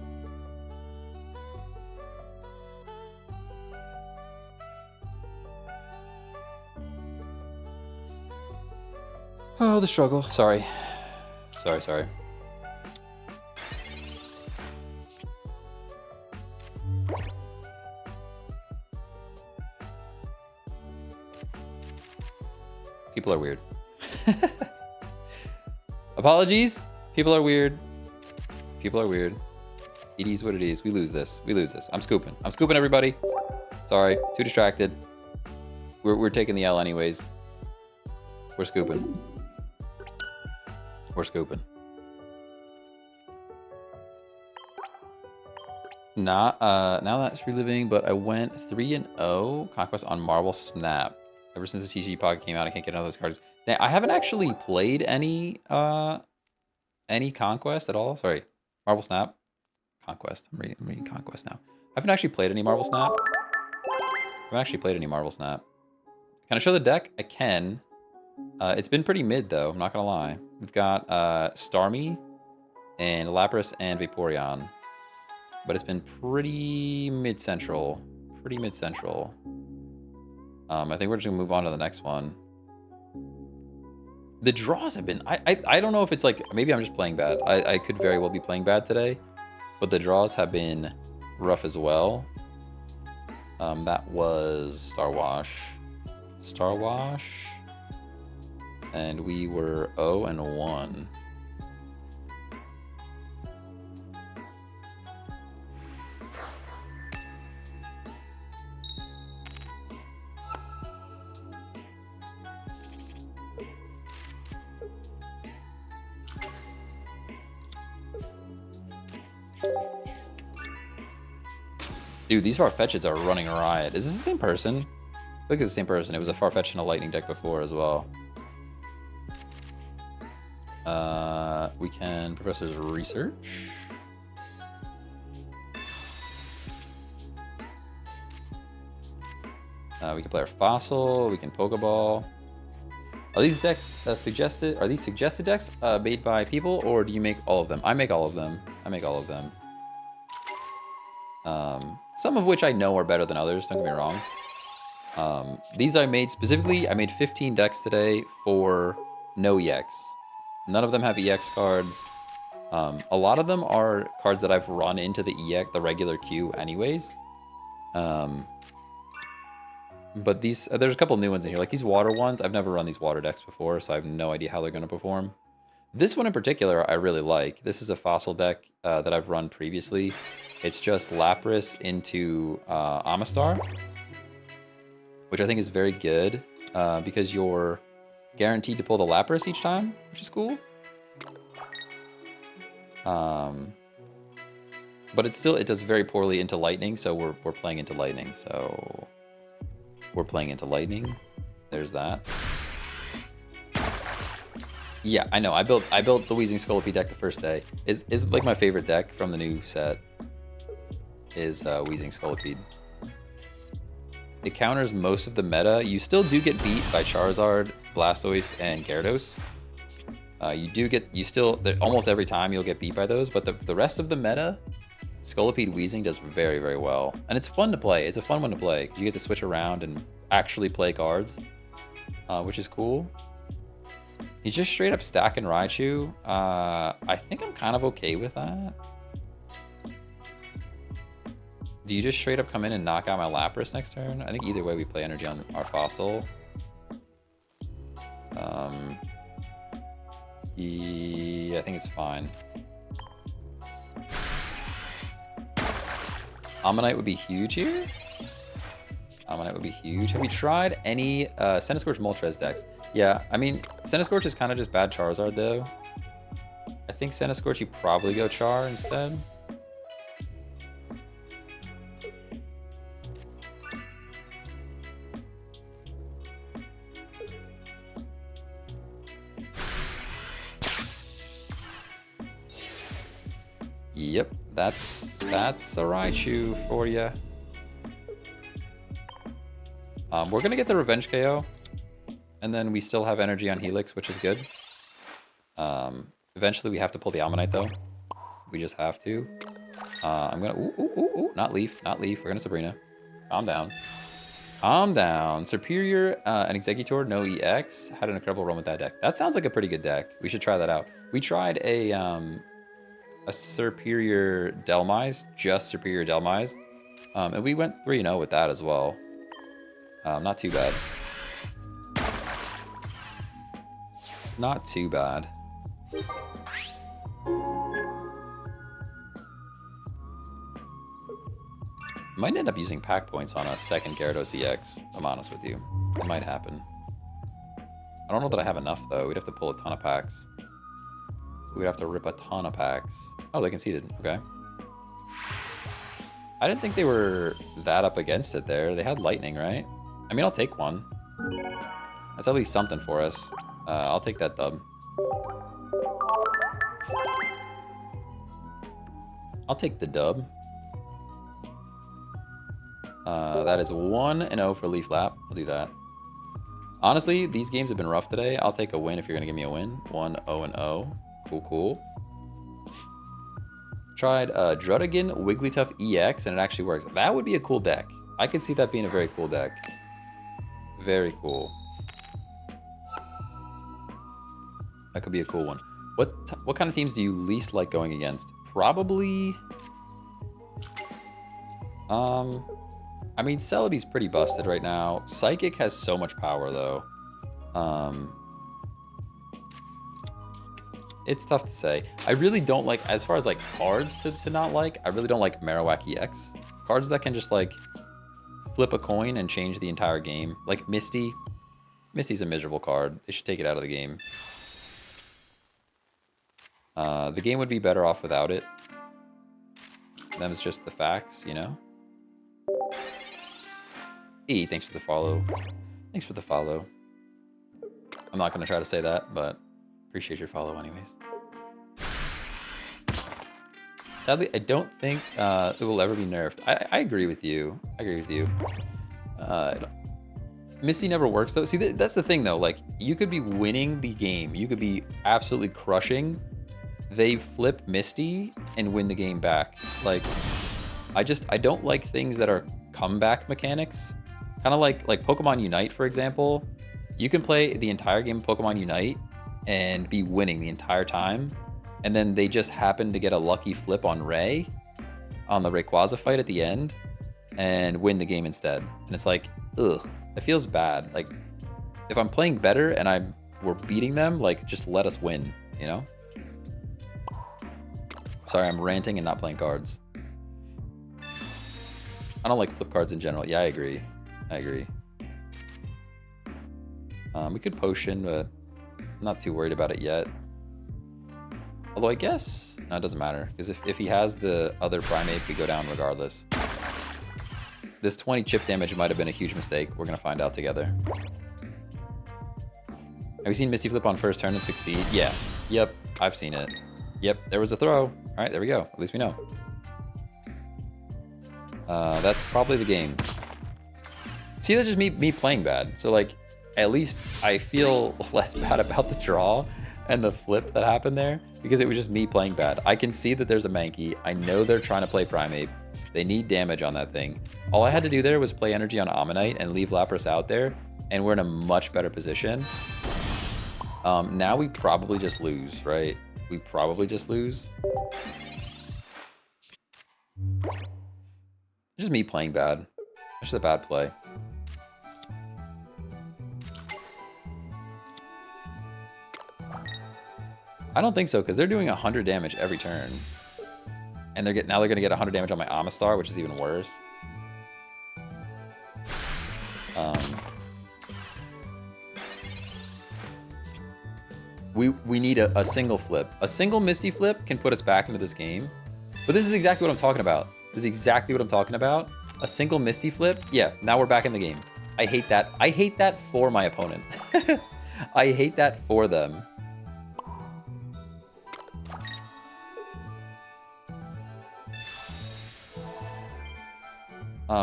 S1: Oh, the struggle. Sorry. Sorry. People are weird. Apologies. People are weird. People are weird. It is what it is. We lose this. I'm scooping. Everybody. Sorry. Too distracted. We're taking the L anyways. We're scooping. Now that's reliving, but I went 3-0 Conquest on Marble Snap. Ever since the TCG Pocket came out, I can't get none of those cards. I haven't actually played any Conquest at all. Sorry, Marble Snap. Conquest. I'm reading Conquest now. I haven't actually played any Marble Snap. Can I show the deck? I can. It's been pretty mid, though. I'm not going to lie. We've got Starmie and Lapras and Vaporeon. But it's been pretty mid-central. I think we're just going to move on to the next one. The draws have been... I don't know if it's like... Maybe I'm just playing bad. I could very well be playing bad today. But the draws have been rough as well. That was Star Wash. And we were 0-1. Dude, these Farfetcheds are running riot. Is this the same person? I think it's the same person. It was a Farfetch and a Lightning deck before as well. We can Professor's Research. We can play our Fossil. We can Pokeball. Are these decks suggested? Are these suggested decks made by people, or do you make all of them? I make all of them. Some of which I know are better than others, don't get me wrong. These I made specifically, I made 15 decks today for no EX. None of them have EX cards. A lot of them are cards that I've run into the EX, the regular queue anyways. But these, there's a couple new ones in here. Like these water ones, I've never run these water decks before, so I have no idea how they're going to perform. This one in particular, I really like. This is a fossil deck that I've run previously. It's just Lapras into Amistar, which I think is very good because you're guaranteed to pull the Lapras each time, which is cool. But it does very poorly into Lightning, so we're playing into Lightning. So we're playing into Lightning. There's that. Yeah, I know. I built the Wheezing Scolipede deck the first day. Is like my favorite deck from the new set. Is Wheezing Scolipede. It counters most of the meta. You still do get beat by Charizard, Blastoise, and Gyarados. Almost every time you'll get beat by those, but the rest of the meta, Scolipede Wheezing does very, very well. And it's fun to play. It's a fun one to play. You get to switch around and actually play cards, which is cool. He's just straight up stacking Raichu. I think I'm kind of okay with that. Do you just straight up come in and knock out my Lapras next turn? I think either way we play energy on our fossil. Yeah, I think it's fine. Ammonite would be huge here. Ammonite would be huge. Have we tried any Centiskorch Moltres decks? Yeah, I mean, Centiskorch is kind of just bad Charizard though. I think Centiskorch you probably go Char instead. Yep, that's a Raichu for you. We're gonna get the Revenge KO, and then we still have energy on Helix, which is good. Eventually we have to pull the Ammonite though. We just have to. I'm gonna ooh, not Leaf. We're gonna Sabrina. Calm down. Calm down. Superior and Executor, NOEX. Had an incredible run with that deck. That sounds like a pretty good deck. We should try that out. We tried a Superior Delmise, just Superior Delmise. And we went 3-0 with that as well. Not too bad. Not too bad. Might end up using pack points on a second Gyarados EX, I'm honest with you. It might happen. I don't know that I have enough though. We'd have to pull a ton of packs. We'd have to rip a ton of packs. Oh, they conceded. Okay. I didn't think they were that up against it there. They had Lightning, right? I mean, I'll take one. That's at least something for us. I'll take that dub. I'll take the dub. That is 1-0 for Leaf Lap. I'll do that. Honestly, these games have been rough today. I'll take a win if you're going to give me a win. 1-0-0. Cool. Tried Druddigan Wigglytuff EX, and it actually works. That would be a cool deck. I could see that being a very cool deck. Very cool. That could be a cool one. What kind of teams do you least like going against? Probably... I mean, Celebi's pretty busted right now. Psychic has so much power, though. It's tough to say. I really don't like, as far as like cards to not like, I really don't like Marowak EX. Cards that can just like flip a coin and change the entire game. Like Misty. Misty's a miserable card. They should take it out of the game. The game would be better off without it. Them's just the facts, you know? E, thanks for the follow. Thanks for the follow. I'm not going to try to say that, but appreciate your follow anyways. Sadly, I don't think it will ever be nerfed. I agree with you. I agree with you. Misty never works, though. See, that's the thing, though. Like, you could be winning the game. You could be absolutely crushing. They flip Misty and win the game back. Like, I don't like things that are comeback mechanics. Kind of like Pokemon Unite, for example. You can play the entire game of Pokemon Unite and be winning the entire time. And then they just happen to get a lucky flip on Ray, on the Rayquaza fight at the end, and win the game instead. And it's like, ugh, It feels bad. Like, if I'm playing better and we're beating them, like, just let us win, you know? Sorry, I'm ranting and not playing cards. I don't like flip cards in general. Yeah, I agree. I agree. We could potion, but I'm not too worried about it yet. Although I guess, no, it doesn't matter. Because if he has the other primate, we go down regardless. This 20 chip damage might have been a huge mistake. We're going to find out together. Have you seen Misty Flip on first turn and succeed? Yeah. Yep, I've seen it. Yep, there was a throw. All right, there we go. At least we know. That's probably the game. See, that's just me playing bad. So, like, at least I feel less bad about the draw and the flip that happened there because it was just me playing bad. I can see that there's a Mankey. I know they're trying to play Primate. They need damage on that thing. All I had to do there was play energy on Ammonite and leave Lapras out there, and we're in a much better position. Now we probably just lose, right? We probably just lose. It's just me playing bad. It's just a bad play. I don't think so, because they're doing 100 damage every turn. And now they're going to get 100 damage on my Amistar, which is even worse. We need a single flip. A single Misty Flip can put us back into this game. But this is exactly what I'm talking about. This is exactly what I'm talking about. A single Misty Flip. Yeah, now we're back in the game. I hate that. I hate that for my opponent. I hate that for them.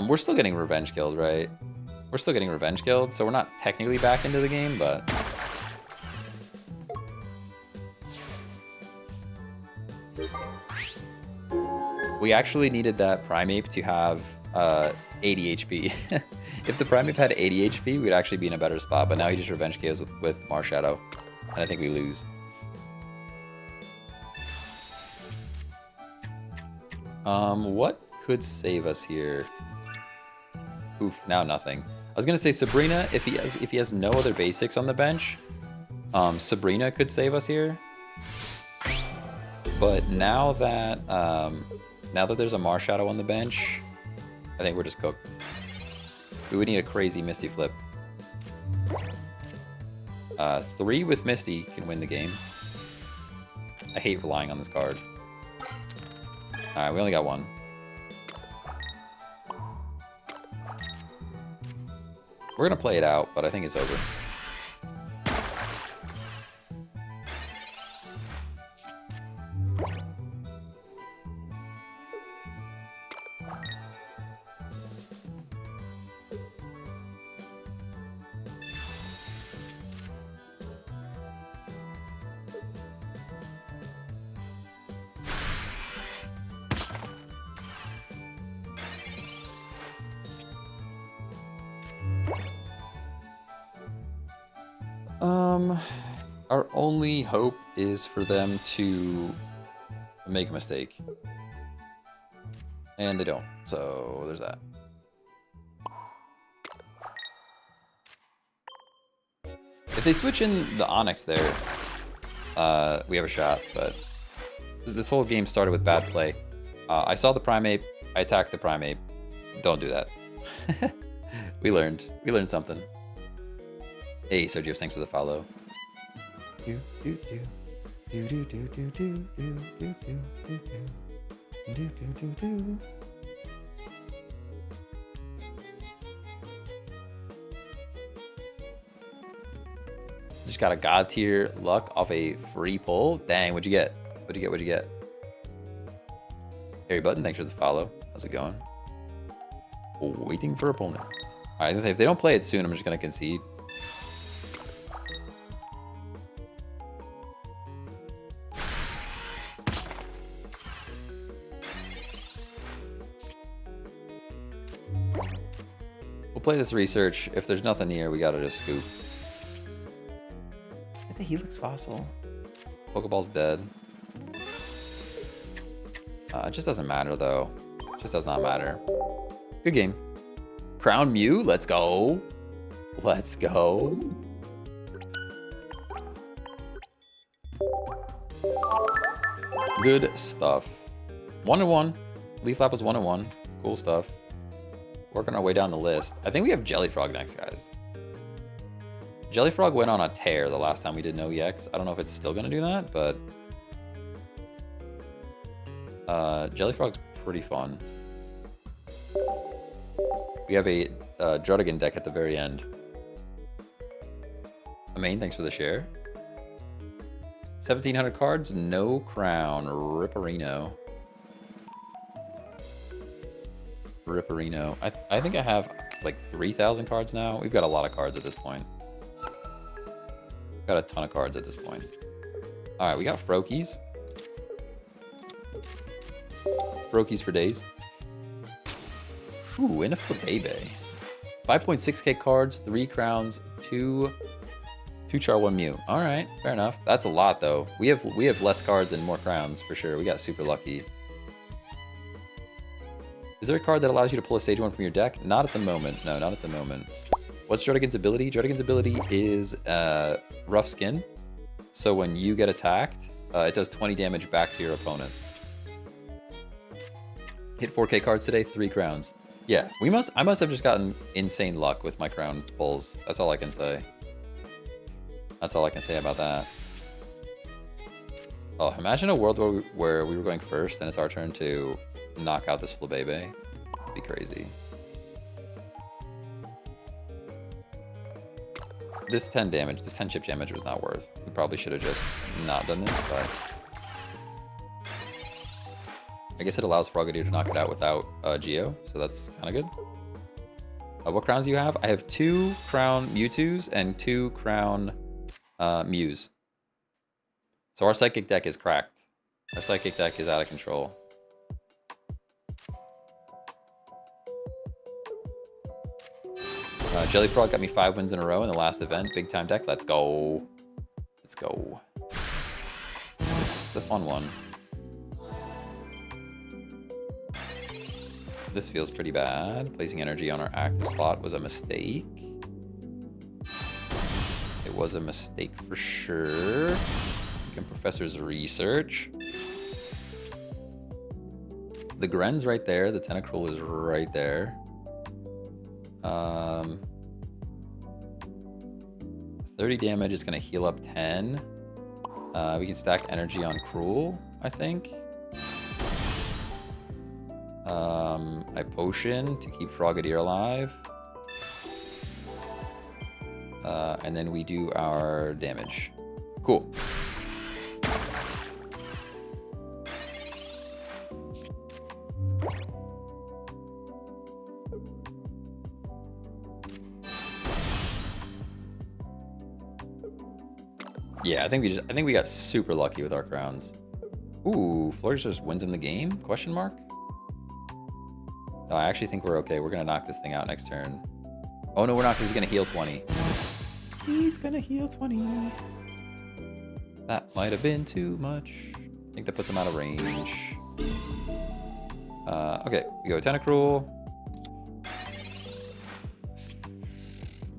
S1: We're still getting revenge killed, right? We're still getting revenge killed, so we're not technically back into the game, but... We actually needed that Primeape to have 80 HP. If the Primeape had 80 HP, we'd actually be in a better spot, but now he just revenge KOs with Marshadow, and I think we lose. What could save us here? Oof, now nothing. I was gonna say Sabrina, if he has no other basics on the bench, Sabrina could save us here. But now that there's a Marshadow on the bench, I think we're just cooked. We would need a crazy Misty Flip. 3 with Misty can win the game. I hate relying on this card. Alright, we only got one. We're gonna play it out, but I think it's over. Our only hope is for them to make a mistake. And they don't, so there's that. If they switch in the Onyx there, we have a shot, but this whole game started with bad play. I saw the Primeape, I attacked the Primeape. Don't do that. We learned something. Hey, Sergio, thanks for the follow. Just got a god tier luck off a free pull. Dang, what'd you get? What'd you get? Harry Button, thanks for the follow. How's it going? Waiting for opponent. All right, I was gonna say, if they don't play it soon, I'm just gonna concede. We'll play this research. If there's nothing here, we gotta just scoop. I think he looks fossil. Pokeball's dead. It just doesn't matter though. It just does not matter. Good game. Crown Mew, let's go. Let's go. Good stuff. 1-1. Leaf Lap was 1-1. Cool stuff. Working our way down the list. I think we have Jellyfrog next, guys. Jellyfrog went on a tear the last time we did NOEX. I don't know if it's still going to do that, but... Jellyfrog's pretty fun. We have a Drudigan deck at the very end. Amain, thanks for the share. 1,700 cards, no crown. Ripperino. Ripperino. I think I have like 3,000 cards now. We've got a lot of cards at this point. Got a ton of cards at this point. All right, we got Froakies. Froakies for days. Ooh, and a Flabébé. 5.6k cards, 3 crowns, 2 char, 1 Mew. All right, fair enough. That's a lot though. We have less cards and more crowns for sure. We got super lucky. Is there a card that allows you to pull a stage 1 from your deck? Not at the moment. No, not at the moment. What's Drudigan's ability? Drudigan's ability is Rough Skin. So when you get attacked, it does 20 damage back to your opponent. Hit 4k cards today, 3 crowns. Yeah, I must have just gotten insane luck with my crown pulls. That's all I can say. That's all I can say about that. Oh, imagine a world where we were going first and it's our turn to knock out this Flabébé. It'd be crazy. This 10 damage, this 10 chip damage was not worth. We probably should have just not done this, but... I guess it allows Frogadier to knock it out without Geo, so that's kind of good. What crowns do you have? I have 2 crown Mewtwo's and 2 crown Mews. So our Psychic deck is cracked. Our Psychic deck is out of control. Jellyfrog got me 5 wins in a row in the last event. Big time deck. Let's go. Let's go. It's a fun one. This feels pretty bad. Placing energy on our active slot was a mistake. It was a mistake for sure. Can Professor's research. The Gren's right there. The Tentacruel is right there. 30 damage is going to heal up 10. We can stack energy on Cruel, I think. I potion to keep Frogadier alive. And then we do our damage. Cool. Yeah, I think we got super lucky with our crowns. Ooh, Flourish just wins in the game? Question mark? No, I actually think we're okay. We're gonna knock this thing out next turn. Oh no, we're not, because he's gonna heal 20. He's gonna heal 20. That might have been too much. I think that puts him out of range. Okay, we go Tentacruel.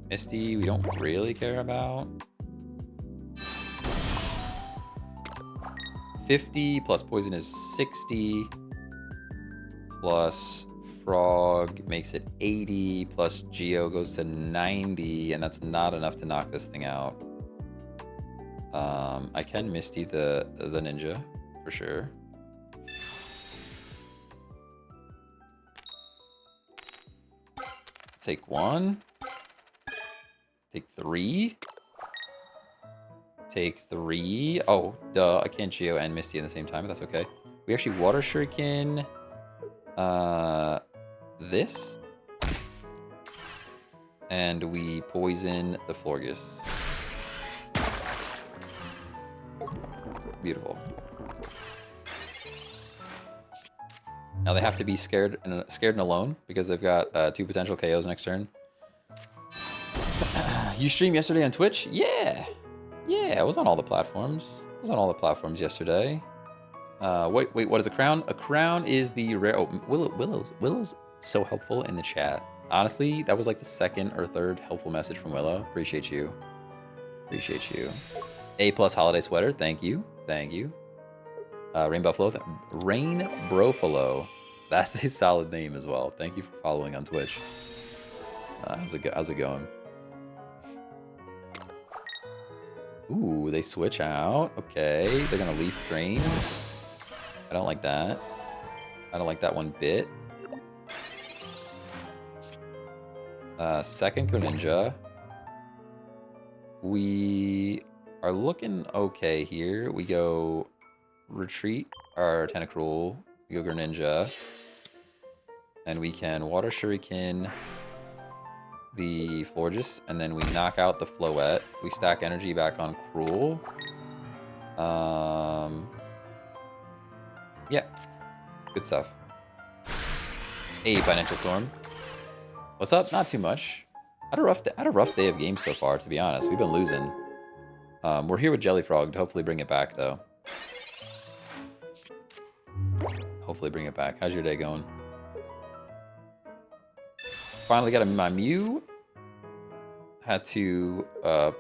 S1: Misty, we don't really care about. 50 plus poison is 60. Plus Frog makes it 80. Plus Geo goes to 90. And that's not enough to knock this thing out. I can Misty the ninja for sure. Take 1. Take 3. Take 3. Oh, duh. I can't Geo and Misty at the same time, but that's okay. We actually Water Shuriken this. And we poison the Florges. Beautiful. Now they have to be scared and alone because they've got 2 potential KOs next turn. You streamed yesterday on Twitch? Yeah. Yeah, it was on all the platforms. It was on all the platforms yesterday. Wait, what is a crown? A crown is the rare... Oh, Willow's so helpful in the chat. Honestly, that was like the second or third helpful message from Willow. Appreciate you. Appreciate you. A+ holiday sweater. Thank you. Thank you. Rain Brofalo. That's a solid name as well. Thank you for following on Twitch. How's it going? Ooh, they switch out. Okay, they're gonna leaf drain. I don't like that. I don't like that one bit. Second Greninja. We are looking okay here. We go retreat our Tentacruel. We go Greninja. And we can Water Shuriken the Florges, and then we knock out the Floette. We stack energy back on Cruel. Yeah, good stuff. A Financial Storm. What's up? Not too much. I had a rough day of games so far, to be honest. We've been losing. We're here with Jellyfrog to hopefully bring it back, though. Hopefully bring it back. How's your day going? Finally got my Mew. Had to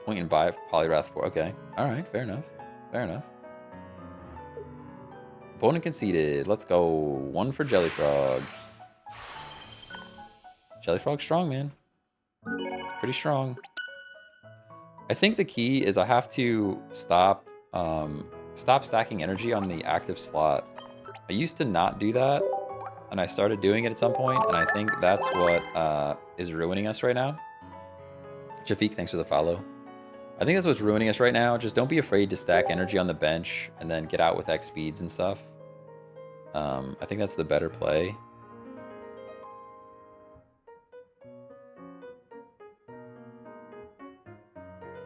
S1: point and buy Poliwrath for. Okay. All right. Fair enough. Fair enough. Opponent conceded. Let's go. 1 for Jellyfrog. Jellyfrog's strong, man. Pretty strong. I think the key is I have to stop stacking energy on the active slot. I used to not do that, and I started doing it at some point, and I think that's what is ruining us right now. Jafik, thanks for the follow. I think that's what's ruining us right now. Just don't be afraid to stack energy on the bench and then get out with X speeds and stuff. I think that's the better play.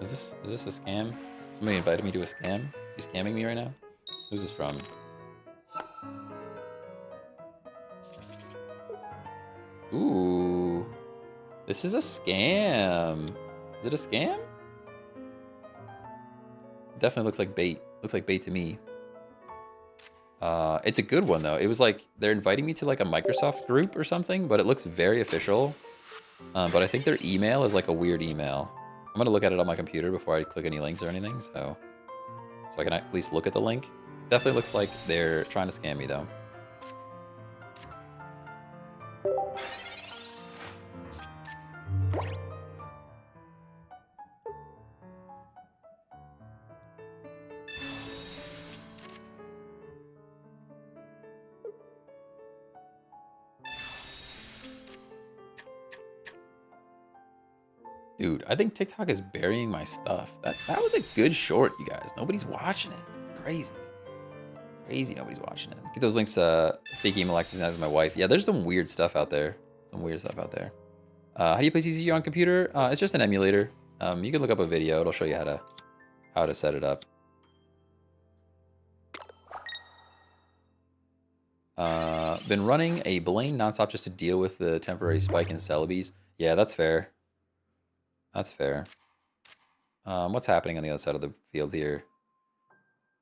S1: Is this a scam? Somebody invited me to a scam? He's scamming me right now? Who's this from? Ooh. This is a scam. Is it a scam? Definitely looks like bait. Looks like bait to me. It's a good one though. It was like they're inviting me to like a Microsoft group or something, but it looks very official. But I think their email is like a weird email. I'm gonna look at it on my computer before I click any links or anything, so I can at least look at the link. Definitely looks like they're trying to scam me though. Dude, I think TikTok is burying my stuff. That was a good short, you guys. Nobody's watching it. Crazy. Crazy nobody's watching it. Get those links, fake email acting as my wife. Yeah, there's some weird stuff out there. Some weird stuff out there. How do you play TCG on computer? It's just an emulator. You can look up a video. It'll show you how to set it up. Been running a Blaine nonstop just to deal with the temporary spike in Celebies. Yeah, that's fair. That's fair. What's happening on the other side of the field here?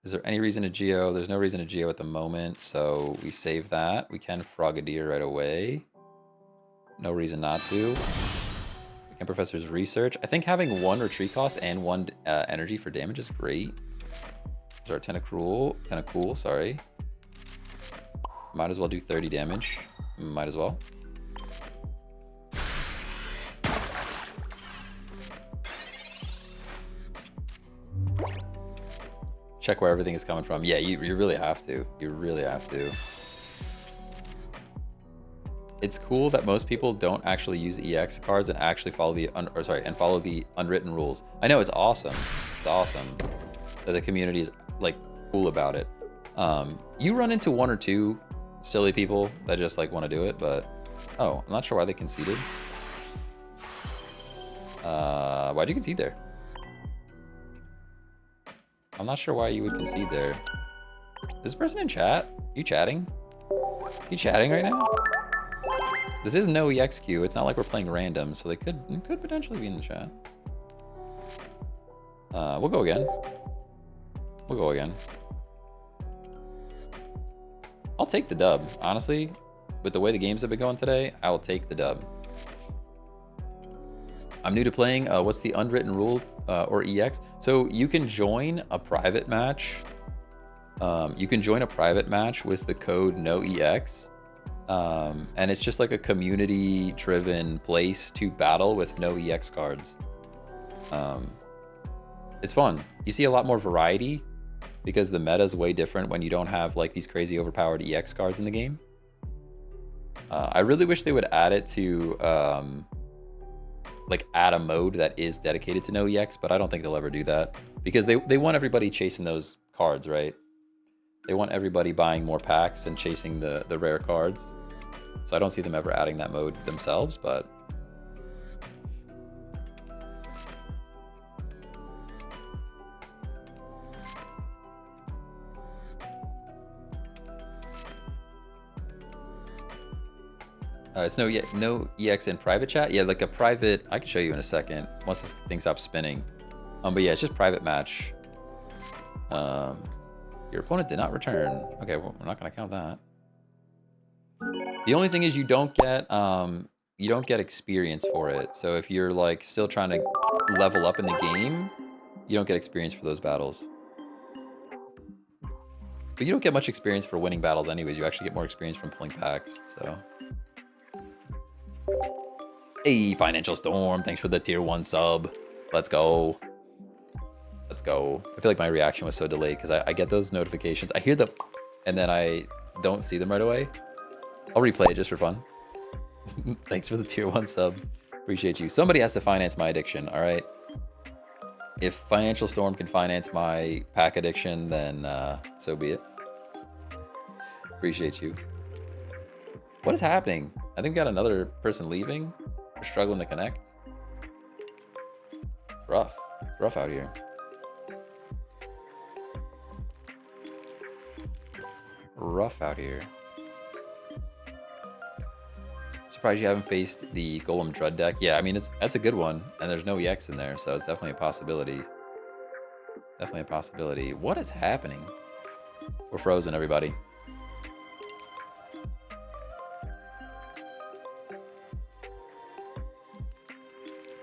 S1: Is there any reason to Geo? There's no reason to Geo at the moment, so we save that. We can Frogadier right away. No reason not to. We can Professor's Research. I think having 1 retreat cost and 1 energy for damage is great. There's our Tentacruel, sorry. Might as well do 30 damage. Might as well. Check where everything is coming from. Yeah, you really have to. You really have to. It's cool that most people don't actually use EX cards and actually follow the follow the unwritten rules. I know, it's awesome. It's awesome that the community is like cool about it. You run into 1 or 2 silly people that just like want to do it, but oh, I'm not sure why they conceded. Why do you concede there? I'm not sure why you would concede there. Is this person in chat? You chatting? You chatting right now? This is no EX queue. It's not like we're playing random, so they could potentially be in the chat. We'll go again. We'll go again. I'll take the dub, honestly. With the way the games have been going today, I will take the dub. I'm new to playing. What's the unwritten rule or EX? So you can join a private match. You can join a private match with the code NOEX. And it's just like a community-driven place to battle with no EX cards. It's fun. You see a lot more variety because the meta is way different when you don't have like these crazy overpowered EX cards in the game. I really wish they would add it to like add a mode that is dedicated to no EX, but I don't think they'll ever do that because they want everybody chasing those cards, right? They want everybody buying more packs and chasing the rare cards. So I don't see them ever adding that mode themselves, but it's no EX in private chat. Yeah, like a private. I can show you in a second once this thing stops spinning. But yeah, it's just private match. Your opponent did not return. Okay, well, we're not gonna count that. The only thing is you don't get experience for it. So if you're like still trying to level up in the game, you don't get experience for those battles. But you don't get much experience for winning battles anyways. You actually get more experience from pulling packs. So, hey, Financial Storm, thanks for the tier 1 sub. Let's go. Let's go. I feel like my reaction was so delayed because I get those notifications. I hear them and then I don't see them right away. I'll replay it just for fun. Thanks for the tier 1 sub. Appreciate you. Somebody has to finance my addiction, all right? If Financial Storm can finance my pack addiction, then so be it. Appreciate you. What is happening? I think we got another person leaving. We're struggling to connect. It's rough. It's rough out here. Rough out here. Surprised you haven't faced the Golem Drud deck. Yeah, I mean, that's a good one, and there's no EX in there, so it's definitely a possibility. Definitely a possibility. What is happening? We're frozen, everybody.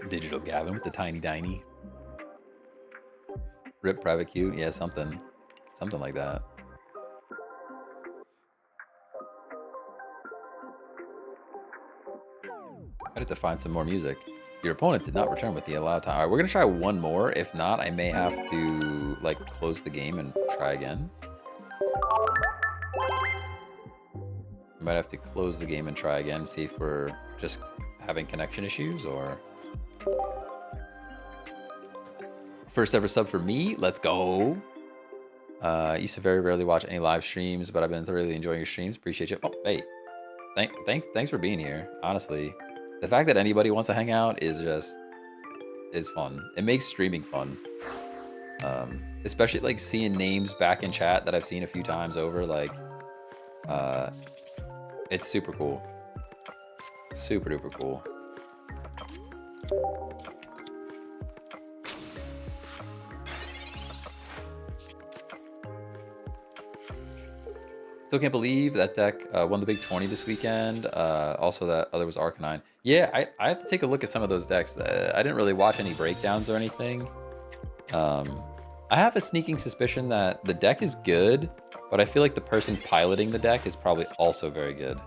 S1: Digital Gavin with the tiny diny. Rip private queue. Yeah, something like that. I have to find some more music. Your opponent did not return with the allowed time. All right, we're gonna try one more. If not, I may have to like close the game and try again. I might have to close the game and try again, see if we're just having connection issues or... First ever sub for me. Let's go. Used to very rarely watch any live streams, but I've been thoroughly enjoying your streams. Appreciate you. Oh, hey. Thanks for being here. Honestly, the fact that anybody wants to hang out is fun. It makes streaming fun. Especially like seeing names back in chat that I've seen a few times over. Like, it's super cool. Super duper cool. Still can't believe that deck won the big 20 this weekend. Also, that other was Arcanine. Yeah, I have to take a look at some of those decks. I didn't really watch any breakdowns or anything. I have a sneaking suspicion that the deck is good, but I feel like the person piloting the deck is probably also very good.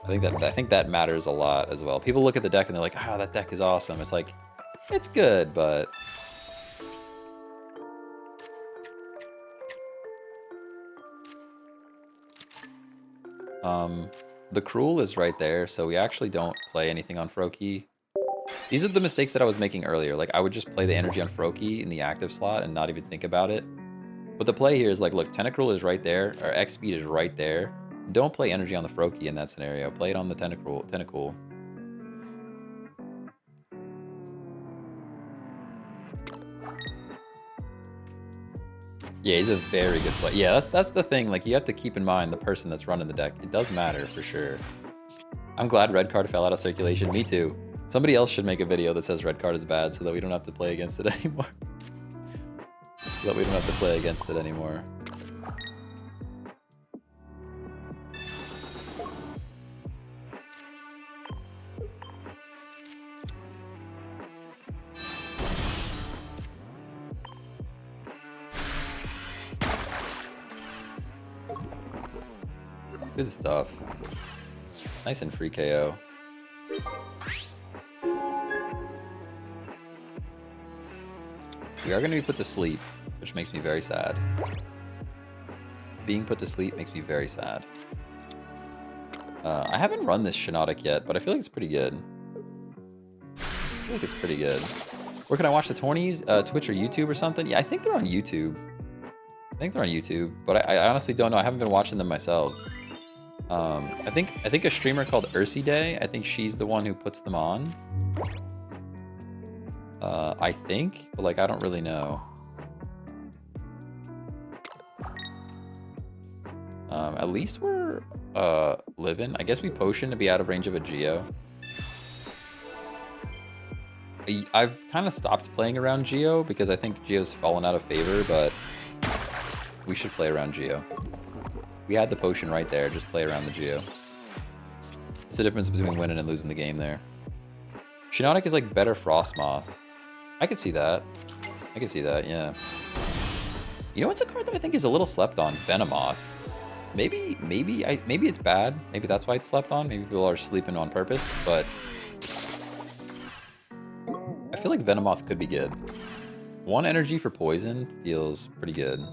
S1: I think that matters a lot as well. People look at the deck and they're like, "Ah, that deck is awesome." It's like, it's good, but the Cruel is right there, so we actually don't play anything on Froakie. These are the mistakes that I was making earlier. Like, I would just play the energy on Froakie in the active slot and not even think about it. But the play here is like, look, Tentacruel is right there, or X-Speed is right there. Don't play energy on the Froakie in that scenario. Play it on the Tentacool. Yeah, he's a very good play. Yeah, that's the thing. Like, you have to keep in mind the person that's running the deck. It does matter for sure. I'm glad red card fell out of circulation. Me too. Somebody else should make a video that says red card is bad so that we don't have to play against it anymore. So that we don't have to play against it anymore. Good stuff. Nice and free KO. We are going to be put to sleep, which makes me very sad. Being put to sleep makes me very sad. I haven't run this Shiinotic yet, but I feel like it's pretty good. I feel like it's pretty good. Where can I watch the tourneys? Twitch or YouTube or something? Yeah, I think they're on YouTube. I think they're on YouTube, but I honestly don't know. I haven't been watching them myself. I think a streamer called Ursi Day, I think she's the one who puts them on. I think, but like I don't really know. At least we're living. I guess we potion to be out of range of a Geo. I've kind of stopped playing around Geo because I think Geo's fallen out of favor, but we should play around Geo. We had the potion right there, just play around the Geo. It's the difference between winning and losing the game there. Shiinotic is like better Frostmoth. I could see that. I could see that, yeah. You know what's a card that I think is a little slept on? Venomoth. Maybe it's bad. Maybe that's why it's slept on. Maybe people are sleeping on purpose, but I feel like Venomoth could be good. 1 energy for poison feels pretty good.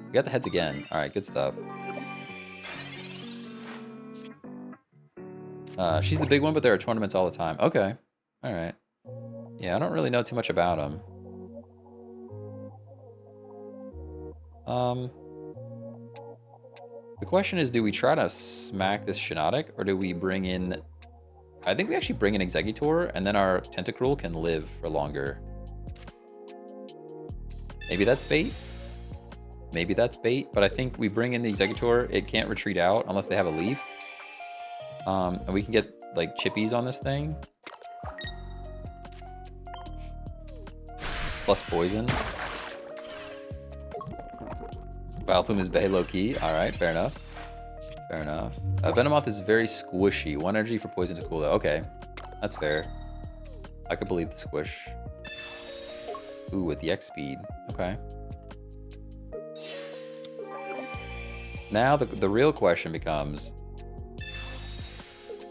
S1: We got the heads again. All right, good stuff. She's the big one, but there are tournaments all the time. Okay. All right. Yeah, I don't really know too much about them. The question is, do we try to smack this Shiinotic, or do we bring in... I think we actually bring in Exeggutor, and then our Tentacruel can live for longer. Maybe that's bait? Maybe that's bait, but I think we bring in the Exeggutor, it can't retreat out unless they have a leaf. And we can get, like, chippies on this thing. Plus poison. Vileplume is Bay low-key. Alright, fair enough. Fair enough. Venomoth is very squishy. 1 energy for poison to cool though. Okay, that's fair. I could believe the squish. Ooh, with the X speed. Okay. Now the real question becomes...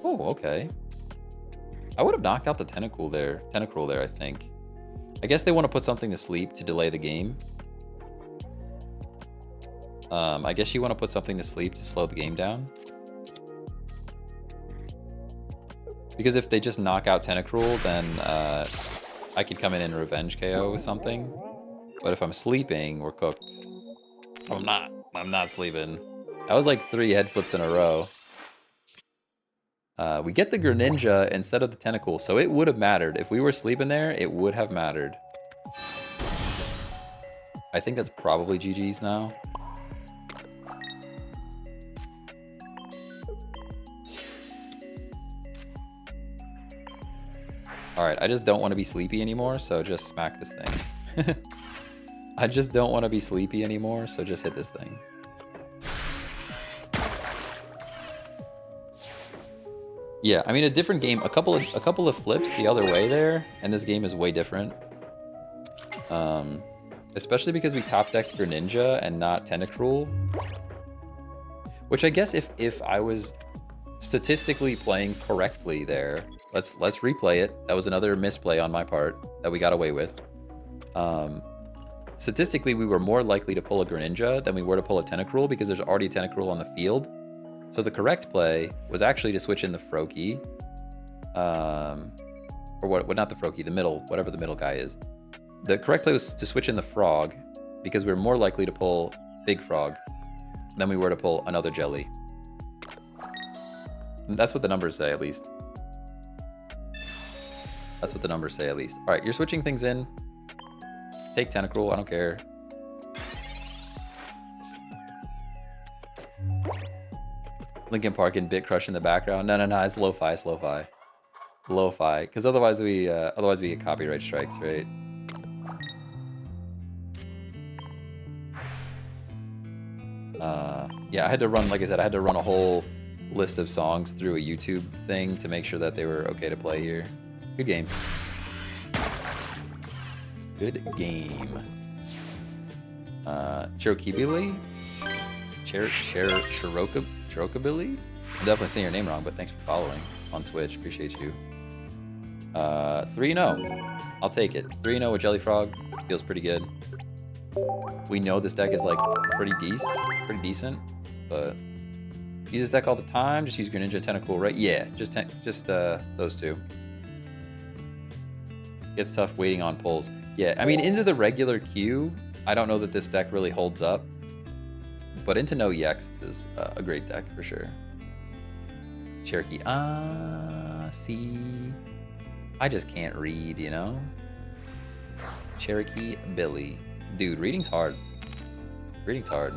S1: Oh, okay. I would have knocked out the Tentacruel there, I think. I guess they want to put something to sleep to delay the game. I guess you want to put something to sleep to slow the game down. Because if they just knock out Tentacruel, then I could come in and revenge KO with something. But if I'm sleeping, we're cooked. I'm not sleeping. That was like 3 head flips in a row. We get the Greninja instead of the Tentacool, so it would have mattered. If we were sleeping there, it would have mattered. I think that's probably GG's now. Alright, I just don't want to be sleepy anymore, so just smack this thing. I just don't want to be sleepy anymore, so just hit this thing. Yeah, I mean, a different game, a couple of flips the other way there, and this game is way different. Especially because we top decked Greninja and not Tentacruel. Which I guess if I was statistically playing correctly there, let's replay it. That was another misplay on my part that we got away with. Statistically, we were more likely to pull a Greninja than we were to pull a Tentacruel because there's already a Tentacruel on the field. So the correct play was actually to switch in the Froakie. Or what, not the Froakie, the middle, whatever the middle guy is. The correct play was to switch in the Frog because we were more likely to pull Big Frog than we were to pull another Jelly. And that's what the numbers say, at least. That's what the numbers say, at least. All right, you're switching things in. Take Tentacruel, I don't care. Linkin Park and Bit Crush in the background. No, it's lo-fi, it's lo-fi. Lo-fi, because otherwise we get copyright strikes, right? Yeah, I had to run, like I said, I had to run a whole list of songs through a YouTube thing to make sure that they were okay to play here. Good game. Good game. Cherokee? Cherokee? Trocabilly? I'm definitely saying your name wrong, but thanks for following on Twitch. Appreciate you. 3-0. I'll take it. 3-0 with Jellyfrog. Feels pretty good. We know this deck is like pretty decent, but use this deck all the time. Just use Greninja, Tentacool, right? Yeah, just those two. Gets tough waiting on pulls. Yeah, I mean, into the regular queue, I don't know that this deck really holds up. But into NOEX, this is a great deck for sure. Cherokee. See. I just can't read, you know? Cherokee Billy. Dude, reading's hard. Reading's hard.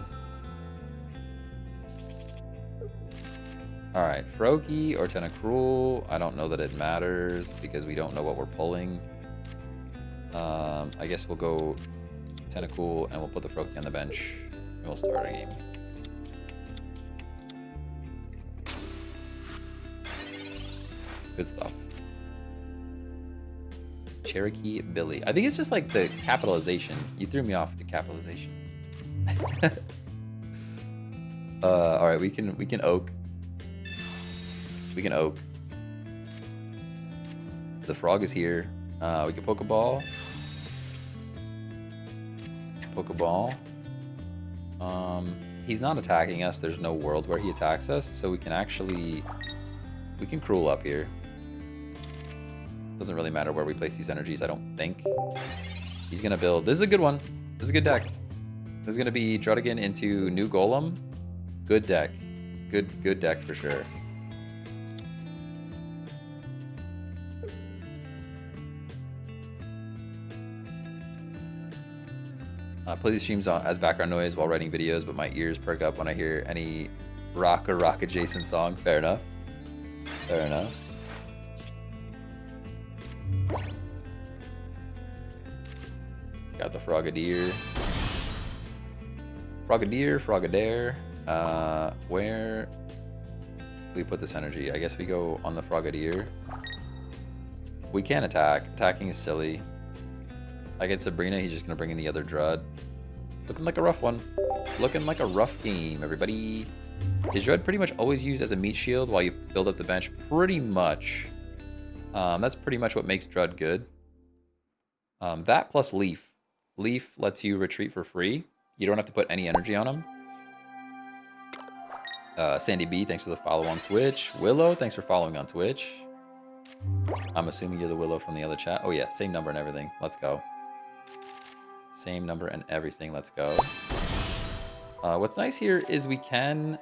S1: Alright, Froakie or Tentacruel. I don't know that it matters because we don't know what we're pulling. I guess we'll go Tentacool and we'll put the Froakie on the bench and we'll start a game. Good stuff. Cherokee Billy. I think it's just like the capitalization. You threw me off with the capitalization. All right, we can oak. We can oak. The frog is here. We can Pokeball. Pokeball. He's not attacking us. There's no world where he attacks us, so we can actually Cruel up here. Doesn't really matter where we place these energies, I don't think. He's gonna build. This is a good one. This is a good deck. This is gonna be Druddigan into New Golem. Good deck. Good deck for sure. Play these streams as background noise while writing videos, but my ears perk up when I hear any rock adjacent song. Fair enough. Fair enough. Got the Frogadier. Frogadair. Where do we put this energy? I guess we go on the Frogadier. We can attack. Attacking is silly. I get Sabrina, he's just gonna bring in the other Drud. Looking like a rough one. Looking like a rough game, everybody. Is Drud pretty much always used as a meat shield while you build up the bench? Pretty much. That's pretty much what makes Drud good. That plus Leaf. Leaf lets you retreat for free. You don't have to put any energy on him. Sandy B, thanks for the follow on Twitch. Willow, thanks for following on Twitch. I'm assuming you're the Willow from the other chat. Oh yeah, same number and everything. Let's go. Same number and everything. Let's go. What's nice here is we can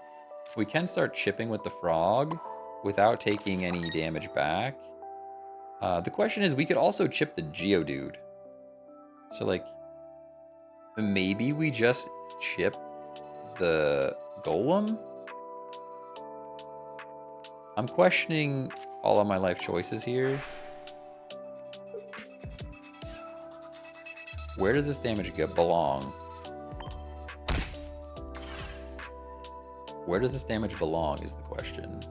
S1: start chipping with the frog without taking any damage back. The question is, we could also chip the Geodude. So like, maybe we just chip the Golem? I'm questioning all of my life choices here. Where does this damage belong? Where does this damage belong is the question.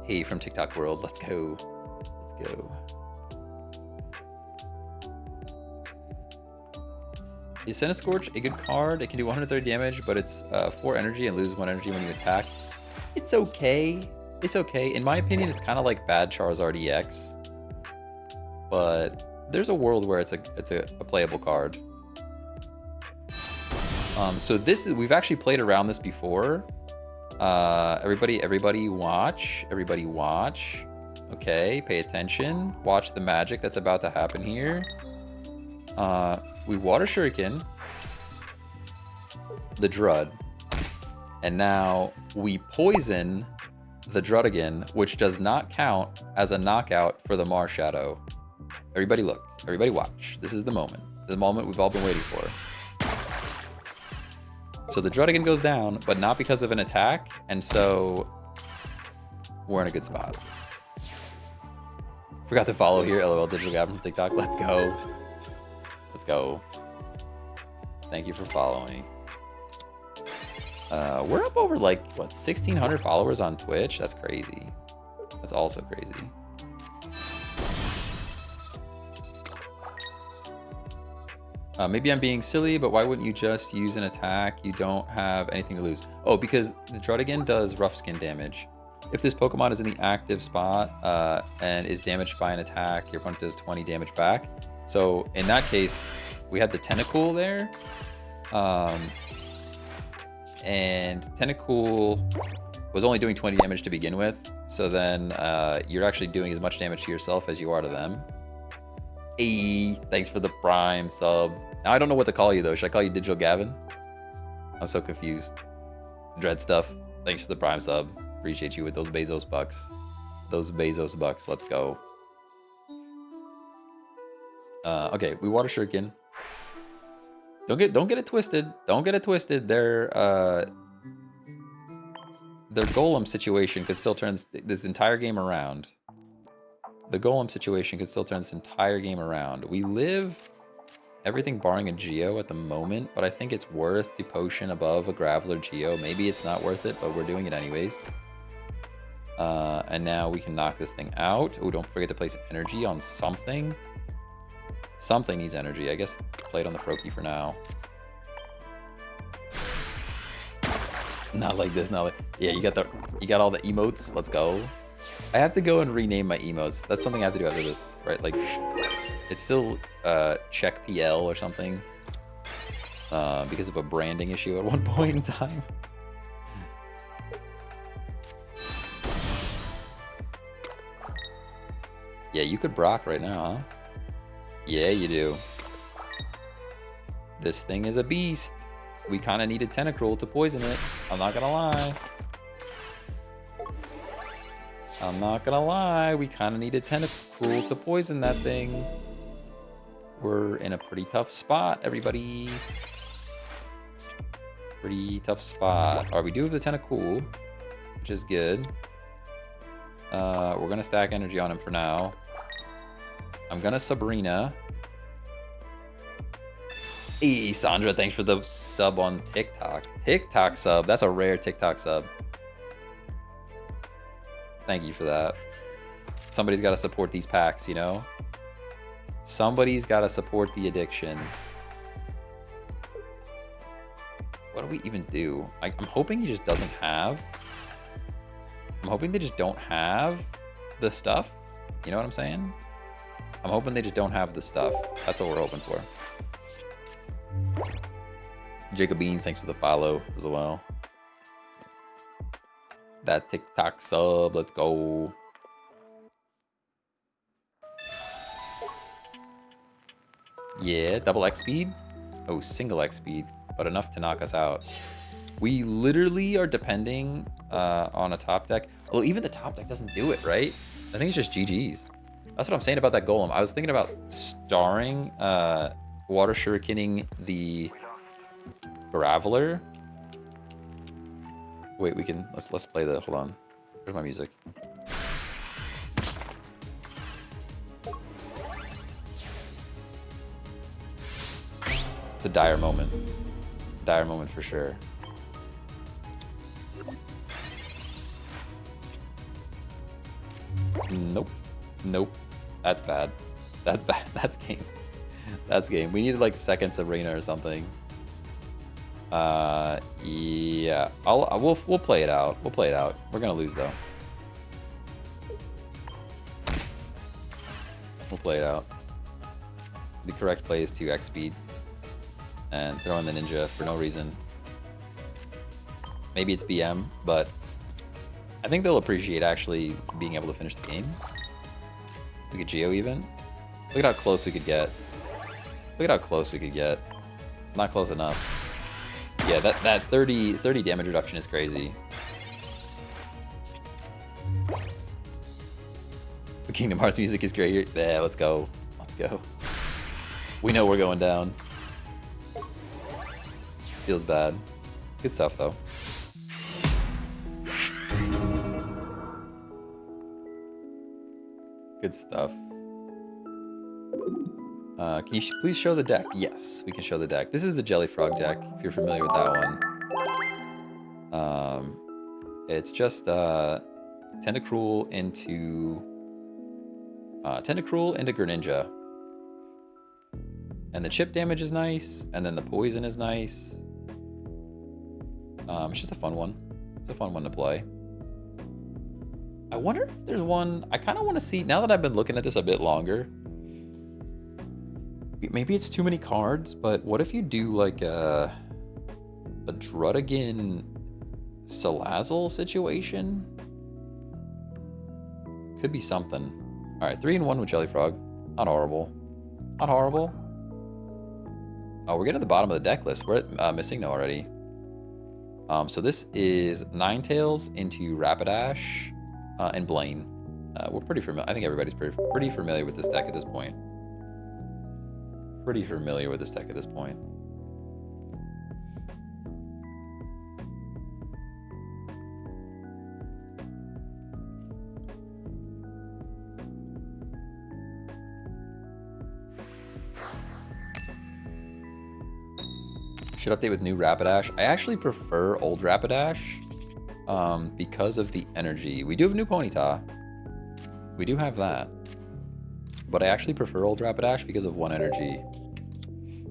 S1: Hey, from TikTok world, let's go. Let's go. Is Centiskorch a good card? It can do 130 damage, but it's 4 energy and loses 1 energy when you attack. It's okay. It's okay. In my opinion, it's kind of like bad Charizard EX. But there's a world where it's a playable card. So this is, we've actually played around this before. Everybody watch. Everybody watch. Okay, pay attention. Watch the magic that's about to happen here. We Water Shuriken the Drud, and now we poison the Druddigan, which does not count as a knockout for the Marshadow. Everybody look. Everybody watch. This is the moment. The moment we've all been waiting for. So the Druddigan goes down, but not because of an attack, and so we're in a good spot. Forgot to follow here. LOL Digital Gab from TikTok. Let's go. Let's go. Thank you for following. We're up over like, what, 1,600 followers on Twitch? That's crazy. That's also crazy. Maybe I'm being silly, but why wouldn't you just use an attack? You don't have anything to lose. Oh, because the Druddigan does rough skin damage. If this Pokemon is in the active spot and is damaged by an attack, your opponent does 20 damage back. So in that case, we had the Tentacool there. And Tentacool was only doing 20 damage to begin with. So then you're actually doing as much damage to yourself as you are to them. Hey, thanks for the Prime sub. Now I don't know what to call you though. Should I call you Digital Gavin? I'm so confused. Dread stuff. Thanks for the Prime sub. Appreciate you with those Bezos bucks. Those Bezos bucks. Let's go. Okay, we Water Shuriken. Don't get it twisted. Don't get it twisted. Their Golem situation could still turn this entire game around. The Golem situation could still turn this entire game around. We live everything barring a Geo at the moment, but I think it's worth to potion above a Graveler Geo. Maybe it's not worth it, but we're doing it anyways. And now we can knock this thing out. Oh, don't forget to place energy on something. Something needs energy. I guess play it on the Froakie for now. Not like this, not like... Yeah, you got all the emotes. Let's go. I have to go and rename my emotes. That's something I have to do after this, right? Like, it's still check PL or something because of a branding issue at one point in time. Yeah, you could Brock right now, huh? Yeah, you do. This thing is a beast. We kind of needed Tentacruel to poison it. I'm not gonna lie. I'm not gonna lie. We kind of needed Tentacruel to poison that thing. We're in a pretty tough spot, everybody. Pretty tough spot. All right, we do have the Tentacool, which is good. We're gonna stack energy on him for now. I'm gonna Sabrina. Hey, Sandra, thanks for the sub on TikTok. TikTok sub. That's a rare TikTok sub. Thank you for that. Somebody's got to support these packs, you know? Somebody's got to support the addiction. What do we even do? I'm hoping he just doesn't have... I'm hoping they just don't have the stuff. You know what I'm saying? I'm hoping they just don't have the stuff. That's what we're hoping for. Jacob Beans, thanks for the follow as well. That TikTok sub, let's go. Yeah, double X speed. Oh, single X speed, but enough to knock us out. We literally are depending on a top deck. Although even the top deck doesn't do it, right? I think it's just GG's. That's what I'm saying about that Golem. I was thinking about starring Water Shurikening the Graveler. Wait, we can let's play the hold on. Where's my music? It's a dire moment. Dire moment for sure. Nope. Nope. That's bad. That's bad. That's game. That's game. We needed like second Sabrina or something. Yeah. We'll play it out. We'll play it out. We're gonna lose though. We'll play it out. The correct play is 2x speed and throw in the ninja for no reason. Maybe it's BM, but I think they'll appreciate actually being able to finish the game. We could Geo even. Look at how close we could get. Look at how close we could get. Not close enough. Yeah, that 30 damage reduction is crazy. The Kingdom Hearts music is great. Yeah, let's go. Let's go. We know we're going down. Feels bad. Good stuff though. Good stuff. Can you please show the deck? Yes, we can show the deck. This is the Jelly Frog deck, if you're familiar with that one. It's just Tentacruel into Greninja. And the chip damage is nice, and then the poison is nice. It's just a fun one. It's a fun one to play. I wonder if there's one... I kind of want to see... Now that I've been looking at this a bit longer... Maybe it's too many cards, but what if you do like a Drudigan Salazzle situation? Could be something. All right, 3-in-1 with Jellyfrog. Not horrible. Not horrible. Oh, we're getting to the bottom of the deck list. We're at Missing No already. So this is Ninetales into Rapidash and Blaine. We're pretty familiar. I think everybody's pretty familiar with this deck at this point. Pretty familiar with this deck at this point. Should update with new Rapidash. I actually prefer old Rapidash because of the energy. We do have new Ponyta. We do have that. But I actually prefer old Rapidash because of 1 energy.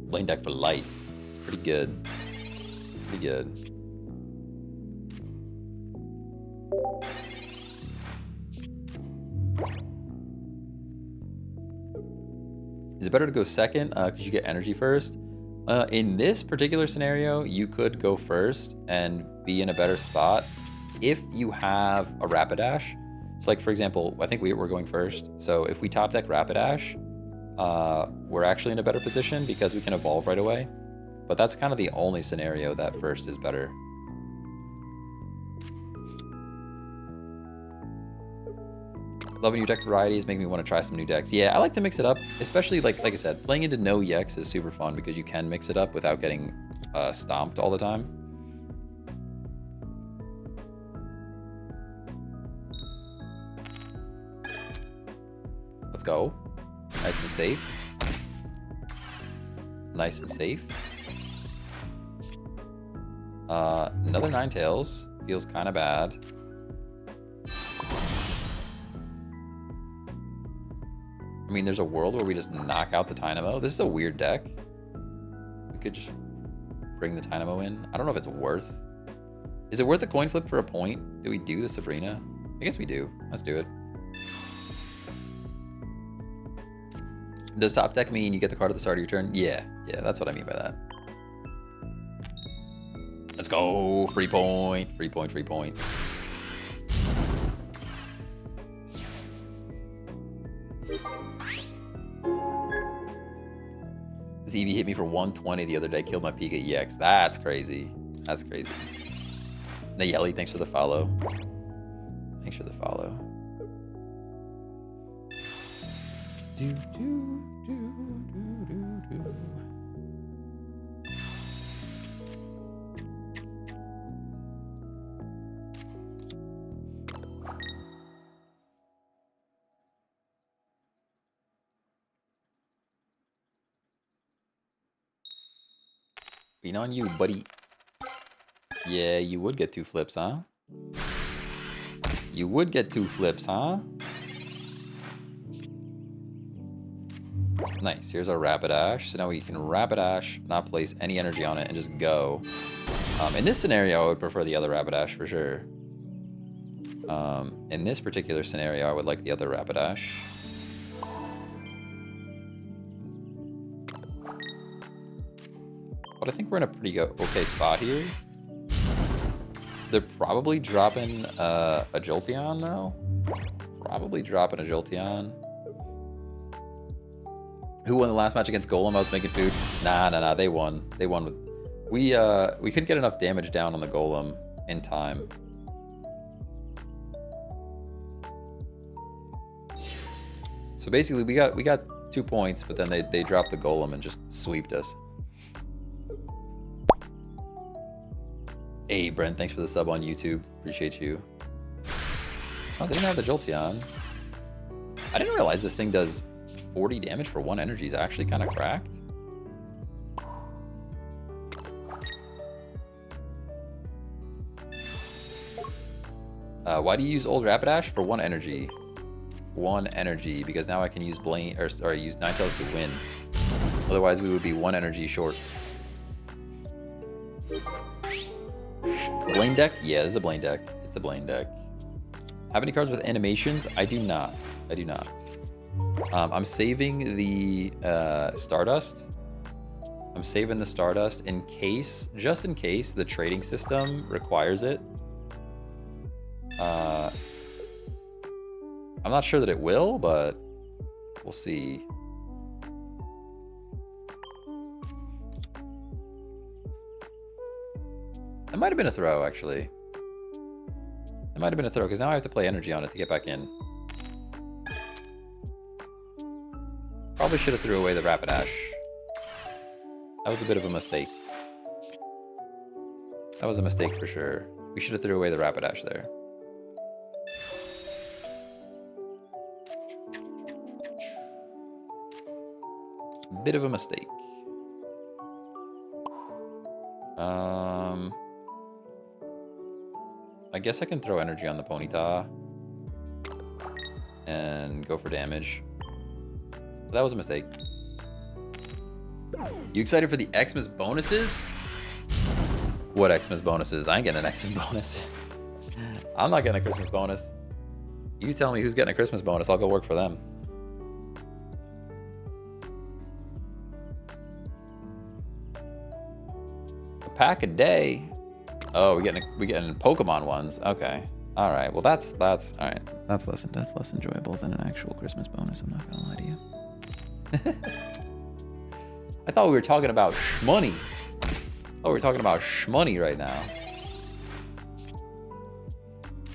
S1: Lane deck for light. It's pretty good. Pretty good. Is it better to go second because you get energy first? In this particular scenario, you could go first and be in a better spot if you have a Rapidash. So like, for example, I think we're going first. So if we top deck Rapidash, we're actually in a better position because we can evolve right away. But that's kind of the only scenario that first is better. Loving new deck varieties make me want to try some new decks. Yeah, I like to mix it up, especially like I said, playing into NOEX is super fun because you can mix it up without getting stomped all the time. Let's go. Nice and safe. Nice and safe. Another Ninetales. Feels kind of bad. I mean, there's a world where we just knock out the Tynamo. This is a weird deck. We could just bring the Tynamo in. I don't know if it's worth. Is it worth a coin flip for a point? Do we do the Sabrina? I guess we do. Let's do it. Does top deck mean you get the card at the start of your turn? Yeah, that's what I mean by that. Let's go. Free point. Free point, free point. This EV hit me for 120 the other day, killed my Pika EX. That's crazy. That's crazy. Nayeli, thanks for the follow. Thanks for the follow. Being on you, buddy. Yeah, you would get 2 flips, huh? You would get 2 flips, huh? Nice. Here's our Rapidash. So now we can Rapidash, not place any energy on it, and just go. In this scenario, I would prefer the other Rapidash for sure. In this particular scenario, I would like the other Rapidash. But I think we're in a pretty okay spot here. They're probably dropping a Jolteon, though. Probably dropping a Jolteon. Who won the last match against Golem? I was making food. Nah. They won. They won. We couldn't get enough damage down on the Golem in time. So basically, we got 2 points, but then they dropped the Golem and just sweeped us. Hey, Brent, thanks for the sub on YouTube. Appreciate you. Oh, they didn't have the Jolteon. I didn't realize this thing does 40 damage for 1 energy. Is actually kind of cracked. Why do you use old Rapidash? For 1 energy. 1 energy, because now I can use Blaine or use Ninetales to win. Otherwise, we would be 1 energy short. Blaine deck? Yeah, this is a Blaine deck. It's a Blaine deck. Have any cards with animations? I do not. I do not. I'm saving the Stardust. I'm saving the Stardust in case, just in case the trading system requires it. I'm not sure that it will, but we'll see. It might have been a throw, actually. It might have been a throw, because now I have to play energy on it to get back in. Probably should have threw away the Rapidash. That was a bit of a mistake. That was a mistake for sure. We should have threw away the Rapidash there. Bit of a mistake. I guess I can throw energy on the Ponyta and go for damage. That was a mistake. You excited for the Xmas bonuses? What Xmas bonuses? I ain't getting an Xmas bonus. I'm not getting a Christmas bonus. You tell me who's getting a Christmas bonus. I'll go work for them. A pack a day. Oh, we're getting Pokemon ones. Okay. All right. Well, that's all right. That's less enjoyable than an actual Christmas bonus. I'm not gonna lie to you. I thought we were talking about shmoney. Oh, we're talking about shmoney right now.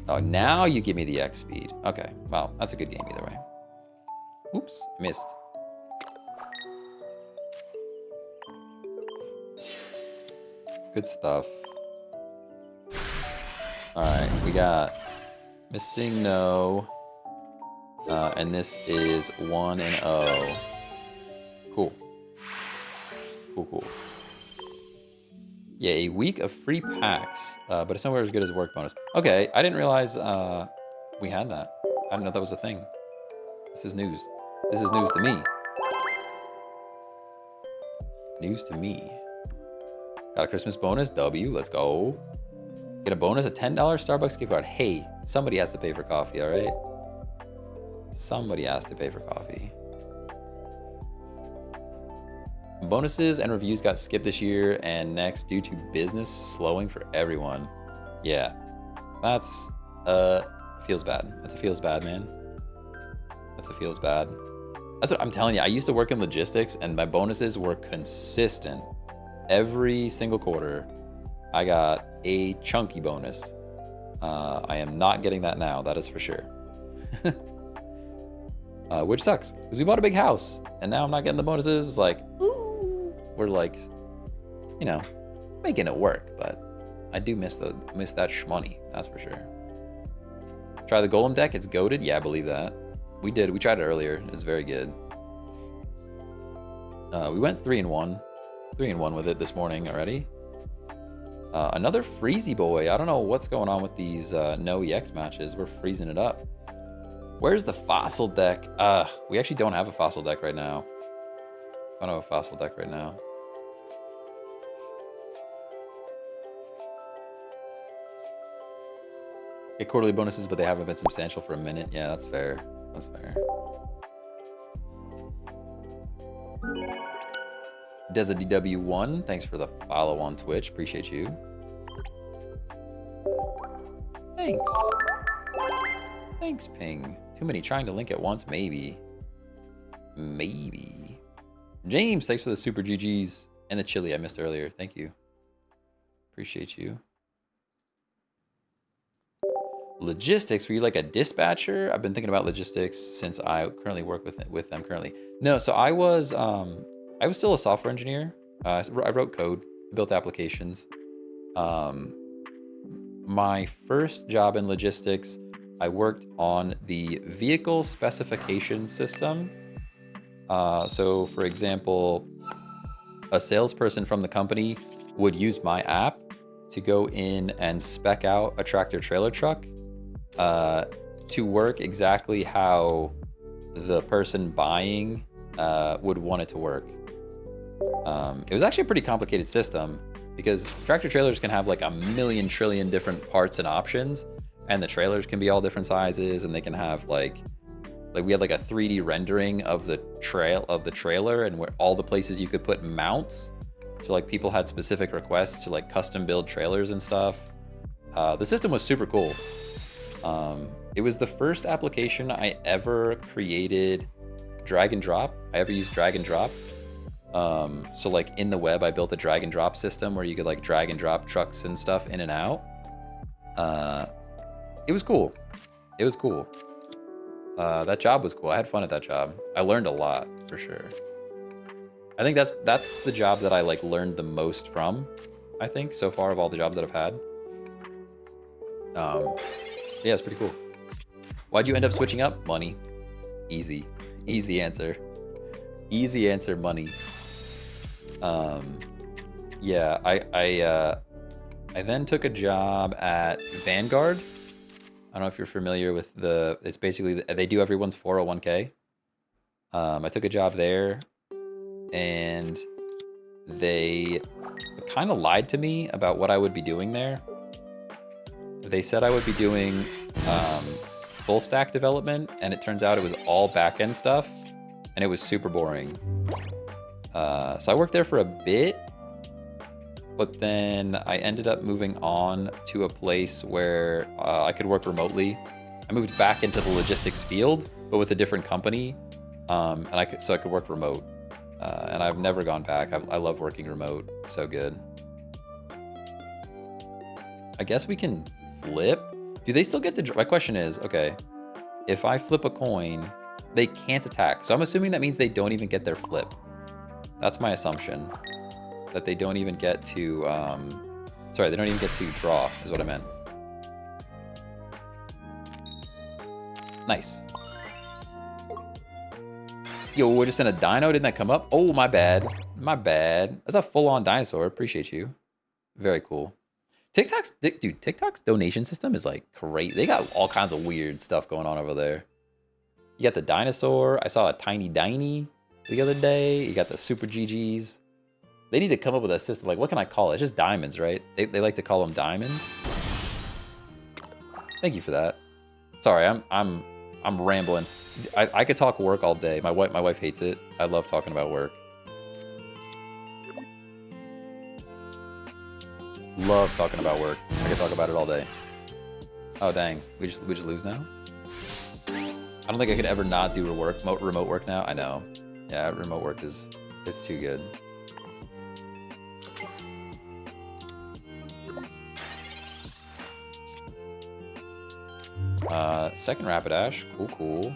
S1: Oh, now you give me the X speed. Okay. Well, that's a good game either way. Oops, missed. Good stuff. All right, we got Missing No, and this is 1-0. Cool. Cool. Yeah, a week of free packs, but it's nowhere as good as work bonus. Okay, I didn't realize we had that. I didn't know that was a thing. This is news. This is news to me. News to me. Got a Christmas bonus, W, let's go. Get a bonus, a $10 Starbucks gift card. Hey, somebody has to pay for coffee, all right? Somebody has to pay for coffee. Bonuses and reviews got skipped this year and next due to business slowing for everyone. Yeah, that's, feels bad. That's a feels bad, man. That's a feels bad. That's what I'm telling you. I used to work in logistics and my bonuses were consistent. Every single quarter, I got a chunky bonus. I am not getting that now, that is for sure. Which sucks, because we bought a big house, and now I'm not getting the bonuses. It's like, ooh, we're like, you know, making it work, but I do miss that shmoney, that's for sure. Try the Golem deck, it's goated. Yeah, I believe that. We tried it earlier, it's very good. We went 3-1 with it this morning already. Another Freezy boy. I don't know what's going on with these NOEX matches. We're freezing it up. Where's the fossil deck? We actually don't have a fossil deck right now. I don't have a fossil deck right now. Get quarterly bonuses, but they haven't been substantial for a minute. Yeah, that's fair. That's fair. DezaDW1, thanks for the follow on Twitch. Appreciate you. Thanks. Thanks, Ping. Too many trying to link at once, maybe. Maybe. James, thanks for the super GGs and the chili I missed earlier. Thank you. Appreciate you. Logistics, were you like a dispatcher? I've been thinking about logistics since I currently work with them currently. No, so I was still a software engineer. I wrote code, built applications. My first job in logistics, I worked on the vehicle specification system. So for example, a salesperson from the company would use my app to go in and spec out a tractor trailer truck to work exactly how the person buying would want it to work. It was actually a pretty complicated system because tractor trailers can have like a million trillion different parts and options, and the trailers can be all different sizes, and they can have like we had like a 3D rendering of the trailer and where all the places you could put mounts. So like people had specific requests to like custom build trailers and stuff. The system was super cool. It was the first application I ever created drag and drop. I ever used drag and drop. So like in the web, I built a drag and drop system where you could like drag and drop trucks and stuff in and out. It was cool. It was cool. That job was cool. I had fun at that job. I learned a lot for sure. I think that's the job that I like learned the most from, I think, so far of all the jobs that I've had. Yeah, it's pretty cool. Why'd you end up switching up? Money. Easy. Easy answer. Easy answer, money. Yeah, I then took a job at Vanguard. I don't know if you're familiar with it's basically, they do everyone's 401k. I took a job there, and they kind of lied to me about what I would be doing there. They said I would be doing full stack development, and it turns out it was all back-end stuff, and it was super boring. So I worked there for a bit, but then I ended up moving on to a place where I could work remotely. I moved back into the logistics field, but with a different company, and I could work remote. And I've never gone back. I love working remote. So good. I guess we can flip. Do they still get to? My question is, okay, if I flip a coin, they can't attack. So I'm assuming that means they don't even get their flip. That's my assumption. That they don't even get to, sorry, they don't even get to draw, is what I meant. Nice. Yo, we're just in a dino, didn't that come up? Oh, my bad. My bad. That's a full-on dinosaur, appreciate you. Very cool. TikTok's donation system is like great. They got all kinds of weird stuff going on over there. You got the dinosaur. I saw a tiny Diny the other day. You got the super GGs. They need to come up with a system. Like, what can I call it? It's just diamonds, right? They like to call them diamonds. Thank you for that. Sorry, I'm rambling. I could talk work all day. My wife hates it. I love talking about work. Love talking about work. I could talk about it all day. Oh dang, we just lose now? I don't think I could ever not do remote work now. I know. Yeah, remote work is too good. Second Rapidash. Cool.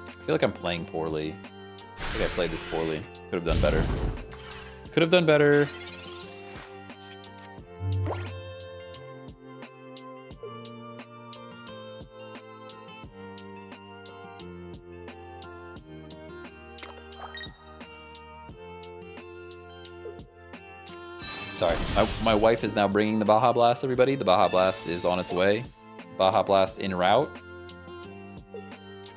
S1: I feel like I'm playing poorly. I think I played this poorly. Could have done better. Could have done better. Sorry, my wife is now bringing the Baja Blast, everybody. The Baja Blast is on its way. Baja Blast en route.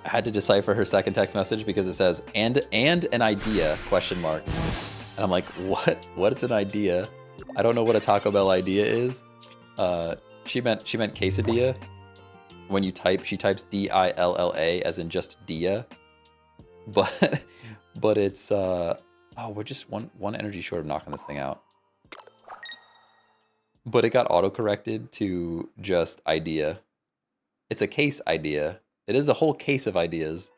S1: I had to decipher her second text message because it says, and an idea, question mark. And I'm like, what is an idea? I don't know what a Taco Bell idea is. She meant quesadilla. When you type, she types D-I-L-L-A as in just dia. But it's, oh, we're just one energy short of knocking this thing out. But it got auto-corrected to just idea. It's a case idea. It is a whole case of ideas.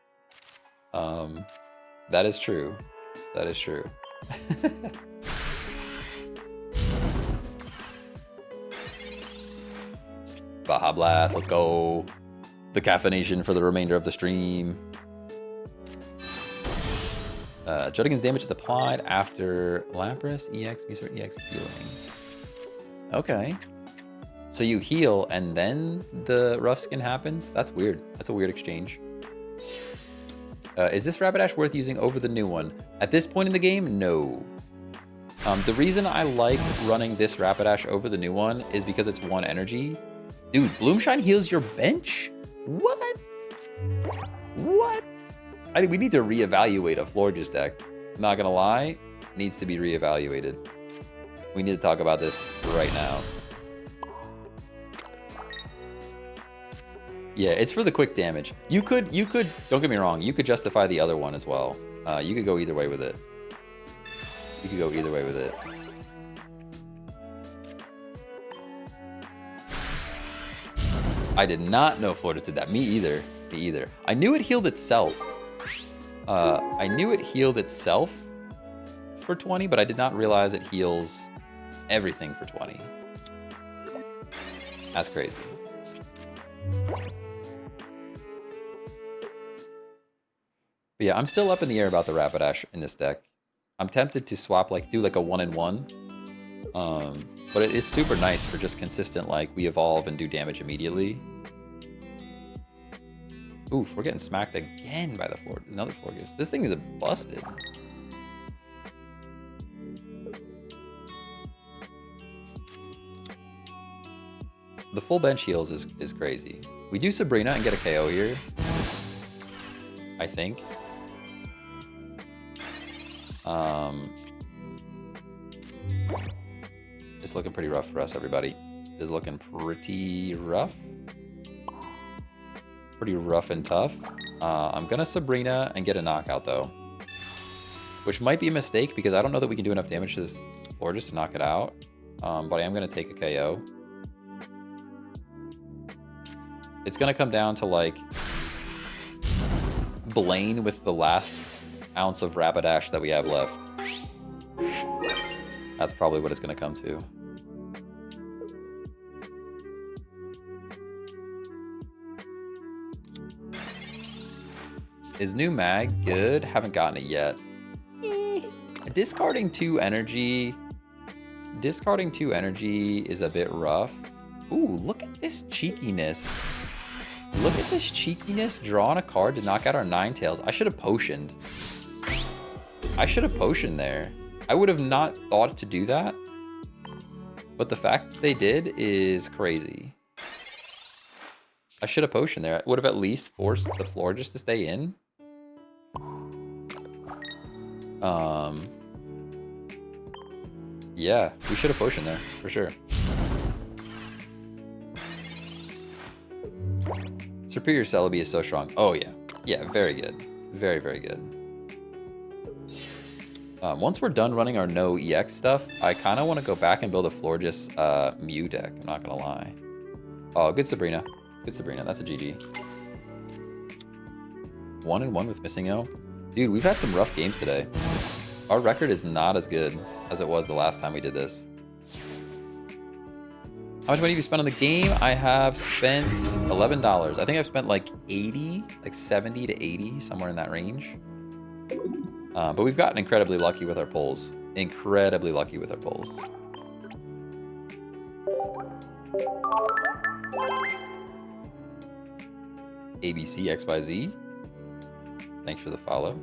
S1: That is true. That is true. Baja Blast, let's go. The caffeination for the remainder of the stream. Juddigan's damage is applied after Lapras, EX, Muser, EX healing. Okay. So you heal and then the rough skin happens? That's weird. That's a weird exchange. Is this Rapidash worth using over the new one? At this point in the game, no. The reason I like running this Rapidash over the new one is because it's one energy. Dude, Bloomshine heals your bench? What? What? We need to reevaluate a Florges deck. I'm not gonna lie, needs to be reevaluated. We need to talk about this right now. Yeah, it's for the quick damage. You could, don't get me wrong, you could justify the other one as well. You could go either way with it. You could go either way with it. I did not know Florges did that. Me either. Me either. I knew it healed itself. I knew it healed itself for 20, but I did not realize it heals everything for 20. That's crazy. But yeah, I'm still up in the air about the Rapidash in this deck. I'm tempted to swap, like, do like a 1-in-1. But it is super nice for just consistent, like, we evolve and do damage immediately. Oof, we're getting smacked again by the floor. Another Florges. This thing is busted. The full bench heals is crazy. We do Sabrina and get a KO here. I think. It's looking pretty rough for us, everybody. It's looking pretty rough. Pretty rough and tough. I'm gonna Sabrina and get a knockout though. Which might be a mistake because I don't know that we can do enough damage to this Florges to knock it out. But I am gonna take a KO. It's gonna come down to like Blaine with the last ounce of Rapidash that we have left. That's probably what it's gonna come to. Is new mag good? Haven't gotten it yet. Discarding 2 energy. Discarding 2 energy is a bit rough. Ooh, look at this cheekiness. Look at this cheekiness, drawing a card to knock out our Ninetales. I should have potioned. I should have potioned there. I would have not thought to do that. But the fact that they did is crazy. I should have potioned there. I would have at least forced the Florges to stay in. Yeah, we should have potioned there, for sure. Superior Celebi is so strong. Oh, yeah. Yeah, very good. Very, very good. Once we're done running our NOEX stuff, I kind of want to go back and build a Florges Mew deck. I'm not going to lie. Oh, good Sabrina. Good Sabrina. That's a GG. 1-in-1 with Missing O. Dude, we've had some rough games today. Our record is not as good as it was the last time we did this. How much money have you spent on the game? I have spent $11. I think I've spent like 80, like 70 to 80, somewhere in that range. But we've gotten incredibly lucky with our pulls. Incredibly lucky with our pulls. ABCXYZ. Thanks for the follow.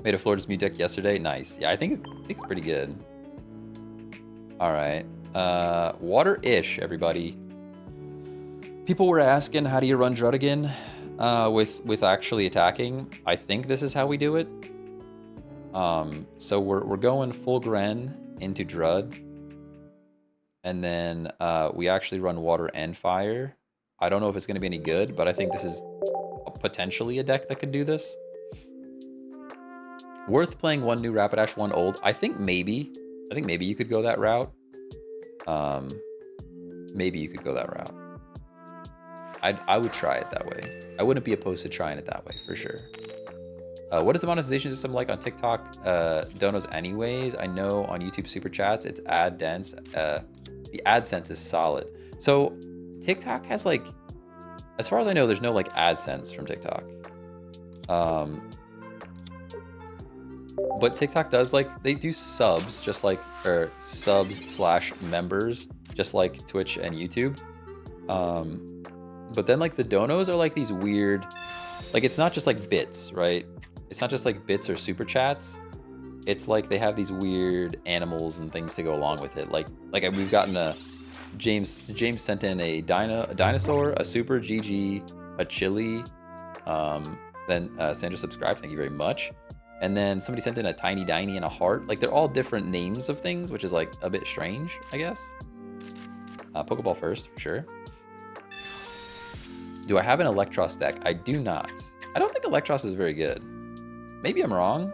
S1: Made a Florges Mew deck yesterday. Nice. Yeah, I think it's pretty good. All right. Water-ish, everybody. People were asking, how do you run Druddigan with actually attacking? I think this is how we do it. So we're going full Gren into Drud. And then we actually run Water and Fire. I don't know if it's going to be any good, but I think this is potentially a deck that could do this. Worth playing 1 new Rapidash, 1 old. I think maybe you could go that route. Maybe you could go that route. I would try it that way. I wouldn't be opposed to trying it that way, for sure. What is the monetization system like on TikTok? Donos anyways. I know on YouTube Super Chats, it's ad dense. The AdSense is solid. So TikTok has like, as far as I know, there's no like AdSense from TikTok. But TikTok does like, they do subs just like, or subs/members, just like Twitch and YouTube. But then like the donos are like these weird, like it's not just like bits, right? It's not just like bits or super chats. It's like they have these weird animals and things to go along with it. Like we've gotten a, James sent in a dinosaur, a super GG, a chili. Then Sandra subscribed. Thank you very much. And then somebody sent in a tiny diny and a heart. Like they're all different names of things, which is like a bit strange, I guess. Pokeball first, for sure. Do I have an Electros deck? I do not. I don't think Electros is very good. Maybe I'm wrong.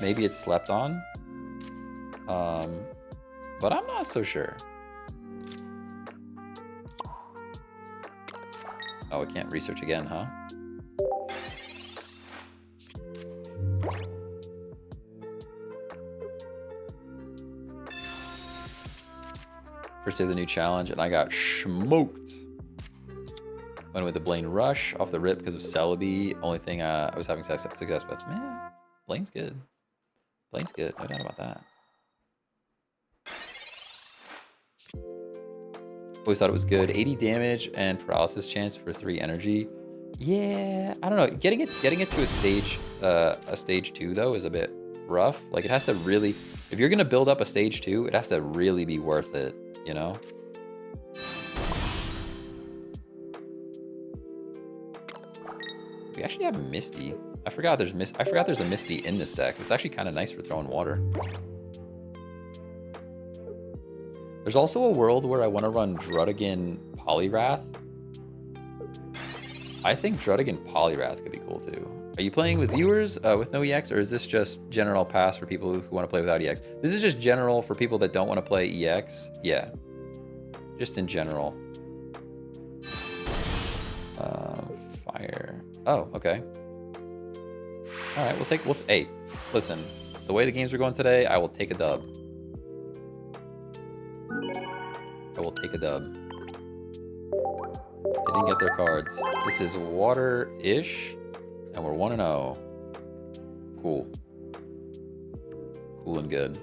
S1: Maybe it's slept on. But I'm not so sure. Oh, I can't research again, huh? First day of the new challenge, and I got smoked. Went with the Blaine Rush off the rip because of Celebi. Only thing I was having success with. Man, Blaine's good. Blaine's good, no doubt about that. Always thought it was good. 80 damage and paralysis chance for 3 energy. Yeah, I don't know. Getting it to a stage 2 though is a bit rough. Like it has to really, if you're gonna build up a stage 2, it has to really be worth it, you know? We actually have a Misty. I forgot there's a Misty in this deck. It's actually kind of nice for throwing water. There's also a world where I want to run Druddigan Poliwrath. I think Druddigan Poliwrath could be cool too. Are you playing with viewers with no EX, or is this just general pass for people who want to play without EX? This is just general for people that don't want to play EX. Yeah, just in general. Fire. Oh, okay. All right, hey, listen, the way the games are going today, I will take a dub. I will take a dub. They didn't get their cards. This is water-ish, and we're 1-0. Cool. Cool and good.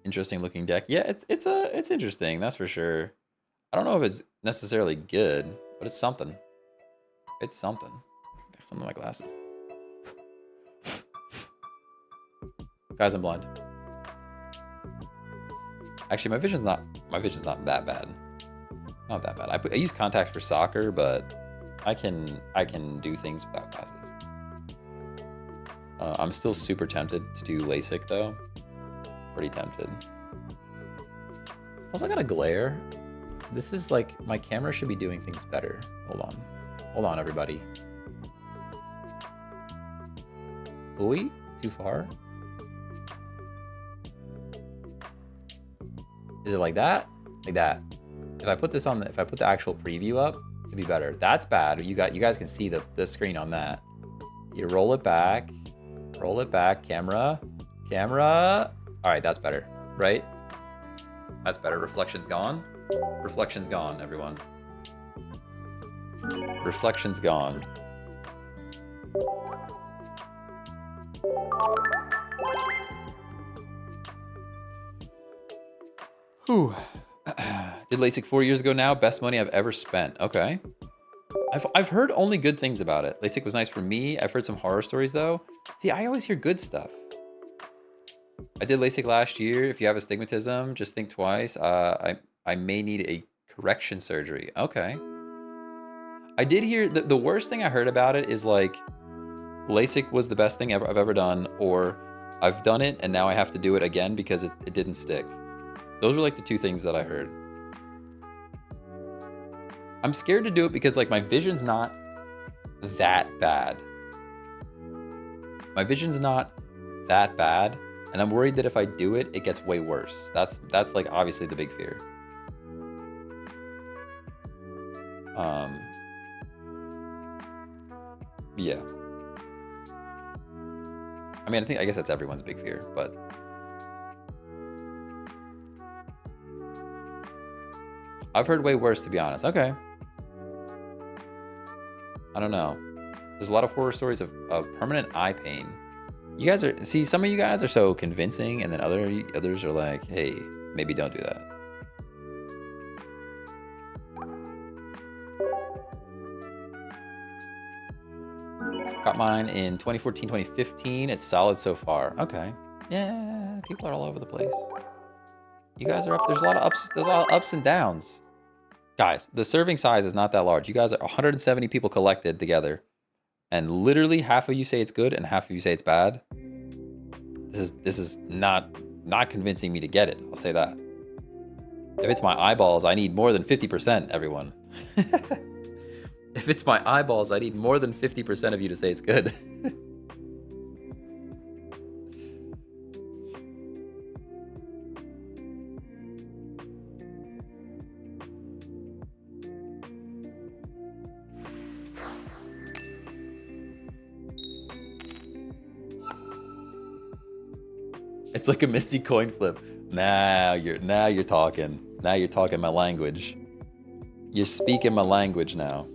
S1: Interesting looking deck. Yeah, it's interesting, that's for sure. I don't know if it's necessarily good, but it's something. It's something. Got some of my glasses. Guys, I'm blind. Actually, my vision's not that bad. Not that bad. I use contacts for soccer, but I can do things without glasses. I'm still super tempted to do LASIK though. Pretty tempted. Also, I got a glare. This is like, my camera should be doing things better. Hold on. Hold on, everybody. Ooh, too far? Is it like that? Like that. If I put this on, if I put the actual preview up, it'd be better. That's bad. You guys can see the screen on that. You roll it back, camera. All right, that's better, right? That's better. Reflection's gone. Reflection's gone, everyone. Reflection's gone. Whew. Did LASIK 4 years ago now. Best money I've ever spent. Okay. I've heard only good things about it. LASIK was nice for me. I've heard some horror stories though. See, I always hear good stuff. I did LASIK last year. If you have astigmatism, just think twice. I may need a correction surgery. Okay. I did hear the worst thing I heard about it is like LASIK was the best thing I've ever done, or I've done it and now I have to do it again because it didn't stick. Those are like the two things that I heard. I'm scared to do it because like my vision's not that bad. My vision's not that bad. And I'm worried that if I do it, it gets way worse. That's like obviously the big fear. Yeah. I mean, I guess that's everyone's big fear, but I've heard way worse, to be honest. Okay. I don't know. There's a lot of horror stories of permanent eye pain. You guys are, see, some of you guys are so convincing, and then others are like, hey, maybe don't do that. Got mine in 2014, 2015. It's solid so far. Okay. Yeah, people are all over the place. You guys are up. There's a lot of ups. There's a lot of ups and downs. Guys, the serving size is not that large. You guys are 170 people collected together, and literally half of you say it's good and half of you say it's bad. This is not convincing me to get it. I'll say that. If it's my eyeballs, I need more than 50%, everyone. If it's my eyeballs, I need more than 50% of you to say it's good. It's like a Misty coin flip. Now you're talking. Now you're talking my language. You're speaking my language now.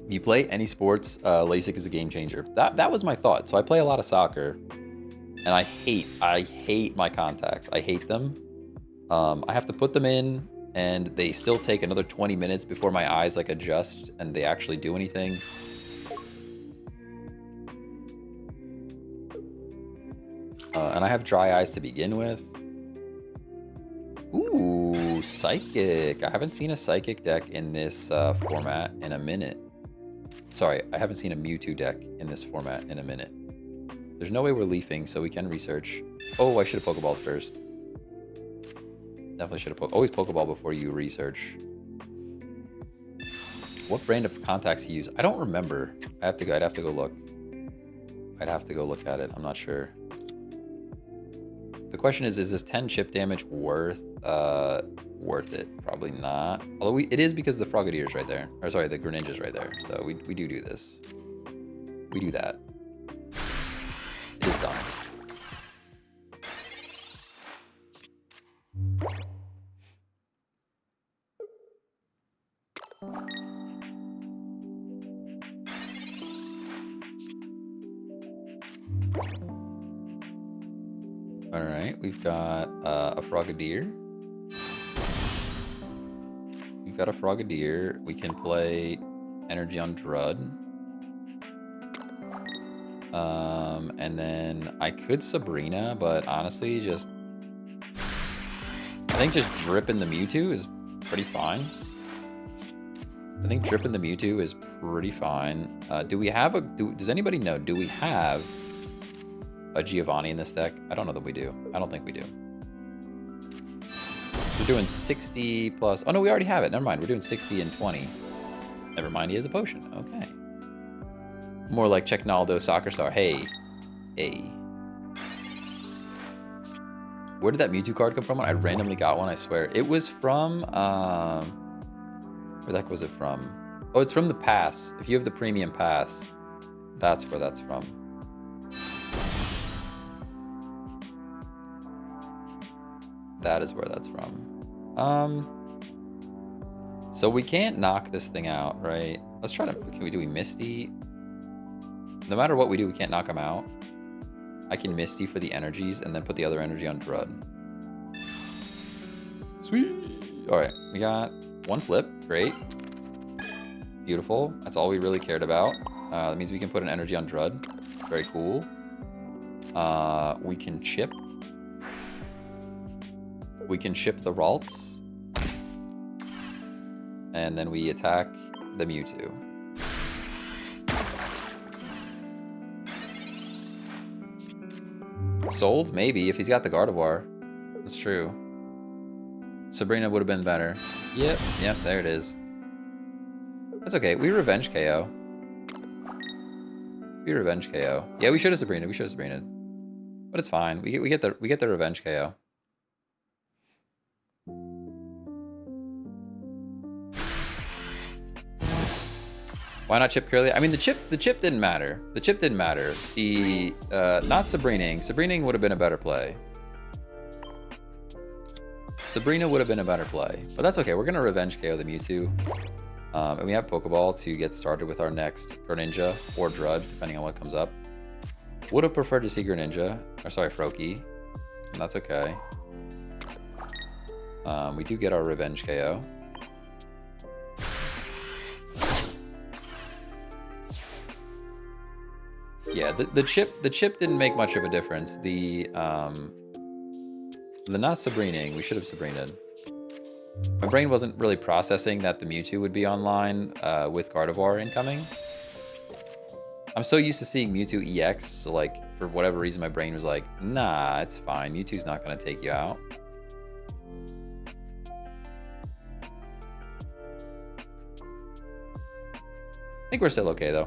S1: You play any sports, LASIK is a game changer. That was my thought. So I play a lot of soccer, and I hate my contacts. I hate them. I have to put them in, and they still take another 20 minutes before my eyes like adjust and they actually do anything. And I have dry eyes to begin with. Ooh, Psychic. I haven't seen a Psychic deck in this format in a minute. Sorry, I haven't seen a Mewtwo deck in this format in a minute. There's no way we're leafing, so we can research. Oh, I should have Pokeballed first. Definitely should have always Pokeball before you research. What brand of contacts you use? I don't remember. I'd have to go look. I'd have to go look at it. I'm not sure. The question is this 10 chip damage worth it? Probably not. Although it is because the Froggedier's right there. Or sorry, the Greninja's right there. So we do this. We do that. It is done. All right, we've got a Frogadier. We've got a Frogadier. We can play Energy on Drud. And then I could Sabrina, but honestly, I think just dripping the Mewtwo is pretty fine. I think dripping the Mewtwo is pretty fine. Does anybody know, do we have a Giovanni in this deck? I don't know that we do. I don't think we do. We're doing 60 plus. Oh no, we already have it. Never mind. We're doing 60 and 20. Never mind. He has a potion. Okay. More like Checknaldo Soccer Star. Hey. Where did that Mewtwo card come from? I randomly got one, I swear. It was from, where the heck was it from? Oh, it's from the pass. If you have the premium pass, that's where that's from. That is where that's from. So we can't knock this thing out, right? Let's try to, do we Misty? No matter what we do, we can't knock him out. I can Misty for the energies and then put the other energy on Drud. Sweet. All right, we got one flip, great. Beautiful, that's all we really cared about. That means we can put an energy on Drud, very cool. We can chip. We can chip the Ralts. And then we attack the Mewtwo. Sold? Maybe, if he's got the Gardevoir. That's true. Sabrina would have been better. Yep, there it is. That's okay, we revenge KO. We revenge KO. Yeah, we should have Sabrina, But it's fine, we get the revenge KO. Why not chip Curly? I mean, the chip didn't matter. The chip didn't matter. The not Sabrining. Sabrining would have been a better play. Sabrina would have been a better play, but that's okay. We're gonna revenge KO the Mewtwo, and we have Pokeball to get started with our next Greninja or Drudge, depending on what comes up. Would have preferred to see Greninja, or sorry, Froakie, and that's okay. We do get our revenge KO. Yeah, the chip didn't make much of a difference. The not Sabrining, we should have Sabrinaed. My brain wasn't really processing that the Mewtwo would be online with Gardevoir incoming. I'm so used to seeing Mewtwo EX, so like, for whatever reason, my brain was like, nah, it's fine. Mewtwo's not going to take you out. I think we're still okay, though.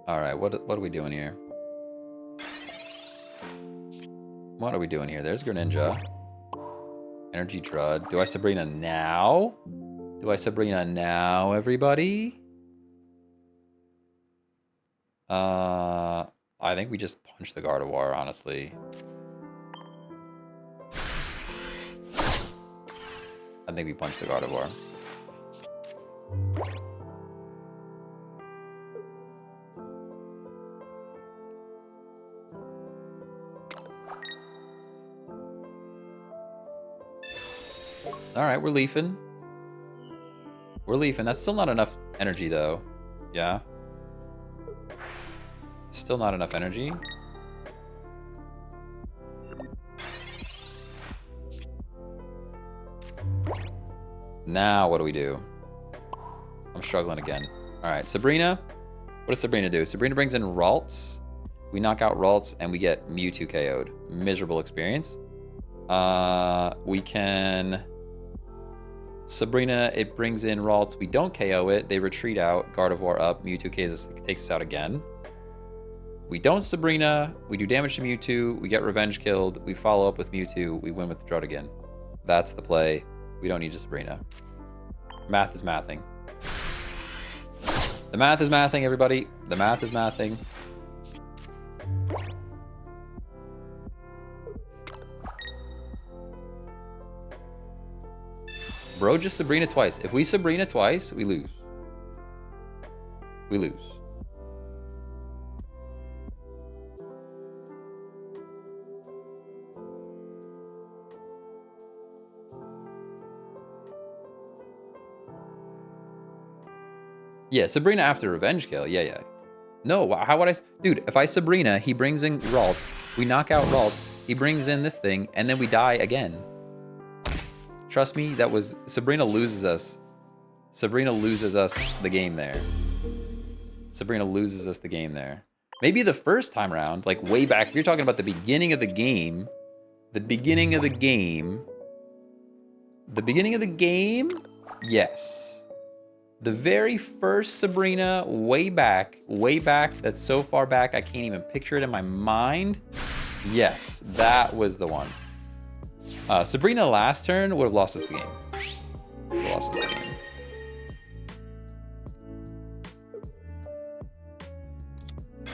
S1: All right, what are we doing here? What are we doing here? There's Greninja. Energy Drud. Do I Sabrina now? Do I Sabrina now, everybody? I think we just punch the Gardevoir, honestly. I think we punch the Gardevoir. All right, we're leafing. We're leafing. That's still not enough energy, though. Yeah. Still not enough energy. Now, what do we do? I'm struggling again. All right, Sabrina. What does Sabrina do? Sabrina brings in Ralts. We knock out Ralts, and we get Mewtwo KO'd. Miserable experience. We can... Sabrina, it brings in Ralts. We don't KO it. They retreat out. Gardevoir up. Mewtwo takes us out again. We don't Sabrina. We do damage to Mewtwo. We get revenge killed. We follow up with Mewtwo. We win with the Drud again. That's the play. We don't need a Sabrina. Math is mathing. The math is mathing, everybody. The math is mathing. Bro, just Sabrina twice. If we Sabrina twice, we lose. We lose. Yeah, Sabrina after revenge kill. Yeah. No, how would I... Dude, if I Sabrina, he brings in Ralts. We knock out Ralts. He brings in this thing, and then we die again. Trust me, that was... Sabrina loses us. Sabrina loses us the game there. Sabrina loses us the game there. Maybe the first time around, like way back, if you're talking about the beginning of the game, yes. The very first Sabrina, way back, that's so far back, I can't even picture it in my mind. Yes, that was the one. Sabrina last turn would have lost us the game.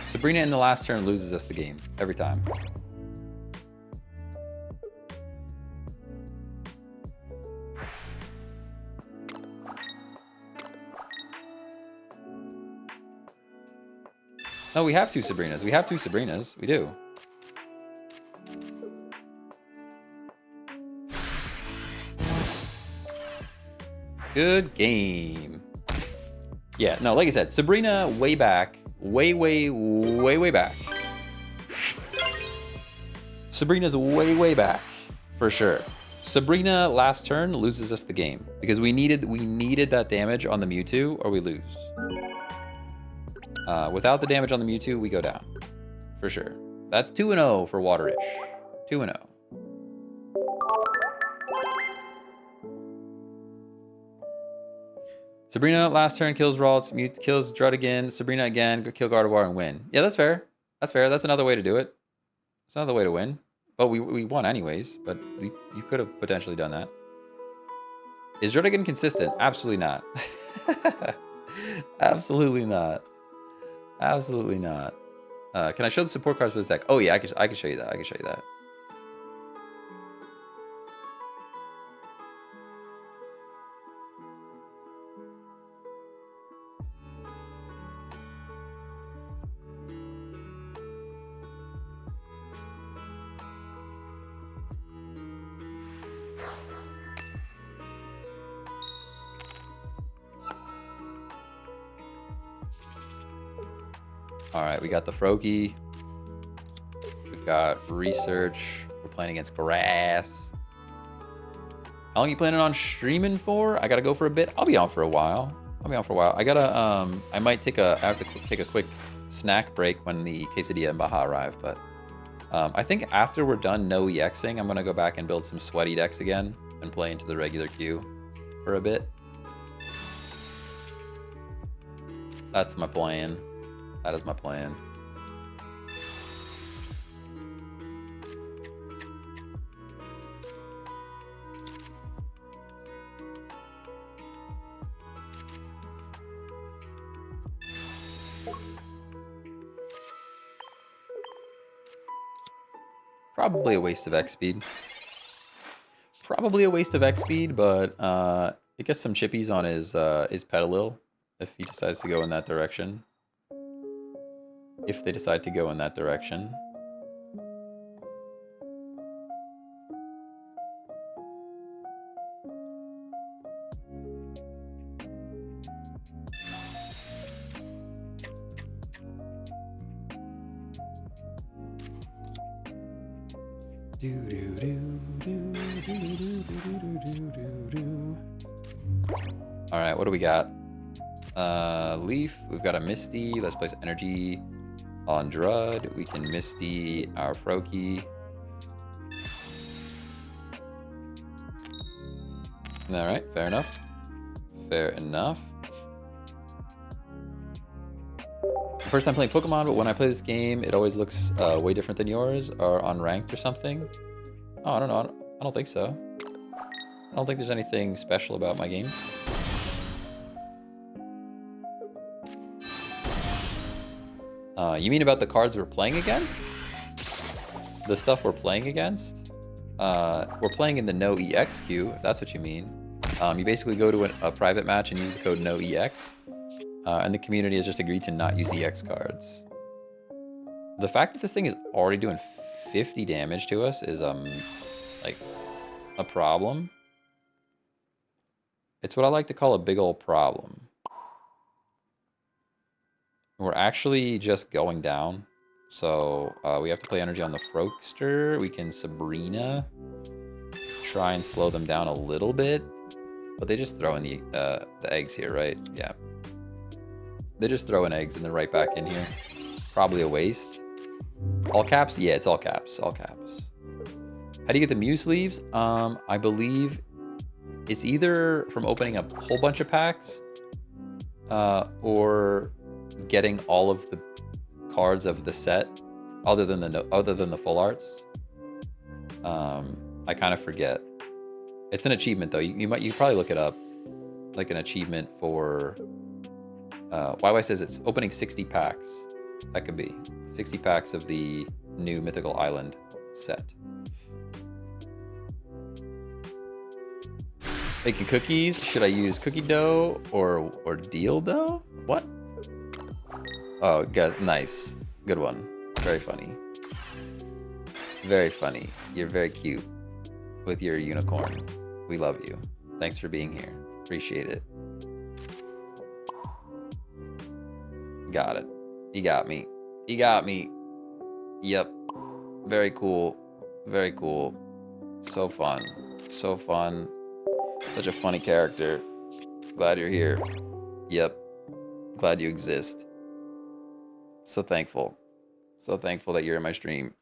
S1: Sabrina in the last turn loses us the game every time. No, we have two Sabrinas. We do. Good game. Yeah, no, like I said, Sabrina way back. Way back. Sabrina's way back. For sure. Sabrina last turn loses us the game. Because we needed that damage on the Mewtwo or we lose. Without the damage on the Mewtwo, we go down. For sure. That's 2-0 for Waterish. 2-0. Sabrina last turn kills Ralts, Mewtwo kills Drud again, Sabrina again, go kill Gardevoir and win. Yeah, that's fair. That's fair. That's another way to do it. It's another way to win. But we won anyways, but you could have potentially done that. Is Drud again consistent? Absolutely not. Absolutely not. Absolutely not. Can I show the support cards for this deck? Oh yeah, I can show you that. I can show you that. All right, we got the Froakie. We've got research. We're playing against grass. How long you planning on streaming for? I gotta go for a bit. I'll be on for a while. I gotta, I might take I have to take a quick snack break when the quesadilla and Baja arrive, but I think after we're done NOEXing, I'm gonna go back and build some sweaty decks again and play into the regular queue for a bit. That's my plan. That is my plan. Probably a waste of X speed. Probably a waste of X speed, but it gets some chippies on his Petalil if he decides to go in that direction. If they decide to go in that direction. All right, what do we got? Leaf, we've got a Misty. Let's place energy on Drud. We can Misty our Froakie. All right, fair enough. Fair enough. First time playing Pokemon, but when I play this game, it always looks way different than yours, or on ranked or something. Oh, I don't know. I don't think so. I don't think there's anything special about my game. You mean about the cards we're playing against? The stuff we're playing against? We're playing in the NOEX queue, if that's what you mean. You basically go to a private match and use the code NOEX. And the community has just agreed to not use EX cards. The fact that this thing is already doing 50 damage to us is, like, a problem. It's what I like to call a big old problem. We're actually just going down. So, we have to play energy on the Frokester. We can Sabrina. Try and slow them down a little bit. But they just throw in the eggs here, right? Yeah. They just throw in eggs and they're right back in here. Probably a waste. All caps? Yeah, it's all caps. All caps. How do you get the Mew sleeves? I believe it's either from opening a whole bunch of packs or getting all of the cards of the set other than the full arts. I kind of forget. It's an achievement though. You probably look it up. Like an achievement for YY says it's opening 60 packs. That could be 60 packs of the new Mythical Island set. Making cookies. Should I use cookie dough or deal dough? What? Oh, good. Nice. Good one. Very funny. Very funny. You're very cute with your unicorn. We love you. Thanks for being here. Appreciate it. Got it. He got me. He got me. Yep. Very cool. Very cool. So fun. So fun. Such a funny character. Glad you're here. Yep. Glad you exist. So thankful. So thankful that you're in my stream.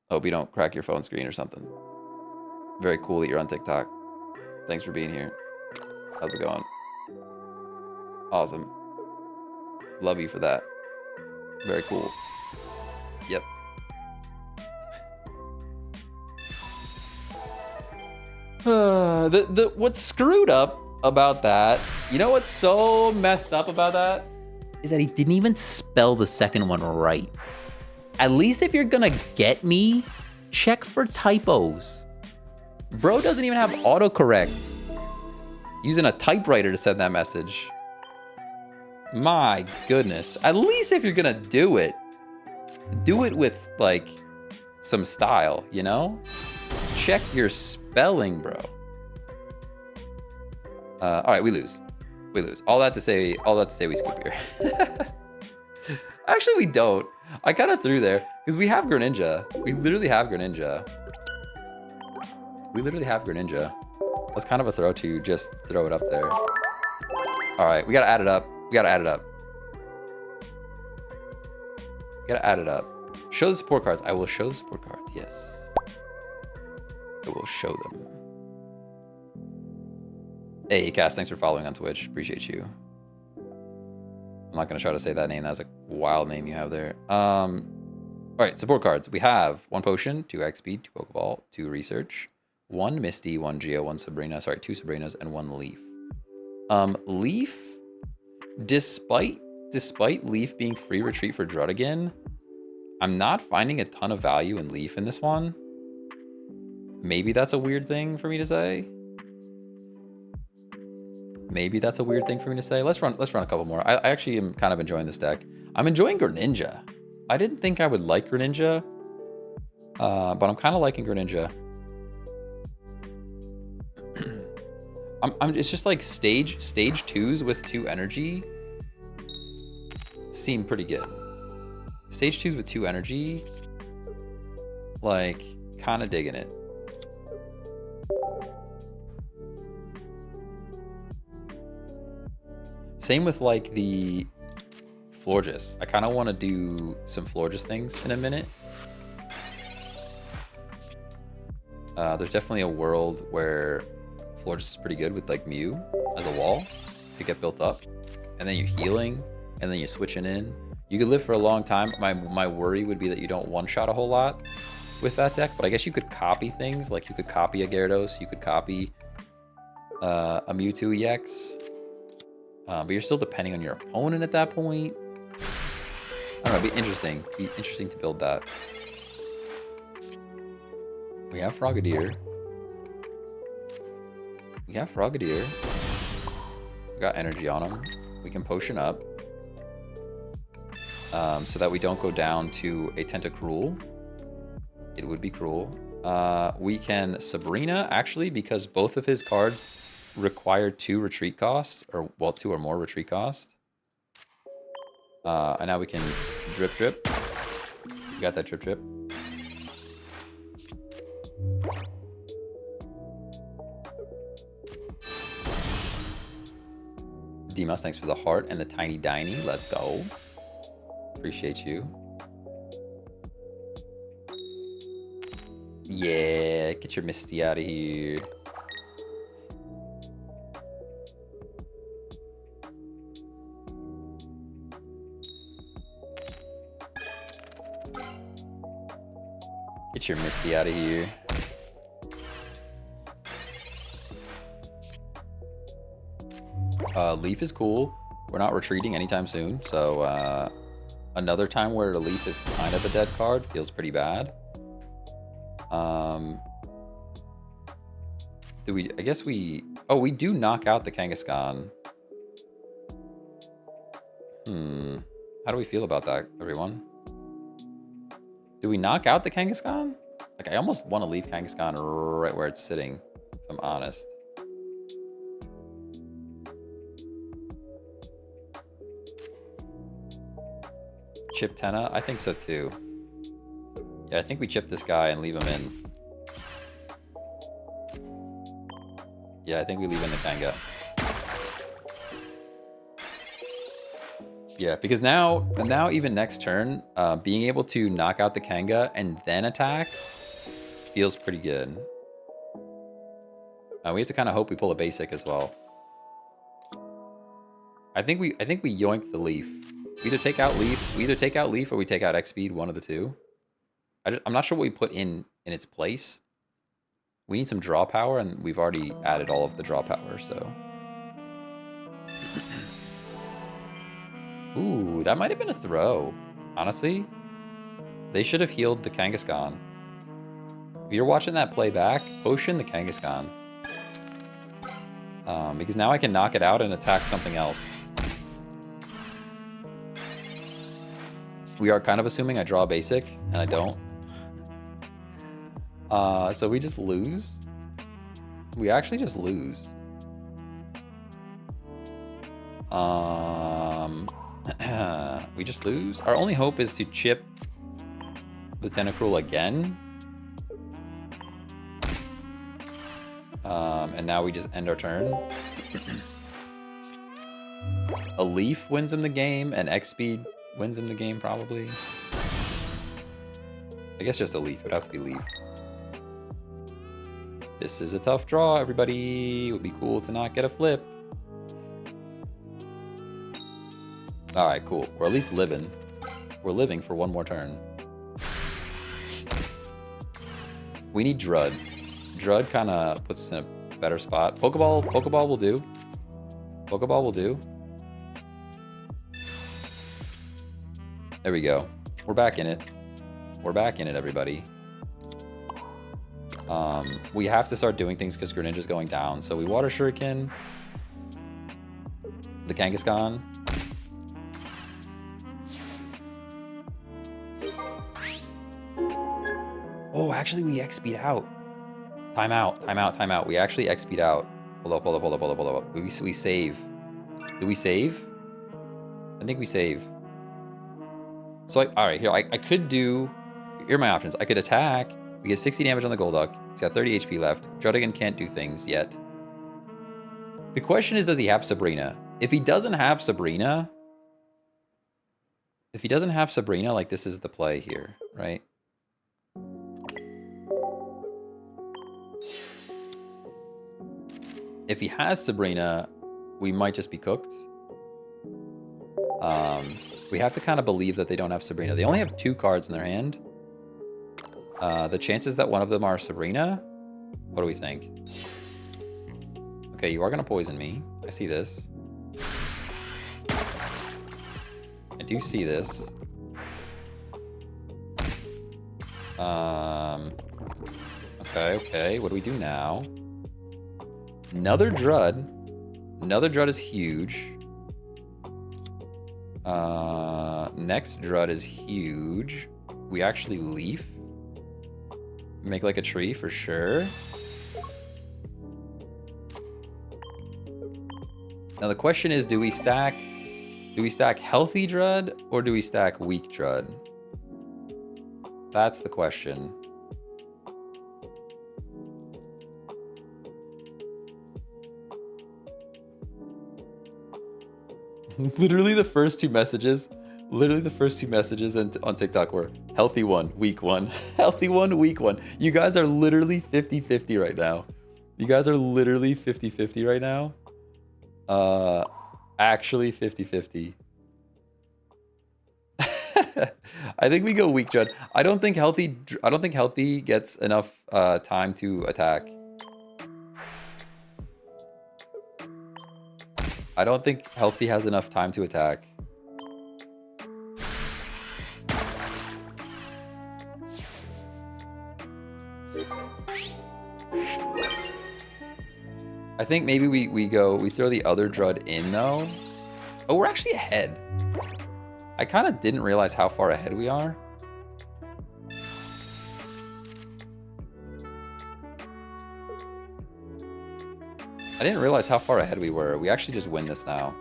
S1: Hope you don't crack your phone screen or something. Very cool that you're on TikTok. Thanks for being here. How's it going? Awesome. Love you for that. Very cool. Yep. What's screwed up about that, you know what's so messed up about that? Is that he didn't even spell the second one right. At least if you're gonna get me, check for typos. Bro doesn't even have autocorrect. Using a typewriter to send that message. My goodness. At least if you're gonna do it with, like, some style, you know? Check your spelling, bro. All right, we lose. We lose. All that to say we scoop here. Actually, we don't. I kind of threw there because we have Greninja. We literally have Greninja. We literally have Greninja. That's kind of a throw to just throw it up there. All right, we gotta add it up. We gotta add it up. We gotta add it up. Show the support cards. I will show the support cards. Yes. I will show them. Hey, Cass, thanks for following on Twitch. Appreciate you. I'm not gonna try to say that name. That's a wild name you have there. All right, support cards. We have 1 potion, 2 X speed, 2 Pokeball, 2 research, 1 Misty, 1 Geo, 1 Sabrina. Sorry, 2 Sabrinas and 1 Leaf. Leaf, despite Leaf being free retreat for Druddigan, I'm not finding a ton of value in Leaf in this one. Maybe that's a weird thing for me to say. Maybe that's a weird thing for me to say. Let's run a couple more. I actually am kind of enjoying this deck. I'm enjoying Greninja. I didn't think I would like Greninja, but I'm kind of liking Greninja. It's just like stage 2s with 2 energy seem pretty good. Stage 2s with 2 energy, like, kind of digging it. Same with like the Florges. I kind of want to do some Florges things in a minute. There's definitely a world where Florges is pretty good with like Mew as a wall to get built up, and then you're healing, and then you're switching in. You could live for a long time. My worry would be that you don't one-shot a whole lot with that deck, but I guess you could copy things. Like you could copy a Gyarados, you could copy a Mewtwo EX, but you're still depending on your opponent at that point. I don't know, it'd be interesting. Be interesting to build that. We have Frogadier. We have Frogadier. We got energy on him. We can potion up. So that we don't go down to a Tentacruel. It would be cruel. We can Sabrina, actually, because both of his cards require 2 retreat costs, or, well, 2 or more retreat costs. And now we can Drip Drip. We got that Drip Drip. Demus, thanks for the heart and the tiny diny. Let's go. Appreciate you. Yeah, get your Misty out of here. Get your Misty out of here. Leaf is cool. We're not retreating anytime soon, so another time where the Leaf is kind of a dead card feels pretty bad. Do we? I guess we. Oh, we do knock out the Kangaskhan. How do we feel about that, everyone? Do we knock out the Kangaskhan? Like, I almost want to leave Kangaskhan right where it's sitting, if I'm honest. Chip Tenna? I think so too. Yeah, I think we chip this guy and leave him in. Yeah, I think we leave in the Kanga. Yeah, because now even next turn, being able to knock out the Kanga and then attack feels pretty good. We have to kind of hope we pull a basic as well. I think we yoink the Leaf. We either take out Leaf or we take out X speed, one of the two. I'm not sure what we put in its place. We need some draw power, and we've already added all of the draw power, so. Ooh, that might have been a throw. Honestly, they should have healed the Kangaskhan. If you're watching that play back, potion the Kangaskhan. Because now I can knock it out and attack something else. We are kind of assuming I draw a basic, and I don't. So we just lose. We actually just lose. We just lose. Our only hope is to chip the Tentacruel again. And now we just end our turn. A Leaf wins him the game, and X-Speed wins him the game, probably. I guess just a Leaf. It would have to be Leaf. This is a tough draw, everybody. It would be cool to not get a flip. All right, cool. We're at least living. We're living for one more turn. We need Drud. Drud kind of puts us in a better spot. Pokeball will do. Pokeball will do. There we go. We're back in it. We're back in it, everybody. We have to start doing things because Greninja's going down. So we Water Shuriken. The Kangaskhan. Oh, actually we X-Speed out. Time out. We actually X-Speed out. Hold up. We save. Do we save? I think we save. So, all right, here, I could do... Here are my options. I could attack. We get 60 damage on the Golduck. He's got 30 HP left. Druddigan can't do things yet. The question is, does he have Sabrina? If he doesn't have Sabrina... like, this is the play here, right? If he has Sabrina, we might just be cooked. We have to kind of believe that they don't have Sabrina. They only have 2 cards in their hand. The chances that one of them are Sabrina, what do we think? Okay, you are going to poison me. I see this. I do see this. Okay. What do we do now? Another Drud. Another Drud is huge. Next Drud is huge. We actually Leaf. Make like a tree for sure. Now the question is, do we stack healthy Drud or do we stack weak Drud? That's the question. Literally the first two messages on TikTok were healthy one, weak one. Healthy one, weak one. You guys are literally 50-50 right now. Actually 50-50. I think we go weak Drud. I don't think healthy gets enough time to attack. I don't think healthy has enough time to attack. I think maybe we throw the other Drud in though. Oh, we're actually ahead. I kind of didn't realize how far ahead we are. I didn't realize how far ahead we were. We actually just win this now.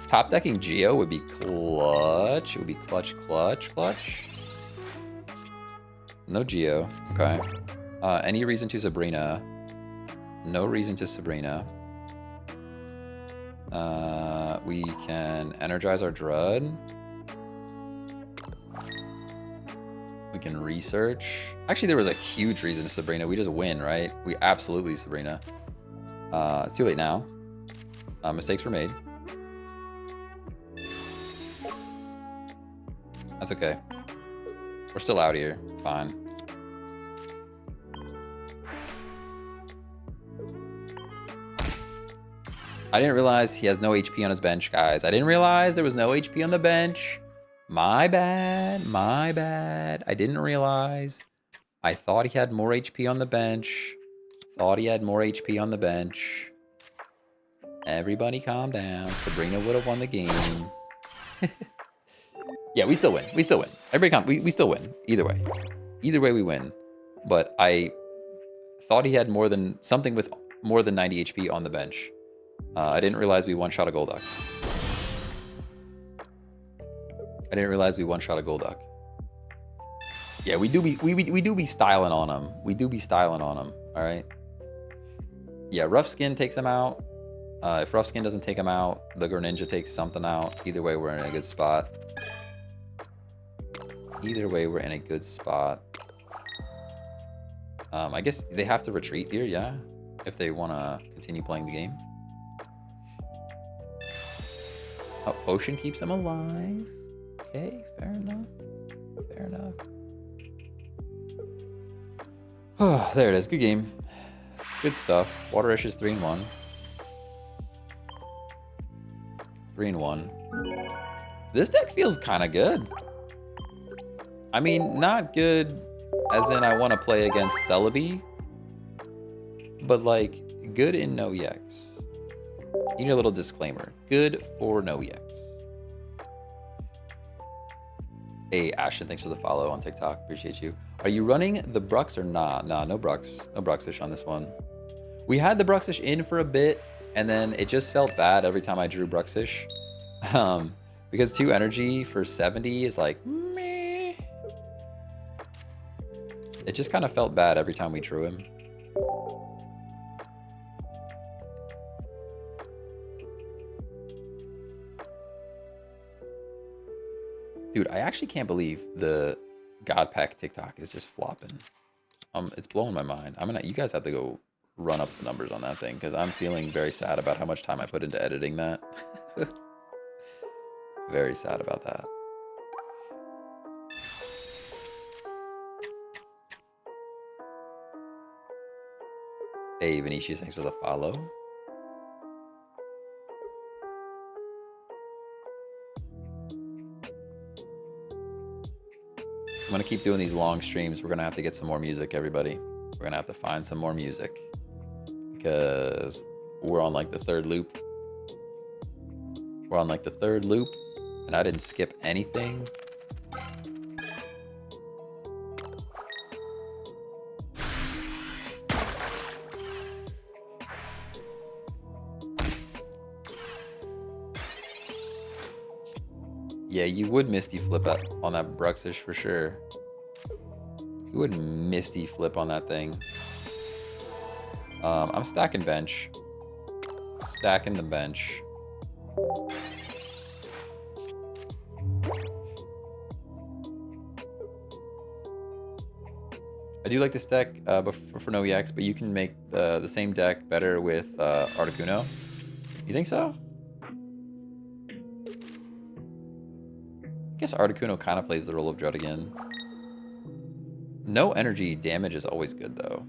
S1: Top decking Geo would be clutch. It would be clutch. No Geo. Okay. Any reason to Sabrina? No reason to Sabrina. We can energize our Drud. We can research. Actually, there was a huge reason to Sabrina. We just win, right? We absolutely Sabrina. It's too late now. Mistakes were made. That's okay. We're still out here. It's fine. I didn't realize he has no HP on his bench, guys. I didn't realize there was no HP on the bench. My bad. I didn't realize. I thought he had more HP on the bench. Everybody calm down. Sabrina would have won the game. Yeah, we still win. Everybody calm. We still win. Either way we win. But I thought he had something with more than 90 HP on the bench. I didn't realize we one-shot a Golduck. I didn't realize we one-shot a Golduck. Yeah, we do be styling on him. We do be styling on him. All right. Yeah, Rough Skin takes him out. If Rough Skin doesn't take him out, the Greninja takes something out. Either way, we're in a good spot. Either way, we're in a good spot. I guess they have to retreat here, yeah, if they want to continue playing the game. Oh, Potion keeps him alive. Okay, fair enough. Fair enough. Oh, there it is. Good game. Good stuff. Water Rush is 3-1. 3-1. This deck feels kind of good. I mean, not good as in I want to play against Celebi, but like good in NOEX. You need a little disclaimer. Good for NOEX. Hey, Ashton, thanks for the follow on TikTok. Appreciate you. Are you running the Brux or nah? Nah, no Brux. No Bruxish on this one. We had the Bruxish in for a bit, and then it just felt bad every time I drew Bruxish. Because 2 energy for 70 is like, meh. It just kind of felt bad every time we drew him. Dude, I actually can't believe the God Pack TikTok is just flopping. It's blowing my mind. You guys have to go run up the numbers on that thing because I'm feeling very sad about how much time I put into editing that. Very sad about that. Hey, Vinicius, thanks for the follow. I'm going to keep doing these long streams. We're going to have to get some more music, everybody. We're going to have to find some more music because we're on like the 3rd loop. We're on like the 3rd loop and I didn't skip anything. Yeah, you would Misty Flip on that Bruxish for sure. You would Misty Flip on that thing. I'm stacking bench. Stacking the bench. I do like this deck for NOEX, but you can make the same deck better with Articuno. You think so? I guess Articuno kind of plays the role of Dread again. No energy damage is always good, though.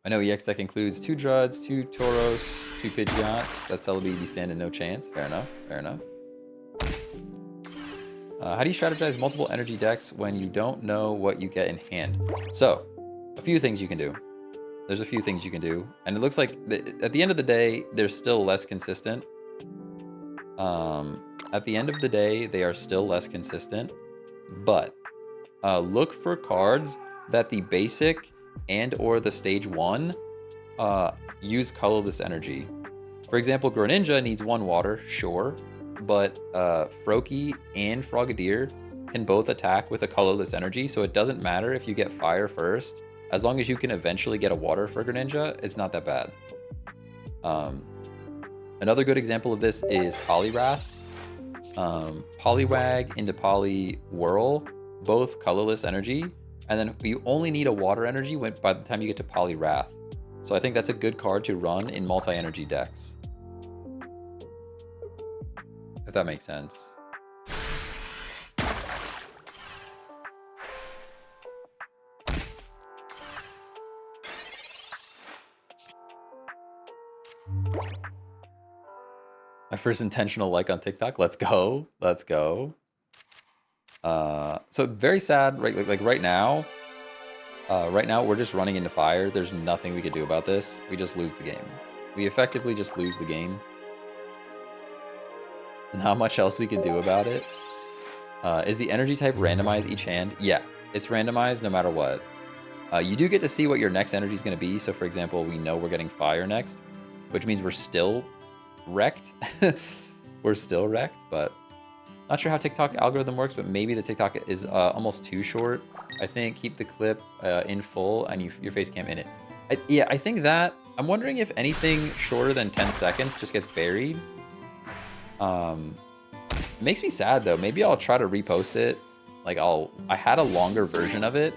S1: I know EX deck includes 2 Druds, 2 Tauros, 2 Pidgeots. That's LB standing no chance. Fair enough. Fair enough. How do you strategize multiple energy decks when you don't know what you get in hand? So, a few things you can do. There's a few things you can do. And it looks like at the end of the day, they're still less consistent. At the end of the day, they are still less consistent, but look for cards that the basic and or the stage 1 use colorless energy. For example, Greninja needs 1 water, sure, but Froakie and Frogadier can both attack with a colorless energy, so it doesn't matter if you get fire first. As long as you can eventually get a water for Greninja, it's not that bad. Another good example of this is Poliwrath. Poliwag into Poliwhirl, both colorless energy, and then you only need a water energy by the time you get to Poliwrath. So I think that's a good card to run in multi-energy decks. If that makes sense. My first intentional like on TikTok. Let's go. Let's go. So very sad, right? Like right now we're just running into fire. There's nothing we could do about this. We just lose the game. We effectively just lose the game. Not much else we can do about it. Is the energy type randomized each hand? Yeah, it's randomized no matter what. You do get to see what your next energy is going to be. So, for example, we know we're getting fire next, which means we're still wrecked. We're still wrecked, but not sure how TikTok algorithm works, but maybe the TikTok is almost too short. I think keep the clip in full and your face cam in it. Yeah, I think that. I'm wondering if anything shorter than 10 seconds just gets buried. It makes me sad though. Maybe I'll try to repost it. Like I had a longer version of it.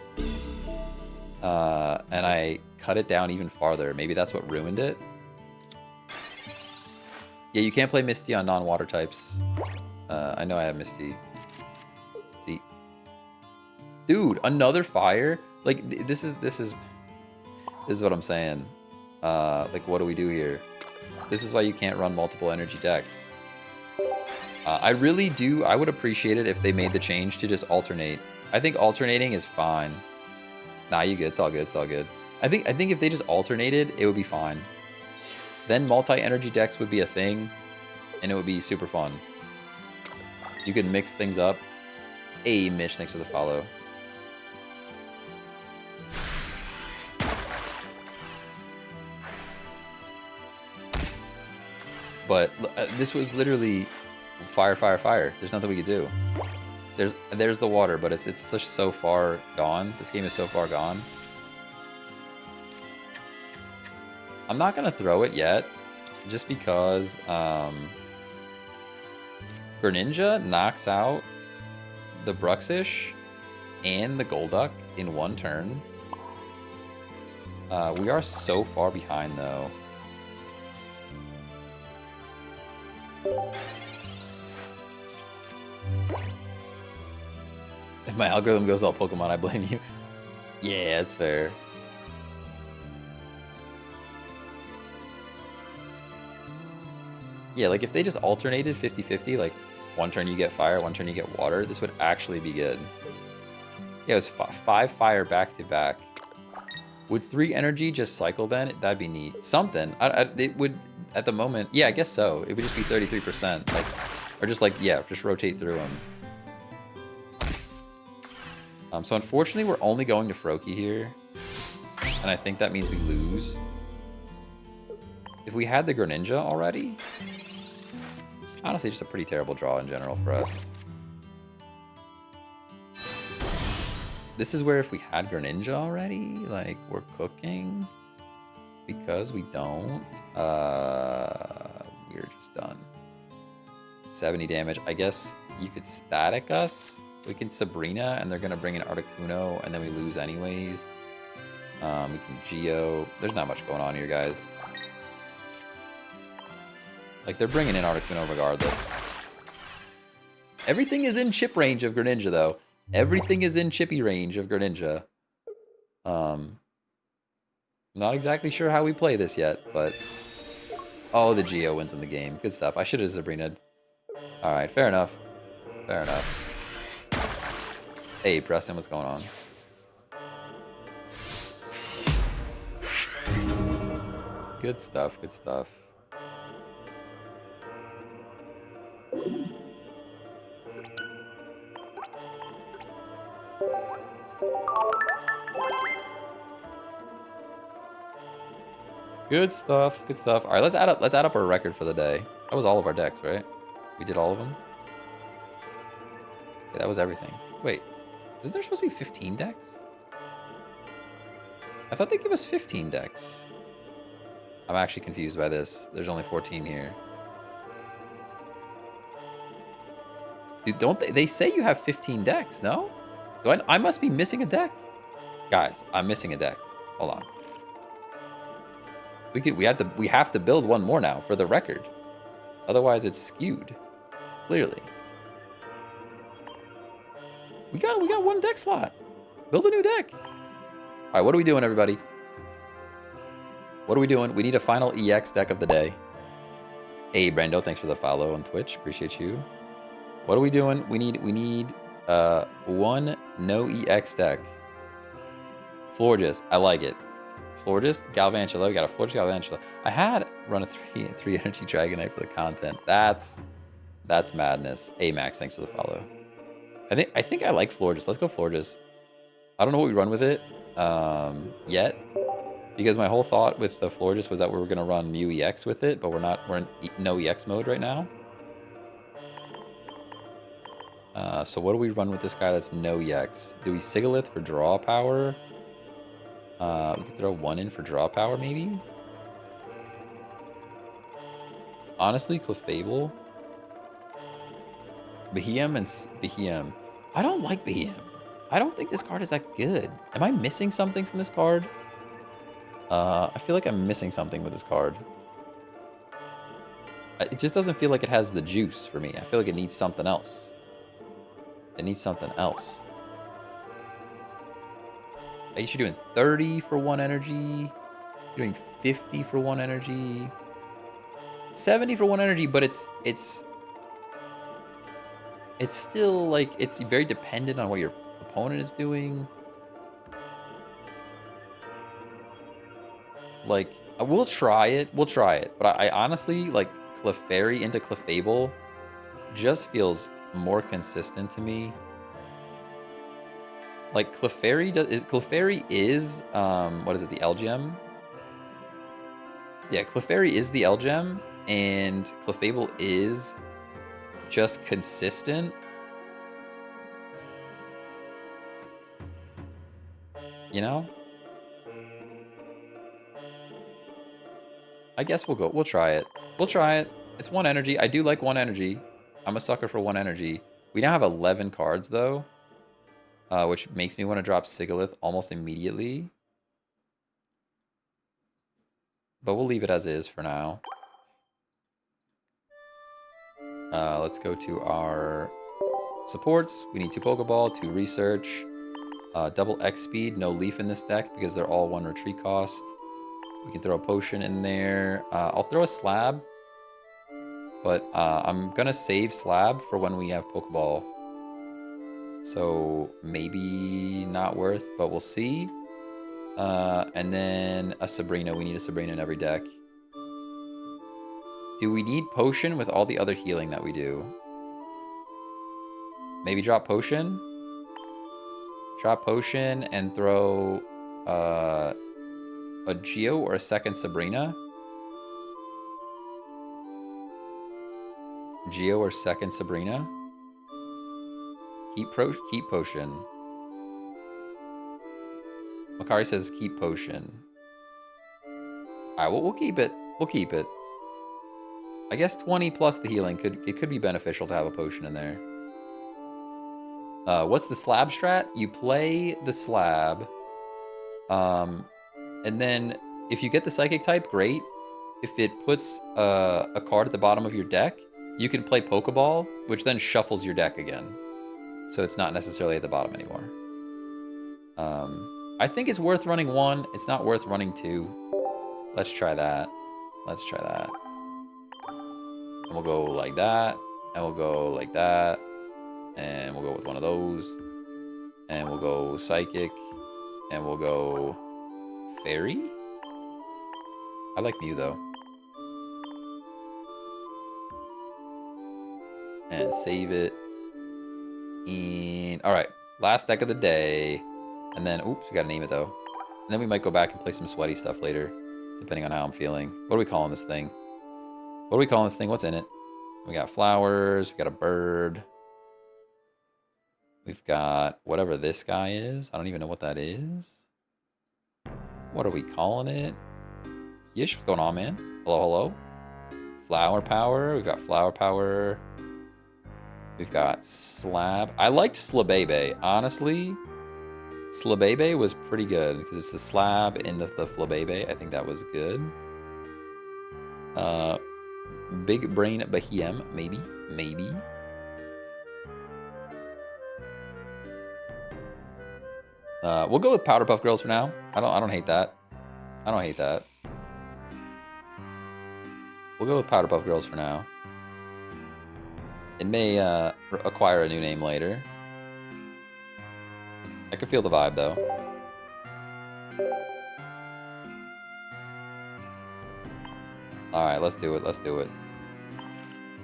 S1: And I cut it down even farther. Maybe that's what ruined it. Yeah, you can't play Misty on non-water types. I know I have Misty. See, dude, another fire. Like this is what I'm saying. Like, what do we do here? This is why you can't run multiple energy decks. I really do. I would appreciate it if they made the change to just alternate. I think alternating is fine. Nah, you good. It's all good. It's all good. I think if they just alternated, it would be fine. Then multi-energy decks would be a thing, and it would be super fun. You could mix things up. Hey, Mitch, thanks for the follow. But this was literally fire, fire, fire. There's nothing we could do. There's the water, but it's just so far gone. This game is so far gone. I'm not gonna throw it yet, just because Greninja knocks out the Bruxish and the Golduck in one turn. We are so far behind though. If my algorithm goes all Pokemon, I blame you. Yeah, it's fair. Yeah, like if they just alternated 50-50, like one turn you get fire, one turn you get water, this would actually be good. Yeah, it was 5 fire back to back. Would 3 energy just cycle then? That'd be neat. Something. It would, at the moment, yeah, I guess so. It would just be 33%. Like, or just like, yeah, just rotate through them. So unfortunately, we're only going to Froakie here. And I think that means we lose. If we had the Greninja already, honestly, just a pretty terrible draw in general for us. This is where if we had Greninja already, like, we're cooking. Because we don't, we're just done. 70 damage. I guess you could static us. We can Sabrina, and they're going to bring in Articuno, and then we lose anyways. We can Geo. There's not much going on here, guys. Like, they're bringing in Articuno regardless. Everything is in chip range of Greninja, though. Everything is in chippy range of Greninja. Not exactly sure how we play this yet, but... Oh, the Geo wins in the game. Good stuff. I should have Sabrina'd. Alright, fair enough. Fair enough. Hey, Preston, what's going on? Good stuff, good stuff. Good stuff, good stuff. All right, let's add up our record for the day. That was all of our decks, right? We did all of them. Okay, that was everything. Wait, isn't there supposed to be 15 decks? I thought they gave us 15 decks. I'm actually confused by this. There's only 14 here. Dude, don't they say you have 15 decks, no? I must be missing a deck. Guys, I'm missing a deck. Hold on. We have to build one more now for the record. Otherwise it's skewed. Clearly. We got one deck slot. Build a new deck. All right, what are we doing, everybody? What are we doing? We need a final EX deck of the day. Hey, Brando, thanks for the follow on Twitch. Appreciate you. What are we doing? We need one no EX deck. Florges, I like it. Florges, Galvantula. We got a Florges, Galvantula. I had run a three energy Dragonite for the content. That's madness. Hey, Max, thanks for the follow. I think I like Florges. Let's go Florges. I don't know what we run with it. yet. Because my whole thought with the Florges was that we were going to run Mew EX with it, but we're not. We're in no EX mode right now. So what do we run with this guy that's no EX? Do we Sigalith for draw power? We could throw 1 in for draw power, maybe? Honestly, Clefable. Behem and Behem. I don't like Behem. I don't think this card is that good. Am I missing something from this card? I feel like I'm missing something with this card. It just doesn't feel like it has the juice for me. I feel like it needs something else. It needs something else. I guess you're doing 30 for 1 energy. You're doing 50 for 1 energy. 70 for 1 energy, but it's still like, it's very dependent on what your opponent is doing. Like, we'll try it. We'll try it. But I honestly, like, Clefairy into Clefable just feels more consistent to me. Like, Clefairy is, what is it, the L-Gem? Yeah, Clefairy is the L-Gem, and Clefable is just consistent. You know? I guess we'll try it. We'll try it. It's 1 energy. I do like 1 energy. I'm a sucker for 1 energy. We now have 11 cards, though, which makes me want to drop Sigalith almost immediately. But we'll leave it as is for now. Let's go to our supports. We need 2 Pokeball, 2 Research, double X speed, no Leaf in this deck because they're all 1 retreat cost. We can throw a potion in there. I'll throw a slab, but I'm gonna save slab for when we have Pokeball. So maybe not worth, but we'll see. And then a Sabrina. We need a Sabrina in every deck. Do we need potion with all the other healing that we do? Maybe drop potion? Drop potion and throw a Geo or a second Sabrina? Geo or second Sabrina? Keep potion. Makari says keep potion. Alright, we'll keep it. We'll keep it. I guess 20 plus the healing could be beneficial to have a potion in there. What's the slab strat? You play the slab. And then if you get the psychic type, great. If it puts a card at the bottom of your deck, you can play Pokeball, which then shuffles your deck again. So it's not necessarily at the bottom anymore. I think it's worth running 1. It's not worth running 2. Let's try that. Let's try that. And we'll go like that. And we'll go like that. And we'll go with one of those. And we'll go Psychic. And we'll go Fairy? I like Mew, though. And save it. And alright, last deck of the day. And then, oops, we gotta name it, though. And then we might go back and play some sweaty stuff later, depending on how I'm feeling. What are we calling this thing? What are we calling this thing? What's in it? We got flowers. We got a bird. We've got whatever this guy is. I don't even know what that is. What are we calling it? Yish, what's going on, man? Hello, hello. Flower power. We've got flower power. We've got slab. I liked Slabebe. Honestly, Slabebe was pretty good because it's the slab in the Flabebe. I think that was good. Big Brain Behem, maybe. Maybe. We'll go with Powder Puff Girls for now. I don't hate that. I don't hate that. We'll go with Powder Puff Girls for now. It may acquire a new name later. I can feel the vibe, though. Alright, let's do it. Let's do it.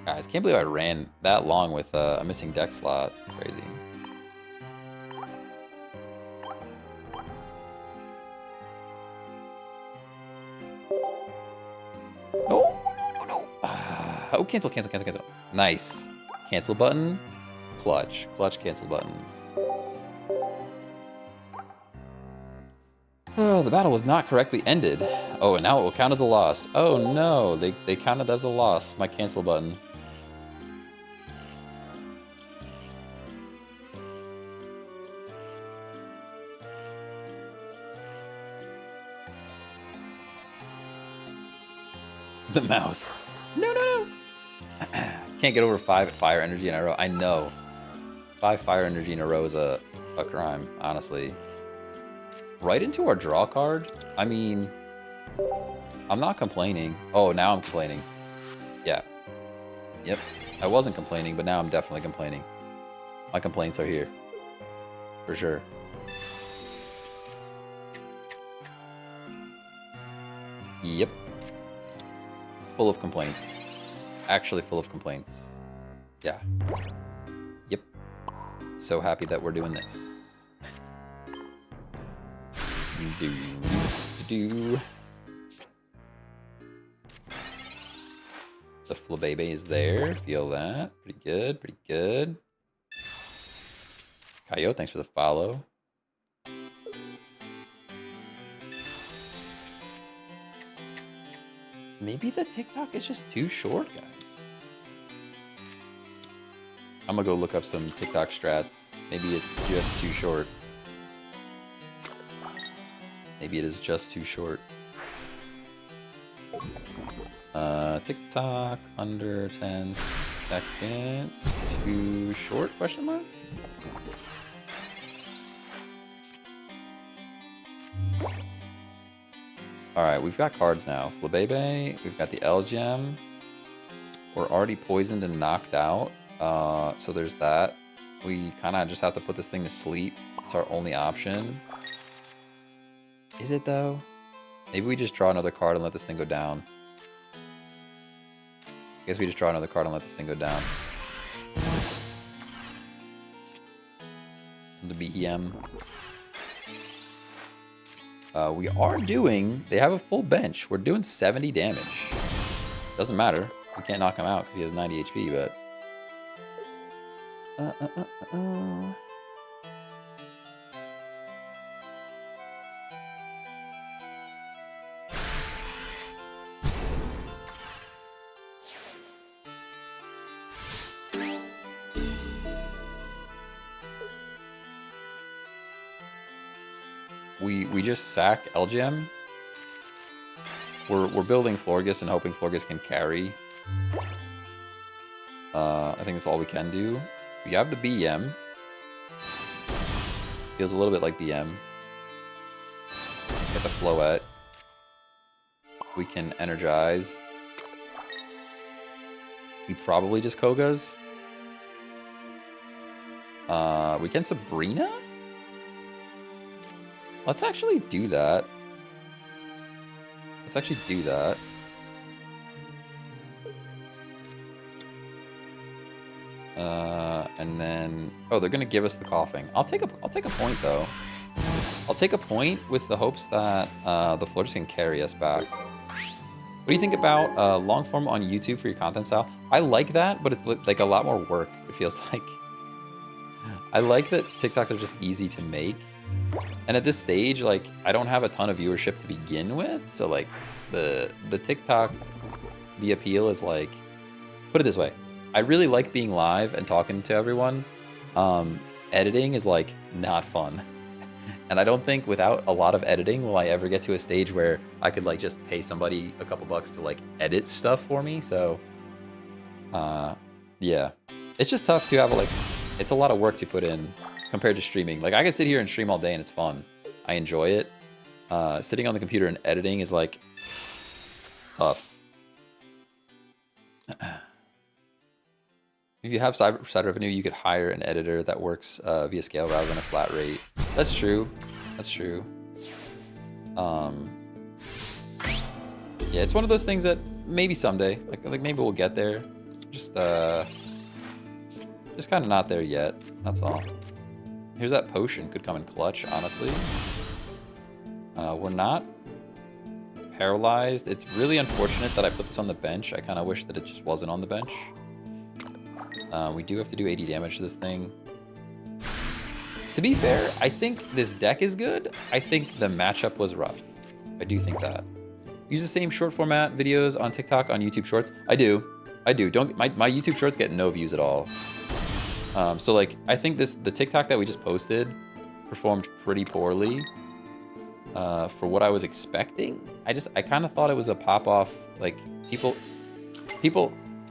S1: Guys, can't believe I ran that long with a missing deck slot. Crazy. Oh, cancel. Nice. Cancel button. Clutch, cancel button. Oh, the battle was not correctly ended. Oh, and now it will count as a loss. Oh no, they counted as a loss, my cancel button. The mouse. No. Can't get over 5 fire energy in a row. I know. 5 fire energy in a row is a crime, honestly. Right into our draw card? I mean, I'm not complaining. Oh, now I'm complaining. Yeah. Yep. I wasn't complaining, but now I'm definitely complaining. My complaints are here. For sure. Yep. Full of complaints. Actually full of complaints. Yeah. Yep. So happy that we're doing this. The Flabébé is there. Feel that. Pretty good. Kaio, thanks for the follow. Maybe the TikTok is just too short, guys. I'm gonna go look up some TikTok strats. Maybe it's just too short. Maybe it is just too short. TikTok under 10 seconds. Too short? Question mark? Alright, we've got cards now. Flabébé, we've got the L-Gem. We're already poisoned and knocked out. So there's that. We kind of just have to put this thing to sleep. It's our only option. Is it though? Maybe we just draw another card and let this thing go down. I guess we just draw another card and let this thing go down. The BEM. We are doing... They have a full bench. We're doing 70 damage. Doesn't matter. We can't knock him out because he has 90 HP, but... We just sack LGM. We're building Florges and hoping Florges can carry. I think that's all we can do. We have the BM. Feels a little bit like BM. Get the Floette. We can energize. We probably just Kogas. We can Sabrina? Let's actually do that. And then, oh, they're gonna give us the coughing. I'll take a point though. I'll take a point with the hopes that the Florges can carry us back. What do you think about long form on YouTube for your content style? I like that, but it's like a lot more work. It feels like. I like that TikToks are just easy to make. And at this stage, like, I don't have a ton of viewership to begin with. So, like, the TikTok, the appeal is, like, put it this way. I really like being live and talking to everyone. Editing is, like, not fun. And I don't think without a lot of editing will I ever get to a stage where I could, like, just pay somebody a couple bucks to, like, edit stuff for me. So, yeah. It's just tough to have, like, it's a lot of work to put in compared to streaming. Like, I can sit here and stream all day and it's fun. I enjoy it. Sitting on the computer and editing is, like, tough. If you have side revenue, you could hire an editor that works via scale rather than a flat rate. That's true. That's true. Yeah, it's one of those things that maybe someday, like maybe we'll get there. Just kind of not there yet. That's all. Here's that potion. Could come in clutch, honestly. We're not paralyzed. It's really unfortunate that I put this on the bench. I kind of wish that it just wasn't on the bench. We do have to do 80 damage to this thing. To be fair, I think this deck is good. I think the matchup was rough. I do think that. Use the same short format videos on TikTok, on YouTube Shorts. I do. Don't my YouTube Shorts get no views at all. So like, I think the TikTok that we just posted performed pretty poorly for what I was expecting. I kind of thought it was a pop off. Like people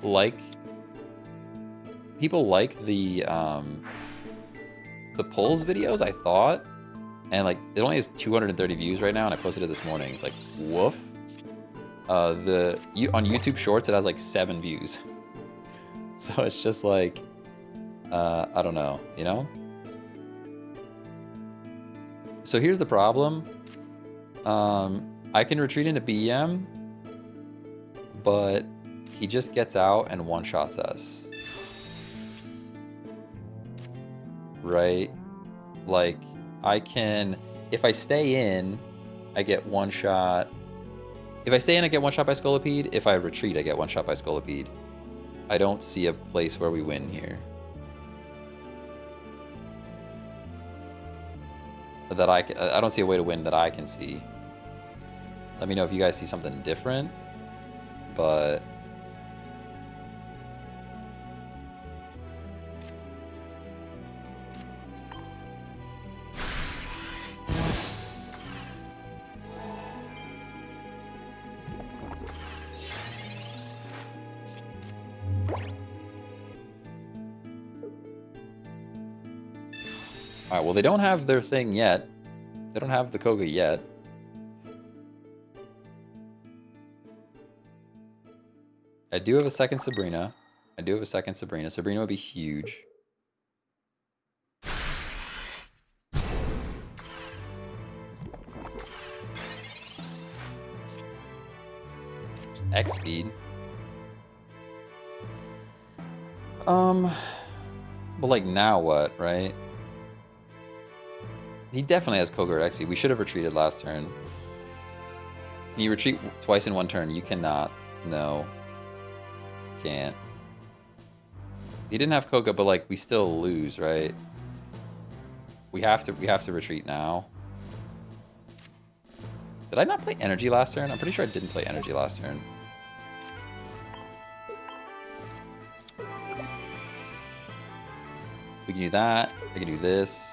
S1: like the polls videos, I thought, and like it only has 230 views right now, and I posted it this morning. It's like woof. On YouTube Shorts it has like 7 views, so it's just like I don't know, you know. So here's the problem. I can retreat into BEM, but he just gets out and one-shots us. Right? Like, I can... If I stay in, I get one shot. If I stay in, I get one shot by Scolipede. If I retreat, I get one shot by Scolipede. I don't see a place where we win here. That I don't see a way to win that I can see. Let me know if you guys see something different. But... Alright, well, they don't have their thing yet. They don't have the Koga yet. I do have a second Sabrina. Sabrina would be huge. X speed. But like now what, right? He definitely has Koga or X speed. We should have retreated last turn. Can you retreat twice in one turn? You cannot. No. Can't. He didn't have Koga, but like we still lose, right? We have to retreat now. Did I not play energy last turn? I'm pretty sure I didn't play energy last turn. We can do that. I can do this.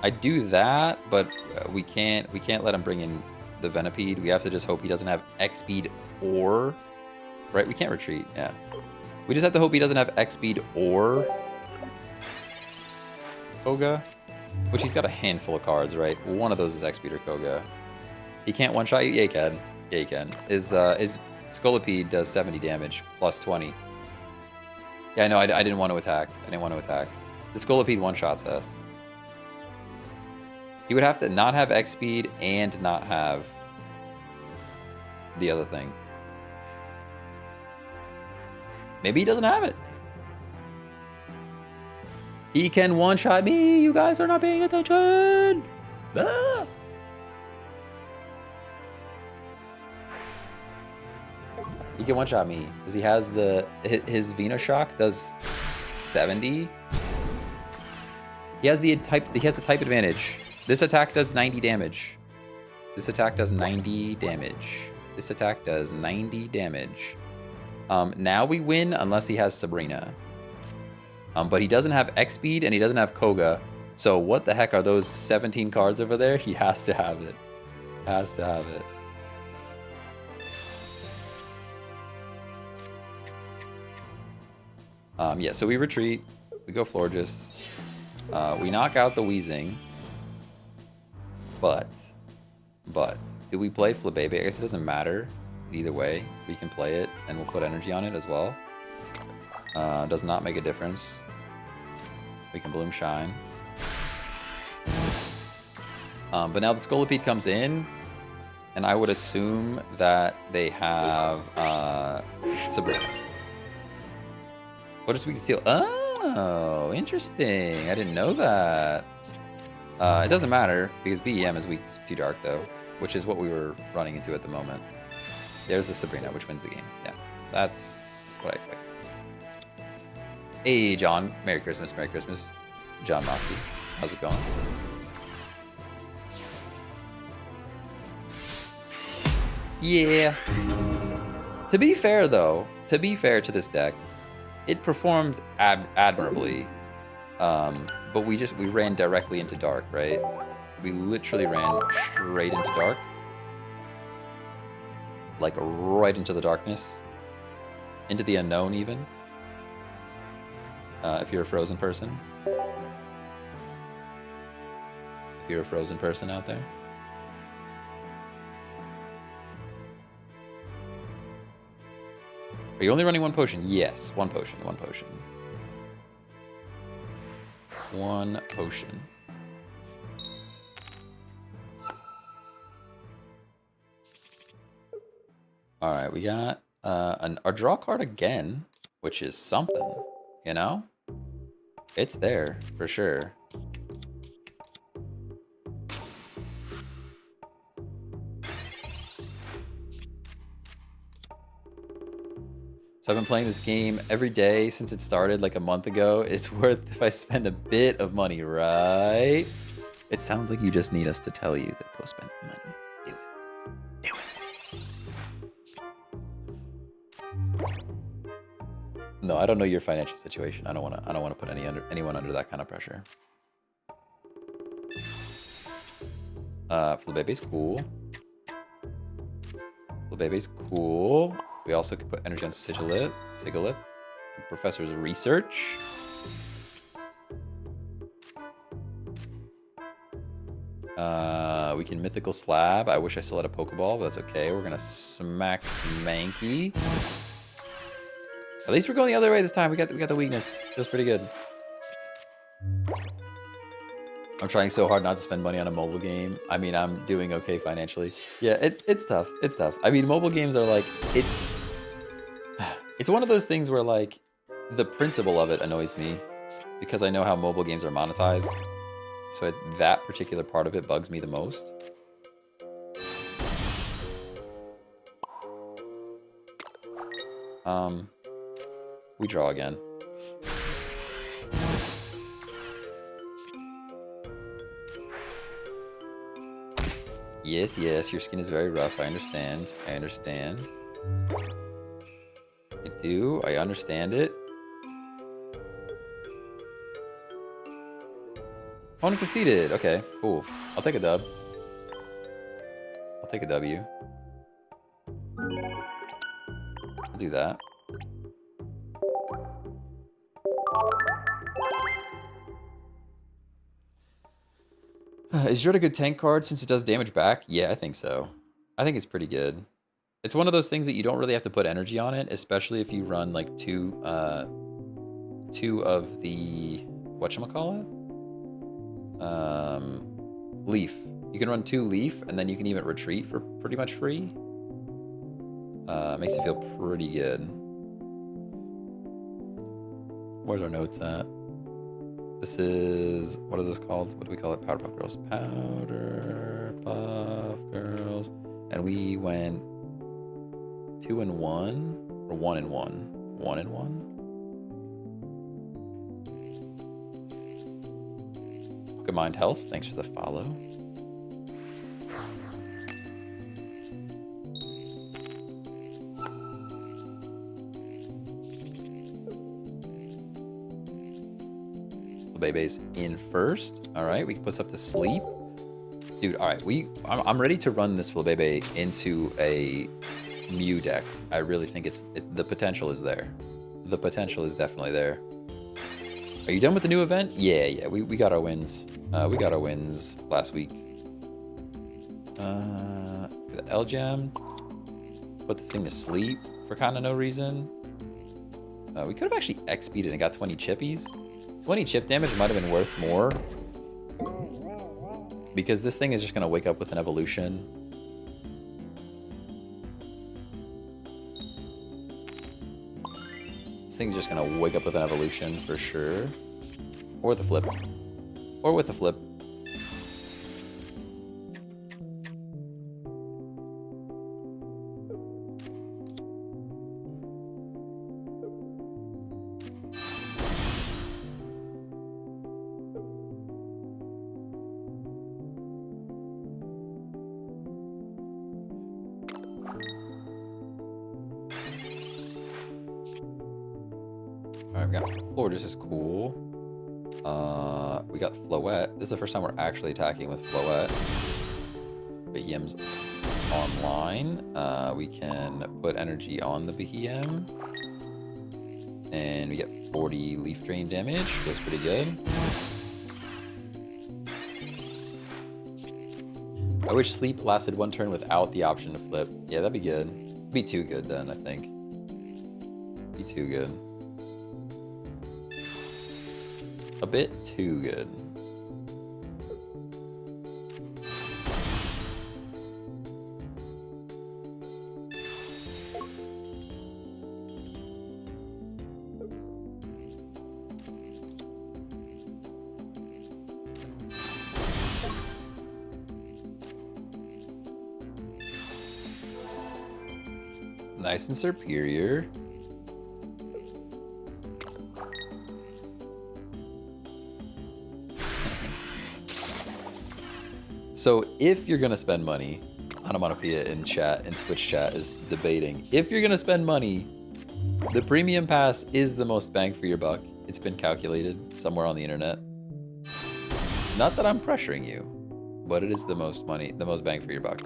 S1: I do that, but we can't let him bring in the Venipede. We have to just hope he doesn't have X speed or... Right, we can't retreat, yeah. We just have to hope he doesn't have X speed or Koga, which he's got a handful of cards, right? One of those is X speed or Koga. He can't one-shot you? Yeah, he can. Yeah, he can. His Scolipede does 70 damage, plus 20. Yeah, no, I didn't want to attack. The Scolipede one-shots us. He would have to not have X speed and not have the other thing. Maybe he doesn't have it. He can one-shot me. You guys are not paying attention. Ah! He can one-shot me because he has his Venoshock does 70. He has the type advantage. This attack does 90 damage. Now we win unless he has Sabrina. But he doesn't have X speed and he doesn't have Koga. So what the heck are those 17 cards over there? He has to have it. Yeah, so we retreat. We go Florges. We knock out the Weezing. But, do we play Flabébé? I guess it doesn't matter. Either way, we can play it, and we'll put energy on it as well. Does not make a difference. We can Bloom Shine. But now the Scolipede comes in, and I would assume that they have Sabrina. What is we can steal? Oh, interesting. I didn't know that. It doesn't matter, because BEM is weak to dark, though, which is what we were running into at the moment. There's the Sabrina, which wins the game. Yeah, that's what I expected. Hey, John. Merry Christmas, Merry Christmas. John Mosky. How's it going? Yeah. To be fair, though, to be fair to this deck, it performed admirably. But we ran directly into dark, right? We literally ran straight into dark. Like right into the darkness. Into the unknown, even. If you're a frozen person. If you're a frozen person out there. Are you only running one potion? Yes, one potion, one potion. One potion. Alright, we got a draw card again, which is something, you know? It's there, for sure. So I've been playing this game every day since it started like a month ago. It's worth if I spend a bit of money, right? It sounds like you just need us to tell you that go spend the money. Do it. Do it. No, I don't know your financial situation. I don't want to put anyone under that kind of pressure. Flabebe's cool. Flabebe's cool. We also could put energy on Sigilith, Professor's Research. We can Mythical Slab. I wish I still had a Pokeball, but that's okay. We're gonna smack Mankey. At least we're going the other way this time. We got the weakness. Feels pretty good. I'm trying so hard not to spend money on a mobile game. I mean, I'm doing okay financially. Yeah, it's tough. It's tough. I mean, mobile games are like, it's one of those things where like the principle of it annoys me because I know how mobile games are monetized. So that particular part of it bugs me the most. We draw again. Yes, your skin is very rough. I understand. I do. I understand it. Opponent conceded. Okay, cool. I'll take a dub. I'll take a W. I'll do that. Is Jord a good tank card since it does damage back? Yeah, I think so. I think it's pretty good. It's one of those things that you don't really have to put energy on it, especially if you run like two of the whatchamacallit? Leaf. You can run 2 leaf, and then you can even retreat for pretty much free. Makes you feel pretty good. Where's our notes at? This is, what is this called? What do we call it? Powder Puff Girls. Powder Puff Girls. And we went 2 and 1, or 1 and 1? 1 and 1? Pokemon Health, thanks for the follow. Baby's in first. All right, we can put us up to sleep. Dude, all right, I'm ready to run this Flabebe into a Mew deck. I really think the potential is there. The potential is definitely there. Are you done with the new event? Yeah, we got our wins. We got our wins last week. The L-Gem. Put this thing to sleep for kind of no reason. We could have actually XP'd it and got 20 chippies. 20 chip damage might have been worth more. Because this thing is just going to wake up with an evolution. This thing is just going to wake up with an evolution for sure. Or with a flip. Or with a flip. Alright, we got Florges is cool. We got Floette. This is the first time we're actually attacking with Floette. Behemoth's online. We can put energy on the Behem. And we get 40 leaf drain damage. Feels pretty good. I wish sleep lasted one turn without the option to flip. Yeah, that'd be good. Be too good then, I think. Be too good. A bit too good. Nice and superior. So if you're gonna spend money, Onomatopoeia in chat and Twitch chat is debating. If you're gonna spend money, the premium pass is the most bang for your buck. It's been calculated somewhere on the internet. Not that I'm pressuring you, but it is the most money, the most bang for your buck.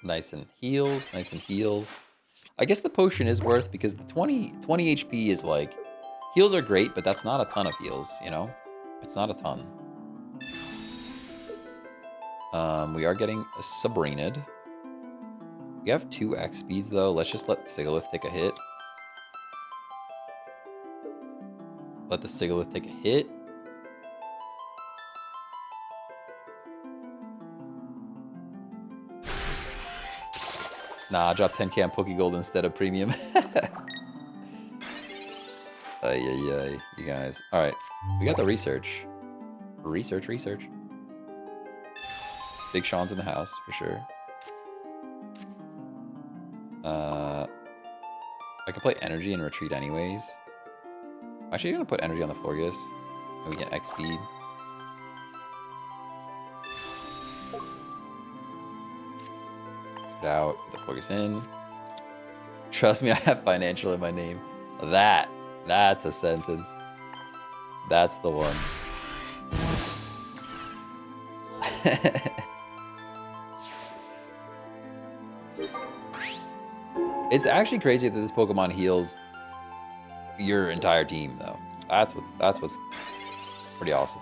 S1: Nice and heals, nice and heals. I guess the potion is worth because the 20 HP is like, heals are great, but that's not a ton of heals, you know? It's not a ton. We are getting a Sabrina'd. We have 2 X speeds though. Let's just let Sigilith take a hit. Let the Sigilith take a hit. Nah, I dropped 10k on Pokegold instead of premium. Ay, you guys. All right, we got the research. Research. Big Sean's in the house for sure. I could play energy and retreat anyways. I'm actually gonna put energy on the Florges, and we get X speed. Out, get the Florges in. Trust me, I have financial in my name. That's a sentence. That's the one. It's actually crazy that this Pokemon heals your entire team though. That's what's pretty awesome.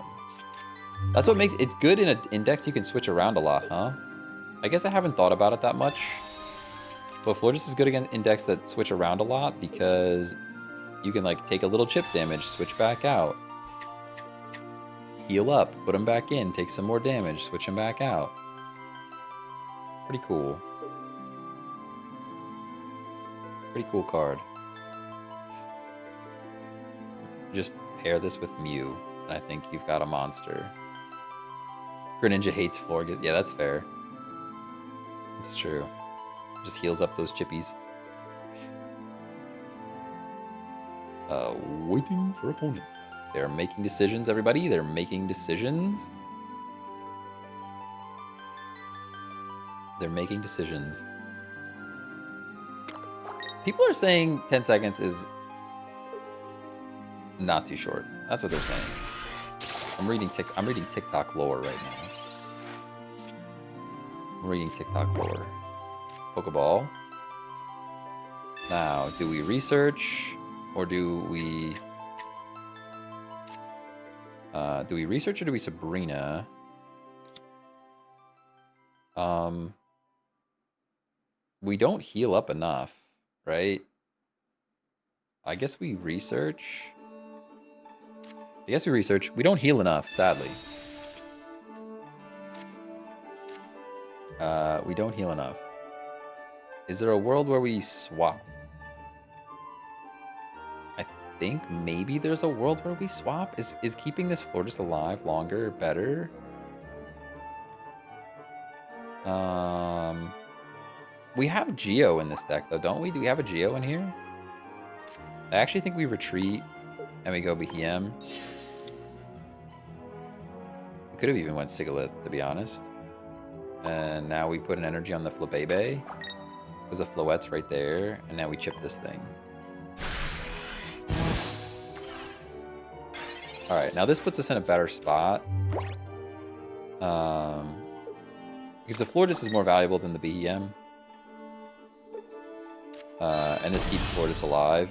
S1: That's what makes it's good in an index you can switch around a lot, huh? I guess I haven't thought about it that much. But Florges is good against index that switch around a lot because you can like take a little chip damage, switch back out. Heal up, put him back in, take some more damage, switch him back out. Pretty cool. Pretty cool card. Just pair this with Mew, and I think you've got a monster. Greninja hates Florges. Yeah, that's fair. It's true. Just heals up those chippies. Waiting for opponent. They're making decisions, everybody. They're making decisions. They're making decisions. People are saying 10 seconds is not too short. That's what they're saying. I'm reading TikTok lore right now. I'm reading TikTok lore. Pokeball. Now, do we research or do we research or do we Sabrina? We don't heal up enough, right? I guess we research. We don't heal enough, sadly. We don't heal enough. Is there a world where we swap? I think maybe there's a world where we swap. Is keeping this Florges alive longer better? We have Geo in this deck though, don't we? Do we have a Geo in here? I actually think we retreat and we go Behem. We Could have even went Sigalith, to be honest. And now we put an energy on the Flabebe. Because the Floette's right there. And now we chip this thing. Alright, now this puts us in a better spot. Because the Florges is more valuable than the BEM. And this keeps Florges alive.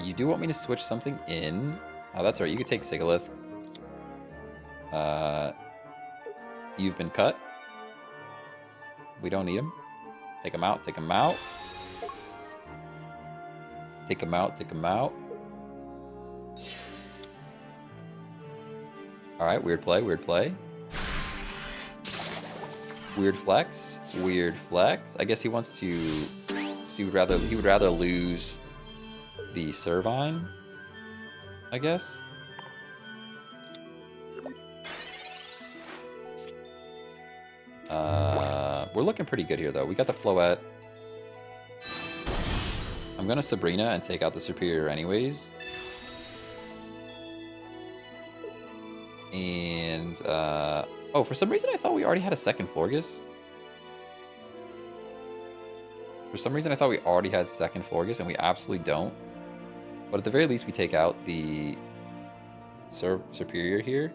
S1: You do want me to switch something in. Oh, that's right. You could take Sigalith. You've been cut. We don't need him. Take him out. Take him out. Take him out. Take him out. All right. Weird play. Weird play. Weird flex. Weird flex. I guess he wants to. So he would rather lose the Servine, I guess. We're looking pretty good here, though. We got the Floette. I'm gonna Sabrina and take out the Superior anyways. And, oh, for some reason I thought we already had a second Florges. For some reason I thought we already had second Florges, and we absolutely don't. But at the very least, we take out the Superior here.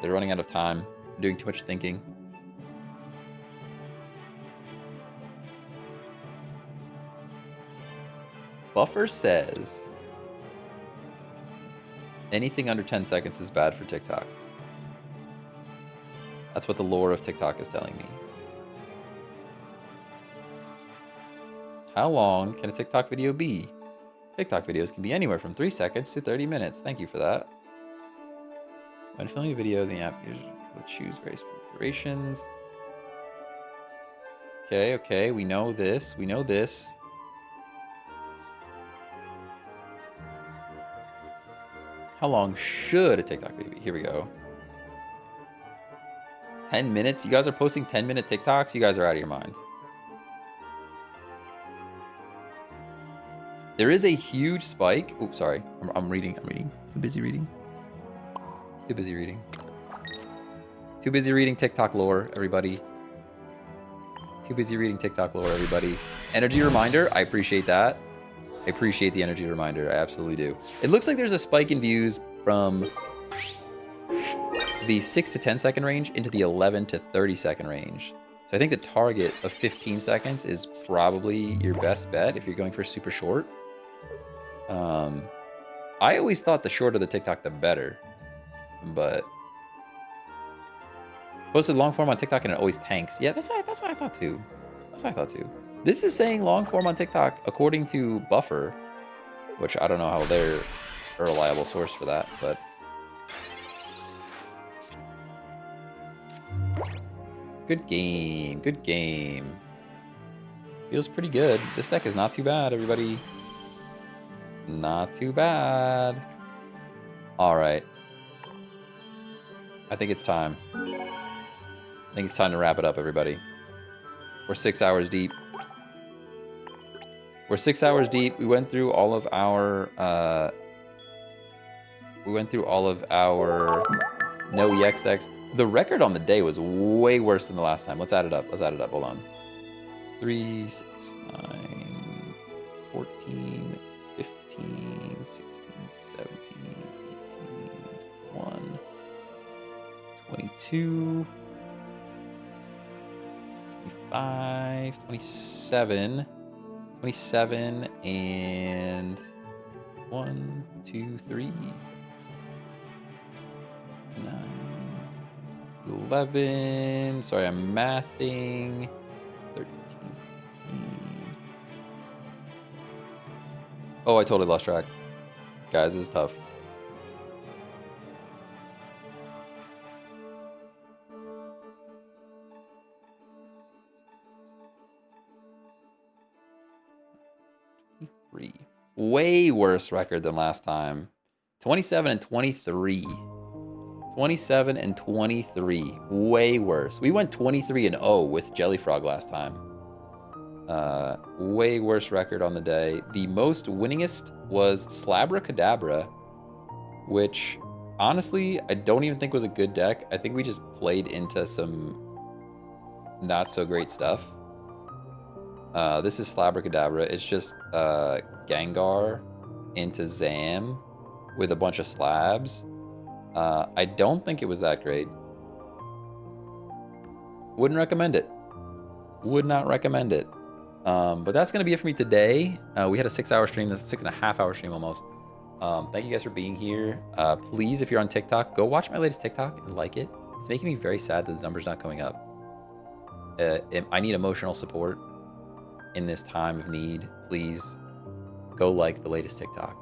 S1: They're running out of time. They're doing too much thinking. Buffer says anything under 10 seconds is bad for TikTok. That's what the lore of TikTok is telling me. How long can a TikTok video be? TikTok videos can be anywhere from 3 seconds to 30 minutes. Thank you for that. When filming a video, the app usually would choose various durations. Okay, okay, we know this. We know this. How long should a TikTok video be? Here we go. 10 minutes? You guys are posting 10-minute TikToks? You guys are out of your mind. There is a huge spike. Oops, sorry. I'm reading. Too busy reading. Too busy reading. Too busy reading TikTok lore, everybody. Too busy reading TikTok lore, everybody. Energy reminder. I appreciate that. I appreciate the energy reminder. I absolutely do. It looks like there's a spike in views from the 6 to 10 second range into the 11 to 30 second range. So I think the target of 15 seconds is probably your best bet if you're going for super short. I always thought the shorter the TikTok, the better. But posted long form on TikTok and it always tanks. Yeah, that's what I thought too. That's what I thought too. This is saying long form on TikTok according to Buffer, which I don't know how they're a reliable source for that, but good game. Good game. Feels pretty good. This deck is not too bad, everybody. Not too bad. All right. I think it's time. I think it's time to wrap it up, everybody. We're 6 hours deep. We're 6 hours deep. We went through all of our NOEX decks. The record on the day was way worse than the last time. Let's add it up. Let's add it up. Hold on. 3, 6, 9, 14, 15, 16, 17, 18, 21, 22, 25, 27, 27, and 1, 2, 3, 9, 11. Sorry, I'm mathing. 13. Oh, I totally lost track. Guys, this is tough. Way worse record than last time. 27 and 23. 27 and 23. Way worse. We went 23 and 0 with Jellyfrog last time. Way worse record on the day. The most winningest was Slabracadabra, which honestly I don't even think was a good deck. I think we just played into some not so great stuff. This is Slabracadabra. It's just Gengar into Zam with a bunch of slabs. I don't think it was that great. Wouldn't recommend it. Would not recommend it. But that's going to be it for me today. We had a 6-hour stream. This is a 6.5-hour stream almost. Thank you guys for being here. Please, if you're on TikTok, go watch my latest TikTok and like it. It's making me very sad that the number's not going up. I need emotional support in this time of need. Please go like the latest TikTok.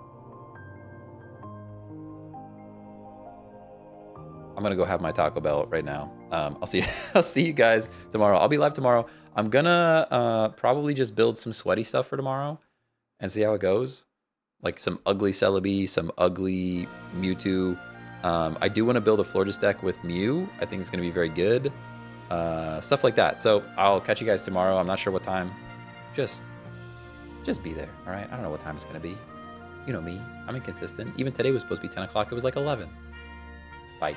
S1: I'm gonna go have my Taco Bell right now. I'll see you guys tomorrow. I'll be live tomorrow. I'm gonna probably just build some sweaty stuff for tomorrow and see how it goes. Like some ugly Celebi, some ugly Mewtwo. I do want to build a Florges deck with Mew. I think it's gonna be very good. Stuff like that. So I'll catch you guys tomorrow. I'm not sure what time. Just be there, all right? I don't know what time it's gonna be. You know me, I'm inconsistent. Even today was supposed to be 10 o'clock. It was like 11. Bye.